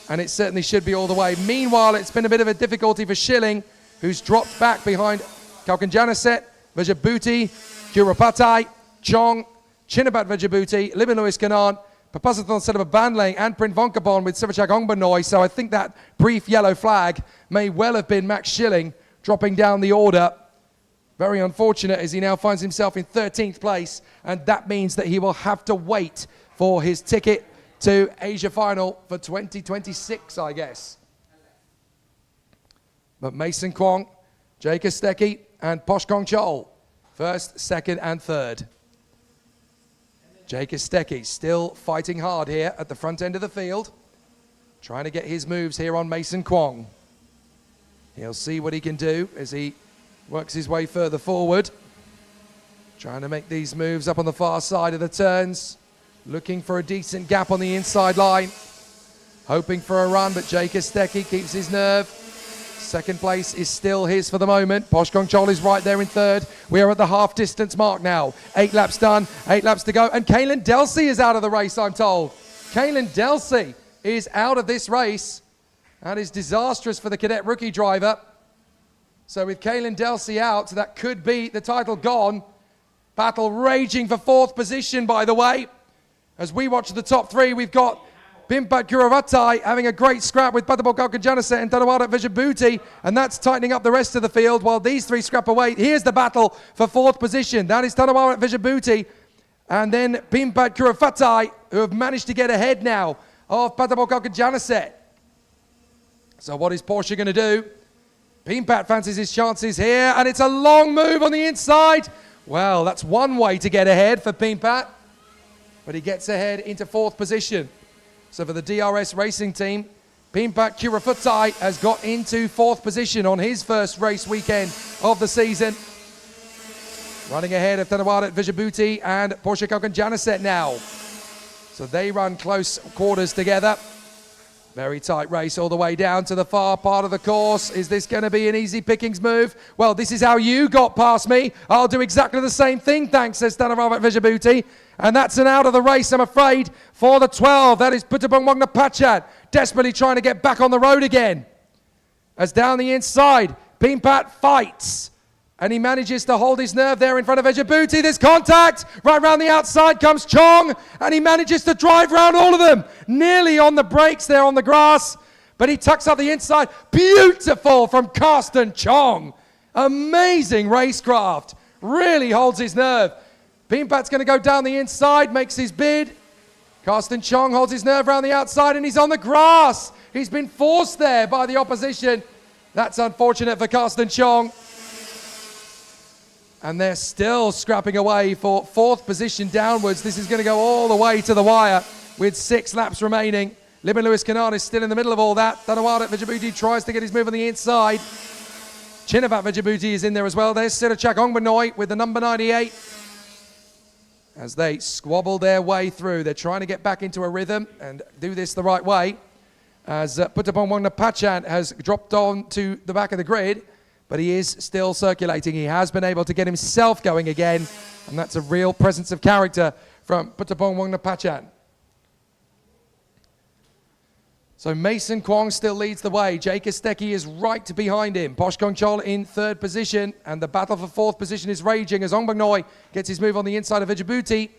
and it certainly should be all the way. Meanwhile, it's been a bit of a difficulty for Schilling, who's dropped back behind Kaukan Janicet, Vajabuti, Kurapatai, Chong, Chinabat Vajabuti, Libin Lewis Kanan, Papasathon Sedaba Banlang, and Print Vonkabon with Sivachak Ongbanoi. So I think that brief yellow flag may well have been Max Schilling dropping down the order. Very unfortunate, as he now finds himself in 13th place, and that means that he will have to wait for his ticket to Asia Final for 2026, I guess. But Mason Kwong, Jake Kostecki, and Posh Kong Chol, first, second, and third. Jake Kostecki still fighting hard here at the front end of the field, trying to get his moves here on Mason Kwong. He'll see what he can do as he works his way further forward, trying to make these moves up on the far side of the turns, looking for a decent gap on the inside line, hoping for a run, but Jake Kostecki keeps his nerve. Second place is still his for the moment. Posh Kong Chol is right there in third. We are at the half distance mark now. 8 laps done, 8 laps to go. And Kaylin Delsey is out of the race, I'm told. Kaylin Delsey is out of this race. That is disastrous for the cadet rookie driver. So with Kaylin Delsey out, that could be the title gone. Battle raging for 4th position, by the way. As we watch the top 3, we've got Pimpat Kuravatai having a great scrap with Patabok Janase and Tanawada Vijabuti, and that's tightening up the rest of the field while these 3 scrap away. Here's the battle for 4th position. That is Tanawada Vijabuti, and then Pimpat Kuravatai, who have managed to get ahead now of Patabok Janase. So what is Porsche going to do? Pimpat fancies his chances here, and it's a long move on the inside. Well, that's one way to get ahead for Pimpat, but he gets ahead into 4th position. So for the DRS racing team, Pimpat Kurafutai has got into 4th position on his first race weekend of the season. Running ahead of Tanawada Vijabuti and Porsche Kaukan Janicet now. So they run close quarters together. Very tight race all the way down to the far part of the course. Is this going to be an easy pickings move? Well, this is how you got past me. I'll do exactly the same thing, thanks, says Tanawada Vijabuti. And that's an out of the race, I'm afraid, for the 12. That is Putabong Wagner Pachat, desperately trying to get back on the road again. As down the inside, Pimpat fights. And he manages to hold his nerve there in front of Vijabuti. There's contact. Right round the outside comes Chong. And he manages to drive round all of them. Nearly on the brakes there on the grass. But he tucks up the inside. Beautiful from Karsten Chong. Amazing racecraft. Really holds his nerve. Pimpat's going to go down the inside, makes his bid. Karsten Chong holds his nerve around the outside, and he's on the grass. He's been forced there by the opposition. That's unfortunate for Karsten Chong. And they're still scrapping away for 4th position downwards. This is going to go all the way to the wire with 6 laps remaining. Libin Lewis Kanan is still in the middle of all that. Tanawada Vijabuti tries to get his move on the inside. Chinavat Vijabuti is in there as well. There's Sirachak Ongbanoi with the number 98. As they squabble their way through. They're trying to get back into a rhythm and do this the right way. As Putabong Wagner Pachan has dropped on to the back of the grid, but he is still circulating. He has been able to get himself going again, and that's a real presence of character from Putabong Wagner Pachan. So Mason Kwong still leads the way. Jake Kostecki is right behind him. Posh Kong Chol in 3rd position. And the battle for 4th position is raging as Ong Bang Noi gets his move on the inside of Vijabuti.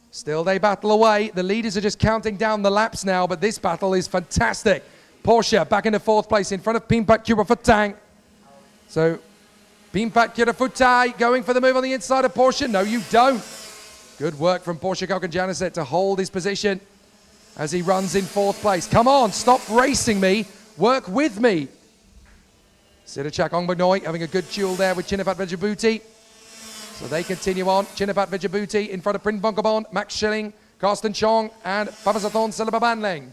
Still they battle away. The leaders are just counting down the laps now, but this battle is fantastic. Porsche back into 4th place in front of Pimpat Kurafutang. So Pimpat Kurafutai going for the move on the inside of Porsche. No, you don't. Good work from Porsche Kaukan Janicet to hold his position as he runs in 4th place. Come on, stop racing me. Work with me. Sirachak Ongbanoi having a good duel there with Chinapat Vijabuti. So they continue on. Chinapat Vijabuti in front of Print Bonkabon, Max Schilling, Karsten Chong, and Papasathon Selababanleng.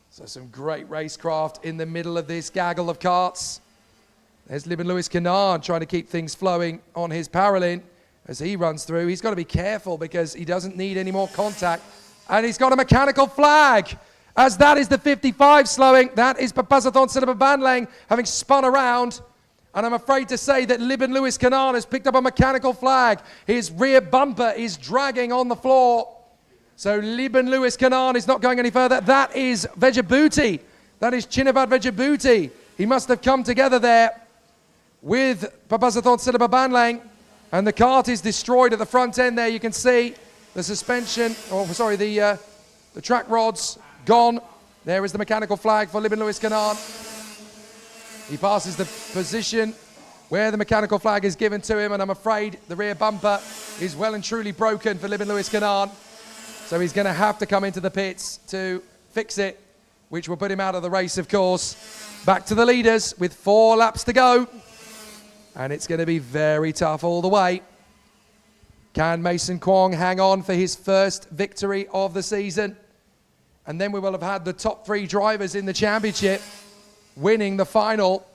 So some great racecraft in the middle of this gaggle of karts. There's Libin Lewis Kanan trying to keep things flowing on his Paralin as he runs through. He's got to be careful because he doesn't need any more contact. And he's got a mechanical flag. as that is the 55 slowing. That is Papasathon Silababanlang having spun around. And I'm afraid to say that Libin Lewis Kanan has picked up a mechanical flag. His rear bumper is dragging on the floor. So Libin Lewis Kanan is not going any further. That is Vejabuti. That is Chinavad Vejabuti. He must have come together there with Papasathon Silababanlang. And the kart is destroyed at the front end there. You can see the suspension, the track rods gone. There is the mechanical flag for Libin Lewis Kanan. He passes the position where the mechanical flag is given to him, and I'm afraid the rear bumper is well and truly broken for Libin Lewis Kanan. So he's going to have to come into the pits to fix it, which will put him out of the race, of course. Back to the leaders with 4 laps to go. And it's going to be very tough all the way. Can Mason Kwong hang on for his first victory of the season? And then we will have had the top 3 drivers in the championship winning the final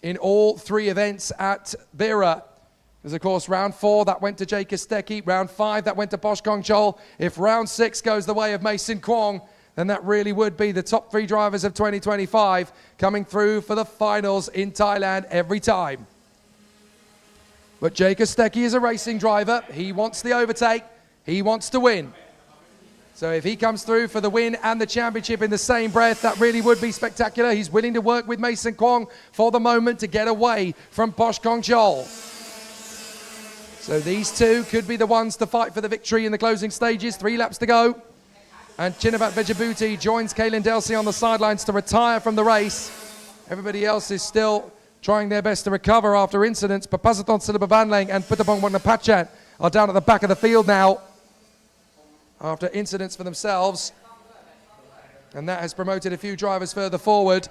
in all 3 events at Bira. Because, of course, round 4, that went to Jake Kostecki. Round 5, that went to Bosch Kong Chol. If round 6 goes the way of Mason Kwong, then that really would be the top 3 drivers of 2025 coming through for the finals in Thailand every time. But Jake Kostecki is a racing driver. He wants the overtake. He wants to win. So if he comes through for the win and the championship in the same breath, that really would be spectacular. He's willing to work with Mason Kwong for the moment to get away from Bosch Kong Chol. So these 2 could be the ones to fight for the victory in the closing stages. 3 laps to go. And Chinavat Vejabuti joins Kaylin Delsey on the sidelines to retire from the race. Everybody else is still trying their best to recover after incidents. Papasathon Silababanlang and Putapong Wanapachat are down at the back of the field now after incidents for themselves. And that has promoted a few drivers further forward.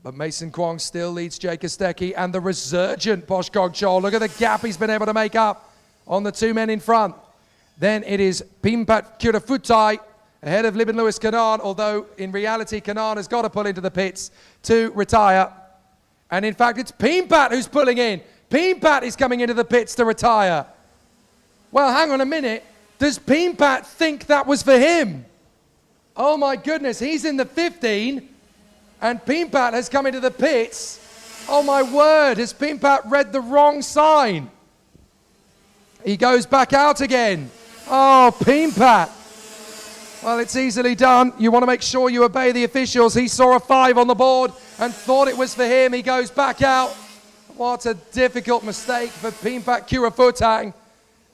But Mason Kwong still leads Jake Kostecki and the resurgent Bosch Kong Chol. Look at the gap he's been able to make up on the 2 men in front. Then it is Pimpat Kurafutai ahead of Libin Lewis Kanan, although in reality Kanan has got to pull into the pits to retire. And in fact, it's Pimpat who's pulling in. Pimpat is coming into the pits to retire. Well, hang on a minute. Does Pimpat think that was for him? Oh my goodness, he's in the 15 and Pimpat has come into the pits. Oh my word, has Pimpat read the wrong sign? He goes back out again. Oh, Pimpat. Well, it's easily done. You want to make sure you obey the officials. He saw a 5 on the board and thought it was for him. He goes back out. What a difficult mistake for Pimpat Kurafutang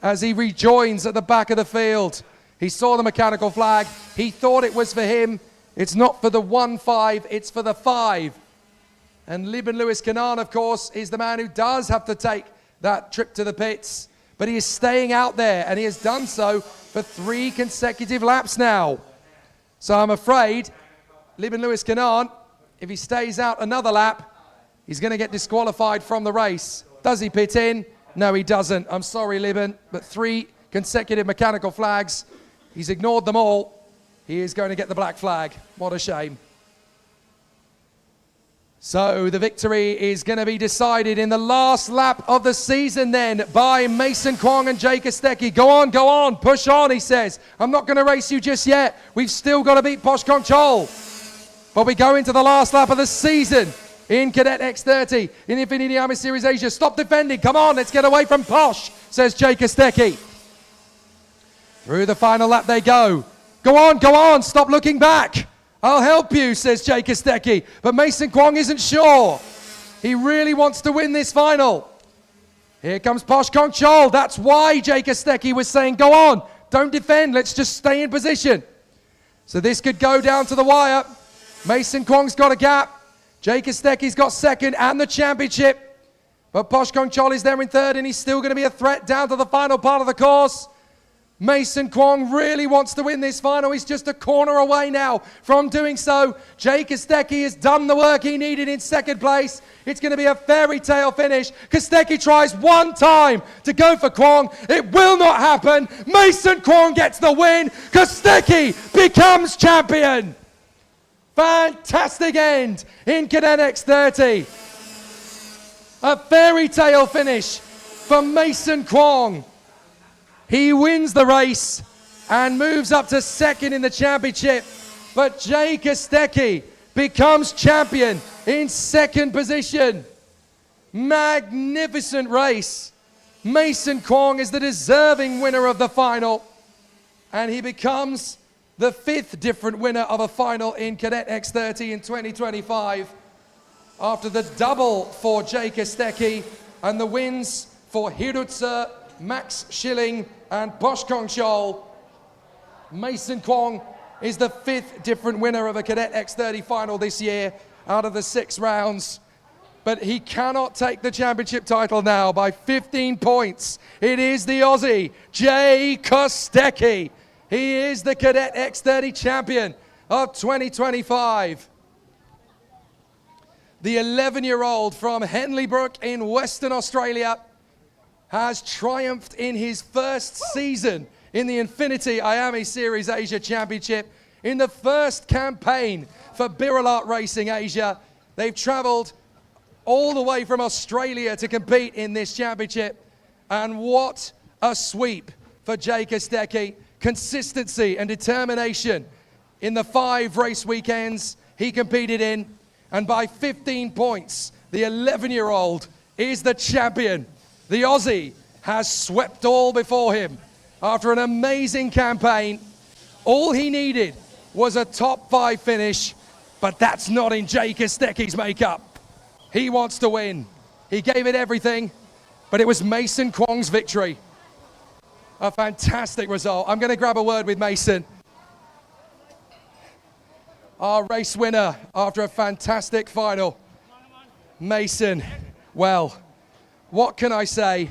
as he rejoins at the back of the field. He saw the mechanical flag. He thought it was for him. It's not for the 1-5, it's for the 5. And Libin Lewis Kanan, of course, is the man who does have to take that trip to the pits. But he is staying out there, and he has done so for 3 consecutive laps now. So I'm afraid Libin Lewis Kanan, if he stays out another lap, he's going to get disqualified from the race. Does he pit in? No, he doesn't. I'm sorry, Libin, but 3 consecutive mechanical flags. He's ignored them all. He is going to get the black flag. What a shame. So the victory is going to be decided in the last lap of the season then by Mason Kwong and Jake Kostecki. Go on, push on, he says. I'm not going to race you just yet. We've still got to beat Bosch Kong Chol. But we go into the last lap of the season in Cadet X30 in the INFINITY IAME Series Asia. Stop defending. Come on, let's get away from Posh, says Jake Kostecki. Through the final lap they go. Go on, stop looking back. I'll help you, says Jake Kostecki. But Mason Kwong isn't sure. He really wants to win this final. Here comes Bosch Kong Chol. That's why Jake Kostecki was saying, go on, don't defend, let's just stay in position. So this could go down to the wire. Mason Kwong's got a gap. Jake Kostecki's got second and the championship. But Bosch Kong Chol is there in third, and he's still going to be a threat down to the final part of the course. Mason Kwong really wants to win this final. He's just a corner away now from doing so. Jake Kostecki has done the work he needed in second place. It's going to be a fairy tale finish. Kostecki tries one time to go for Kwong. It will not happen. Mason Kwong gets the win. Kostecki becomes champion. Fantastic end in Cadet X30. A fairy tale finish for Mason Kwong. He wins the race and moves up to second in the championship. But Jay Kostecki becomes champion in second position. Magnificent race. Mason Kwong is the deserving winner of the final. And he becomes the 5th different winner of a final in Cadet X30 in 2025. After the double for Jay Kostecki and the wins for Hirutse, Max Schilling and Bosch Kongchol, Mason Kwong is the 5th different winner of a Cadet X30 final this year out of the 6 rounds. But he cannot take the championship title now by 15 points. It is the Aussie, Jay Kostecki. He is the Cadet X30 champion of 2025. The 11-year-old from Henley Brook in Western Australia has triumphed in his first season in the INFINITY IAME Series Asia Championship in the first campaign for Biralat Racing Asia. They've travelled all the way from Australia to compete in this championship. And what a sweep for Jay Kostecki. Consistency and determination in the 5 race weekends he competed in. And by 15 points, the 11-year-old is the champion. The Aussie has swept all before him. After an amazing campaign, all he needed was a top 5 finish, but that's not in Jay Kostecki's makeup. He wants to win. He gave it everything, but it was Mason Kwong's victory. A fantastic result. I'm going to grab a word with Mason. Our race winner after a fantastic final. Mason, well, what can I say?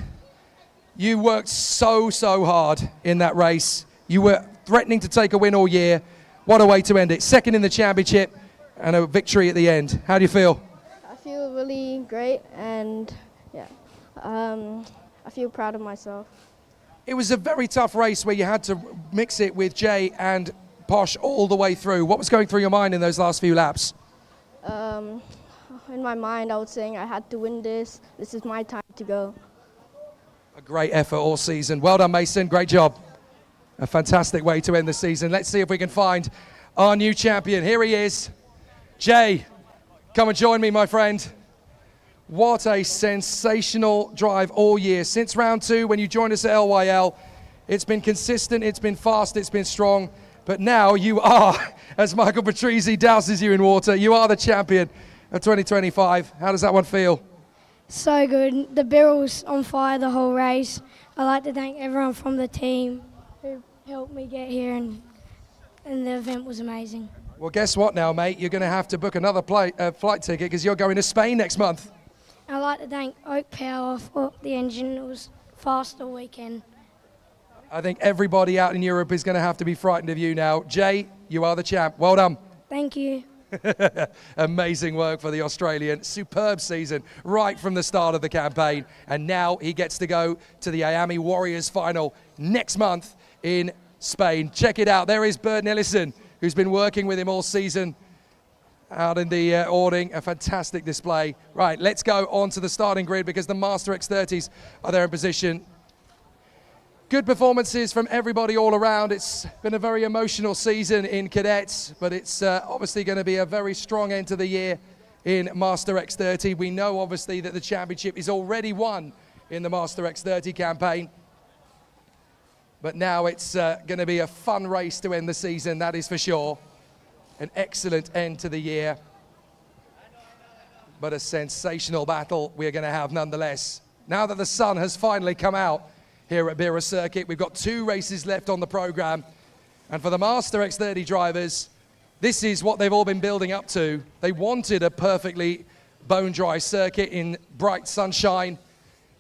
You worked so hard in that race. You were threatening to take a win all year. What a way to end it. Second in the championship and a victory at the end. How do you feel? I feel really great, and yeah, I feel proud of myself. It was a very tough race where you had to mix it with Jay and Posh all the way through. What was going through your mind in those last few laps? In my mind, I was saying I had to win this. This is my time to go. A great effort all season. Well done, Mason. Great job. A fantastic way to end the season. Let's see if we can find our new champion. Here he is. Jay, come and join me, my friend. What a sensational drive all year. Since round 2, when you joined us at LYL, it's been consistent, it's been fast, it's been strong. But now you are, as Michael Patrizzi douses you in water, you are the champion of 2025. How does that one feel? So good. The barrel's on fire the whole race. I'd like to thank everyone from the team who helped me get here, and the event was amazing. Well, guess what now, mate? You're going to have to book another flight ticket because you're going to Spain next month. I'd like to thank Oak Power for the engine. It was fast all weekend. I think everybody out in Europe is going to have to be frightened of you now. Jay, you are the champ. Well done. Thank you. Amazing work for the Australian. Superb season right from the start of the campaign. And now he gets to go to the IAME Warriors final next month in Spain. Check it out. There is Bert Nellison, who's been working with him all season out in the awning. A fantastic display. Right, let's go on to the starting grid because the Master X30s are there in position. Good performances from everybody all around. It's been a very emotional season in cadets, but it's obviously going to be a very strong end to the year in Master X30. We know obviously that the championship is already won in the Master X30 campaign, but now it's going to be a fun race to end the season, that is for sure. An excellent end to the year, but a sensational battle we're going to have nonetheless. Now that the sun has finally come out here at Bira Circuit, we've got 2 races left on the program. And for the Master X30 drivers, this is what they've all been building up to. They wanted a perfectly bone-dry circuit in bright sunshine,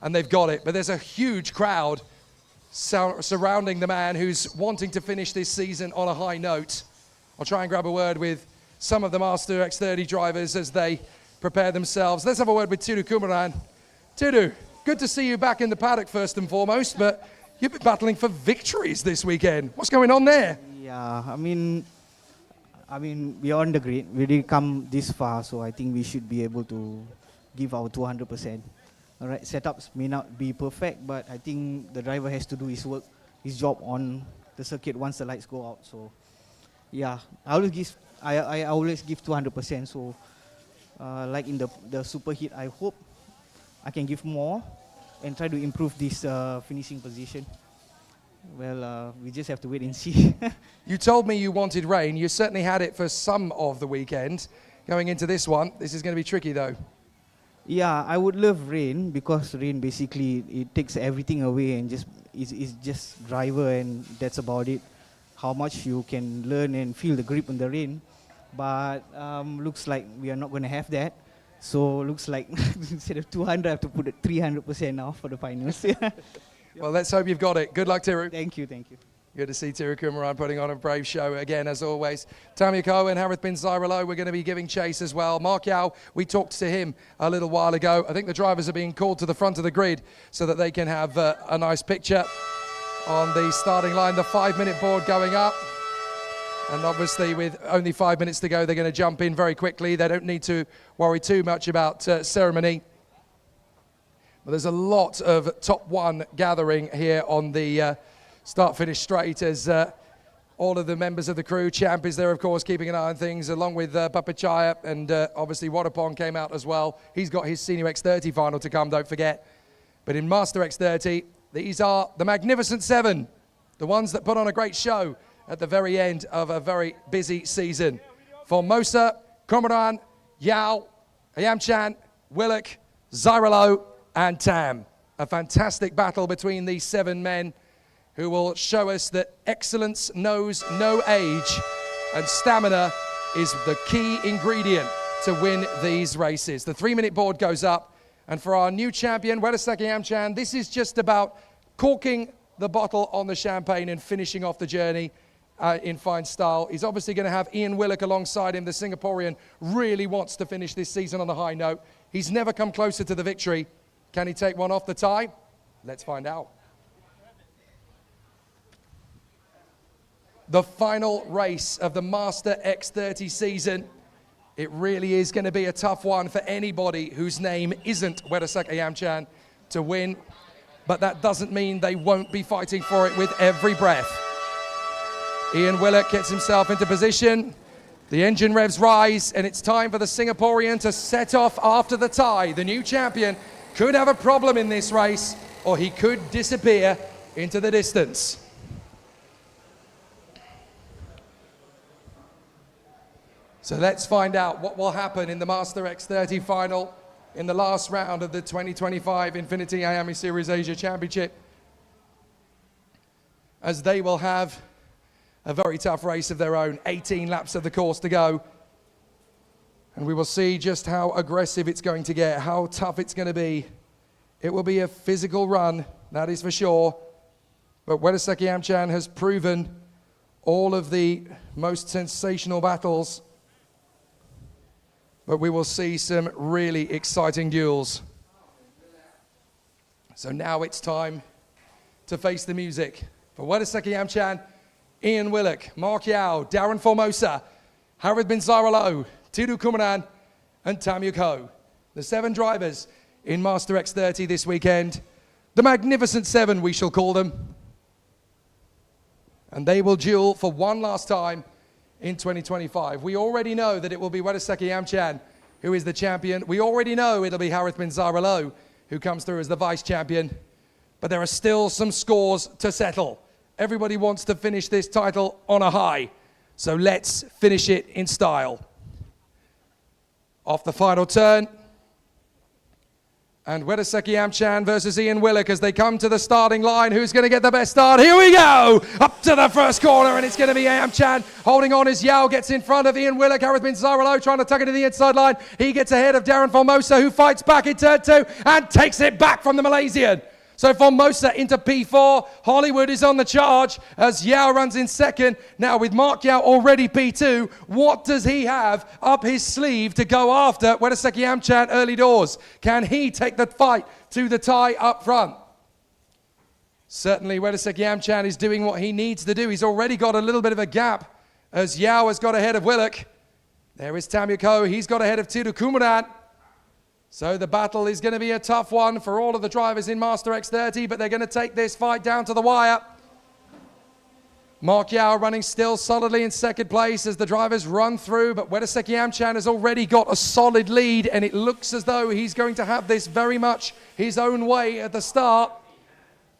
and they've got it. But there's a huge crowd surrounding the man who's wanting to finish this season on a high note. I'll try and grab a word with some of the Master X30 drivers as they prepare themselves. Let's have a word with Tudu Kumaran. Tudu, good to see you back in the paddock first and foremost, but you've been battling for victories this weekend. What's going on there? Yeah, I mean, we are on the grid. We didn't come this far, so I think we should be able to give our 200%. All right, setups may not be perfect, but I think the driver has to do his work, his job on the circuit once the lights go out. So, yeah, I always give 200%. So, like in the super heat, I hope I can give more and try to improve this finishing position. Well, we just have to wait and see. You told me you wanted rain. You certainly had it for some of the weekend. Going into this one, this is going to be tricky though. Yeah, I would love rain because rain basically it takes everything away and is just driver, and that's about it. How much you can learn and feel the grip in the rain, but looks like we are not going to have that. So looks like instead of 200, I have to put it 300% now for the finals. Well, let's hope you've got it. Good luck, Tiru. Thank you, thank you. Good to see Tiru Kumaran putting on a brave show again, as always. Tammy Koh and Harith bin Zairalo, we're going to be giving chase as well. Mark Yao, we talked to him a little while ago. I think the drivers are being called to the front of the grid so that they can have a nice picture on the starting line. The 5-minute board going up. And obviously, with only 5 minutes to go, they're going to jump in very quickly. They don't need to worry too much about ceremony. But there's a lot of top one gathering here on the start-finish straight as all of the members of the crew. Champ is there, of course, keeping an eye on things, along with Pattaya, and obviously Wadapong came out as well. He's got his Senior X30 final to come, don't forget. But in Master X30, these are the Magnificent Seven, the ones that put on a great show at the very end of a very busy season. Formosa, Kumaran, Yao, Ayamchan, Willock, Zairalo, and Tam. A fantastic battle between these 7 men who will show us that excellence knows no age, and stamina is the key ingredient to win these races. The 3-minute board goes up, and for our new champion, Wedasaki Ayamchan, this is just about corking the bottle on the champagne and finishing off the journey in fine style. He's obviously going to have Ian Willock alongside him. The Singaporean really wants to finish this season on a high note. He's never come closer to the victory. Can he take one off the tie? Let's find out. The final race of the Master X30 season. It really is going to be a tough one for anybody whose name isn't Wedasaki Ayamchan to win. But that doesn't mean they won't be fighting for it with every breath. Ian Willock gets himself into position. The engine revs rise, and it's time for the Singaporean to set off after the tie. The new champion could have a problem in this race, or he could disappear into the distance. So let's find out what will happen in the Master X30 final in the last round of the 2025 INFINITY IAME Series Asia Championship, as they will have a very tough race of their own, 18 laps of the course to go. And we will see just how aggressive it's going to get, how tough it's going to be. It will be a physical run, that is for sure. But Wedasaki Ayamchan has proven all of the most sensational battles. But we will see some really exciting duels. So now it's time to face the music. For Wedasaki Ayamchan, Ian Willock, Mark Yao, Darren Formosa, Harith bin Zairalo, Tiru Kumaran, and Tam Koh. The 7 drivers in Master X30 this weekend. The Magnificent Seven, we shall call them. And they will duel for one last time in 2025. We already know that it will be Wedasaki Ayamchan who is the champion. We already know it'll be Harith bin Zairalo who comes through as the vice champion. But there are still some scores to settle. Everybody wants to finish this title on a high. So let's finish it in style. Off the final turn. And Wedasaki Ayamchan versus Ian Willock as they come to the starting line. Who's going to get the best start? Here we go! Up to the first corner, and it's going to be Ayamchan holding on as Yao gets in front of Ian Willock. Harith bin Zairalo trying to tuck it to the inside line. He gets ahead of Darren Formosa, who fights back in turn 2 and takes it back from the Malaysian. So Formosa into P4. Hollywood is on the charge as Yao runs in second. Now with Mark Yao already P2, what does he have up his sleeve to go after Wedasaki Ayamchan early doors? Can he take the fight to the tie up front? Certainly Wedasaki Ayamchan is doing what he needs to do. He's already got a little bit of a gap as Yao has got ahead of Willock. There is Tam Koh. He's got ahead of Tiru Kumaran. So the battle is going to be a tough one for all of the drivers in Master X30, but they're going to take this fight down to the wire. Mark Yao running still solidly in second place as the drivers run through, but Wedaseki Amchan has already got a solid lead, and it looks as though he's going to have this very much his own way at the start.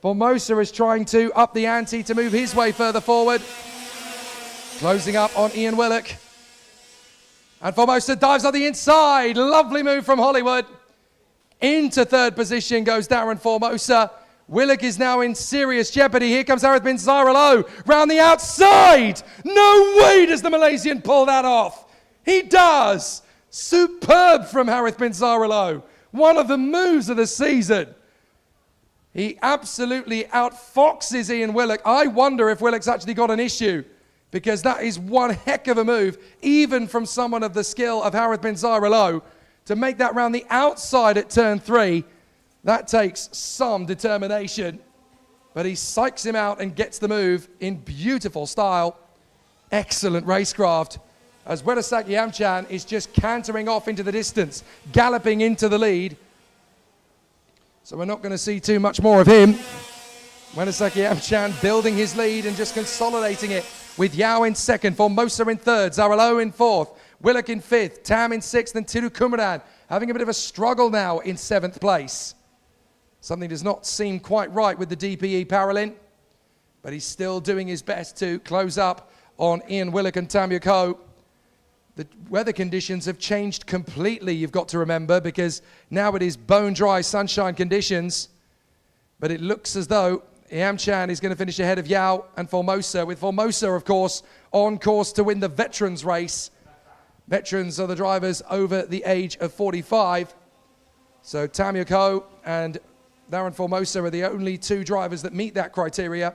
Formosa is trying to up the ante to move his way further forward. Closing up on Ian Willock. And Formosa dives on the inside. Lovely move from Hollywood. Into third position goes Darren Formosa. Willock is now in serious jeopardy. Here comes Harith bin Zaralo round the outside. No way does the Malaysian pull that off. He does. Superb from Harith bin Zaralo. One of the moves of the season. He absolutely outfoxes Ian Willock. I wonder if Willock's actually got an issue, because that is one heck of a move, even from someone of the skill of Harith bin Zaralo, to make that round the outside at turn 3. That takes some determination, but he psychs him out and gets the move in beautiful style. Excellent racecraft, as Wedaseki Amchan is just cantering off into the distance, galloping into the lead. So we're not going to see too much more of him. Wedaseki Amchan building his lead and just consolidating it, with Yao in second, Formosa in third, Zaralo in fourth, Willock in fifth, Tam in sixth, and Tiru Kumaran having a bit of a struggle now in seventh place. Something does not seem quite right with the DPE Paralin, but he's still doing his best to close up on Ian Willock and Tam Yuk Ho. The weather conditions have changed completely, you've got to remember, because now it is bone-dry sunshine conditions, but it looks as though Amchan is going to finish ahead of Yao and Formosa, with Formosa, of course, on course to win the veterans race. Veterans are the drivers over the age of 45. So Tam Yuk Ho and Darren Formosa are the only two drivers that meet that criteria.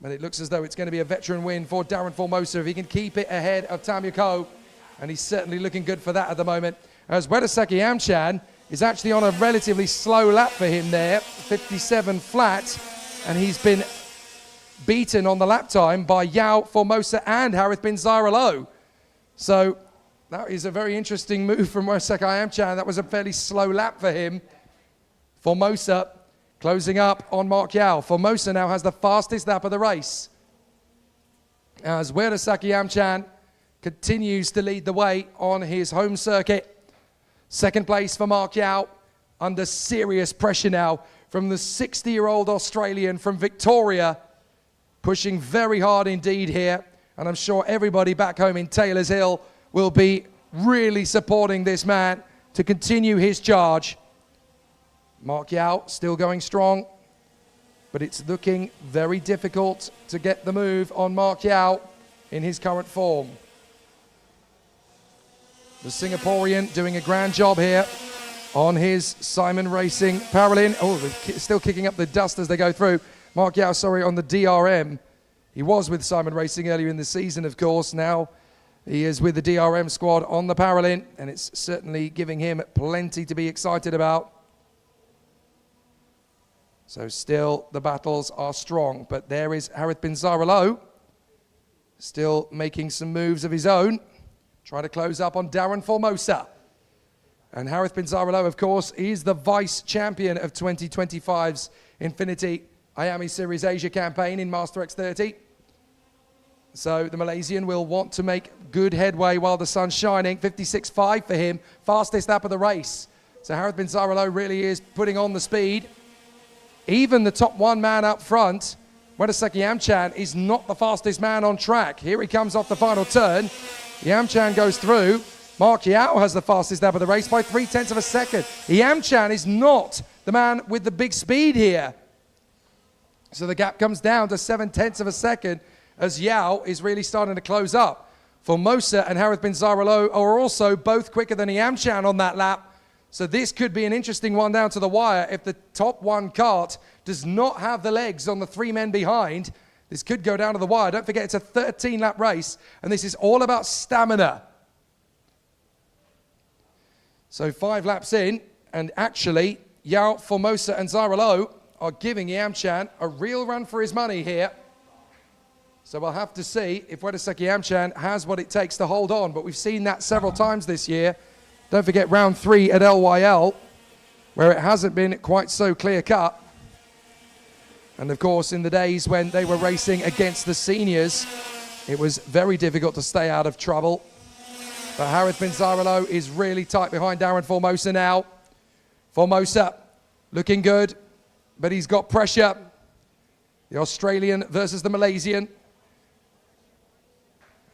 But it looks as though it's going to be a veteran win for Darren Formosa if he can keep it ahead of Tam Yuk Ho. And he's certainly looking good for that at the moment. As Wedaseki Amchan is actually on a relatively slow lap for him there, 57 flat. And he's been beaten on the lap time by Yao, Formosa, and Harith bin Zaralo. So that is a very interesting move from Wedaseki Amchan. That was a fairly slow lap for him. Formosa closing up on Mark Yao. Formosa now has the fastest lap of the race, as Wedaseki Amchan continues to lead the way on his home circuit. Second place for Mark Yao, under serious pressure now from the 60-year-old Australian from Victoria, pushing very hard indeed here. And I'm sure everybody back home in Taylor's Hill will be really supporting this man to continue his charge. Mark Yao still going strong, but it's looking very difficult to get the move on Mark Yao in his current form. The Singaporean doing a grand job here on his Simon Racing Paralin. Oh, they're still kicking up the dust as they go through. Mark Yao, sorry, on the DRM. He was with Simon Racing earlier in the season, of course. Now he is with the DRM squad on the Paralin, and it's certainly giving him plenty to be excited about. So still the battles are strong, but there is Harith bin Zaralo still making some moves of his own, trying to close up on Darren Formosa. And Harith bin Zaralo, of course, is the vice champion of 2025's INFINITY IAME Series Asia campaign in Master X30. So the Malaysian will want to make good headway while the sun's shining. 56.5 for him, fastest lap of the race. So Harith bin Zaralo really is putting on the speed. Even the top one man up front, Wedaseki Amchan, is not the fastest man on track. Here he comes off the final turn. Amchan goes through. Mark Yao has the fastest lap of the race by 0.3 of a second. Amchan is not the man with the big speed here. So the gap comes down to 0.7 of a second as Yao is really starting to close up. Formosa and Harith bin Zaralo are also both quicker than Amchan on that lap. So this could be an interesting one down to the wire. If the top one cart does not have the legs on the three men behind, this could go down to the wire. Don't forget, it's a 13-lap race, and this is all about stamina. So 5 laps in, and actually, Yao, Formosa, and Zaralo are giving Amchan a real run for his money here. So we'll have to see if Wedaseki Amchan has what it takes to hold on, but we've seen that several times this year. Don't forget round 3 at LYL, where it hasn't been quite so clear-cut. And of course, in the days when they were racing against the seniors, it was very difficult to stay out of trouble. But Harith bin Zaralo is really tight behind Darren Formosa now. Formosa looking good, but he's got pressure. The Australian versus the Malaysian.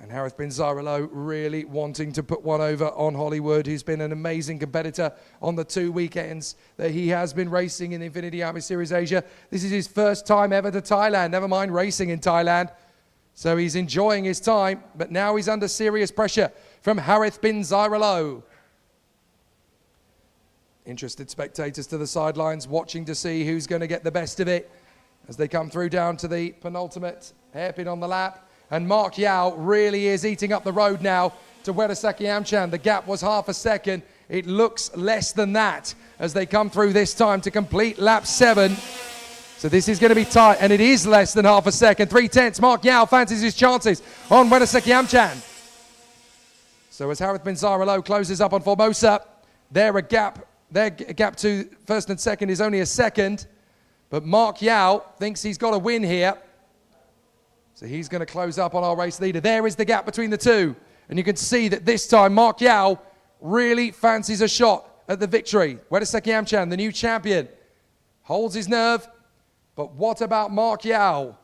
And Harith bin Zaralo really wanting to put one over on Hollywood, who's been an amazing competitor on the 2 weekends that he has been racing in the INFINITY IAME Series Asia. This is his first time ever to Thailand, never mind racing in Thailand. So he's enjoying his time, but now he's under serious pressure from Harith bin Zaralo. Interested spectators to the sidelines, watching to see who's going to get the best of it as they come through down to the penultimate hairpin on the lap. And Mark Yao really is eating up the road now to Wedasaki Amchan. The gap was half a second. It looks less than that as they come through this time to complete lap 7. So this is going to be tight, and it is less than half a second. 3/10. Mark Yao fancies his chances on Wedasaki Amchan. So as Harith bin Zaralo closes up on Formosa, their gap to first and second is only a second. But Mark Yao thinks he's got a win here. So he's going to close up on our race leader. There is the gap between the two. And you can see that this time Mark Yao really fancies a shot at the victory. Wedasaki Amchan, the new champion, holds his nerve. But what about Mark Yao?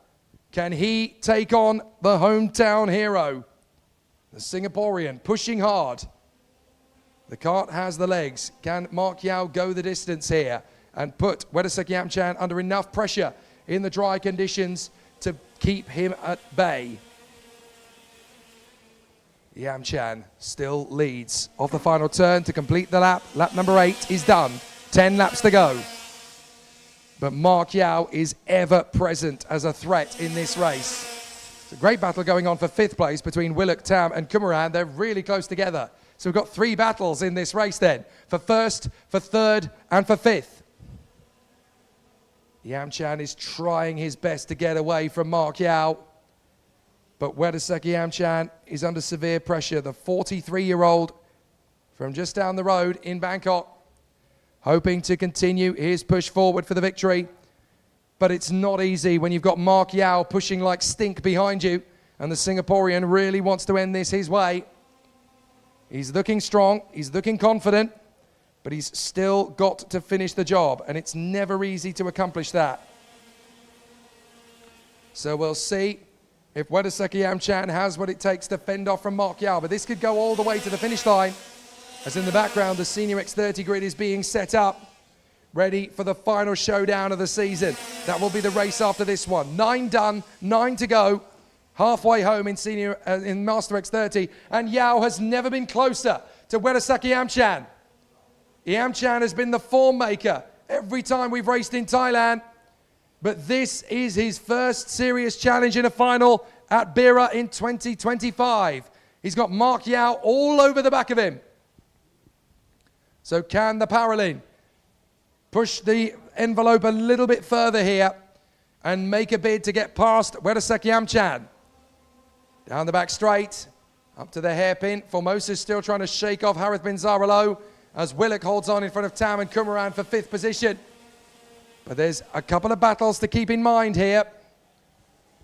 Can he take on the hometown hero? The Singaporean pushing hard. The cart has the legs. Can Mark Yao go the distance here and put Wedasaki Amchan under enough pressure in the dry conditions to keep him at bay? Yamchan still leads off the final turn to complete the lap. Lap number 8 is done. 10 laps to go. But Mark Yao is ever present as a threat in this race. It's a great battle going on for 5th place between Willuk, Tam and Kumaran. They're really close together. So we've got 3 battles in this race then. For 1st, for 3rd and for 5th. Yamchan is trying his best to get away from Mark Yao. But Wedasaki Amchan is under severe pressure. The 43-year-old from just down the road in Bangkok, hoping to continue his push forward for the victory. But it's not easy when you've got Mark Yao pushing like stink behind you, and the Singaporean really wants to end this his way. He's looking strong, he's looking confident, but he's still got to finish the job, and it's never easy to accomplish that. So we'll see if Wedasaki Amchan has what it takes to fend off from Mark Yao, but this could go all the way to the finish line, as in the background the Senior X30 grid is being set up, ready for the final showdown of the season. That will be the race after this one. 9 done, 9 to go, halfway home in Master X30, and Yao has never been closer to Wedasaki Amchan. Yamchan has been the form maker every time we've raced in Thailand, but this is his first serious challenge in a final at Bira in 2025. He's got Mark Yao all over the back of him. So can the Paralin push the envelope a little bit further here and make a bid to get past Wedasaki Amchan? Down the back straight, up to the hairpin. Formosa is still trying to shake off Harith bin Zaralo, as Willuk holds on in front of Tam and Kumaran for 5th position. But there's a couple of battles to keep in mind here.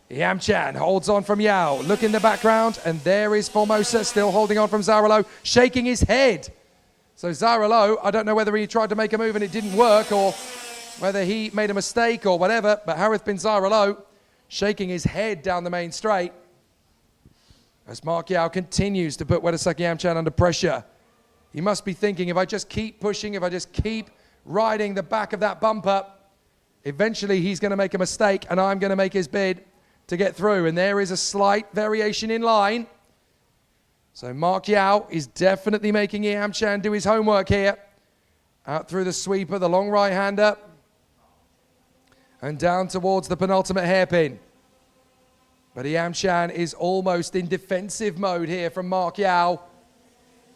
Yamchan holds on from Yao. Look in the background, and there is Formosa still holding on from Zaralo, shaking his head. So Zaralo, I don't know whether he tried to make a move and it didn't work, or whether he made a mistake or whatever, but Harith bin Zaralo shaking his head down the main straight as Mark Yao continues to put Wedasaki Amchan under pressure. He must be thinking, if I just keep pushing, if I just keep riding the back of that bumper, eventually he's going to make a mistake and I'm going to make his bid to get through. And there is a slight variation in line. So Mark Yao is definitely making Yamchan do his homework here. Out through the sweeper, the long right-hander, and down towards the penultimate hairpin. But Yamchan is almost in defensive mode here from Mark Yao.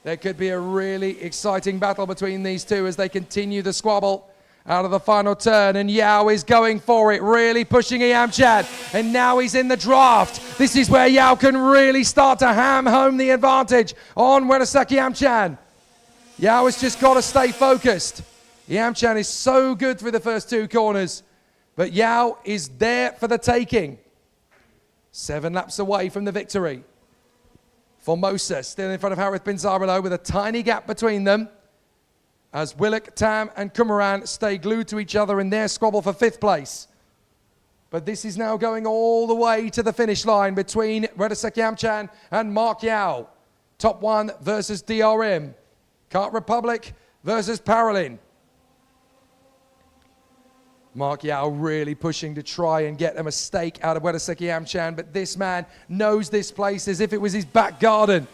There could be a really exciting battle between these two as they continue the squabble out of the final turn. And Yao is going for it, really pushing Yamchan. And now he's in the draft. This is where Yao can really start to ham home the advantage on Wedasaki Amchan. Yao has just got to stay focused. Yamchan is so good through the first 2 corners. But Yao is there for the taking. 7 laps away from the victory. Formosa still in front of Harith bin Zaralo with a tiny gap between them as Willock, Tam and Kumaran stay glued to each other in their squabble for 5th place. But this is now going all the way to the finish line between Wedasek Yamchan and Mark Yao. Top 1 versus DRM. Kart Republic versus Paralin. Mark Yao really pushing to try and get a mistake out of Wedasek Yamchan, but this man knows this place as if it was his back garden.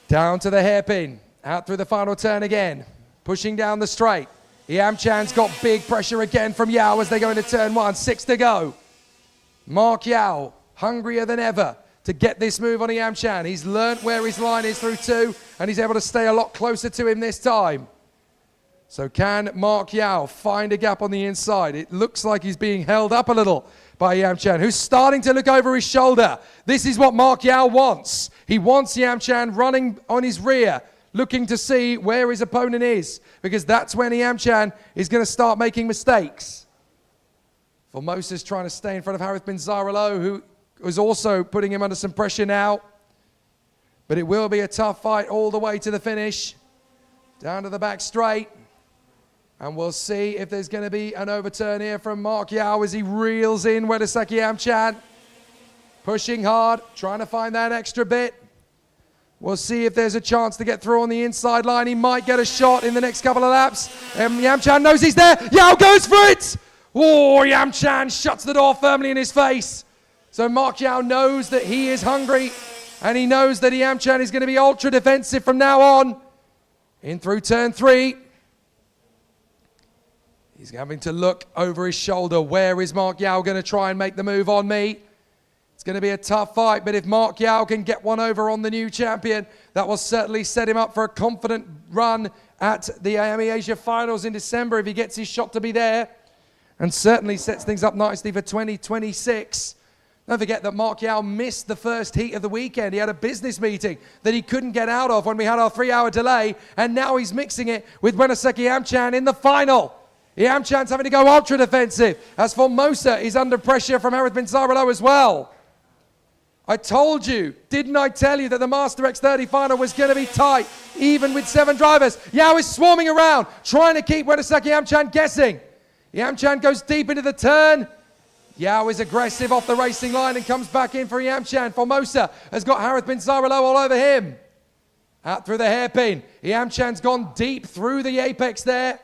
Down to the hairpin, out through the final turn again, pushing down the straight. Yamchan's got big pressure again from Yao as they go into turn 1, 6 to go. Mark Yao, hungrier than ever to get this move on Yamchan. He's learnt where his line is through 2, and he's able to stay a lot closer to him this time. So can Mark Yao find a gap on the inside? It looks like he's being held up a little by Yamchan, who's starting to look over his shoulder. This is what Mark Yao wants. He wants Yamchan running on his rear, looking to see where his opponent is, because that's when Yamchan is going to start making mistakes. Formosa's trying to stay in front of Harith bin Zaralo, who was also putting him under some pressure now. But it will be a tough fight all the way to the finish. Down to the back straight. And we'll see if there's going to be an overturn here from Mark Yao as he reels in Wedaseki Yamchan. Pushing hard, trying to find that extra bit. We'll see if there's a chance to get through on the inside line. He might get a shot in the next couple of laps. Yamchan knows he's there. Yao goes for it. Oh, Yamchan shuts the door firmly in his face. So Mark Yao knows that he is hungry, and he knows that Yamchan is going to be ultra defensive from now on. In through turn 3. He's having to look over his shoulder. Where is Mark Yao going to try and make the move on me? It's going to be a tough fight, but if Mark Yao can get one over on the new champion, that will certainly set him up for a confident run at the IAME Asia Finals in December if he gets his shot to be there, and certainly sets things up nicely for 2026. Don't forget that Mark Yao missed the first heat of the weekend. He had a business meeting that he couldn't get out of when we had our 3-hour delay, and now he's mixing it with Wedaseki Yamchan in the final. Yamchan's having to go ultra defensive as Formosa is under pressure from Harith bin Zaralo as well. I told you, didn't I tell you that the Master X30 final was going to be tight, even with 7 drivers? Yao is swarming around, trying to keep Wedaseki Yamchan guessing. Yamchan goes deep into the turn. Yao is aggressive off the racing line and comes back in for Yamchan. Formosa has got Harith bin Zaralo all over him. Out through the hairpin. Yamchan's gone deep through the apex there.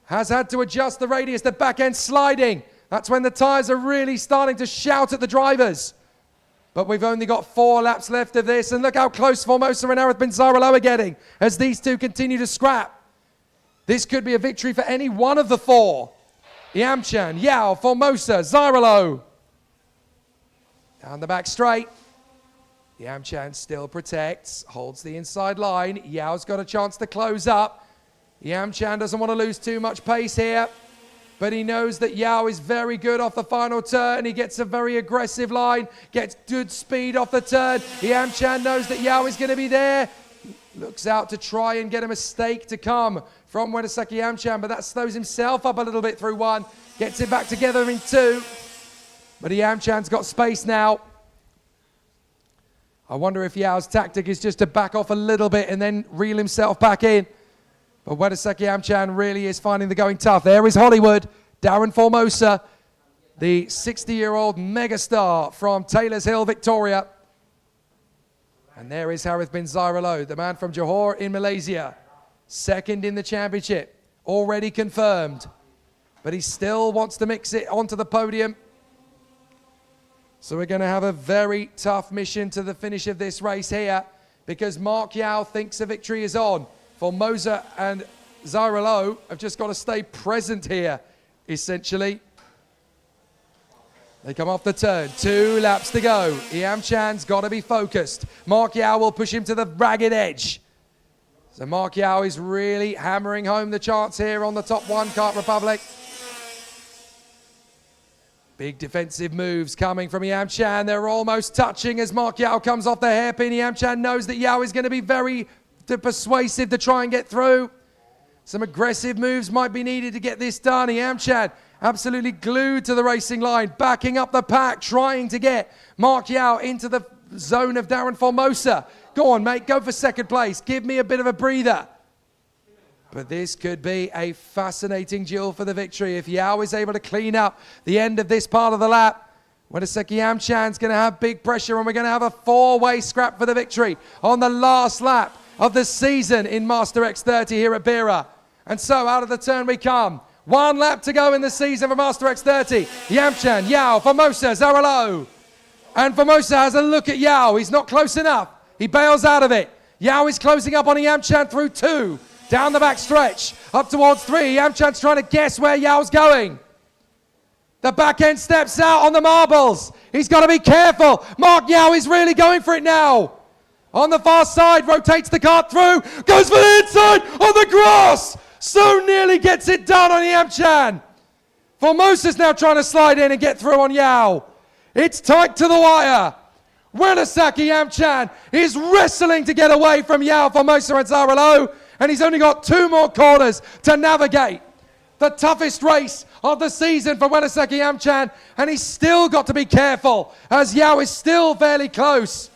Has had to adjust the radius, the back end sliding. That's when the tyres are really starting to shout at the drivers. But we've only got 4 laps left of this, and look how close Formosa and Harith bin Zaralo are getting as these two continue to scrap. This could be a victory for any one of the 4. Yamchan, Yao, Formosa, Zaralo. Down the back straight. Yamchan still protects, holds the inside line. Yao's got a chance to close up. Yamchan doesn't want to lose too much pace here, but he knows that Yao is very good off the final turn. He gets a very aggressive line, gets good speed off the turn. Yamchan knows that Yao is going to be there. Looks out to try and get a mistake to come from Wedaseki Yamchan, but that slows himself up a little bit through 1. Gets it back together in 2. But Yamchan's got space now. I wonder if Yao's tactic is just to back off a little bit and then reel himself back in. But Wedaseki Yamchan really is finding the going tough. There is Hollywood, Darren Formosa, the 60-year-old megastar from Taylor's Hill, Victoria. And there is Harith bin Zaralo, the man from Johor in Malaysia. 2nd in the championship, already confirmed. But he still wants to mix it onto the podium. So we're going to have a very tough mission to the finish of this race here, because Mark Yao thinks a victory is on. Formosa and Zaralo have just got to stay present here, essentially. They come off the turn. 2 laps to go. Yamchan's got to be focused. Mark Yao will push him to the ragged edge. So Mark Yao is really hammering home the chance here on the top 1 Kart Republic. Big defensive moves coming from Yamchan. They're almost touching as Mark Yao comes off the hairpin. Yamchan knows that Yao is going to be very persuasive to try and get through. Some aggressive moves might be needed to get this done. IAME absolutely glued to the racing line, backing up the pack, trying to get Mark Yao into the zone of Darren Formosa. Go on, mate, go for second place. Give me a bit of a breather. But this could be a fascinating duel for the victory. If Yao is able to clean up the end of this part of the lap, Wedaseki IAME going to have big pressure, and we're going to have a four-way scrap for the victory on the last lap of the season in Master X30 here at Bira. And so out of the turn we come. 1 lap to go in the season for Master X30. IAME, Yao, Formosa, Zaralo. And Formosa has a look at Yao. He's not close enough. He bails out of it. Yao is closing up on IAME through 2. Down the back stretch, up towards 3. IAME trying to guess where Yao's going. The back end steps out on the marbles. He's got to be careful. Mark Yao is really going for it now. On the far side, rotates the kart through, goes for the inside on the grass. So nearly gets it done on IAME. Formosa's now trying to slide in and get through on Yao. It's tight to the wire. Wedaseki IAME is wrestling to get away from Yao, Formosa and Zaralo, and he's only got 2 more corners to navigate. The toughest race of the season for Wedaseki IAME, and he's still got to be careful as Yao is still fairly close.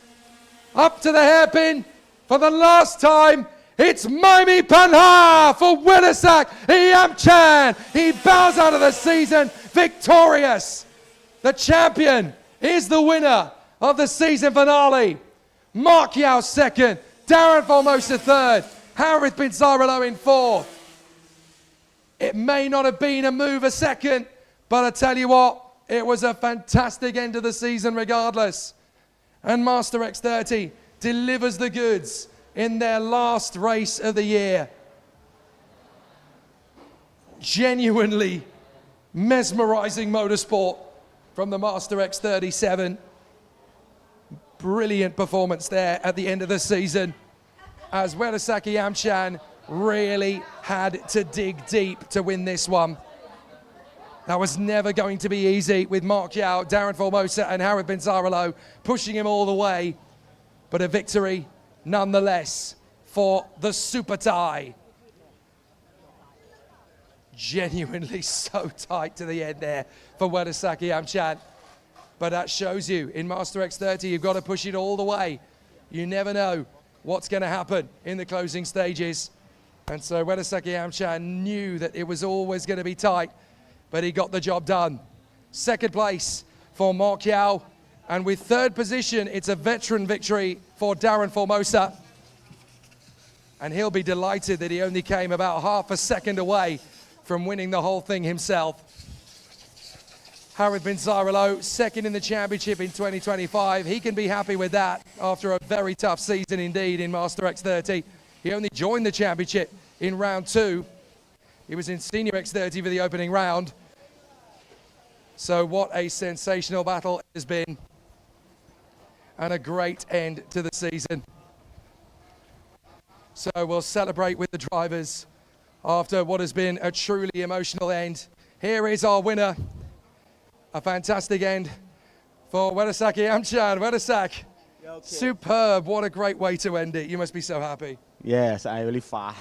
Up to the hairpin for the last time. It's Maimi Panha for Wedaseki IAME. He bows out of the season victorious. The champion is the winner of the season finale. Mark Yao second, Darren Formosa third, Harith bin Zaralo in fourth. It may not have been a move a second, but I tell you what, it was a fantastic end of the season regardless. And Master X30 delivers the goods in their last race of the year. Genuinely mesmerizing motorsport from the Master X37. Brilliant performance there at the end of the season as Wedaseki IAME really had to dig deep to win this one. That was never going to be easy with Mark Yao, Darren Formosa and Harith bin Zaralo pushing him all the way. But a victory nonetheless for the Super Thai. Genuinely so tight to the end there for Wedaseki IAME. But that shows you in Master X30 you've got to push it all the way. You never know what's going to happen in the closing stages. And so Wedaseki IAME knew that it was always going to be tight, but he got the job done. Second place for Mark Yao, and with third position, it's a veteran victory for Darren Formosa. And he'll be delighted that he only came about half a second away from winning the whole thing himself. Harith bin Zaralo, second in the championship in 2025. He can be happy with that after a very tough season indeed in Master X30. He only joined the championship in round 2. He was in Senior X30 for the opening round. So what a sensational battle it has been. And a great end to the season. So we'll celebrate with the drivers after what has been a truly emotional end. Here is our winner. A fantastic end for Wedaseki IAME. Wedaseki, superb. What a great way to end it. You must be so happy. Yes, I really far.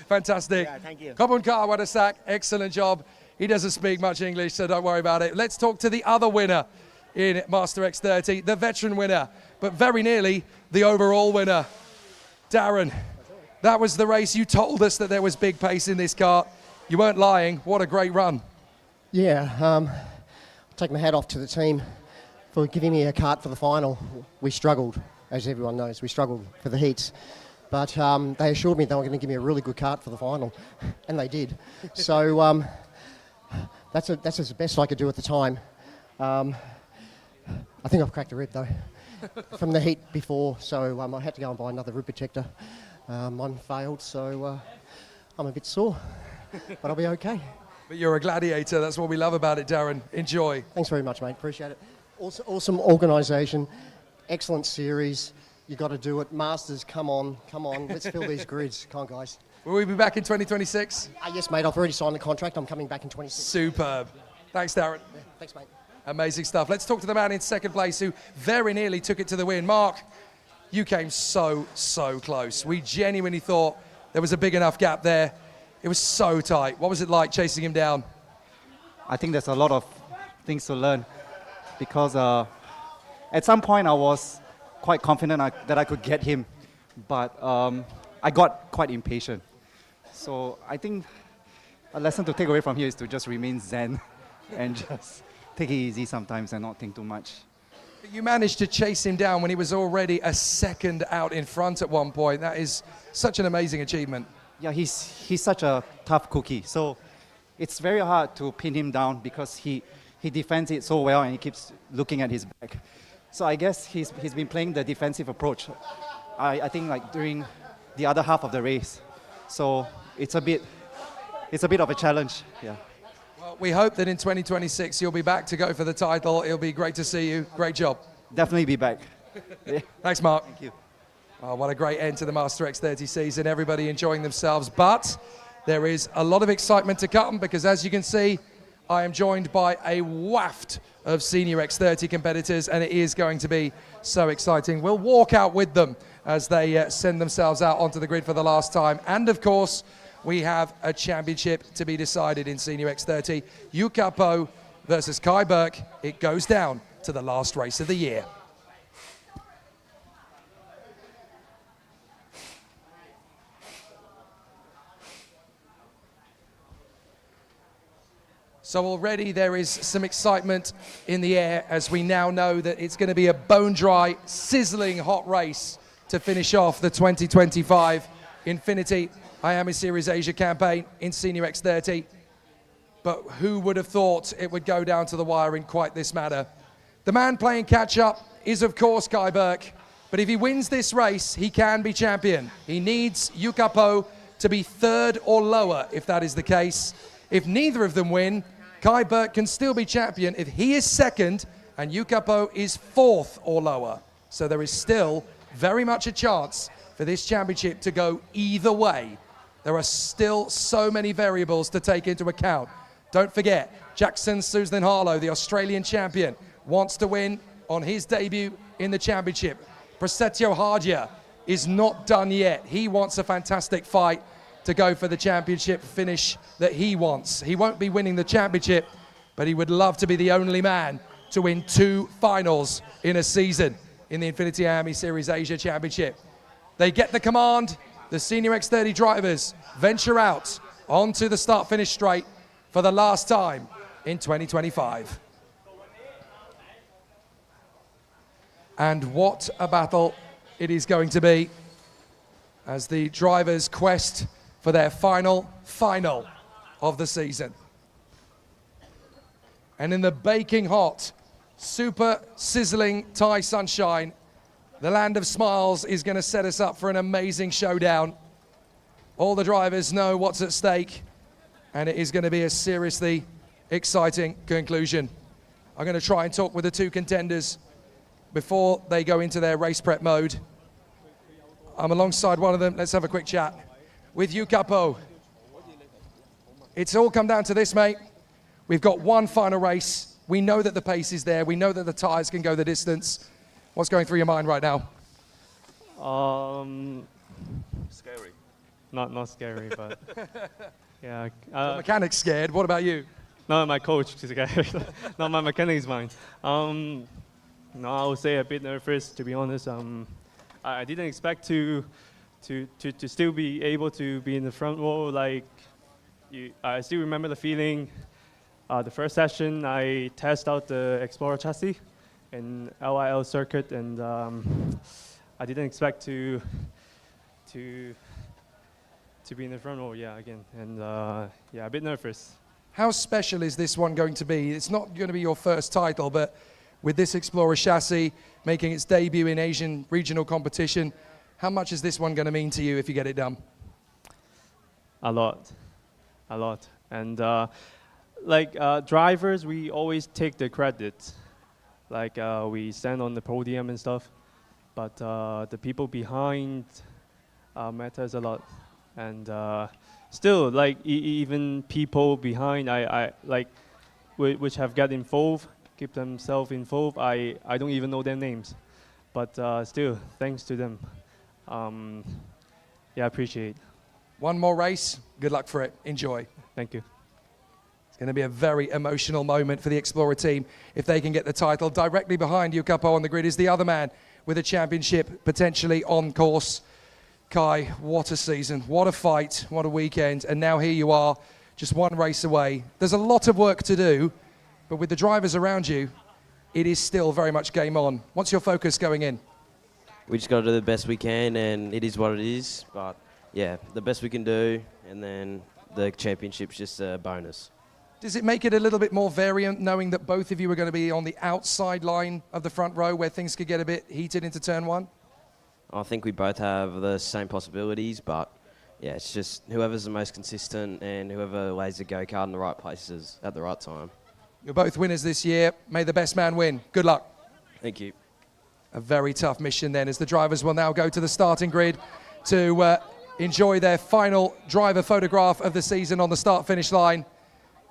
Fantastic. Yeah, thank you. Kabun Ka Wedaseki, excellent job. He doesn't speak much English, so don't worry about it. Let's talk to the other winner in Master X30, the veteran winner, but very nearly the overall winner. Darren, that was the race. You told us that there was big pace in this kart. You weren't lying. What a great run. Yeah, I'll take my hat off to the team for giving me a kart for the final. We struggled, as everyone knows, we struggled for the heats. But they assured me they were going to give me a really good kart for the final, and they did. So that's the best I could do at the time. I think I've cracked a rib though from the heat before, so I had to go and buy another rib protector. Mine failed, so I'm a bit sore, but I'll be okay. But you're a gladiator. That's what we love about it, Darren. Enjoy. Thanks very much, mate. Appreciate it. Also, awesome organisation, excellent series. You got to do it. Masters, come on. Let's fill these grids. Come on, guys. Will we be back in 2026? Yes, mate. I've already signed the contract. I'm coming back in 26. Superb. Thanks, Darren. Yeah, thanks, mate. Amazing stuff. Let's talk to the man in second place who very nearly took it to the win. Mark, you came so close. We genuinely thought there was a big enough gap there. It was so tight. What was it like chasing him down? I think there's a lot of things to learn because at some point I was quite confident that I could get him, but I got quite impatient. So I think a lesson to take away from here is to just remain zen and just take it easy sometimes and not think too much. You managed to chase him down when he was already a second out in front at one point. That is such an amazing achievement. Yeah, he's such a tough cookie. So it's very hard to pin him down because he defends it so well and he keeps looking at his back. So I guess he's been playing the defensive approach. I think like during the other half of the race. So it's a bit of a challenge. Yeah. Well, we hope that in 2026 you'll be back to go for the title. It'll be great to see you. Great job. Definitely be back. Thanks, Mark. Thank you. Oh, what a great end to the Master X30 season. Everybody enjoying themselves. But there is a lot of excitement to come because, as you can see, I am joined by a waft of senior X30 competitors, and it is going to be so exciting. We'll walk out with them as they send themselves out onto the grid for the last time. And, of course, we have a championship to be decided in Senior X30. Yuka Po versus Kai Burke. It goes down to the last race of the year. So already there is some excitement in the air as we now know that it's going to be a bone-dry, sizzling hot race to finish off the 2025 INFINITY IAME Series Asia campaign in Senior X30. But who would have thought it would go down to the wire in quite this manner? The man playing catch-up is, of course, Kai Burke. But if he wins this race, he can be champion. He needs Yuka Po to be third or lower, if that is the case. If neither of them win, Kai Burke can still be champion if he is second and Yuka Po is fourth or lower. So there is still very much a chance for this championship to go either way. There are still so many variables to take into account. Don't forget, Jackson Susan-Harlow, the Australian champion, wants to win on his debut in the championship. Prasetyo Hardia is not done yet. He wants a fantastic fight to go for the championship finish that he wants. He won't be winning the championship, but he would love to be the only man to win 2 finals in a season in the INFINITY IAME Series Asia Championship. They get the command. The Senior X30 drivers venture out onto the start-finish straight for the last time in 2025. And what a battle it is going to be as the drivers quest for their final of the season. And in the baking hot, super sizzling Thai sunshine, the land of smiles is going to set us up for an amazing showdown. All the drivers know what's at stake, and it is going to be a seriously exciting conclusion. I'm going to try and talk with the 2 contenders before they go into their race prep mode. I'm alongside one of them. Let's have a quick chat with Yuka Po. It's all come down to this, mate. We've got one final race. We know that the pace is there. We know that the tyres can go the distance. What's going through your mind right now? Scary. Not scary, but yeah. The mechanic's scared. What about you? No, my coach is scared. Not my mechanic is mine. No, I would say a bit nervous, to be honest. I didn't expect to still be able to be in the front row. Like, I still remember the feeling. The first session, I tested out the Explorer chassis in LIL circuit, and I didn't expect to be in the front row, again, and a bit nervous. How special is this one going to be? It's not going to be your first title, but with this Explorer chassis making its debut in Asian regional competition, how much is this one going to mean to you if you get it done? A lot. And drivers, we always take the credit. Like we stand on the podium and stuff, but the people behind matters a lot. And still, like even people behind, which have got involved, keep themselves involved. I don't even know their names, but still, thanks to them. I appreciate. One more race. Good luck for it. Enjoy. Thank you. It's going to be a very emotional moment for the Explorer team if they can get the title. Directly behind Yukapo on the grid is the other man with a championship potentially on course. Kai, what a season, what a fight, what a weekend. And now here you are, just one race away. There's a lot of work to do, but with the drivers around you, it is still very much game on. What's your focus going in? We just got to do the best we can, and it is what it is. But yeah, the best we can do, and then the championship's just a bonus. Does it make it a little bit more variant knowing that both of you are going to be on the outside line of the front row where things could get a bit heated into turn one? I think we both have the same possibilities, but yeah, it's just whoever's the most consistent and whoever lays the go-kart in the right places at the right time. You're both winners this year. May the best man win. Good luck. Thank you. A very tough mission then, as the drivers will now go to the starting grid to enjoy their final driver photograph of the season on the start-finish line.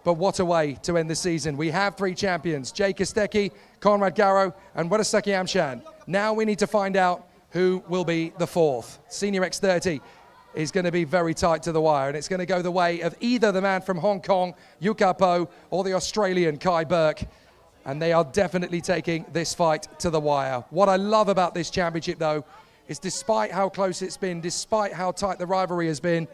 But what a way to end the season. We have three champions, Jay Kostecki, Conrad Garrow, and Wurasaki Amshan. Now we need to find out who will be the fourth. Senior X30 is going to be very tight to the wire, and it's going to go the way of either the man from Hong Kong, Yukapo, or the Australian, Kai Burke. And they are definitely taking this fight to the wire. What I love about this championship, though, is despite how close it's been, despite how tight the rivalry has been,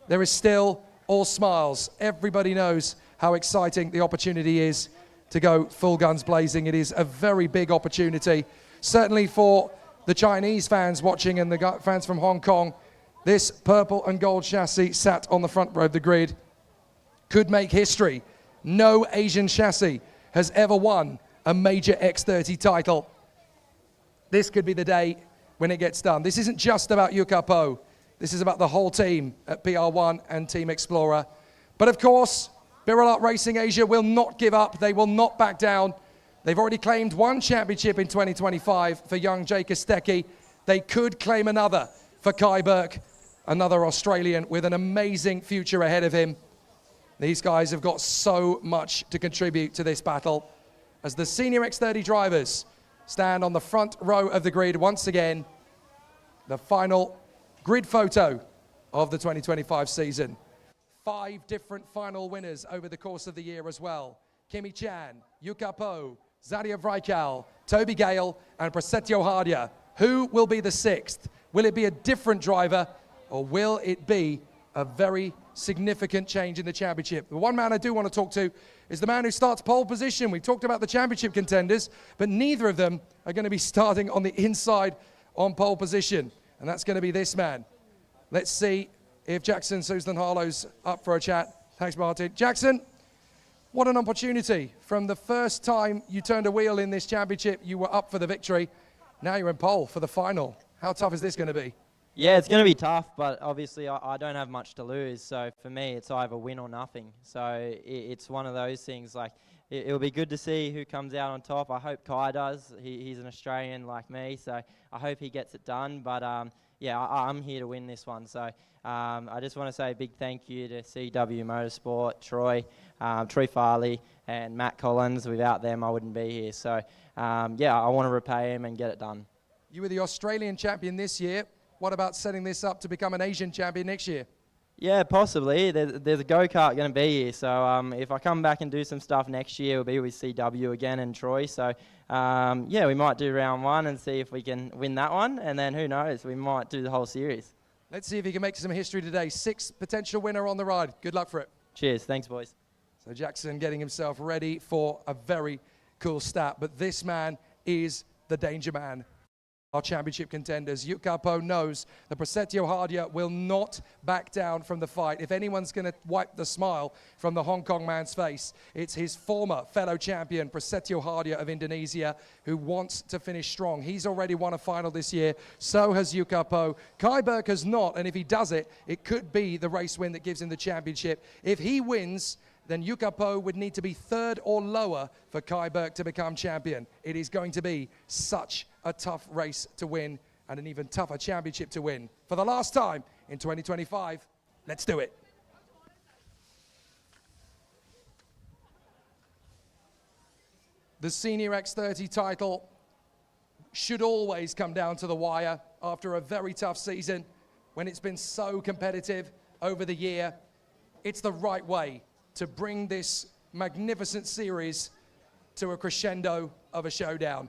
there is still all smiles. Everybody knows how exciting the opportunity is to go full guns blazing. It is a very big opportunity, certainly for the Chinese fans watching and the fans from Hong Kong. This purple and gold chassis sat on the front row of the grid could make history. No Asian chassis has ever won a major X30 title. This could be the day when it gets done. This isn't just about Yukapo. This is about the whole team at PR1 and Team Explorer. But of course, Birolot Racing Asia will not give up. They will not back down. They've already claimed one championship in 2025 for young Jay Kostecki. They could claim another for Kai Burke, another Australian with an amazing future ahead of him. These guys have got so much to contribute to this battle as the Senior X30 drivers stand on the front row of the grid once again. The final grid photo of the 2025 season. 5 different final winners over the course of the year as well. Kimi Chan, Yukapo, Zadia Vrykal, Toby Gale, and Prasetyo Hardia. Who will be the 6th? Will it be a different driver, or will it be a very significant change in the championship? The one man I do want to talk to is the man who starts pole position. We talked about the championship contenders, but neither of them are going to be starting on the inside on pole position, and that's going to be this man. Let's see if Jackson Susan-Harlow's up for a chat. Thanks, Martin. Jackson, what an opportunity. From the first time you turned a wheel in this championship, you were up for the victory. Now you're in pole for the final. How tough is this going to be? Yeah, it's going to be tough, but obviously I don't have much to lose. So for me, it's either win or nothing. So it's one of those things. Like it'll be good to see who comes out on top. I hope Kai does. He's an Australian like me, so I hope he gets it done. But yeah, I'm here to win this one. So I just want to say a big thank you to CW Motorsport, Troy Farley, and Matt Collins. Without them, I wouldn't be here. So yeah, I want to repay him and get it done. You were the Australian champion this year. What about setting this up to become an Asian champion next year? Yeah, possibly. There's a go-kart going to be here. So if I come back and do some stuff next year, it'll be with CW again and Troy. So yeah, we might do round 1 and see if we can win that one. And then who knows, we might do the whole series. Let's see if he can make some history today. 6th potential winner on the ride. Good luck for it. Cheers. Thanks, boys. So Jackson getting himself ready for a very cool stat. But this man is the danger man. Our championship contenders. Yukapo knows that Prasetyo Hardia will not back down from the fight. If anyone's going to wipe the smile from the Hong Kong man's face, it's his former fellow champion, Prasetyo Hardia of Indonesia, who wants to finish strong. He's already won a final this year. So has Yukapo. Kai Burke has not, and if he does it, it could be the race win that gives him the championship. If he wins, then Yukapo would need to be 3rd or lower for Kai Burke to become champion. It is going to be such a tough race to win and an even tougher championship to win. For the last time in 2025, let's do it. The Senior X30 title should always come down to the wire after a very tough season when it's been so competitive. over the year. It's the right way to bring this magnificent series to a crescendo of a showdown.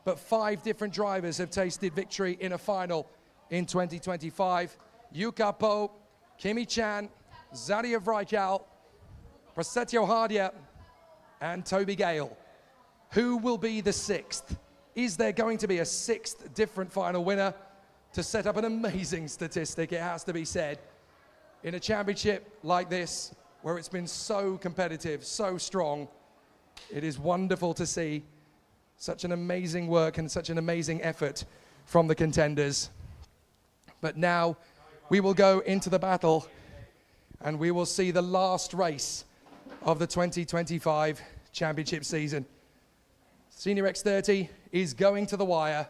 But 5 different drivers have tasted victory in a final in 2025. Yuka Po, Kimi Chan, Zadia Vrajal, Prasetyo Hardia, and Toby Gale. Who will be the 6th? Is there going to be a 6th different final winner to set up an amazing statistic, it has to be said, in a championship like this, where it's been so competitive, so strong? It is wonderful to see such an amazing work and such an amazing effort from the contenders. But now we will go into the battle and we will see the last race of the 2025 championship season. Senior X30 is going to the wire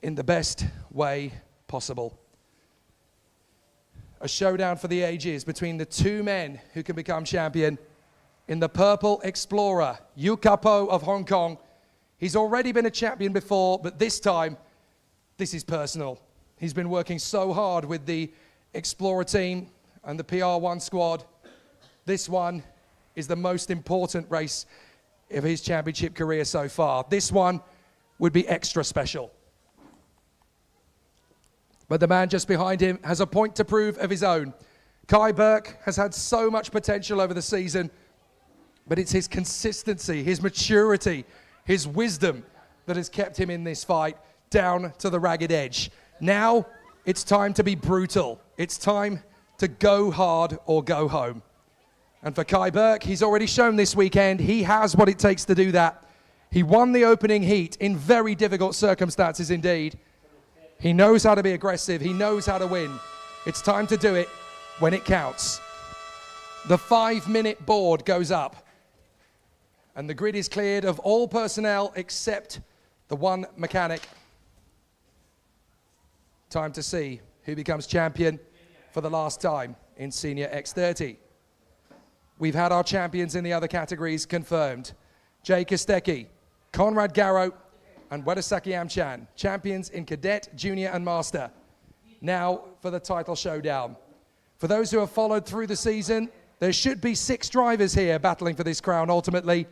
in the best way possible. A showdown for the ages between the 2 men who can become champion. In the purple Explorer, Yuka Po of Hong Kong. He's already been a champion before, but this time, this is personal. He's been working so hard with the Explorer team and the PR1 squad. This one is the most important race of his championship career so far. This one would be extra special. But the man just behind him has a point to prove of his own. Kai Burke has had so much potential over the season, but it's his consistency, his maturity, his wisdom that has kept him in this fight down to the ragged edge. Now it's time to be brutal. It's time to go hard or go home. And for Kai Burke, he's already shown this weekend he has what it takes to do that. He won the opening heat in very difficult circumstances indeed. He knows how to be aggressive. He knows how to win. It's time to do it when it counts. The 5-minute board goes up and the grid is cleared of all personnel except the 1 mechanic. Time to see who becomes champion for the last time in Senior X30. We've had our champions in the other categories confirmed. Jay Kostecki, Conrad Garrow, and Wedasaki Amchan, champions in Cadet, Junior and Master. Now for the title showdown. For those who have followed through the season, there should be 6 drivers here battling for this crown ultimately.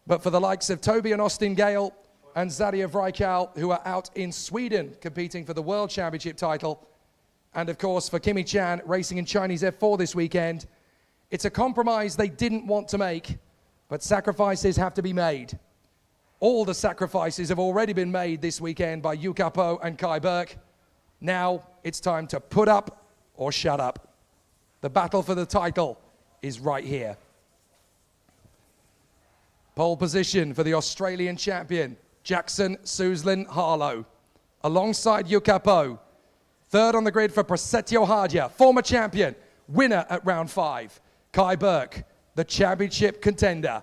But for the likes of Toby and Austin Gale and Zadia Vrajal, who are out in Sweden competing for the World Championship title, and of course for Kimi Chan racing in Chinese F4 this weekend, it's a compromise they didn't want to make, but sacrifices have to be made. All the sacrifices have already been made this weekend by Yuka Po and Kai Burke. Now it's time to put up or shut up. The battle for the title is right here. Pole position for the Australian champion, Jackson Suslin Harlow, alongside Yuka Po. 3rd on the grid for Prasetyo Hardia, former champion, winner at round 5. Kai Burke, the championship contender.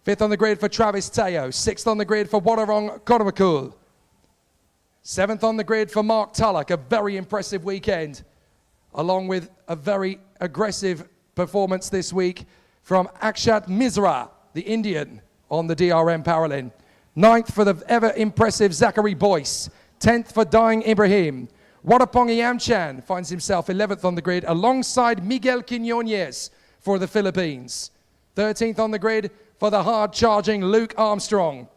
5th on the grid for Travis Teo. 6th on the grid for Wadarong Koramakul. 7th on the grid for Mark Tullock, a very impressive weekend, along with a very aggressive performance this week from Akshat Misra, the Indian, on the DRM Paralympics. 9th for the ever-impressive Zachary Boyce. 10th for Daing Ibrahim. Wadapongi Amchan finds himself 11th on the grid alongside Miguel Quinones for the Philippines. 13th on the grid for the hard-charging Luke Armstrong.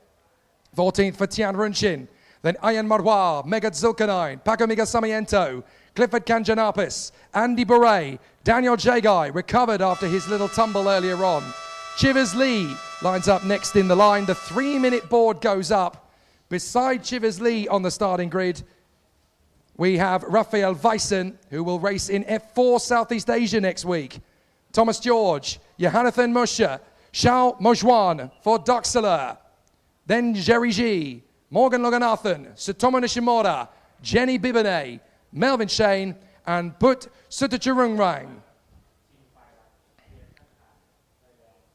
14th for Tian Runchin. Then Ayan Marwar, Megat Zulkarnain, Paco Migasamiento, Clifford Kanjanapis, Andy Bure, Daniel Jagai, recovered after his little tumble earlier on. Chivers Lee lines up next in the line. The 3-minute board goes up. Beside Chivers Lee on the starting grid, we have Rafael Weissen, who will race in F4 Southeast Asia next week. Thomas George, Johanathan Musha, Shao Mojwan for Doxeler. Then Jerry G, Morgan Loganathan, Sutomo Nishimura, Jenny Bibane, Melvin Shane, and Put Sutachurungrang.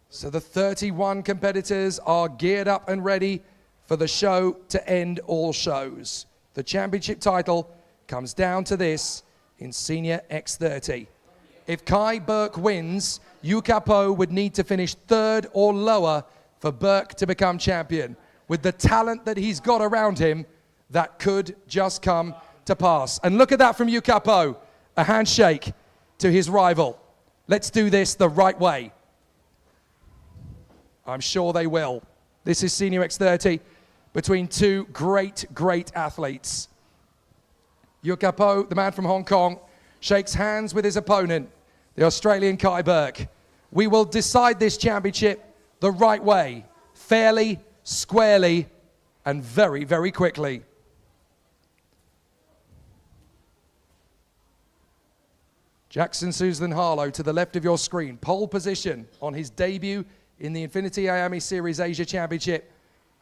So the 31 competitors are geared up and ready for the show to end all shows. The championship title comes down to this in Senior X30. If Kai Burke wins, Yuka Po would need to finish 3rd or lower for Burke to become champion. With the talent that he's got around him, that could just come to pass. And look at that from Yuka Po. A handshake to his rival. Let's do this the right way. I'm sure they will. This is Senior X30 between two great athletes. Yukapo, the man from Hong Kong, shakes hands with his opponent, the Australian Kai Burke. We will decide this championship the right way, fairly, squarely, and very quickly. Jackson Susan Harlow to the left of your screen, pole position on his debut in the INFINITY IAME Series Asia Championship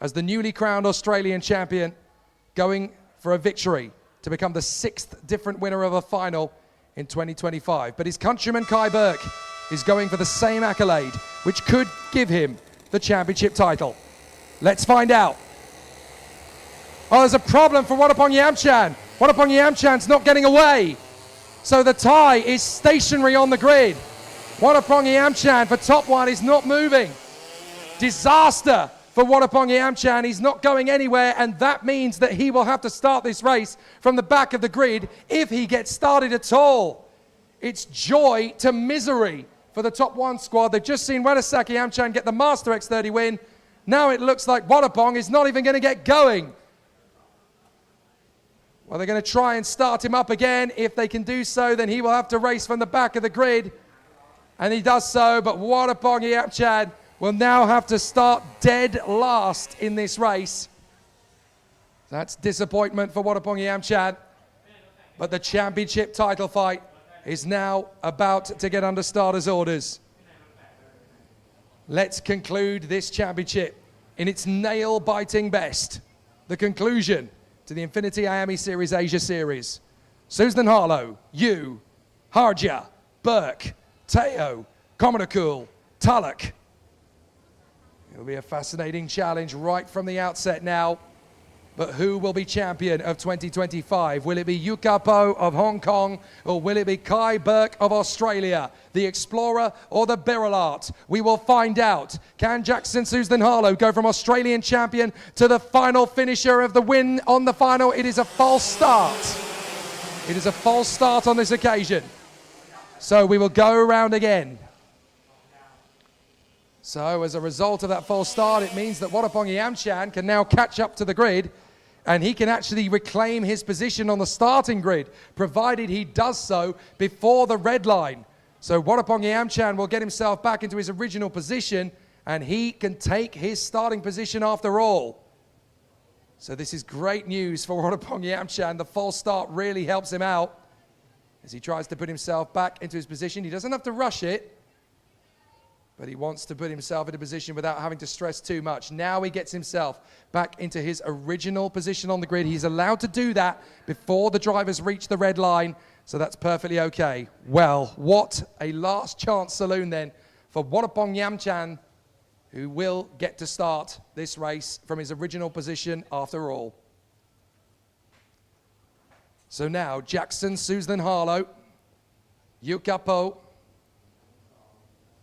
as the newly crowned Australian champion, going for a victory to become the 6th different winner of a final in 2025. But his countryman Kai Burke is going for the same accolade, which could give him the championship title. Let's find out. Oh, there's a problem for Wadapong Yamchan. Wadapong Yamchan's not getting away. So the Thai is stationary on the grid. Wadapong Yamchan for top one is not moving. Disaster for Wadapong Yamchan. He's not going anywhere, and that means that he will have to start this race from the back of the grid if he gets started at all. It's joy to misery for the top one squad. They've just seen Wedasaki Yamchan get the Master X30 win. Now it looks like Wadapong is not even going to get going. Well, they're going to try and start him up again. If they can do so, then he will have to race from the back of the grid. And he does so, but Wadapong Yamchan will now have to start dead last in this race. That's disappointment for Wadapong Yamchan. But the championship title fight is now about to get under starters' orders. Let's conclude this championship in its nail-biting best. The conclusion to the INFINITY IAME Series Asia Series. Susan Harlow, Yu, Harja, Burke, Teo, Komonakul, Paddock. It'll be a fascinating challenge right from the outset now. But who will be champion of 2025? Will it be Yukapo of Hong Kong, or will it be Kai Burke of Australia, the Explorer or the Biralart? We will find out. Can Jackson Susan Harlow go from Australian champion to the final finisher of the win on the final? It is a false start. It is a false start on this occasion. So we will go around again. So as a result of that false start, it means that Wadapong Yamchan can now catch up to the grid, and he can actually reclaim his position on the starting grid, provided he does so before the red line. So Wadapong Yamchan will get himself back into his original position, and he can take his starting position after all. So this is great news for Wadapong Yamchan. The false start really helps him out as he tries to put himself back into his position. He doesn't have to rush it, but he wants to put himself in a position without having to stress too much. Now he gets himself back into his original position on the grid. He's allowed to do that before the drivers reach the red line, so that's perfectly okay. Well, what a last chance saloon then for Wadapong Yamchan, who will get to start this race from his original position after all. So now Jackson Susan Harlow, Yukapo,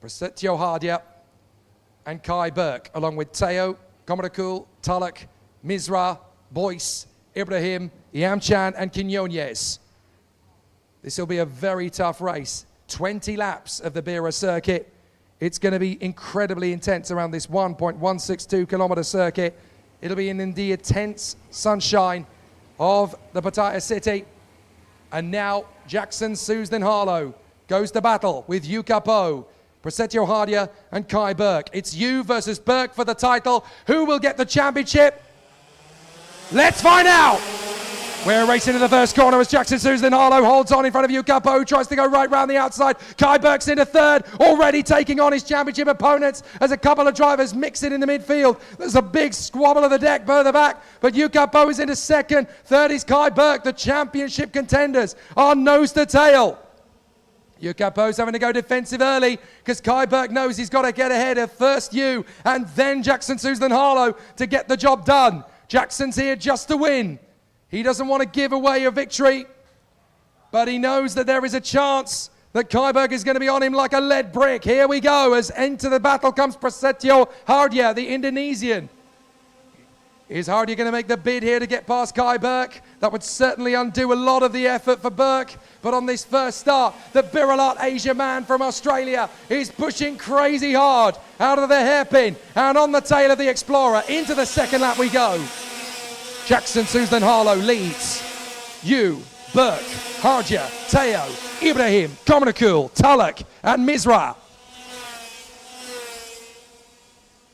Prasetyo Hardia, and Kai Burke, along with Teo, Komonakul, Paddock, Misra, Boyce, Ibrahim, Yamchan, and Quinones. This will be a very tough race. 20 laps of the Bira circuit. It's going to be incredibly intense around this 1.162 kilometer circuit. It'll be in the intense sunshine of the Pattaya city. And now Jackson Susan Harlow goes to battle with Yukapo, Prasetyo Hardia, and Kai Burke. It's you versus Burke for the title. Who will get the championship? Let's find out! We're racing to the first corner as Jackson Susan Harlow holds on in front of Yukapo, who tries to go right round the outside. Kai Burke's into third, already taking on his championship opponents as a couple of drivers mix it in the midfield. There's a big squabble of the deck further back, but Yukapo is into second. Third is Kai Burke. The championship contenders are nose to tail. Yukapo's having to go defensive early because Kai Burke knows he's got to get ahead of first Yu and then Jackson Susan Harlow to get the job done. Jackson's here just to win. He doesn't want to give away a victory, but he knows that there is a chance that Kai Burke is going to be on him like a lead brick. Here we go as into the battle comes Prasetyo Hardia, the Indonesian. Is Hardy going to make the bid here to get past Kai Burke? That would certainly undo a lot of the effort for Burke. But on this first start, the Birilat Asia man from Australia is pushing crazy hard out of the hairpin and on the tail of the Explorer. Into the second lap we go. Jackson Susan Harlow leads. Yu, Burke, Harja, Teo, Ibrahim, Komanakul, Tulloch and Misra.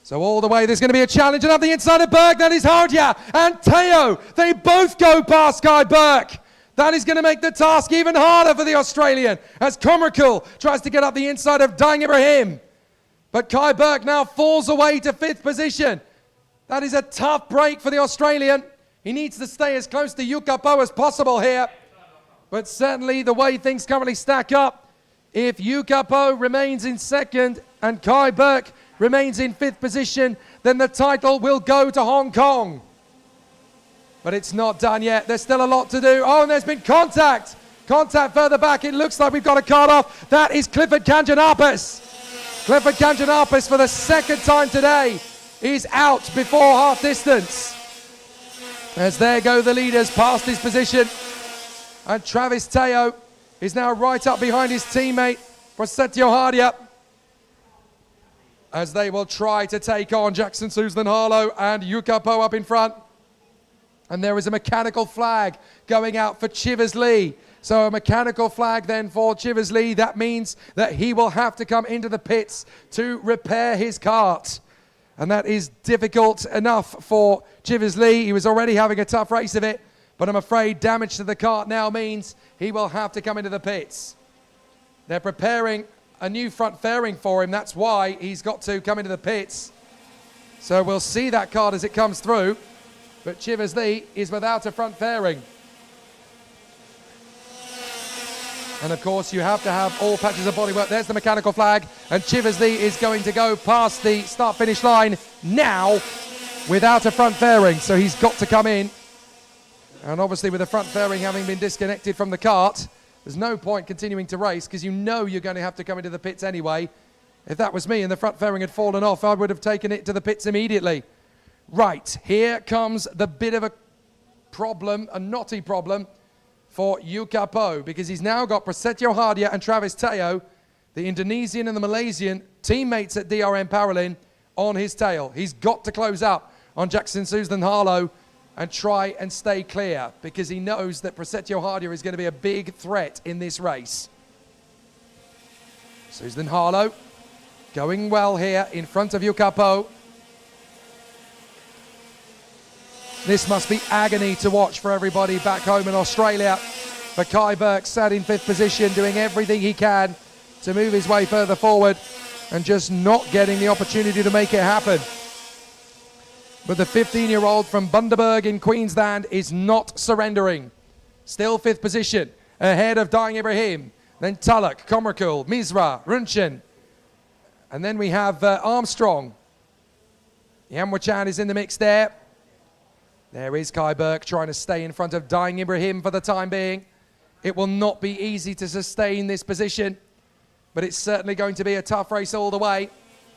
So all the way, there's going to be a challenge, and up the inside of Burke, that is Hardia and Teo. They both go past Kai Burke. That is going to make the task even harder for the Australian, as Komarkul tries to get up the inside of Daing Ibrahim. But Kai Burke now falls away to 5th position. That is a tough break for the Australian. He needs to stay as close to Yukapo as possible here. But certainly the way things currently stack up, if Yukapo remains in 2nd and Kai Burke remains in 5th position, then the title will go to Hong Kong. But it's not done yet. There's still a lot to do. Oh, and there's been contact. Contact further back. It looks like we've got a card off. That is Clifford Kanjanapis. Clifford Kanjanapis, for the 2nd time today, is out before half distance. As there go the leaders past his position. And Travis Teo is now right up behind his teammate, Prasetyo Hardia, as they will try to take on Jackson Susan Harlow and Yukapo up in front. And there is a mechanical flag going out for Chivers Lee. So a mechanical flag then for Chivers Lee. That means that he will have to come into the pits to repair his kart. And that is difficult enough for Chivers Lee. He was already having a tough race of it. But I'm afraid damage to the kart now means he will have to come into the pits. They're preparing a new front fairing for him. That's why he's got to come into the pits. So we'll see that card as it comes through. But Chivers Lee is without a front fairing. And of course you have to have all patches of bodywork. There's the mechanical flag. And Chivers Lee is going to go past the start-finish line now without a front fairing. So he's got to come in. And obviously with the front fairing having been disconnected from the kart, there's no point continuing to race because you know you're going to have to come into the pits anyway. If that was me and the front fairing had fallen off, I would have taken it to the pits immediately. Right, here comes the bit of a problem, a knotty problem for Yukapo, because he's now got Prasetyo Hardia and Travis Teo, the Indonesian and the Malaysian teammates at DRM Paralin, on his tail. He's got to close up on Jackson Susan Harlow and try and stay clear, because he knows that Prasetyo Hardia is going to be a big threat in this race. Susan Harlow going well here in front of Yukapo. This must be agony to watch for everybody back home in Australia. But Kai Burke sat in 5th position, doing everything he can to move his way further forward and just not getting the opportunity to make it happen. But the 15-year-old from Bundaberg in Queensland is not surrendering. Still 5th position, ahead of Daing Ibrahim. Then Tulloch, Komarkul, Misra, Runchen. And then we have Armstrong. Yamwachan is in the mix there. There is Kai Burke trying to stay in front of Daing Ibrahim for the time being. It will not be easy to sustain this position, but it's certainly going to be a tough race all the way.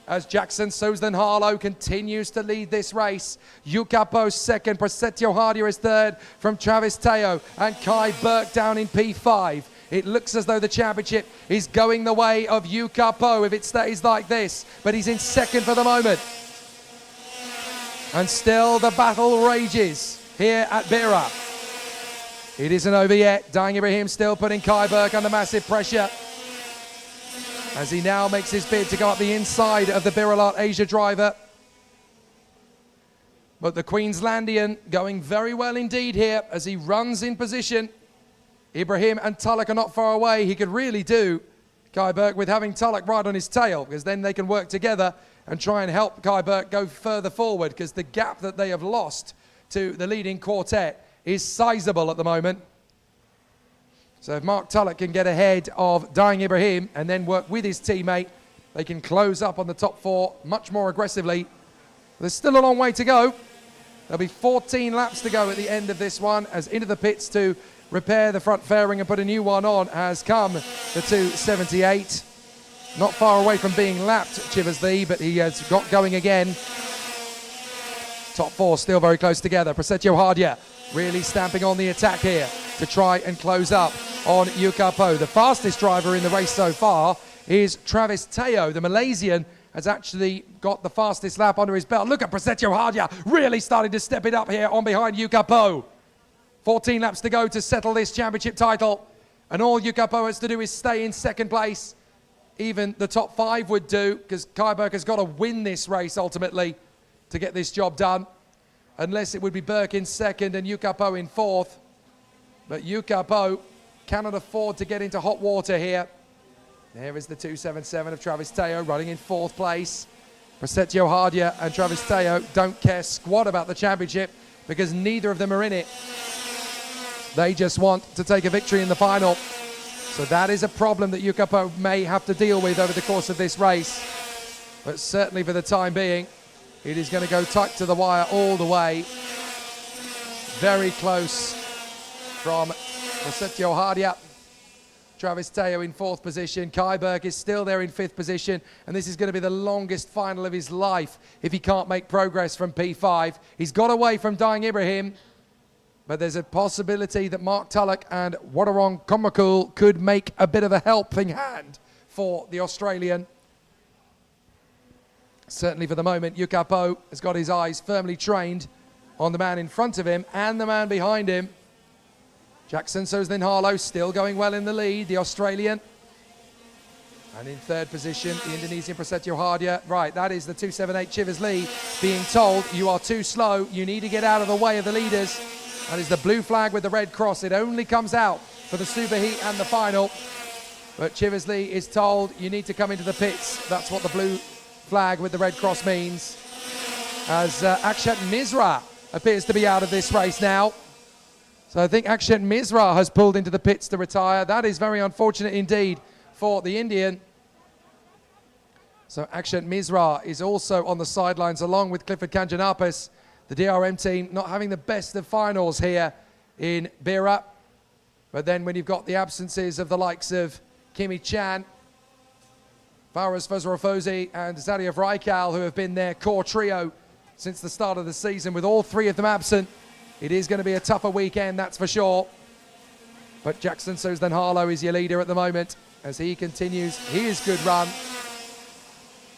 As Jackson Susan Harlow continues to lead this race. Yukapo 2nd, Prasetyo Hardia is 3rd from Travis Teo, and Kai Burke down in P5. It looks as though the championship is going the way of Yukapo if it stays like this, but he's in 2nd for the moment. And still the battle rages here at Bira. It isn't over yet. Daing Ibrahim still putting Kai Burke under massive pressure, as he now makes his bid to go up the inside of the Birilat Asia driver. But the Queenslandian going very well indeed here as he runs in position. Ibrahim and Tulloch are not far away. He could really do Kai Burke with having Tulloch right on his tail, because then they can work together and try and help Kai Burke go further forward, because the gap that they have lost to the leading quartet is sizable at the moment. So if Mark Tulloch can get ahead of Daing Ibrahim and then work with his teammate, they can close up on the top 4 much more aggressively. There's still a long way to go. There'll be 14 laps to go at the end of this one, as into the pits to repair the front fairing and put a new one on has come the 278. Not far away from being lapped, Chivers Lee, but he has got going again. Top four still very close together. Prasetyo Hardia really stamping on the attack here to try and close up on Yukapo. The fastest driver in the race so far is Travis Teo. The Malaysian has actually got the fastest lap under his belt. Look at Prasetyo Hardia really starting to step it up here on behind Yukapo. 14 laps to go to settle this championship title. And all Yukapo has to do is stay in second place. Even the top five would do, because Kai Burke has got to win this race ultimately to get this job done. Unless it would be Burke in second and Yukapo in fourth. But Yukapo cannot afford to get into hot water here. There is the 277 of Travis Teo running in fourth place. Prasetyo Hardia and Travis Teo don't care squat about the championship because neither of them are in it. They just want to take a victory in the final. So that is a problem that Yukapo may have to deal with over the course of this race. But certainly for the time being, it is going to go tight to the wire all the way. Very close from Prasetyo Hardia. Travis Teo in fourth position. Kai Burke is still there in fifth position. And this is going to be the longest final of his life if he can't make progress from P5. He's got away from Dying Ibrahim. But there's a possibility that Mark Tulloch and Wadarong Komakul could make a bit of a helping hand for the Australian. Certainly for the moment, Yukapo has got his eyes firmly trained on the man in front of him and the man behind him. Jackson Sosdin-Harlow still going well in the lead, the Australian. And in third position, the Indonesian Prasetyo Hardia. Right, that is the 278 Chivers Lee being told, you are too slow, you need to get out of the way of the leaders. That is the blue flag with the red cross. It only comes out for the superheat and the final. But Chivers Lee is told, you need to come into the pits. That's what the blue flag with the red cross means. As Akshat Misra appears to be out of this race now. So I think Akshat Misra has pulled into the pits to retire. That is very unfortunate indeed for the Indian. So Akshat Misra is also on the sidelines along with Clifford Kanjanapis. The DRM team not having the best of finals here in Beira. But then when you've got the absences of the likes of Kimi Chan, Faraz Fosrofosi and Zadiev Raikal, who have been their core trio since the start of the season, with all three of them absent, it is going to be a tougher weekend, that's for sure. But Jackson Sosdin-Harlow is your leader at the moment as he continues his good run.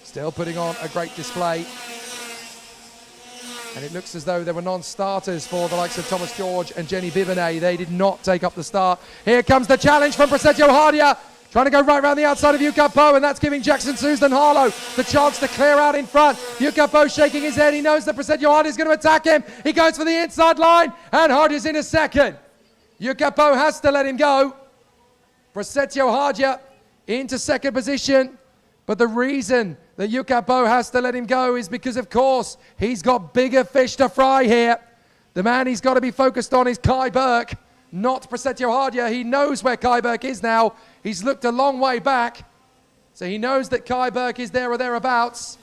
Still putting on a great display. And it looks as though there were non-starters for the likes of Thomas George and Jenny Bibonnet. They did not take up the start. Here comes the challenge from Prasetyo Hardia. Trying to go right around the outside of Yukapo, and that's giving Jackson Sosdin-Harlow the chance to clear out in front. Yukapo shaking his head. He knows that Prasetyo Hardia is going to attack him. He goes for the inside line, and Hardia's in a second. Yukapo has to let him go. Prasetyo Hardia into second position. But the reason that Yukapo has to let him go is because, of course, he's got bigger fish to fry here. The man he's got to be focused on is Kai Burke, not Prasetyo Hardia. He knows where Kai Burke is now. He's looked a long way back. So he knows that Kai Burke is there or thereabouts.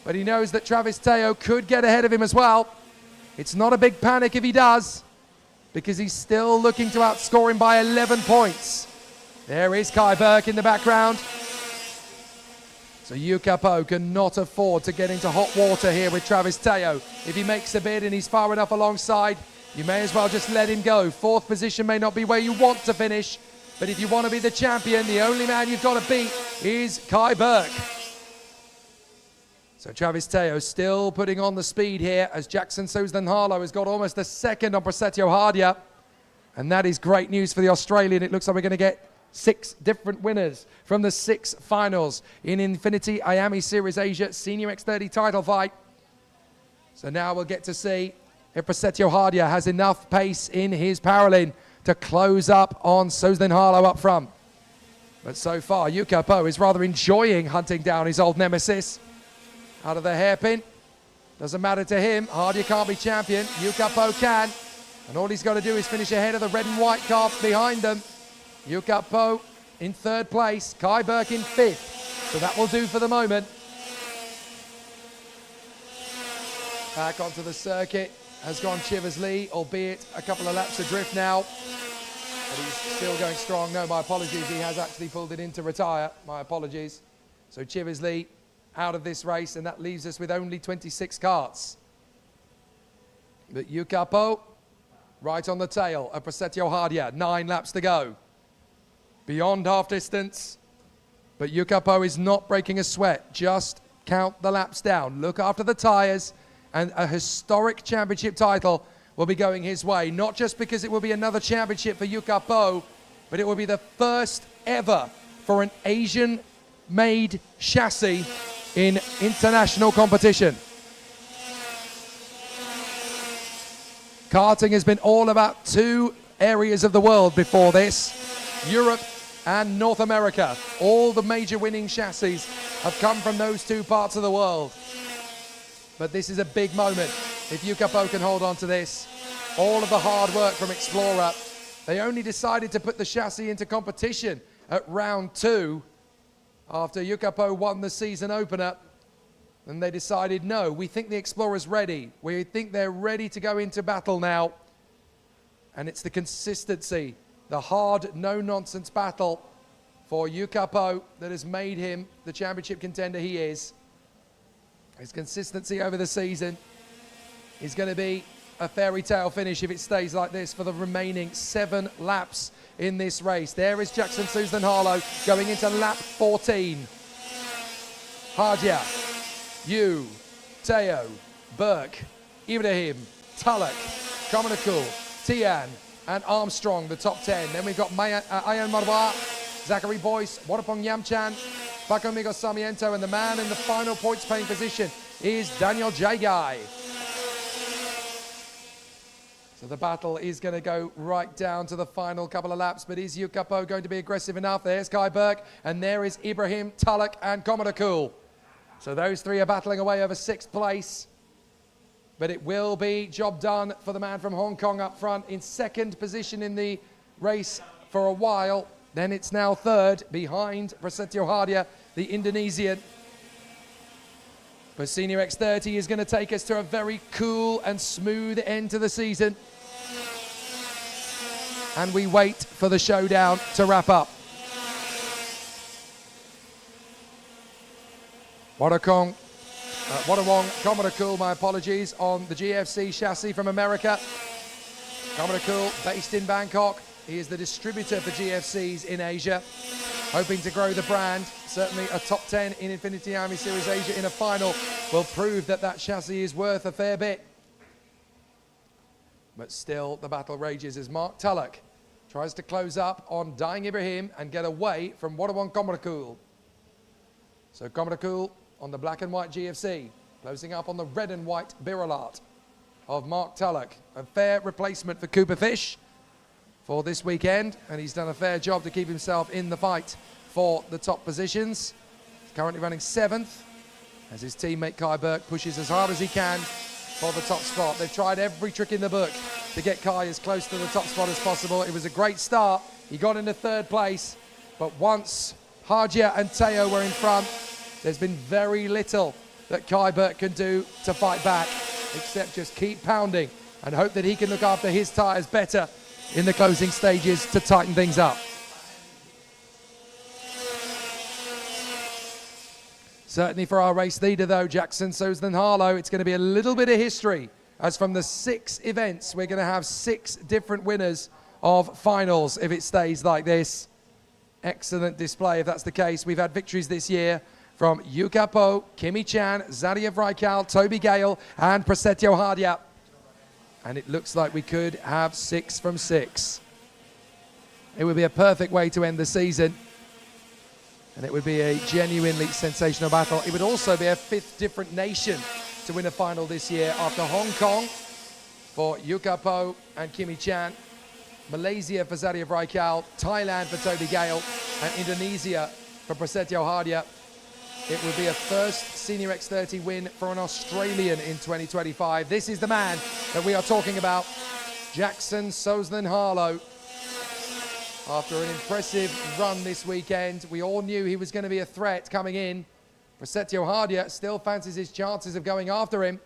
But he knows that Travis Teo could get ahead of him as well. It's not a big panic if he does, because he's still looking to outscore him by 11 points. There is Kai Burke in the background. So Yukapo cannot afford to get into hot water here with Travis Teo. If he makes a bid and he's far enough alongside, you may as well just let him go. Fourth position may not be where you want to finish, but if you want to be the champion, the only man you've got to beat is Kai Burke. So Travis Teo still putting on the speed here as Jackson Sosdin-Harlow has got almost a second on Prasetyo Hardia. And that is great news for the Australian. It looks like we're going to get 6 different winners from the 6 finals in INFINITY IAME Series Asia Senior X30 title fight. So now we'll get to see if Prasetyo Hardia has enough pace in his Paralin to close up on Sosdin-Harlow up front. But so far, Yukapo is rather enjoying hunting down his old nemesis. Out of the hairpin. Doesn't matter to him. Hardia can't be champion. Yukapo can. And all he's got to do is finish ahead of the red and white car behind them. Yukapo in third place. Kai Burke in 5th. So that will do for the moment. Back onto the circuit has gone Chivers Lee, albeit a couple of laps adrift now. But he's still going strong. No, my apologies. He has actually pulled it in to retire. My apologies. So Chivers Lee out of this race, and that leaves us with only 26 karts. But Yukapo, right on the tail of Prasetyo Hardia. 9 laps to go. Beyond half distance. But Yukapo is not breaking a sweat. Just count the laps down. Look after the tyres. And a historic championship title will be going his way. Not just because it will be another championship for Yukapo, but it will be the first ever for an Asian-made chassis in international competition. Karting has been all about 2 areas of the world before this, Europe and North America. All the major winning chassis have come from those 2 parts of the world. But this is a big moment. If Yukapo can hold on to this, all of the hard work from Explorer, they only decided to put the chassis into competition at round 2 after Yukapo won the season opener. And they decided, no, we think the Explorer's ready. We think they're ready to go into battle now. And it's the consistency, the hard, no-nonsense battle for Yukapo that has made him the championship contender he is. His consistency over the season is going to be a fairy tale finish if it stays like this for the remaining 7 laps in this race. There is Jackson Susan Harlow going into lap 14. Hardia, Yu, Teo, Burke, Ibrahim, Tulloch, Komanakul, Tian and Armstrong, the top 10. Then we've got Ayan Marwa, Zachary Boyce, Wadapong Yamchan, Paco Migos Sarmiento, and the man in the final points paying position is Daniel Jagai. So the battle is going to go right down to the final couple of laps, but is Yukapo going to be aggressive enough? There's Kai Burke, and there is Ibrahim, Tulloch and Komanakul. So those 3 are battling away over 6th place. But it will be job done for the man from Hong Kong up front in 2nd position in the race for a while. Then it's now 3rd behind Prasetyo Hardia, the Indonesian. But Senior X30 is going to take us to a very cool and smooth end to the season. And we wait for the showdown to wrap up. Wadawong Komanakul, my apologies, on the GFC chassis from America. Komanakul, based in Bangkok. He is the distributor for GFCs in Asia, hoping to grow the brand. Certainly a top 10 in INFINITY IAME Series Asia in a final will prove that that chassis is worth a fair bit. But still, the battle rages as Mark Tulloch tries to close up on Daing Ibrahim and get away from Wadawong Komanakul. So Komanakul on the black and white GFC, closing up on the red and white Birolart of Mark Tulloch. A fair replacement for Cooper Fish for this weekend, and he's done a fair job to keep himself in the fight for the top positions. He's currently running 7th as his teammate Kai Burke pushes as hard as he can for the top spot. They've tried every trick in the book to get Kai as close to the top spot as possible. It was a great start. He got into 3rd place, but once Hardia and Teo were in front, there's been very little that Kai Burke can do to fight back, except just keep pounding and hope that he can look after his tyres better in the closing stages to tighten things up. Certainly for our race leader though, Jackson Susan Harlow, it's going to be a little bit of history, as from the 6 events, we're going to have 6 different winners of finals if it stays like this. Excellent display if that's the case. We've had victories this year from Yukapo, Kimi Chan, Zadiev Raikal, Toby Gale and Prasetyo Hardia. And it looks like we could have 6 from 6. It would be a perfect way to end the season. And it would be a genuinely sensational battle. It would also be a 5th different nation to win a final this year, after Hong Kong for Yukapo and Kimi Chan, Malaysia for Zadiev Raikal, Thailand for Toby Gale and Indonesia for Prasetyo Hardia. It would be a first Senior X30 win for an Australian in 2025. This is the man that we are talking about, Jackson Susan Harlow. After an impressive run this weekend, we all knew he was going to be a threat coming in. Prasetyo Hardia still fancies his chances of going after him.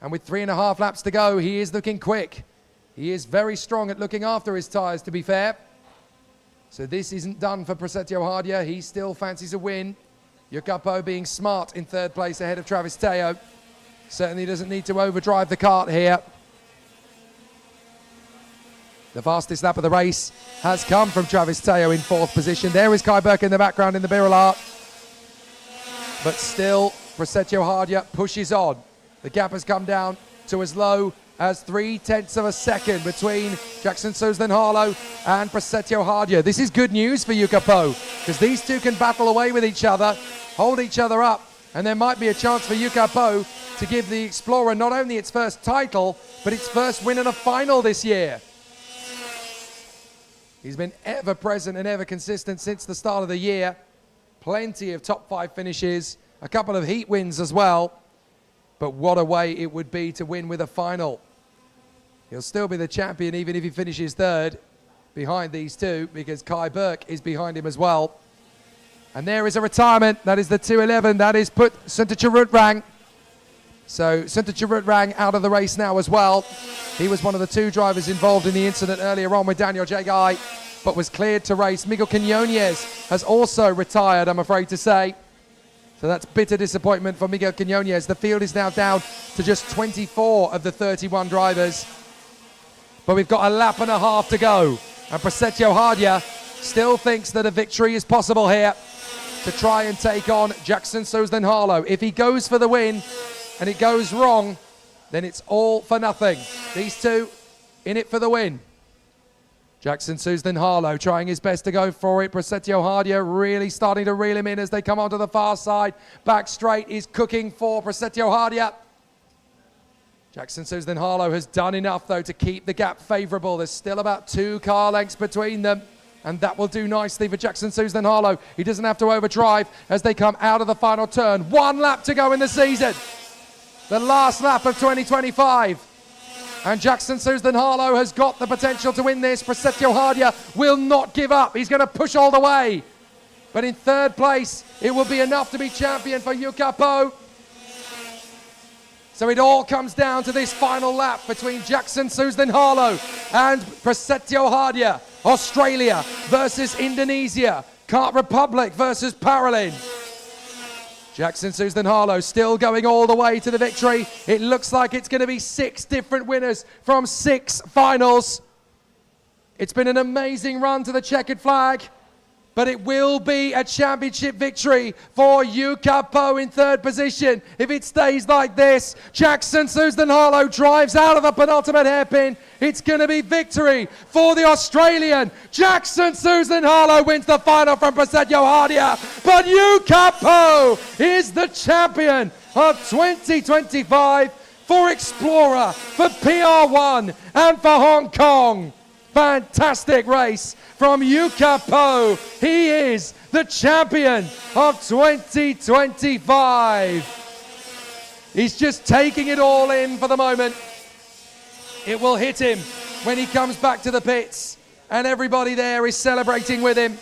And with 3.5 laps to go, he is looking quick. He is very strong at looking after his tyres, to be fair. So this isn't done for Prasetyo Hardia. He still fancies a win. Yukapo being smart in 3rd place ahead of Travis Teo. Certainly doesn't need to overdrive the kart here. The fastest lap of the race has come from Travis Teo in 4th position. There is Kai Burke in the background in the Birral Art. But still, Prasetyo Hardia pushes on. The gap has come down to as low as 0.3 of a second between Jackson Suzlin-Harlow and Prasetyo Hardia. This is good news for Yuka Po, because these two can battle away with each other, hold each other up, and there might be a chance for Yuka Po to give the Explorer not only its first title, but its first win in a final this year. He's been ever present and ever consistent since the start of the year. Plenty of top 5 finishes, a couple of heat wins as well. But what a way it would be to win with a final. He'll still be the champion even if he finishes 3rd behind these two, because Kai Burke is behind him as well. And there is a retirement. That is the 211. That is put Suntacharut So Suntacharut out of the race now as well. He was one of the 2 drivers involved in the incident earlier on with Daniel Jagai, but was cleared to race. Miguel Quinones has also retired, I'm afraid to say. So that's bitter disappointment for Miguel Quinones. The field is now down to just 24 of the 31 drivers. But we've got a lap and a half to go. And Prasetyo Hardia still thinks that a victory is possible here to try and take on Jackson Suzlin-Harlow. If he goes for the win and it goes wrong, then it's all for nothing. These two in it for the win. Jackson Suzlin-Harlow trying his best to go for it. Prasetyo Hardia really starting to reel him in as they come onto the far side. Back straight is cooking for Prasetyo Hardia. Jackson Suzlin-Harlow has done enough, though, to keep the gap favourable. There's still about 2 car lengths between them, and that will do nicely for Jackson Suzlin-Harlow. He doesn't have to overdrive as they come out of the final turn. 1 lap to go in the season. The last lap of 2025. And Jackson Suzlin-Harlow has got the potential to win this. Prasetyo Hardia will not give up. He's going to push all the way. But in 3rd place, it will be enough to be champion for Yuka Po. So it all comes down to this final lap between Jackson Suzlin-Harlow and Prasetyo Hardia. Australia versus Indonesia. Kart Republic versus Paralin. Jackson Suzlin-Harlow still going all the way to the victory. It looks like it's going to be 6 different winners from 6 finals. It's been an amazing run to the checkered flag, but it will be a championship victory for Yuka Po in 3rd position. If it stays like this, Jackson Suzlin-Harlow drives out of the penultimate hairpin. It's going to be victory for the Australian. Jackson Suzlin-Harlow wins the final from Prasetyo Hardia, but Yuka Po is the champion of 2025 for Explorer, for PR1 and for Hong Kong. Fantastic race from Yuka Po. He is the champion of 2025. He's just taking it all in for the moment. It will hit him when he comes back to the pits, and everybody there is celebrating with him.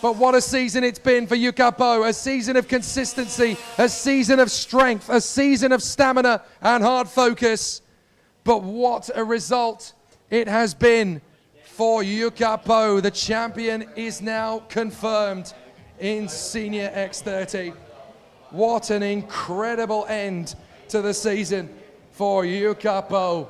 But what a season it's been for Yuka Po. A season of consistency, a season of strength, a season of stamina and hard focus. But what a result it has been for Yuka Po. The champion is now confirmed in Senior X30. What an incredible end to the season for Yuka Po.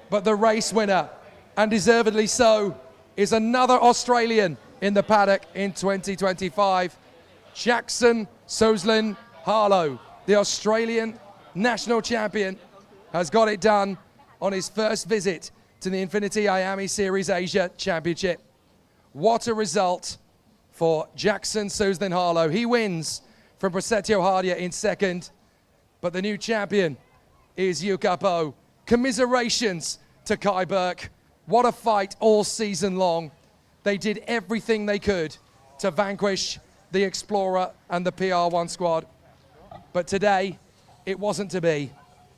But the race winner, and deservedly so, is another Australian in the paddock in 2025. Jackson Suzlin-Harlow, the Australian national champion, has got it done on his first visit to the INFINITY IAME Series Asia Championship. What a result for Jackson Suzlin-Harlow. He wins from Prasetyo Hardia in 2nd, but the new champion is Yuka Po. Commiserations to Kai Burke. What a fight all season long. They did everything they could to vanquish the Explorer and the PR1 squad. But today, it wasn't to be.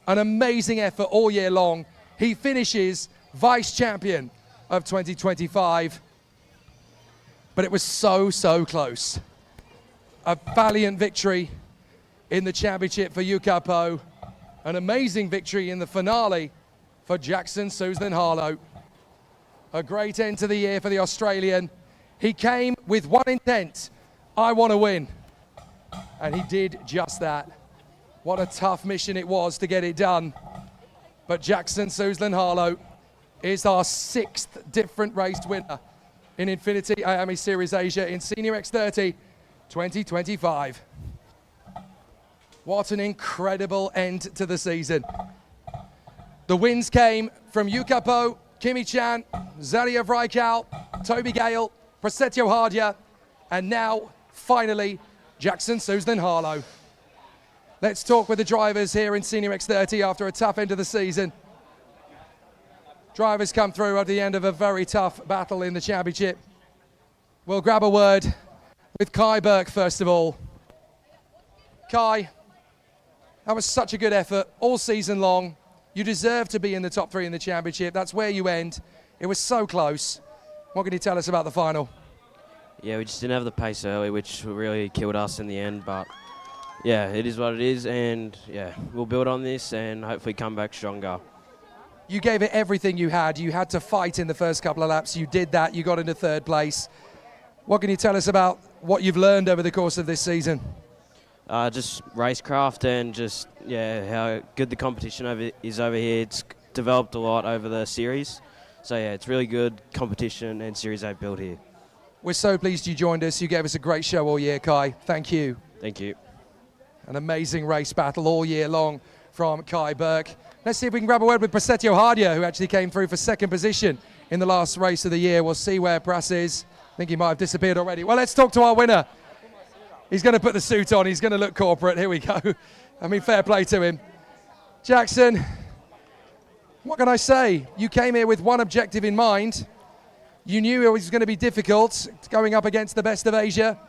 An amazing effort all year long. He finishes vice champion of 2025. But it was so, so close. A valiant victory in the championship for Yuka Po. An amazing victory in the finale for Jackson Suzlin-Harlow. A great end to the year for the Australian. He came with one intent: I want to win. And he did just that. What a tough mission it was to get it done. But Jackson Suzlin-Harlow is our 6th different race winner in Infinity IAME Series Asia in Senior X30 2025. What an incredible end to the season. The wins came from Yukapo, Kimi Chan, Zaria Vrykal, Toby Gale, Prasetyo Hardia, and now, finally, Jackson Suzlin Harlow. Let's talk with the drivers here in Senior X30 after a tough end of the season. Drivers come through at the end of a very tough battle in the championship. We'll grab a word with Kai Burke first of all. Kai, that was such a good effort all season long. You deserve to be in the top 3 in the championship. That's where you end. It was so close. What can you tell us about the final? Yeah, we just didn't have the pace early, which really killed us in the end, but yeah, it is what it is, and yeah, we'll build on this and hopefully come back stronger. You gave it everything you had. You had to fight in the first couple of laps. You did that. You got into 3rd place. What can you tell us about what you've learned over the course of this season? Just racecraft and just, yeah, how good the competition is over here. It's developed a lot over the series. So yeah, it's really good competition and Series 8 build here. We're so pleased you joined us. You gave us a great show all year, Kai. Thank you. Thank you. An amazing race battle all year long from Kai Burke. Let's see if we can grab a word with Prasetyo Hardia, who actually came through for 2nd position in the last race of the year. We'll see where Pras is. I think he might have disappeared already. Well, let's talk to our winner. He's going to put the suit on. He's going to look corporate. Here we go. I mean, fair play to him. Jackson, what can I say? You came here with one objective in mind. You knew it was going to be difficult going up against the best of Asia.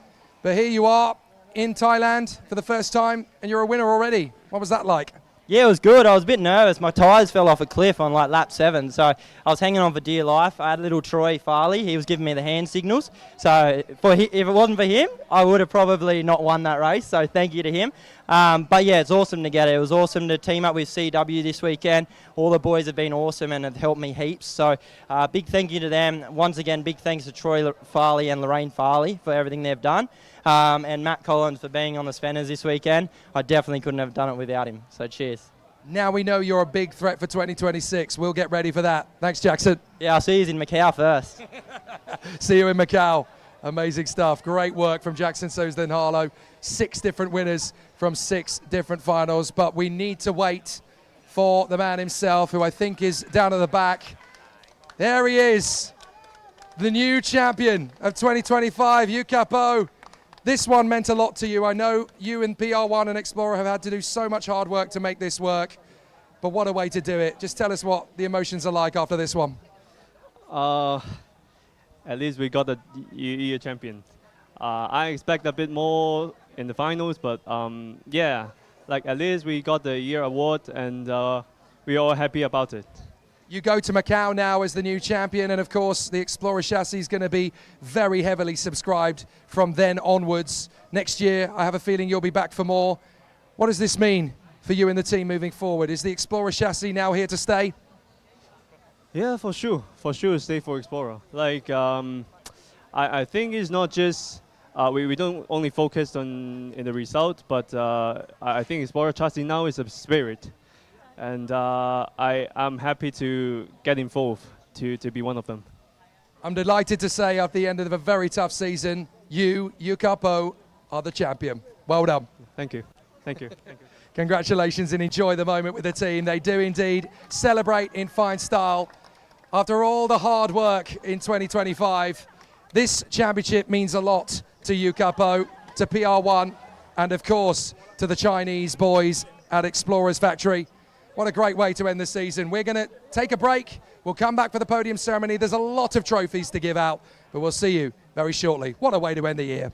But here you are in Thailand for the first time, and you're a winner already. What was that like? Yeah, it was good. I was a bit nervous. My tyres fell off a cliff on like lap 7, so I was hanging on for dear life. I had little Troy Farley. He was giving me the hand signals. So if it wasn't for him, I would have probably not won that race. So thank you to him. But yeah, it's awesome to get it. It was awesome to team up with CW this weekend. All the boys have been awesome and have helped me heaps. So big thank you to them. Once again, big thanks to Troy Farley and Lorraine Farley for everything they've done. And Matt Collins for being on the Spanners this weekend. I definitely couldn't have done it without him. So cheers. Now we know you're a big threat for 2026. We'll get ready for that. Thanks, Jackson. Yeah, I'll see you in Macau first. See you in Macau. Amazing stuff. Great work from Jackson Suzlin Harlow. 6 different winners from 6 different finals. But we need to wait for the man himself, who I think is down at the back. There he is, the new champion of 2025, Yukapo. This one meant a lot to you. I know you and PR1 and Explorer have had to do so much hard work to make this work, but what a way to do it. Just tell us what the emotions are like after this one. At least we got the year champion. I expect a bit more in the finals, but yeah, like at least we got the year award, and we're all happy about it. You go to Macau now as the new champion, and of course the Explorer chassis is going to be very heavily subscribed from then onwards. Next year, I have a feeling you'll be back for more. What does this mean for you and the team moving forward? Is the Explorer chassis now here to stay? Yeah, for sure, stay for Explorer. Like, I think it's not just, we don't only focus on in the result, but I think Explorer chassis now is a spirit. And I'm happy to get involved to be one of them. I'm delighted to say at the end of a very tough season, Yukapo, are the champion. Well done. Thank you. Thank you. Thank you. Congratulations, and enjoy the moment with the team. They do indeed celebrate in fine style. After all the hard work in 2025, this championship means a lot to Yukapo, to PR1, and of course to the Chinese boys at Explorers Factory. What a great way to end the season. We're going to take a break. We'll come back for the podium ceremony. There's a lot of trophies to give out, but we'll see you very shortly. What a way to end the year.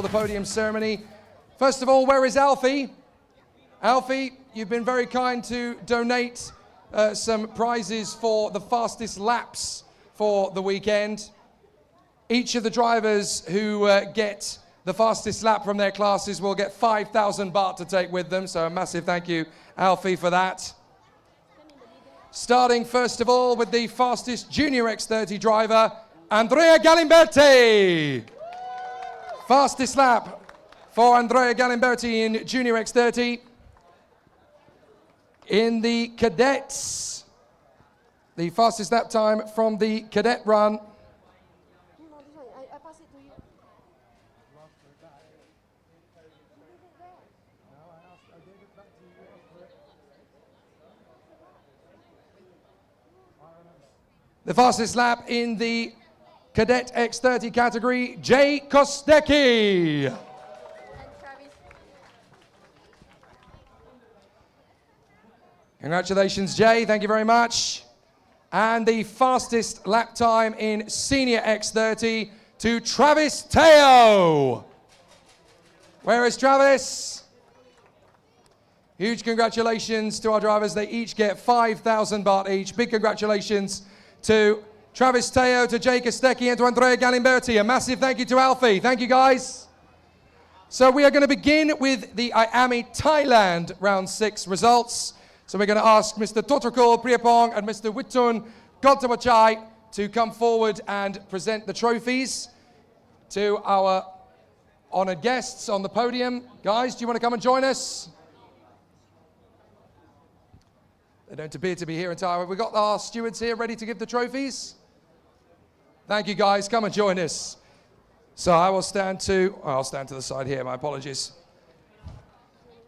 for the podium ceremony. First of all, where is Alfie? Alfie, you've been very kind to donate some prizes for the fastest laps for the weekend. Each of the drivers who get the fastest lap from their classes will get 5,000 baht to take with them. So a massive thank you, Alfie, for that. Starting first of all with the fastest Junior X30 driver, Andrea Galimberti. Fastest lap for Andrea Galimberti in Junior X30. In the cadets, the fastest lap time from the cadet run. The fastest lap in the Cadet X30 category, Jay Kostecki. Congratulations, Jay. Thank you very much. And the fastest lap time in Senior X30 to Travis Teo. Where is Travis? Huge congratulations to our drivers. They each get 5,000 baht each. Big congratulations to Travis Teo, to Jay Kostecki, and to Andrea Galimberti. A massive thank you to Alfie. Thank you, guys. So we are going to begin with the IAME Thailand Round 6 results. So we're going to ask Mr. Totrakul Priyapong and Mr. Wittun Gontawachai to come forward and present the trophies to our honoured guests on the podium. Guys, do you want to come and join us? They don't appear to be here in Thailand. We've got our stewards here ready to give the trophies. Thank you, guys. Come and join us. So I'll stand to the side here. My apologies.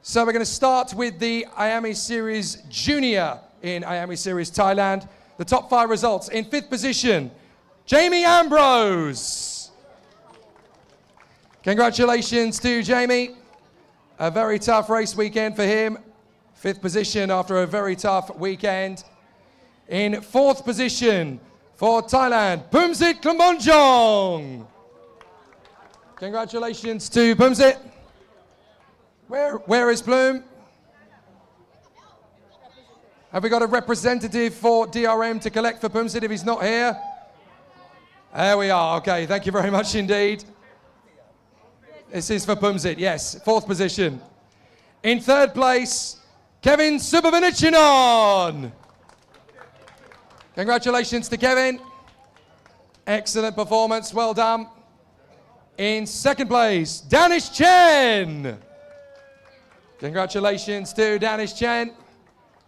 So we're going to start with the IAME Series Junior in IAME Series Thailand. The top 5 results. In 5th position, Jamie Ambrose. Congratulations to Jamie. A very tough race weekend for him. 5th position after a very tough weekend. In 4th position for Thailand, Pumsit Klumbonjong. Congratulations to Pumsit. Where is Bloom? Have we got a representative for DRM to collect for Pumsit if he's not here? There we are. Okay, thank you very much indeed. This is for Pumsit, yes. 4th position. In 3rd place, Kevin Subhavanichinon. Congratulations to Kevin. Excellent performance, well done. In 2nd place, Danish Chen. Congratulations to Danish Chen.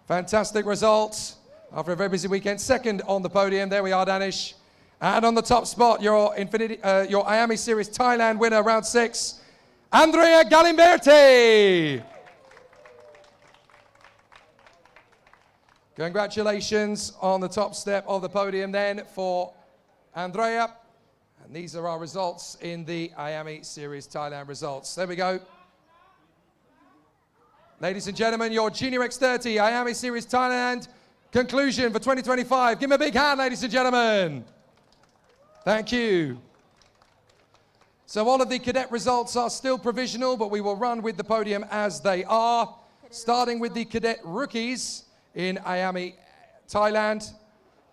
Fantastic results after a very busy weekend. 2nd on the podium, there we are, Danish. And on the top spot, your IAME Series Thailand winner, round 6, Andrea Galimberti. Congratulations on the top step of the podium then for Andrea. And these are our results in the IAME Series Thailand results. There we go. Ladies and gentlemen, your Junior X30 IAME Series Thailand conclusion for 2025. Give me a big hand, ladies and gentlemen. Thank you. So all of the cadet results are still provisional, but we will run with the podium as they are. Starting with the cadet rookies in IAME Thailand.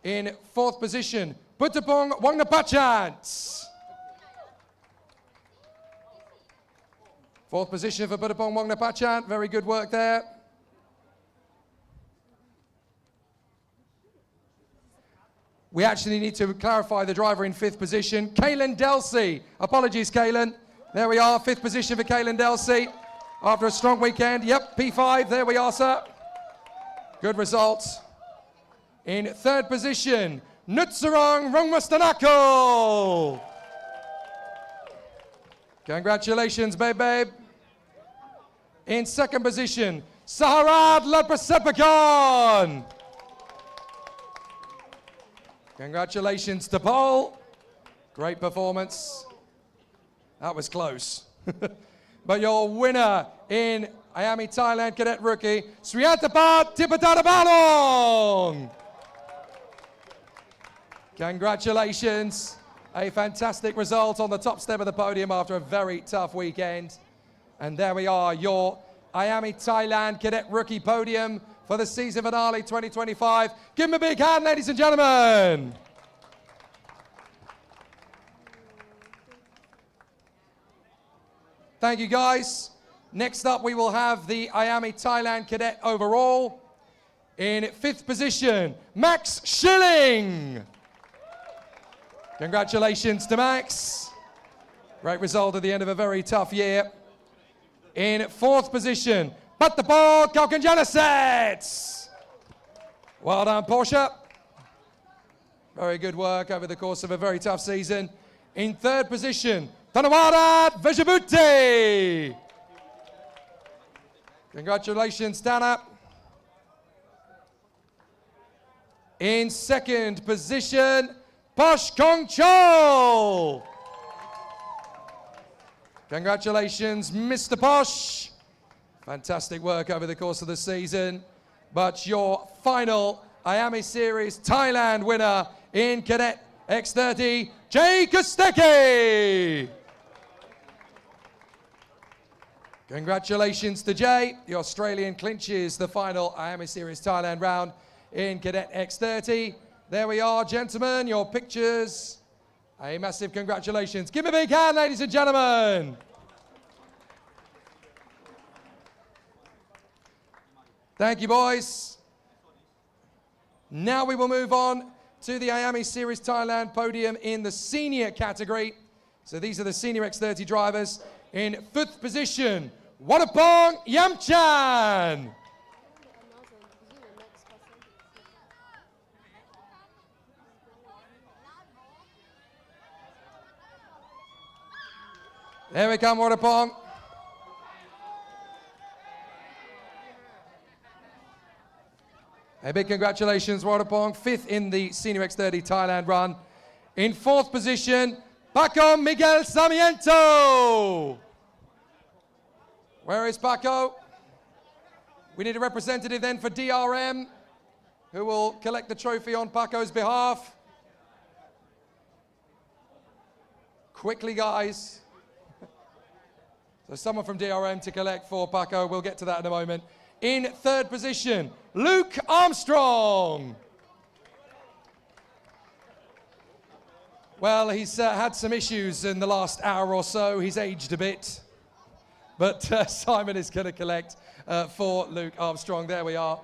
In 4th position, Puttapong Wangnapachant. 4th position for Puttapong Wangnapachant. Very good work there. We actually need to clarify the driver in 5th position. Kaylen Delsey. Apologies, Kaylen. There we are, 5th position for Kaylen Delsey. After a strong weekend. Yep, P5. There we are, sir. Good results. In 3rd position, Nutsarong Rungmastanako. Congratulations, babe. In 2nd position, Saharad Ladprasepakon. Congratulations to Paul. Great performance. That was close. But your winner in IAME Thailand Cadet Rookie, Sriatapat Tipatadabalong. Congratulations. A fantastic result on the top step of the podium after a very tough weekend. And there we are, your IAME Thailand Cadet Rookie Podium for the season finale 2025. Give them a big hand, ladies and gentlemen. Thank you, guys. Next up, we will have the IAME Thailand Cadet overall. In 5th position, Max Schilling. Congratulations to Max. Great result at the end of a very tough year. In 4th position, Paddock Kaukanjanisets. Well done, Porsche. Very good work over the course of a very tough season. In 3rd position, Tanawara Vejabuti. Congratulations, Tana. In 2nd position, Posh Kong Chol. Congratulations, Mr. Posh. Fantastic work over the course of the season. But your final IAME Series Thailand winner in Cadet X30, Jay Kostecki. Congratulations to Jay. The Australian clinches the final IAME Series Thailand round in Cadet X30. There we are, gentlemen, your pictures. A massive congratulations. Give me a big hand, ladies and gentlemen. Thank you, boys. Now we will move on to the IAME Series Thailand podium in the senior category. So these are the senior X30 drivers. In 5th position, Wanapong Yamchan. There we come, Wanapong. A big congratulations, Wanapong. 5th in the Senior X30 Thailand run. In 4th position, Paco Miguel Sarmiento. Where is Paco? We need a representative then for DRM, who will collect the trophy on Paco's behalf. Quickly, guys. So someone from DRM to collect for Paco. We'll get to that in a moment. In 3rd position, Luke Armstrong. Well, he's had some issues in the last hour or so. He's aged a bit. But Simon is going to collect for Luke Armstrong. There we are.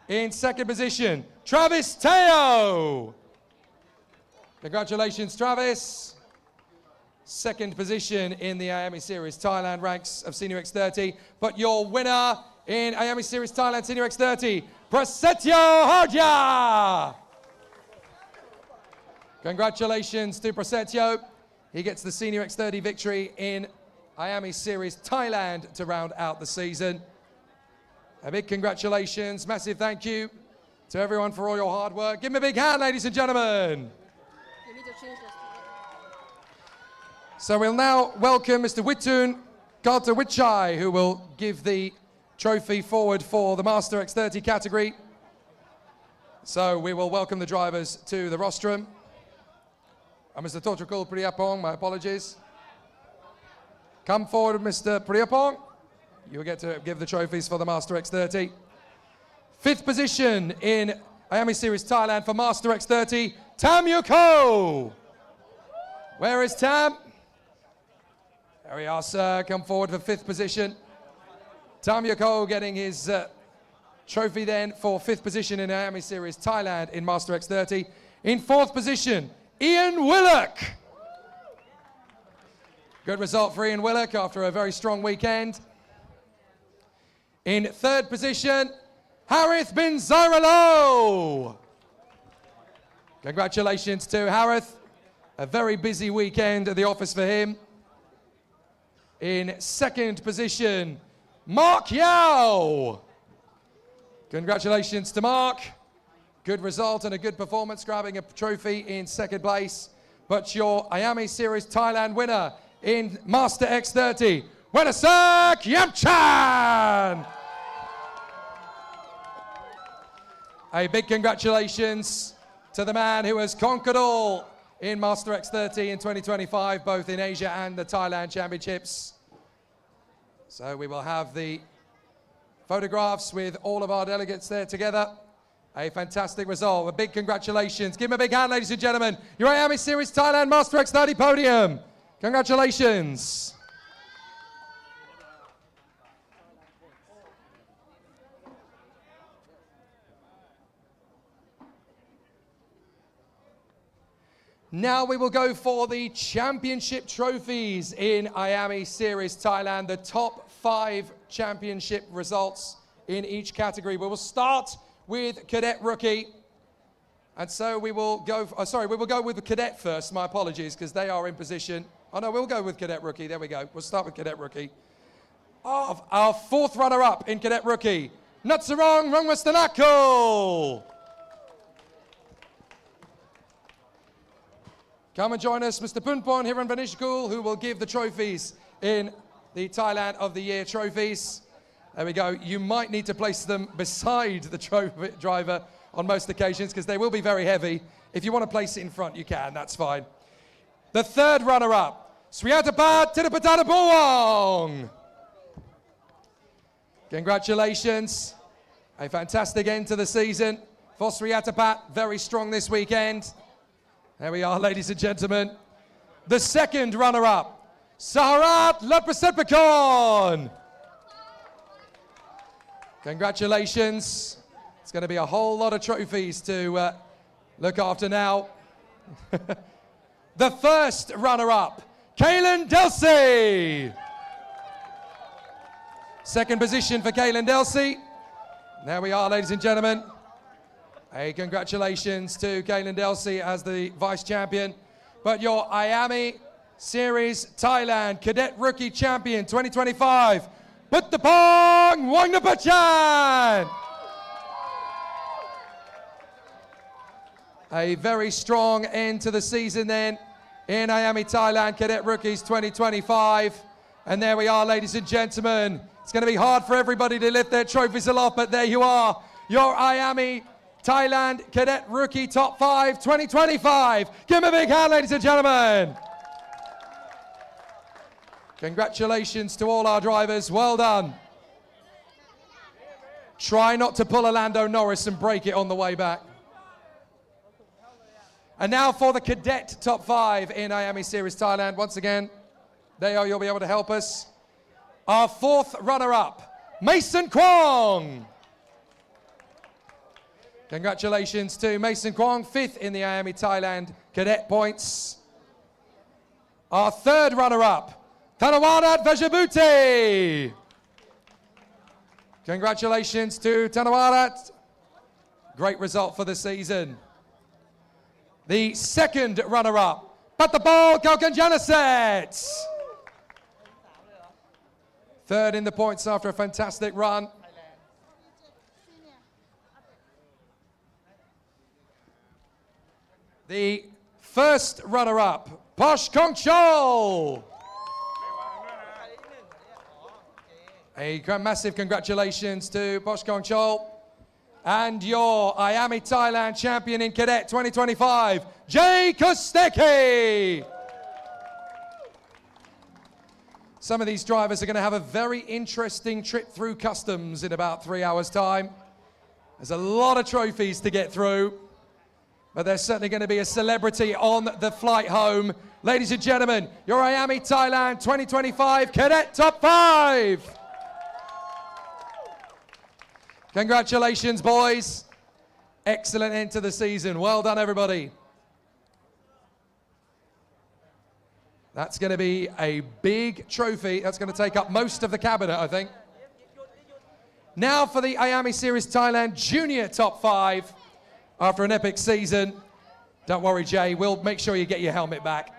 In 2nd position, Travis Teo. Congratulations, Travis. 2nd position in the IAME Series Thailand ranks of Senior X30. But your winner in IAME Series Thailand Senior X30, Prasetyo Harja. Congratulations to Prasetyo. He gets the Senior X30 victory in IAME Series Thailand to round out the season. A big congratulations, massive thank you to everyone for all your hard work. Give me a big hand, ladies and gentlemen. You need to change this. So we'll now welcome Mr. Witun Kartawichai, who will give the trophy forward for the Master X30 category. So we will welcome the drivers to the rostrum. Mr. Totrukul Priyapong, my apologies. Come forward, Mr. Priyapong. You'll get to give the trophies for the Master X30. 5th position in IAME Series Thailand for Master X30, Tam Yuko. Where is Tam? There we are, sir. Come forward for 5th position. Tam Yuko getting his trophy then for 5th position in IAME Series Thailand in Master X30. In 4th position, Ian Willock. Good result for Ian Willock after a very strong weekend. In 3rd position, Harith bin Zyralo. Congratulations to Harith. A very busy weekend at the office for him. In 2nd position, Mark Yao. Congratulations to Mark. Good result and a good performance, grabbing a trophy in 2nd place. But your IAME Series Thailand winner in Master X30, Wenasak Yamchan. A big congratulations to the man who has conquered all in Master X30 in 2025, both in Asia and the Thailand Championships. So we will have the photographs with all of our delegates there together. A fantastic result. A big congratulations. Give them a big hand, ladies and gentlemen. Your IAME Series Thailand Master X30 podium. Congratulations. Now we will go for the championship trophies in IAME Series Thailand. The top 5 championship results in each category. We will start with Cadet Rookie. And so we will go, we will go with the Cadet first. My apologies, because they are in position. Oh no, we'll go with Cadet Rookie. There we go. We'll start with Cadet Rookie. Our 4th runner-up in Cadet Rookie, Natsarong Rangwastanakul. Come and join us, Mr. Punpon Hiranvanishkul, who will give the trophies in the Thailand of the Year trophies. There we go. You might need to place them beside the trophy driver on most occasions because they will be very heavy. If you want to place it in front, you can. That's fine. The 3rd runner-up, Sriatapat Tirupatanapuwong. Congratulations. A fantastic end to the season for Sriatapat. Very strong this weekend. There we are, ladies and gentlemen. The 2nd runner-up, Saharat Latprasepakon. Congratulations. It's going to be a whole lot of trophies to look after now. The 1st runner-up, Kaylin Delsey. 2nd position for Kaylin Delsey. There we are, ladies and gentlemen. Hey, congratulations to Kaylin Delsey as the vice champion. But your IAME Series Thailand Cadet Rookie Champion 2025, Puttapong Wangnapachan. A very strong end to the season then in IAME Thailand Cadet Rookies 2025. And there we are, ladies and gentlemen. It's going to be hard for everybody to lift their trophies aloft, but there you are. Your IAME Thailand Cadet Rookie Top 5 2025. Give them a big hand, ladies and gentlemen. Congratulations to all our drivers. Well done. Try not to pull a Lando Norris and break it on the way back. And now for the Cadet Top 5 in IAME Series Thailand. Once again, Deo, you'll be able to help us. Our 4th runner-up, Mason Kwong. Congratulations to Mason Kwong, 5th in the IAME Thailand Cadet points. Our 3rd runner-up, Tanawarat Vajabuti. Congratulations to Tanawarat. Great result for the season. The 2nd runner-up, Patapol Kalkanjanaset. 3rd in the points after a fantastic run. The 1st runner-up, Posh Kongchol. A massive congratulations to Posh Kongchol. And your IAME Thailand champion in Cadet 2025, Jay Kostecki. Some of these drivers are going to have a very interesting trip through customs in about 3 hours' time. There's a lot of trophies to get through. But there's certainly going to be a celebrity on the flight home. Ladies and gentlemen, your IAME Thailand 2025 Cadet Top 5. Congratulations, boys. Excellent end to the season. Well done, everybody. That's going to be a big trophy. That's going to take up most of the cabinet, I think. Now for the IAME Series Thailand Junior Top 5. After an epic season. Don't worry, Jay, we'll make sure you get your helmet back.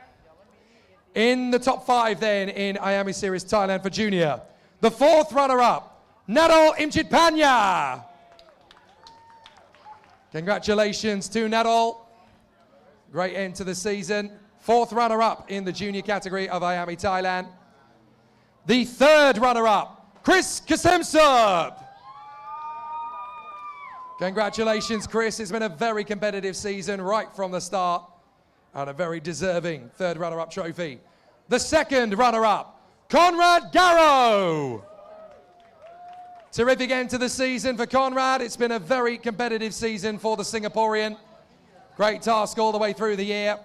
In the top 5 then in IAME Series Thailand for Junior, the 4th runner-up, Nadal Imchitpanya. Congratulations to Nadal. Great end to the season. 4th runner-up in the junior category of IAME Thailand. The 3rd runner-up, Chris Kasemsup. Congratulations, Chris. It's been a very competitive season right from the start. and a very deserving third runner-up trophy. The second runner-up, Conrad Garrow. Terrific end to the season for Conrad. It's been a very competitive season for the Singaporean. Great task all the way through the year,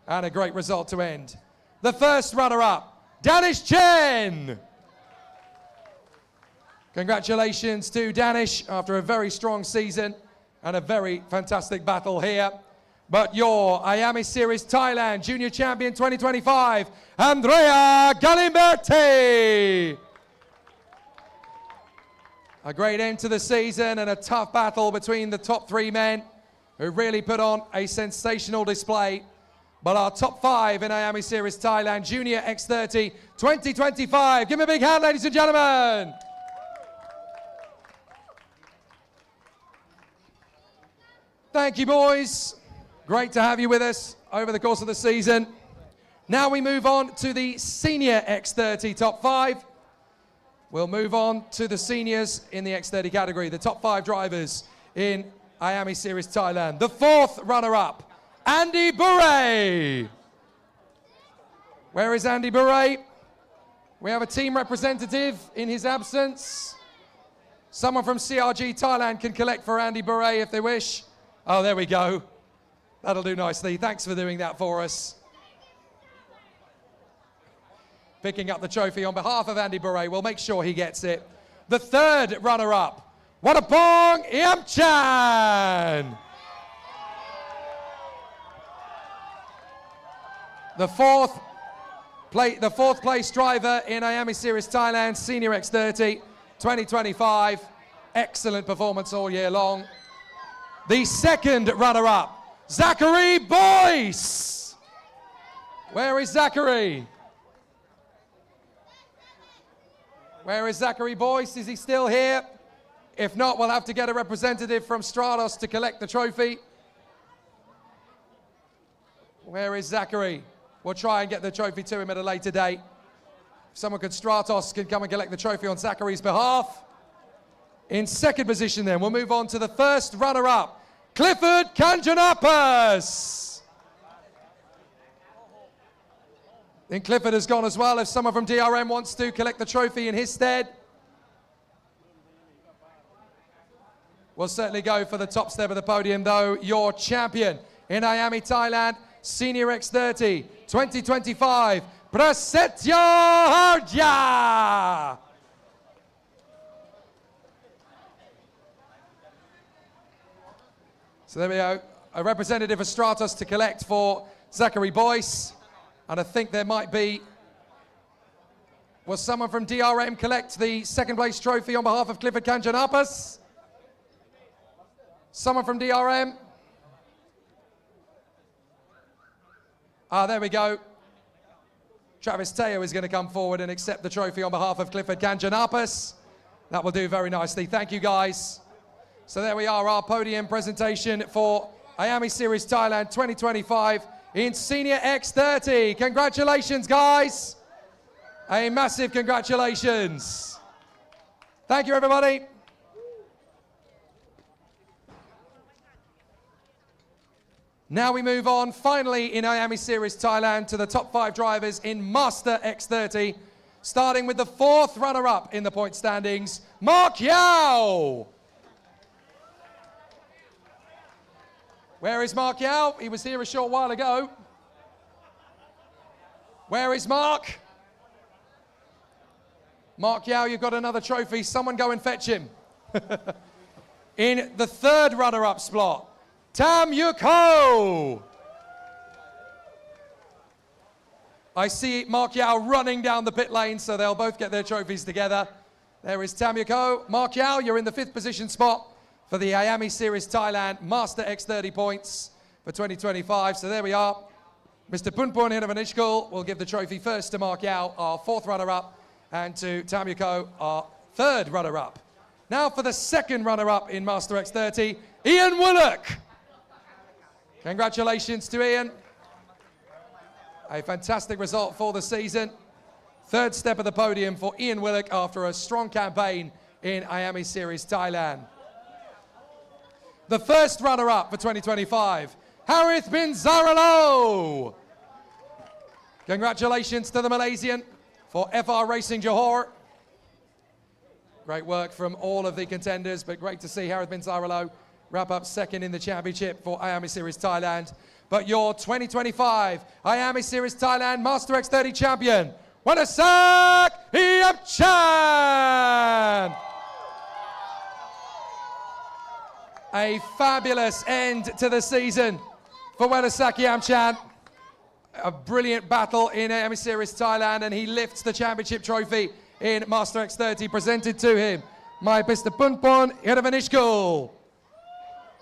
and a great result to end. The first runner-up, Danish Chen. Congratulations to Danish after a very strong season and a very fantastic battle here. But your IAME Series Thailand Junior Champion 2025, Andrea Galimberti. A great end to the season and a tough battle between the top three men who really put on a sensational display. But our top five in IAME Series Thailand Junior X30 2025. Give me a big hand, ladies and gentlemen. Thank you, boys. Great to have you with us over the course of the season. Now we move on to the Senior X30 top five. We'll move on to the seniors in the X30 category, the top five drivers in IAME Series Thailand. The fourth runner-up, Andy Bure. Where is Andy Bure? We have a team representative in his absence. Someone from CRG Thailand can collect for Andy Bure if they wish. Oh, there we go. That'll do nicely. Thanks for doing that for us. Picking up the trophy on behalf of Andy Bure. We'll make sure he gets it. The third runner-up, Wadapong Iamchan. The fourth place driver in IAME Series Thailand Senior X30 2025. Excellent performance all year long. The second runner-up, Zachary Boyce. Where is Zachary? Where is Zachary Boyce? Is he still here? If not, we'll have to get a representative from Stratos to collect the trophy. Where is Zachary? We'll try and get the trophy to him at a later date. If someone could, Stratos can come and collect the trophy on Zachary's behalf. In second position then, we'll move on to the first runner-up, Clifford Kanjanapas. Then Clifford has gone as well. If someone from DRM wants to collect the trophy in his stead, we'll certainly go for the top step of the podium though. Your champion in IAME Thailand, Senior X30 2025, Prasetya Harja. So there we go, a representative of Stratos to collect for Zachary Boyce. And I think there might be, will someone from DRM collect the second place trophy on behalf of Clifford Kanjanapas? Someone from DRM? Ah, there we go. Travis Teo is going to come forward and accept the trophy on behalf of Clifford Kanjanapas. That will do very nicely. Thank you, guys. So there we are, our podium presentation for IAME Series Thailand 2025 in Senior X30. Congratulations, guys. A massive congratulations. Thank you, everybody. Now we move on, finally, in IAME Series Thailand to the top five drivers in Master X30, starting with the fourth runner-up in the point standings, Mark Yao. Where is Mark Yao? He was here a short while ago. Where is Mark? Mark Yao, you've got another trophy. Someone go and fetch him. In the third runner-up slot, Tam Yuk Ho. I see Mark Yao running down the pit lane, so they'll both get their trophies together. There is Tam Yuk Ho. Mark Yao, you're in the fifth position spot for the IAME Series Thailand Master X30 points for 2025. So there we are. Mr. Punpun INF1NITY will give the trophy first to Mark Yao, our fourth runner-up, and to Tam Yuk Ho, our third runner-up. Now for the second runner-up in Master X30, Ian Willock. Congratulations to Ian. A fantastic result for the season. Third step of the podium for Ian Willock after a strong campaign in IAME Series Thailand. The first runner-up for 2025, Harith bin Zaralo. Congratulations to the Malaysian for FR Racing Johor. Great work from all of the contenders, but great to see Harith bin Zaralo wrap up second in the championship for IAME Series Thailand. But your 2025 IAME Series Thailand Master X30 champion, Wanasak Iapchan! A fabulous end to the season for Wanasak Iapchan. A brilliant battle in IAME Series Thailand, and he lifts the championship trophy in Master X30 presented to him by Mr. Punpon Iravanishkul.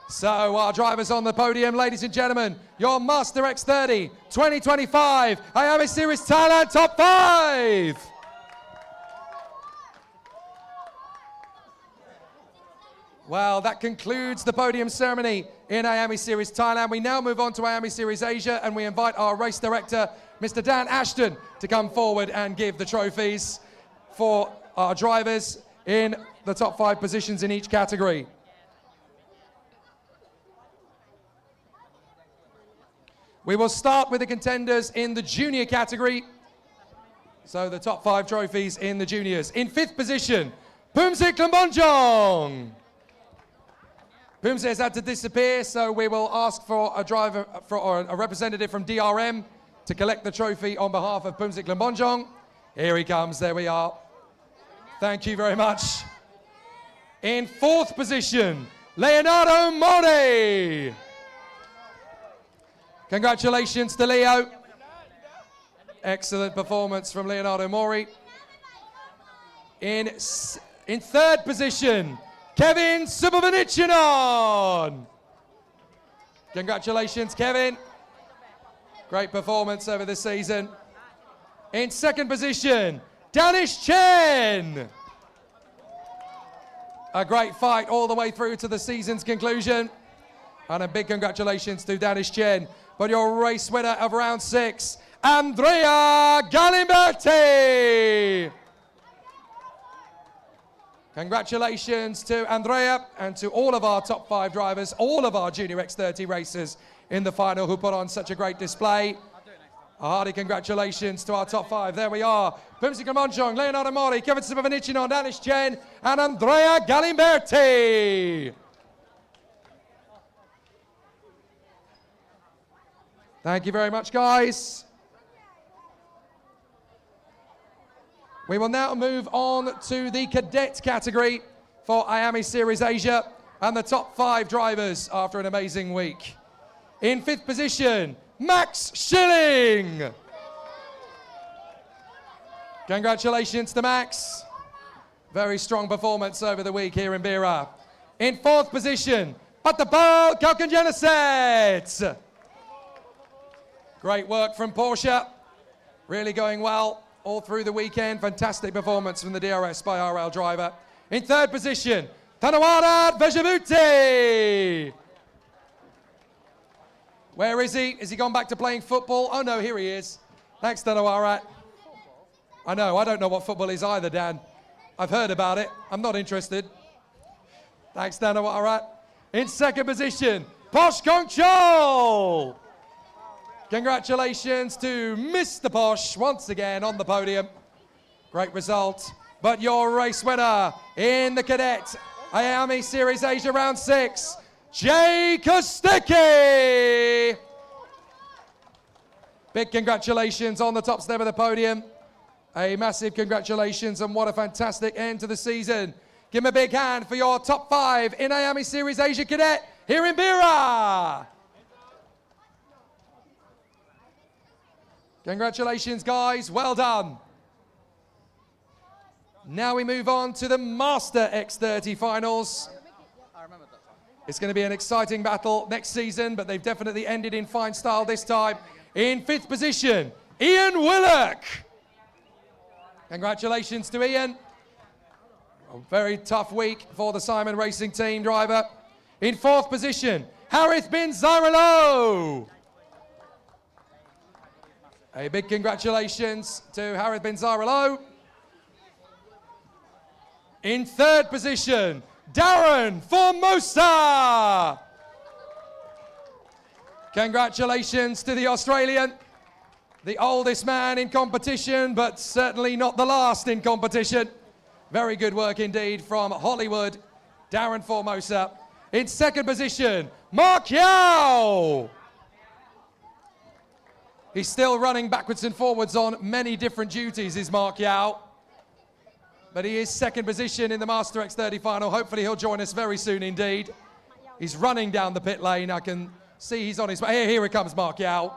So our drivers on the podium, ladies and gentlemen, your Master X30 2025 IAME Series Thailand Top 5. Well, that concludes the podium ceremony in IAME Series Thailand. We now move on to IAME Series Asia, and we invite our race director, Mr. Dan Ashton, to come forward and give the trophies for our drivers in the top 5 positions in each category. We will start with the contenders in the junior category. So the top 5 trophies in the juniors. In 5th position, Pumsik Lambonjong. Pumsik has had to disappear, so we will ask for a driver or a representative from DRM to collect the trophy on behalf of Pumsik Lambonjong. Here he comes, there we are. Thank you very much. In 4th position, Leonardo Mori. Congratulations to Leo. Excellent performance from Leonardo Mori. In 3rd position, Kevin Subhavanichanon. Congratulations, Kevin. Great performance over the season. In 2nd position, Danish Chen. A great fight all the way through to the season's conclusion. And a big congratulations to Danish Chen. But your race winner of round 6, Andrea Galimberti. Congratulations to Andrea and to all of our top 5 drivers, all of our Junior X30 racers in the final who put on such a great display. A hearty congratulations to our top 5. There we are. Pumsik Lambonjong, Leonardo Mori, Kevin Subhavanichanon, Danish Chen, and Andrea Galimberti. Thank you very much, guys. We will now move on to the cadet category for IAME Series Asia and the top 5 drivers after an amazing week. In 5th position, Max Schilling. Congratulations to Max. Very strong performance over the week here in Bira. In 4th position, Patapal Kalkanjanaset. Great work from Porsche. Really going well all through the weekend. Fantastic performance from the DRS by RL driver. In 3rd position, Tanawarat Vejavuti. Where is he? Has he gone back to playing football? Oh no, here he is. Thanks, Tanawarat. I know, I don't know what football is either, Dan. I've heard about it. I'm not interested. Thanks, Tanawarat. In 2nd position, Posh Kongchol. Congratulations to Mr. Posh once again on the podium. Great result. But your race winner in the Cadet IAME Series Asia Round 6, Jay Kostecki. Big congratulations on the top step of the podium. A massive congratulations and what a fantastic end to the season. Give him a big hand for your top 5 in IAME Series Asia Cadet here in Bira. Congratulations, guys. Well done. Now we move on to the Master X30 finals. It's going to be an exciting battle next season, but they've definitely ended in fine style this time. In 5th position, Ian Willock. Congratulations to Ian. A very tough week for the Simon Racing team driver. In 4th position, Harith bin Zairalo. A big congratulations to Harith bin Zairalo. In 3rd position, Darren Formosa. Congratulations to the Australian, the oldest man in competition, but certainly not the last in competition. Very good work indeed from Hollywood, Darren Formosa. In second position, Mark Yao. He's still running backwards and forwards on many different duties, is Mark Yao. But he is second position in the Master X30 final. Hopefully he'll join us very soon indeed. He's running down the pit lane. I can see he's on his way. Here he comes, Mark Yao.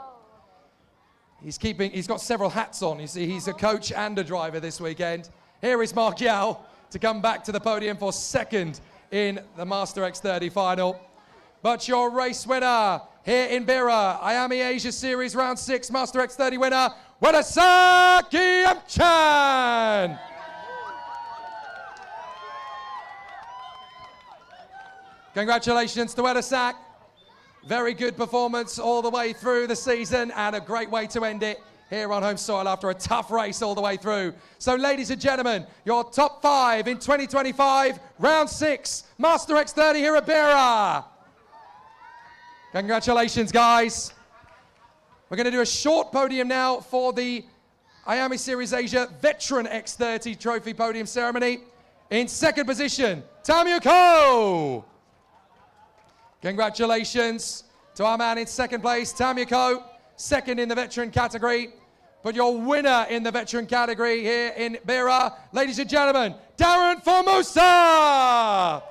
He's got several hats on. You see, he's a coach and a driver this weekend. Here is Mark Yao to come back to the podium for second in the Master X30 final. But your race winner here in Bira, IAME Asia Series Round 6 Master X30 winner, Wedasaki Amchan. Congratulations to Wedasak. Very good performance all the way through the season and a great way to end it here on home soil after a tough race all the way through. So ladies and gentlemen, your top 5 in 2025, Round 6, Master X30 here at Bira. Congratulations, guys. We're going to do a short podium now for the IAME Series Asia Veteran X30 Trophy Podium Ceremony. In second position, Tamyuko. Congratulations to our man in second place, Tamyuko, second in the veteran category. But your winner in the veteran category here in Bira, ladies and gentlemen, Darren Formosa.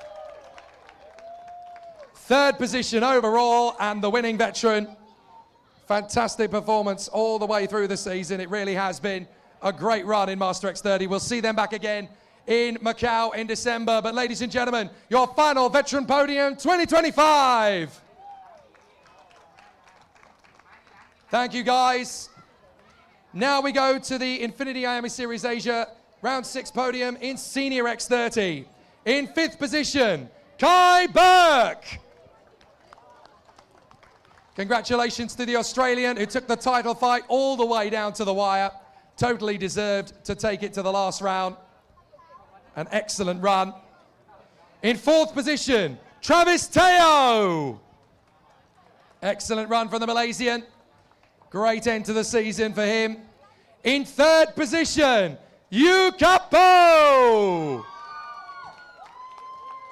Third position overall and the winning veteran. Fantastic performance all the way through the season. It really has been a great run in Master X30. We'll see them back again in Macau in December. But ladies and gentlemen, your final Veteran Podium 2025. Thank you, guys. Now we go to the Infinity IAME Series Asia Round 6 podium in Senior X30. In fifth position, Kai Burke. Congratulations to the Australian who took the title fight all the way down to the wire. Totally deserved to take it to the last round. An excellent run. In fourth position, Travis Teo. Excellent run from the Malaysian. Great end to the season for him. In third position, Yu Kapo.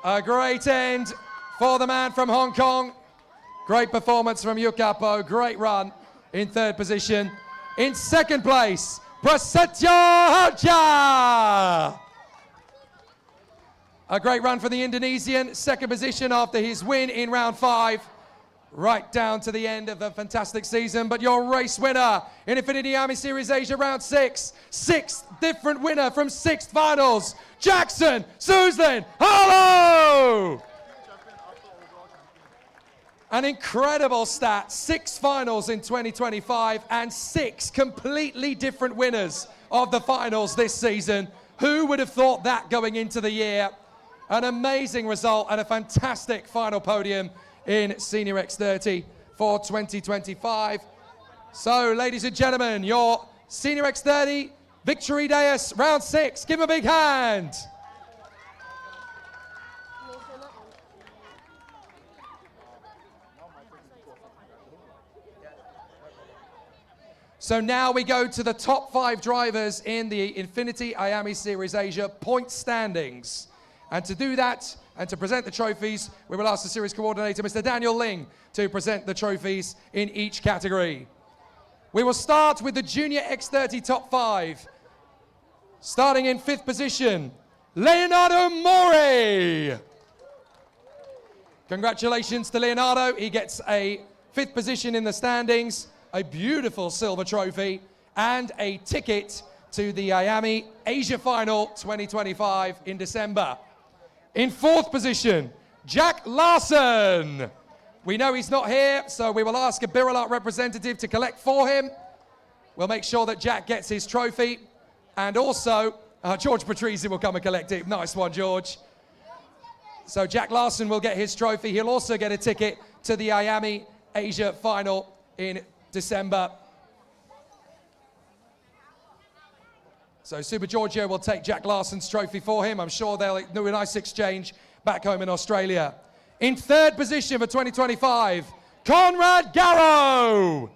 A great end for the man from Hong Kong. Great performance from Yu Kapo. Great run in third position. In second place, Prasetya Harja. A great run for the Indonesian. Second position after his win in round 5. Right down to the end of the fantastic season. But your race winner in Infinity IAME Series Asia Round 6. Sixth different winner from 6 finals. Jackson Suslin Harlow. An incredible stat. 6 finals in 2025 and 6 completely different winners of the finals this season. Who would have thought that going into the year? An amazing result and a fantastic final podium in Senior X30 for 2025. So, ladies and gentlemen, your Senior X30 Victory Dais Round 6. Give him a big hand. So now we go to the top 5 drivers in the Infinity IAME Series Asia point standings. And to do that, and to present the trophies, we will ask the series coordinator, Mr. Daniel Ling, to present the trophies in each category. We will start with the Junior X30 top 5. Starting in 5th position, Leonardo Mori. Congratulations to Leonardo. He gets a 5th position in the standings, a beautiful silver trophy, and a ticket to the IAME Asia Final 2025 in December. In 4th position, Jack Larson. We know he's not here, so we will ask a Biralart representative to collect for him. We'll make sure that Jack gets his trophy. And also, George Patrizi will come and collect it. Nice one, George. So Jack Larson will get his trophy. He'll also get a ticket to the IAME Asia Final in December. So Super Giorgio will take Jack Larson's trophy for him. I'm sure they'll do a nice exchange back home in Australia. In 3rd position for 2025, Conrad Garrow.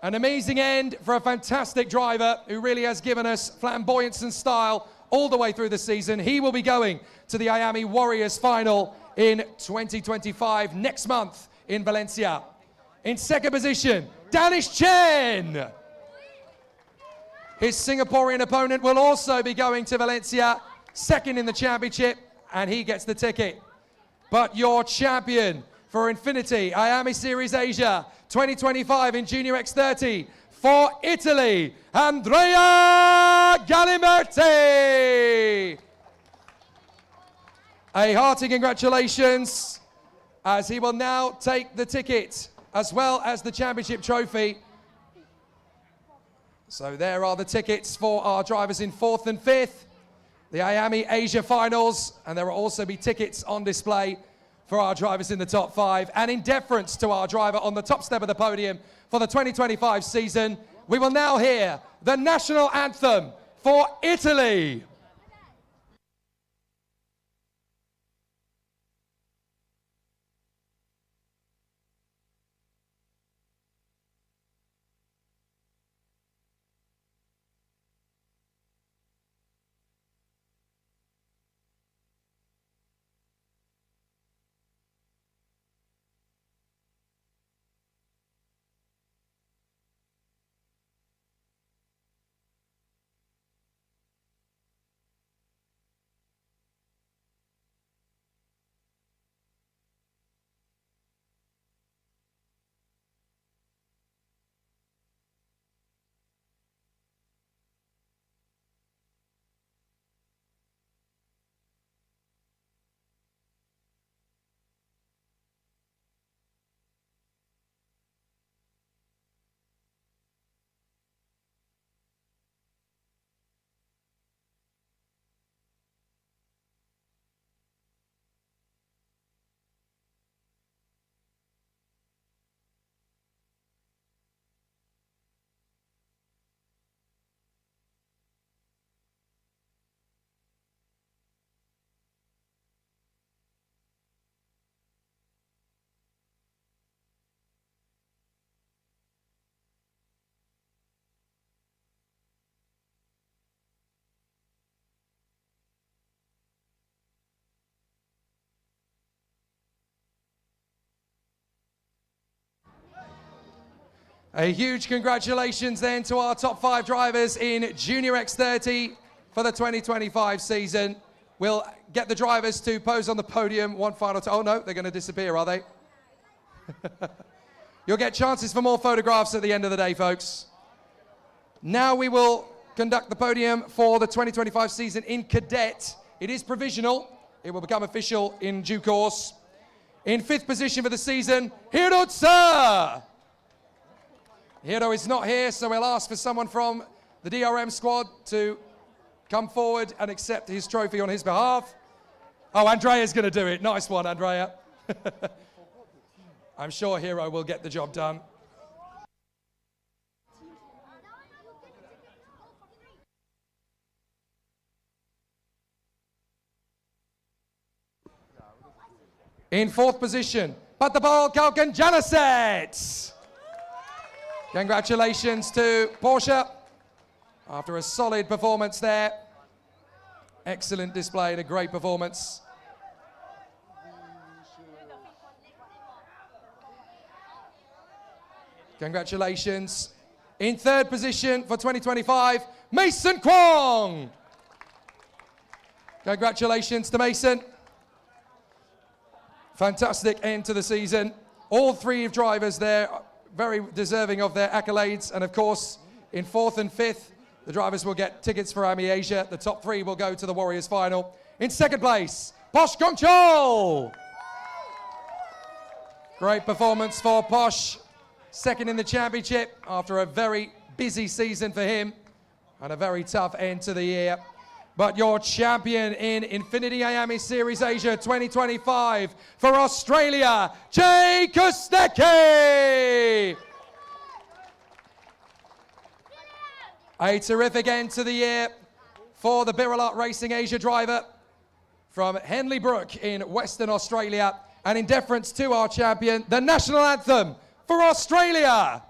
An amazing end for a fantastic driver who really has given us flamboyance and style all the way through the season. He will be going to the IAME Warriors final in 2025 next month in Valencia. In second position, Danish Chen. His Singaporean opponent will also be going to Valencia, second in the championship, and he gets the ticket. But your champion for Infinity IAME Series Asia 2025 in Junior X30 for Italy, Andrea Gallimerti. A hearty congratulations, as he will now take the ticket as well as the championship trophy. So there are the tickets for our drivers in 4th and 5th, the IAME Asia Finals, and there will also be tickets on display for our drivers in the top 5. And in deference to our driver on the top step of the podium for the 2025 season, we will now hear the national anthem for Italy. A huge congratulations then to our top 5 drivers in Junior X30 for the 2025 season. We'll get the drivers to pose on the podium one final time. Oh no, they're going to disappear, are they? You'll get chances for more photographs at the end of the day, folks. Now we will conduct the podium for the 2025 season in Cadet. It is provisional. It will become official in due course. In 5th position for the season, Hirotsa. Hiro is not here, so we'll ask for someone from the DRM squad to come forward and accept his trophy on his behalf. Oh, Andrea's going to do it. Nice one, Andrea. I'm sure Hiro will get the job done. In 4th position, Patapal Kalkan Janaset. Congratulations to Porsche after a solid performance there. Excellent display and a great performance. Congratulations. In 3rd position for 2025, Mason Kwong. Congratulations to Mason. Fantastic end to the season. All 3 drivers there very deserving of their accolades, and of course in 4th and 5th the drivers will get tickets for IAME Asia. The top 3 will go to the Warriors final. In 2nd place, Posh Gongchol. Great performance for Posh, 2nd in the championship after a very busy season for him and a very tough end to the year. But your champion in Infinity IAME Series Asia 2025 for Australia, Jay Kostecki. A terrific end to the year for the Biralot Racing Asia driver from Henley Brook in Western Australia. And in deference to our champion, the national anthem for Australia.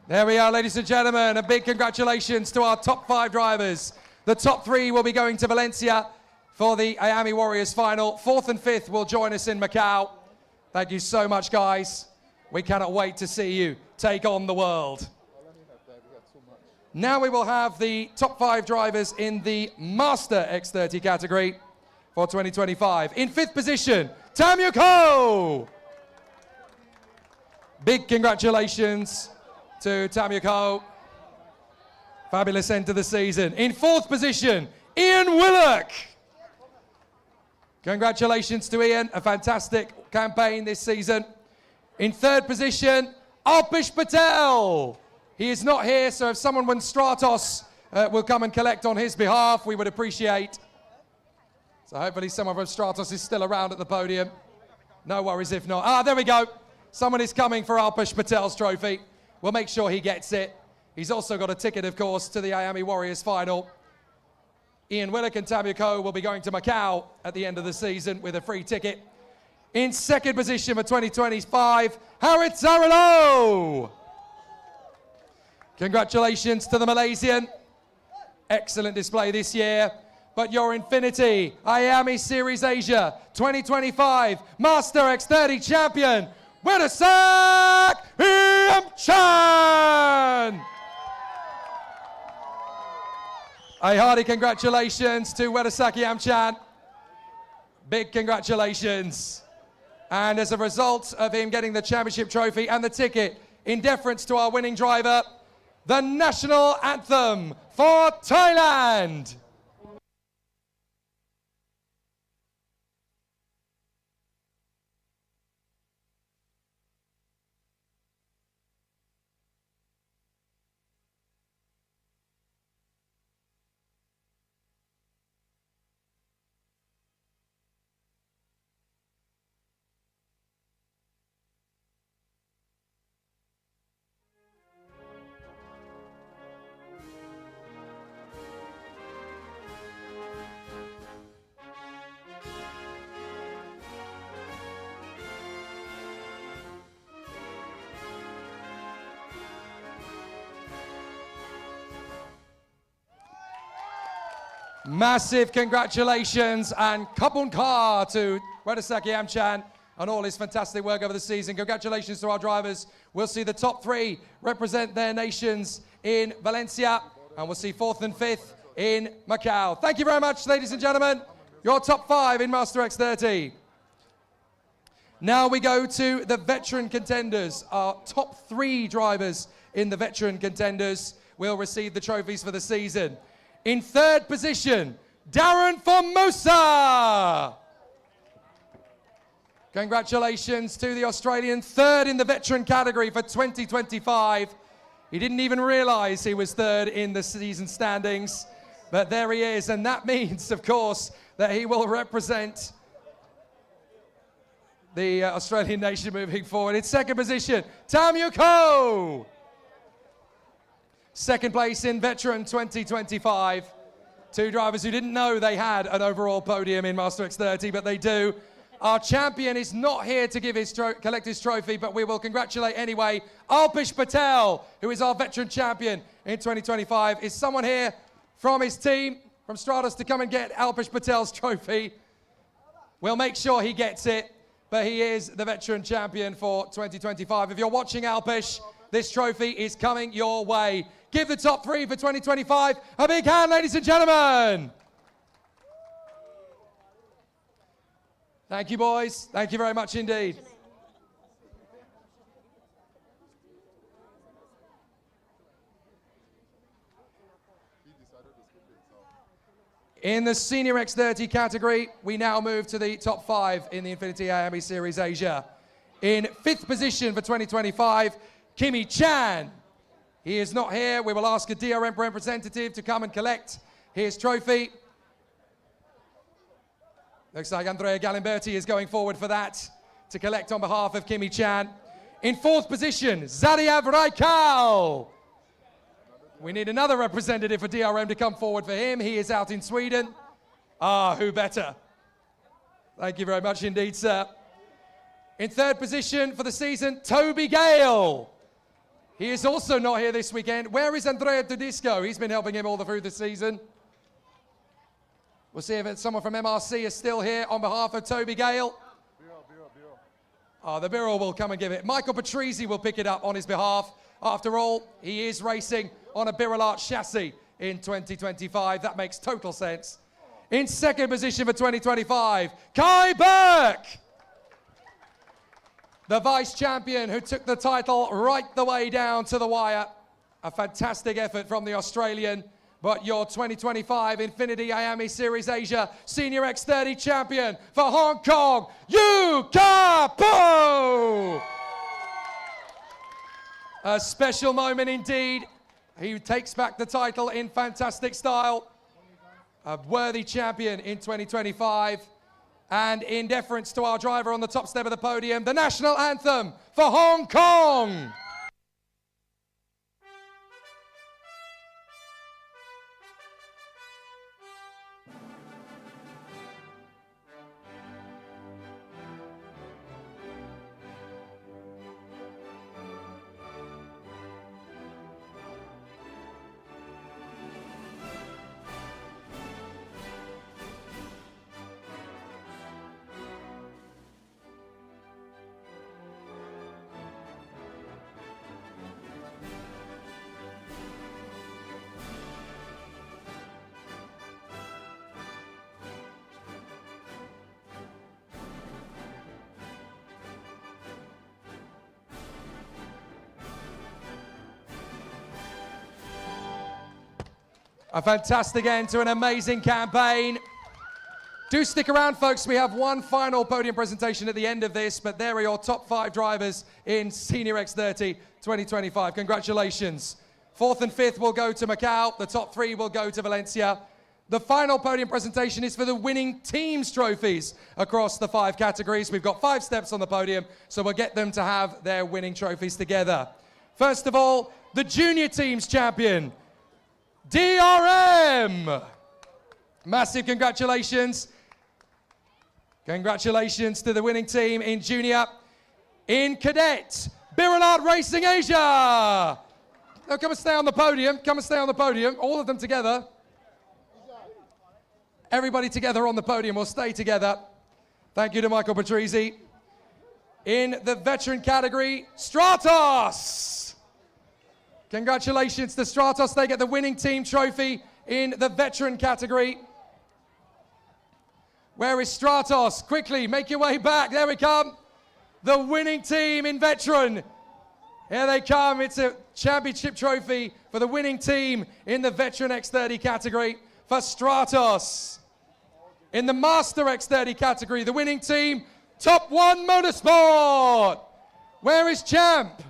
There we are, ladies and gentlemen. A big congratulations to our top 5 drivers. The top 3 will be going to Valencia for the IAME Warriors final. 4th and 5th will join us in Macau. Thank you so much, guys. We cannot wait to see you take on the world. Now we will have the top 5 drivers in the Master X30 category for 2025. In 5th position, Tam Yuko. Big congratulations to Tam Yuko. Fabulous end to the season. In 4th position, Ian Willock. Congratulations to Ian, a fantastic campaign this season. In 3rd position, Alpesh Patel. He is not here, so if someone from Stratos will come and collect on his behalf, we would appreciate. So hopefully someone from Stratos is still around at the podium. No worries if not. Ah, there we go. Someone is coming for Alpesh Patel's trophy. We'll make sure he gets it. He's also got a ticket, of course, to the IAME Warriors final. Ian Willock and Tam Yuko will be going to Macau at the end of the season with a free ticket. In 2nd position for 2025, Harit Zarilo. Congratulations to the Malaysian. Excellent display this year. But your Infinity IAME Series Asia 2025 Master X30 champion, Wedasak Iamchan. A hearty congratulations to Wedasak Iamchan. Big congratulations. And as a result of him getting the championship trophy and the ticket, in deference to our winning driver, the national anthem for Thailand. Massive congratulations and kapun ka to Wedasak Iamchan and all his fantastic work over the season. Congratulations to our drivers. We'll see the top 3 represent their nations in Valencia, and we'll see 4th and 5th in Macau. Thank you very much, ladies and gentlemen. Your top 5 in Master X30. Now we go to the veteran contenders. Our top 3 drivers in the veteran contenders will receive the trophies for the season. In 3rd position, Darren Formosa. Congratulations to the Australian, 3rd in the veteran category for 2025. He didn't even realise he was 3rd in the season standings, but there he is, and that means, of course, that he will represent the Australian nation moving forward. In 2nd position, Tam Yuko. 2nd place in veteran 2025. 2 drivers who didn't know they had an overall podium in Master X30, but they do. Our champion is not here to give collect his trophy, but we will congratulate anyway. Alpesh Patel, who is our veteran champion in 2025. Is someone here from his team, from Stratos, to come and get Alpesh Patel's trophy? We'll make sure he gets it, but he is the veteran champion for 2025. If you're watching, Alpesh, this trophy is coming your way. Give the top 3 for 2025 a big hand, ladies and gentlemen. Thank you, boys. Thank you very much indeed. In the Senior X30 category, we now move to the top 5 in the INFINITY IAME Series Asia. In 5th position for 2025, Kimi Chan. He is not here. We will ask a DRM representative to come and collect his trophy. Looks like Andrea Galimberti is going forward for that to collect on behalf of Kimi Chan. In 4th position, Zadiav Raikal. We need another representative for DRM to come forward for him. He is out in Sweden. Who better? Thank you very much indeed, sir. In 3rd position for the season, Toby Gale. He is also not here this weekend. Where is Andrea Dudisco? He's been helping him all through the season. We'll see if someone from MRC is still here on behalf of Toby Gale. The Bureau will come and give it. Michael Patrizzi will pick it up on his behalf. After all, he is racing on a Birolart chassis in 2025. That makes total sense. In 2nd position for 2025, Kai Burke. The vice champion who took the title right the way down to the wire. A fantastic effort from the Australian. But your 2025 INFINITY IAME Series Asia Senior X30 champion for Hong Kong, Yu Kapo! A special moment indeed. He takes back the title in fantastic style. A worthy champion in 2025. And in deference to our driver on the top step of the podium, the national anthem for Hong Kong. A fantastic end to an amazing campaign. Do stick around, folks. We have one final podium presentation at the end of this, but there are your top 5 drivers in Senior X30 2025. Congratulations. 4th and 5th will go to Macau. The top 3 will go to Valencia. The final podium presentation is for the winning teams trophies across the 5 categories. We've got 5 steps on the podium, so we'll get them to have their winning trophies together. First of all, the junior teams champion, DRM. Massive congratulations. Congratulations to the winning team in junior. In cadet, Birolart Racing Asia. Oh, come and stay on the podium. Come and stay on the podium. All of them together. Everybody together on the podium. We'll stay together. Thank you to Michael Patrizzi. In the veteran category, Stratos. Congratulations to Stratos. They get the winning team trophy in the veteran category. Where is Stratos? Quickly, make your way back. There we come. The winning team in veteran. Here they come. It's a championship trophy for the winning team in the veteran X30 category for Stratos. In the master X30 category, the winning team, Top 1 Motorsport. Where is Champ?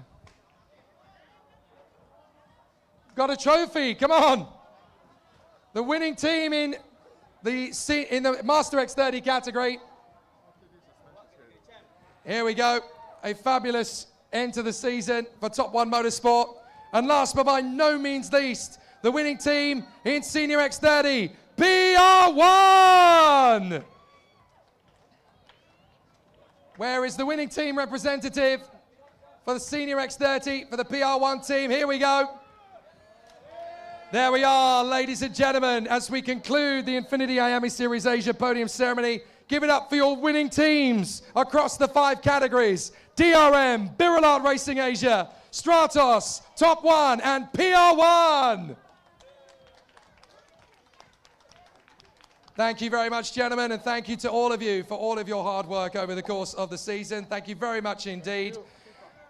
Got a trophy, come on. The winning team in the Master X30 category. Here we go, a fabulous end to the season for Top 1 Motorsport. And last but by no means least, the winning team in Senior X30, PR1! Where is the winning team representative for the Senior X30 for the PR1 team? Here we go. There we are, ladies and gentlemen, as we conclude the INFINITY IAME Series Asia Podium ceremony. Give it up for your winning teams across the 5 categories. DRM, Birolart Racing Asia, Stratos, Top 1, and PR1. Thank you very much, gentlemen, and thank you to all of you for all of your hard work over the course of the season. Thank you very much indeed.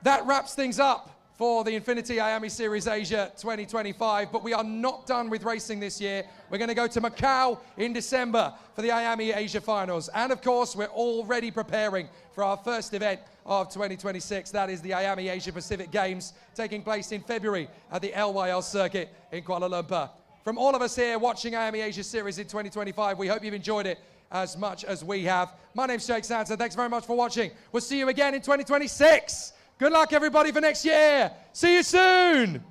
That wraps things up for the INFINITY IAME Series Asia 2025, but we are not done with racing this year. We're going to go to Macau in December for the IAME Asia Finals. And of course, we're already preparing for our first event of 2026. That is the IAME Asia Pacific Games, taking place in February at the LYL circuit in Kuala Lumpur. From all of us here watching IAME Asia Series in 2025, we hope you've enjoyed it as much as we have. My name's Jake Sanson. Thanks very much for watching. We'll see you again in 2026. Good luck, everybody, for next year. See you soon.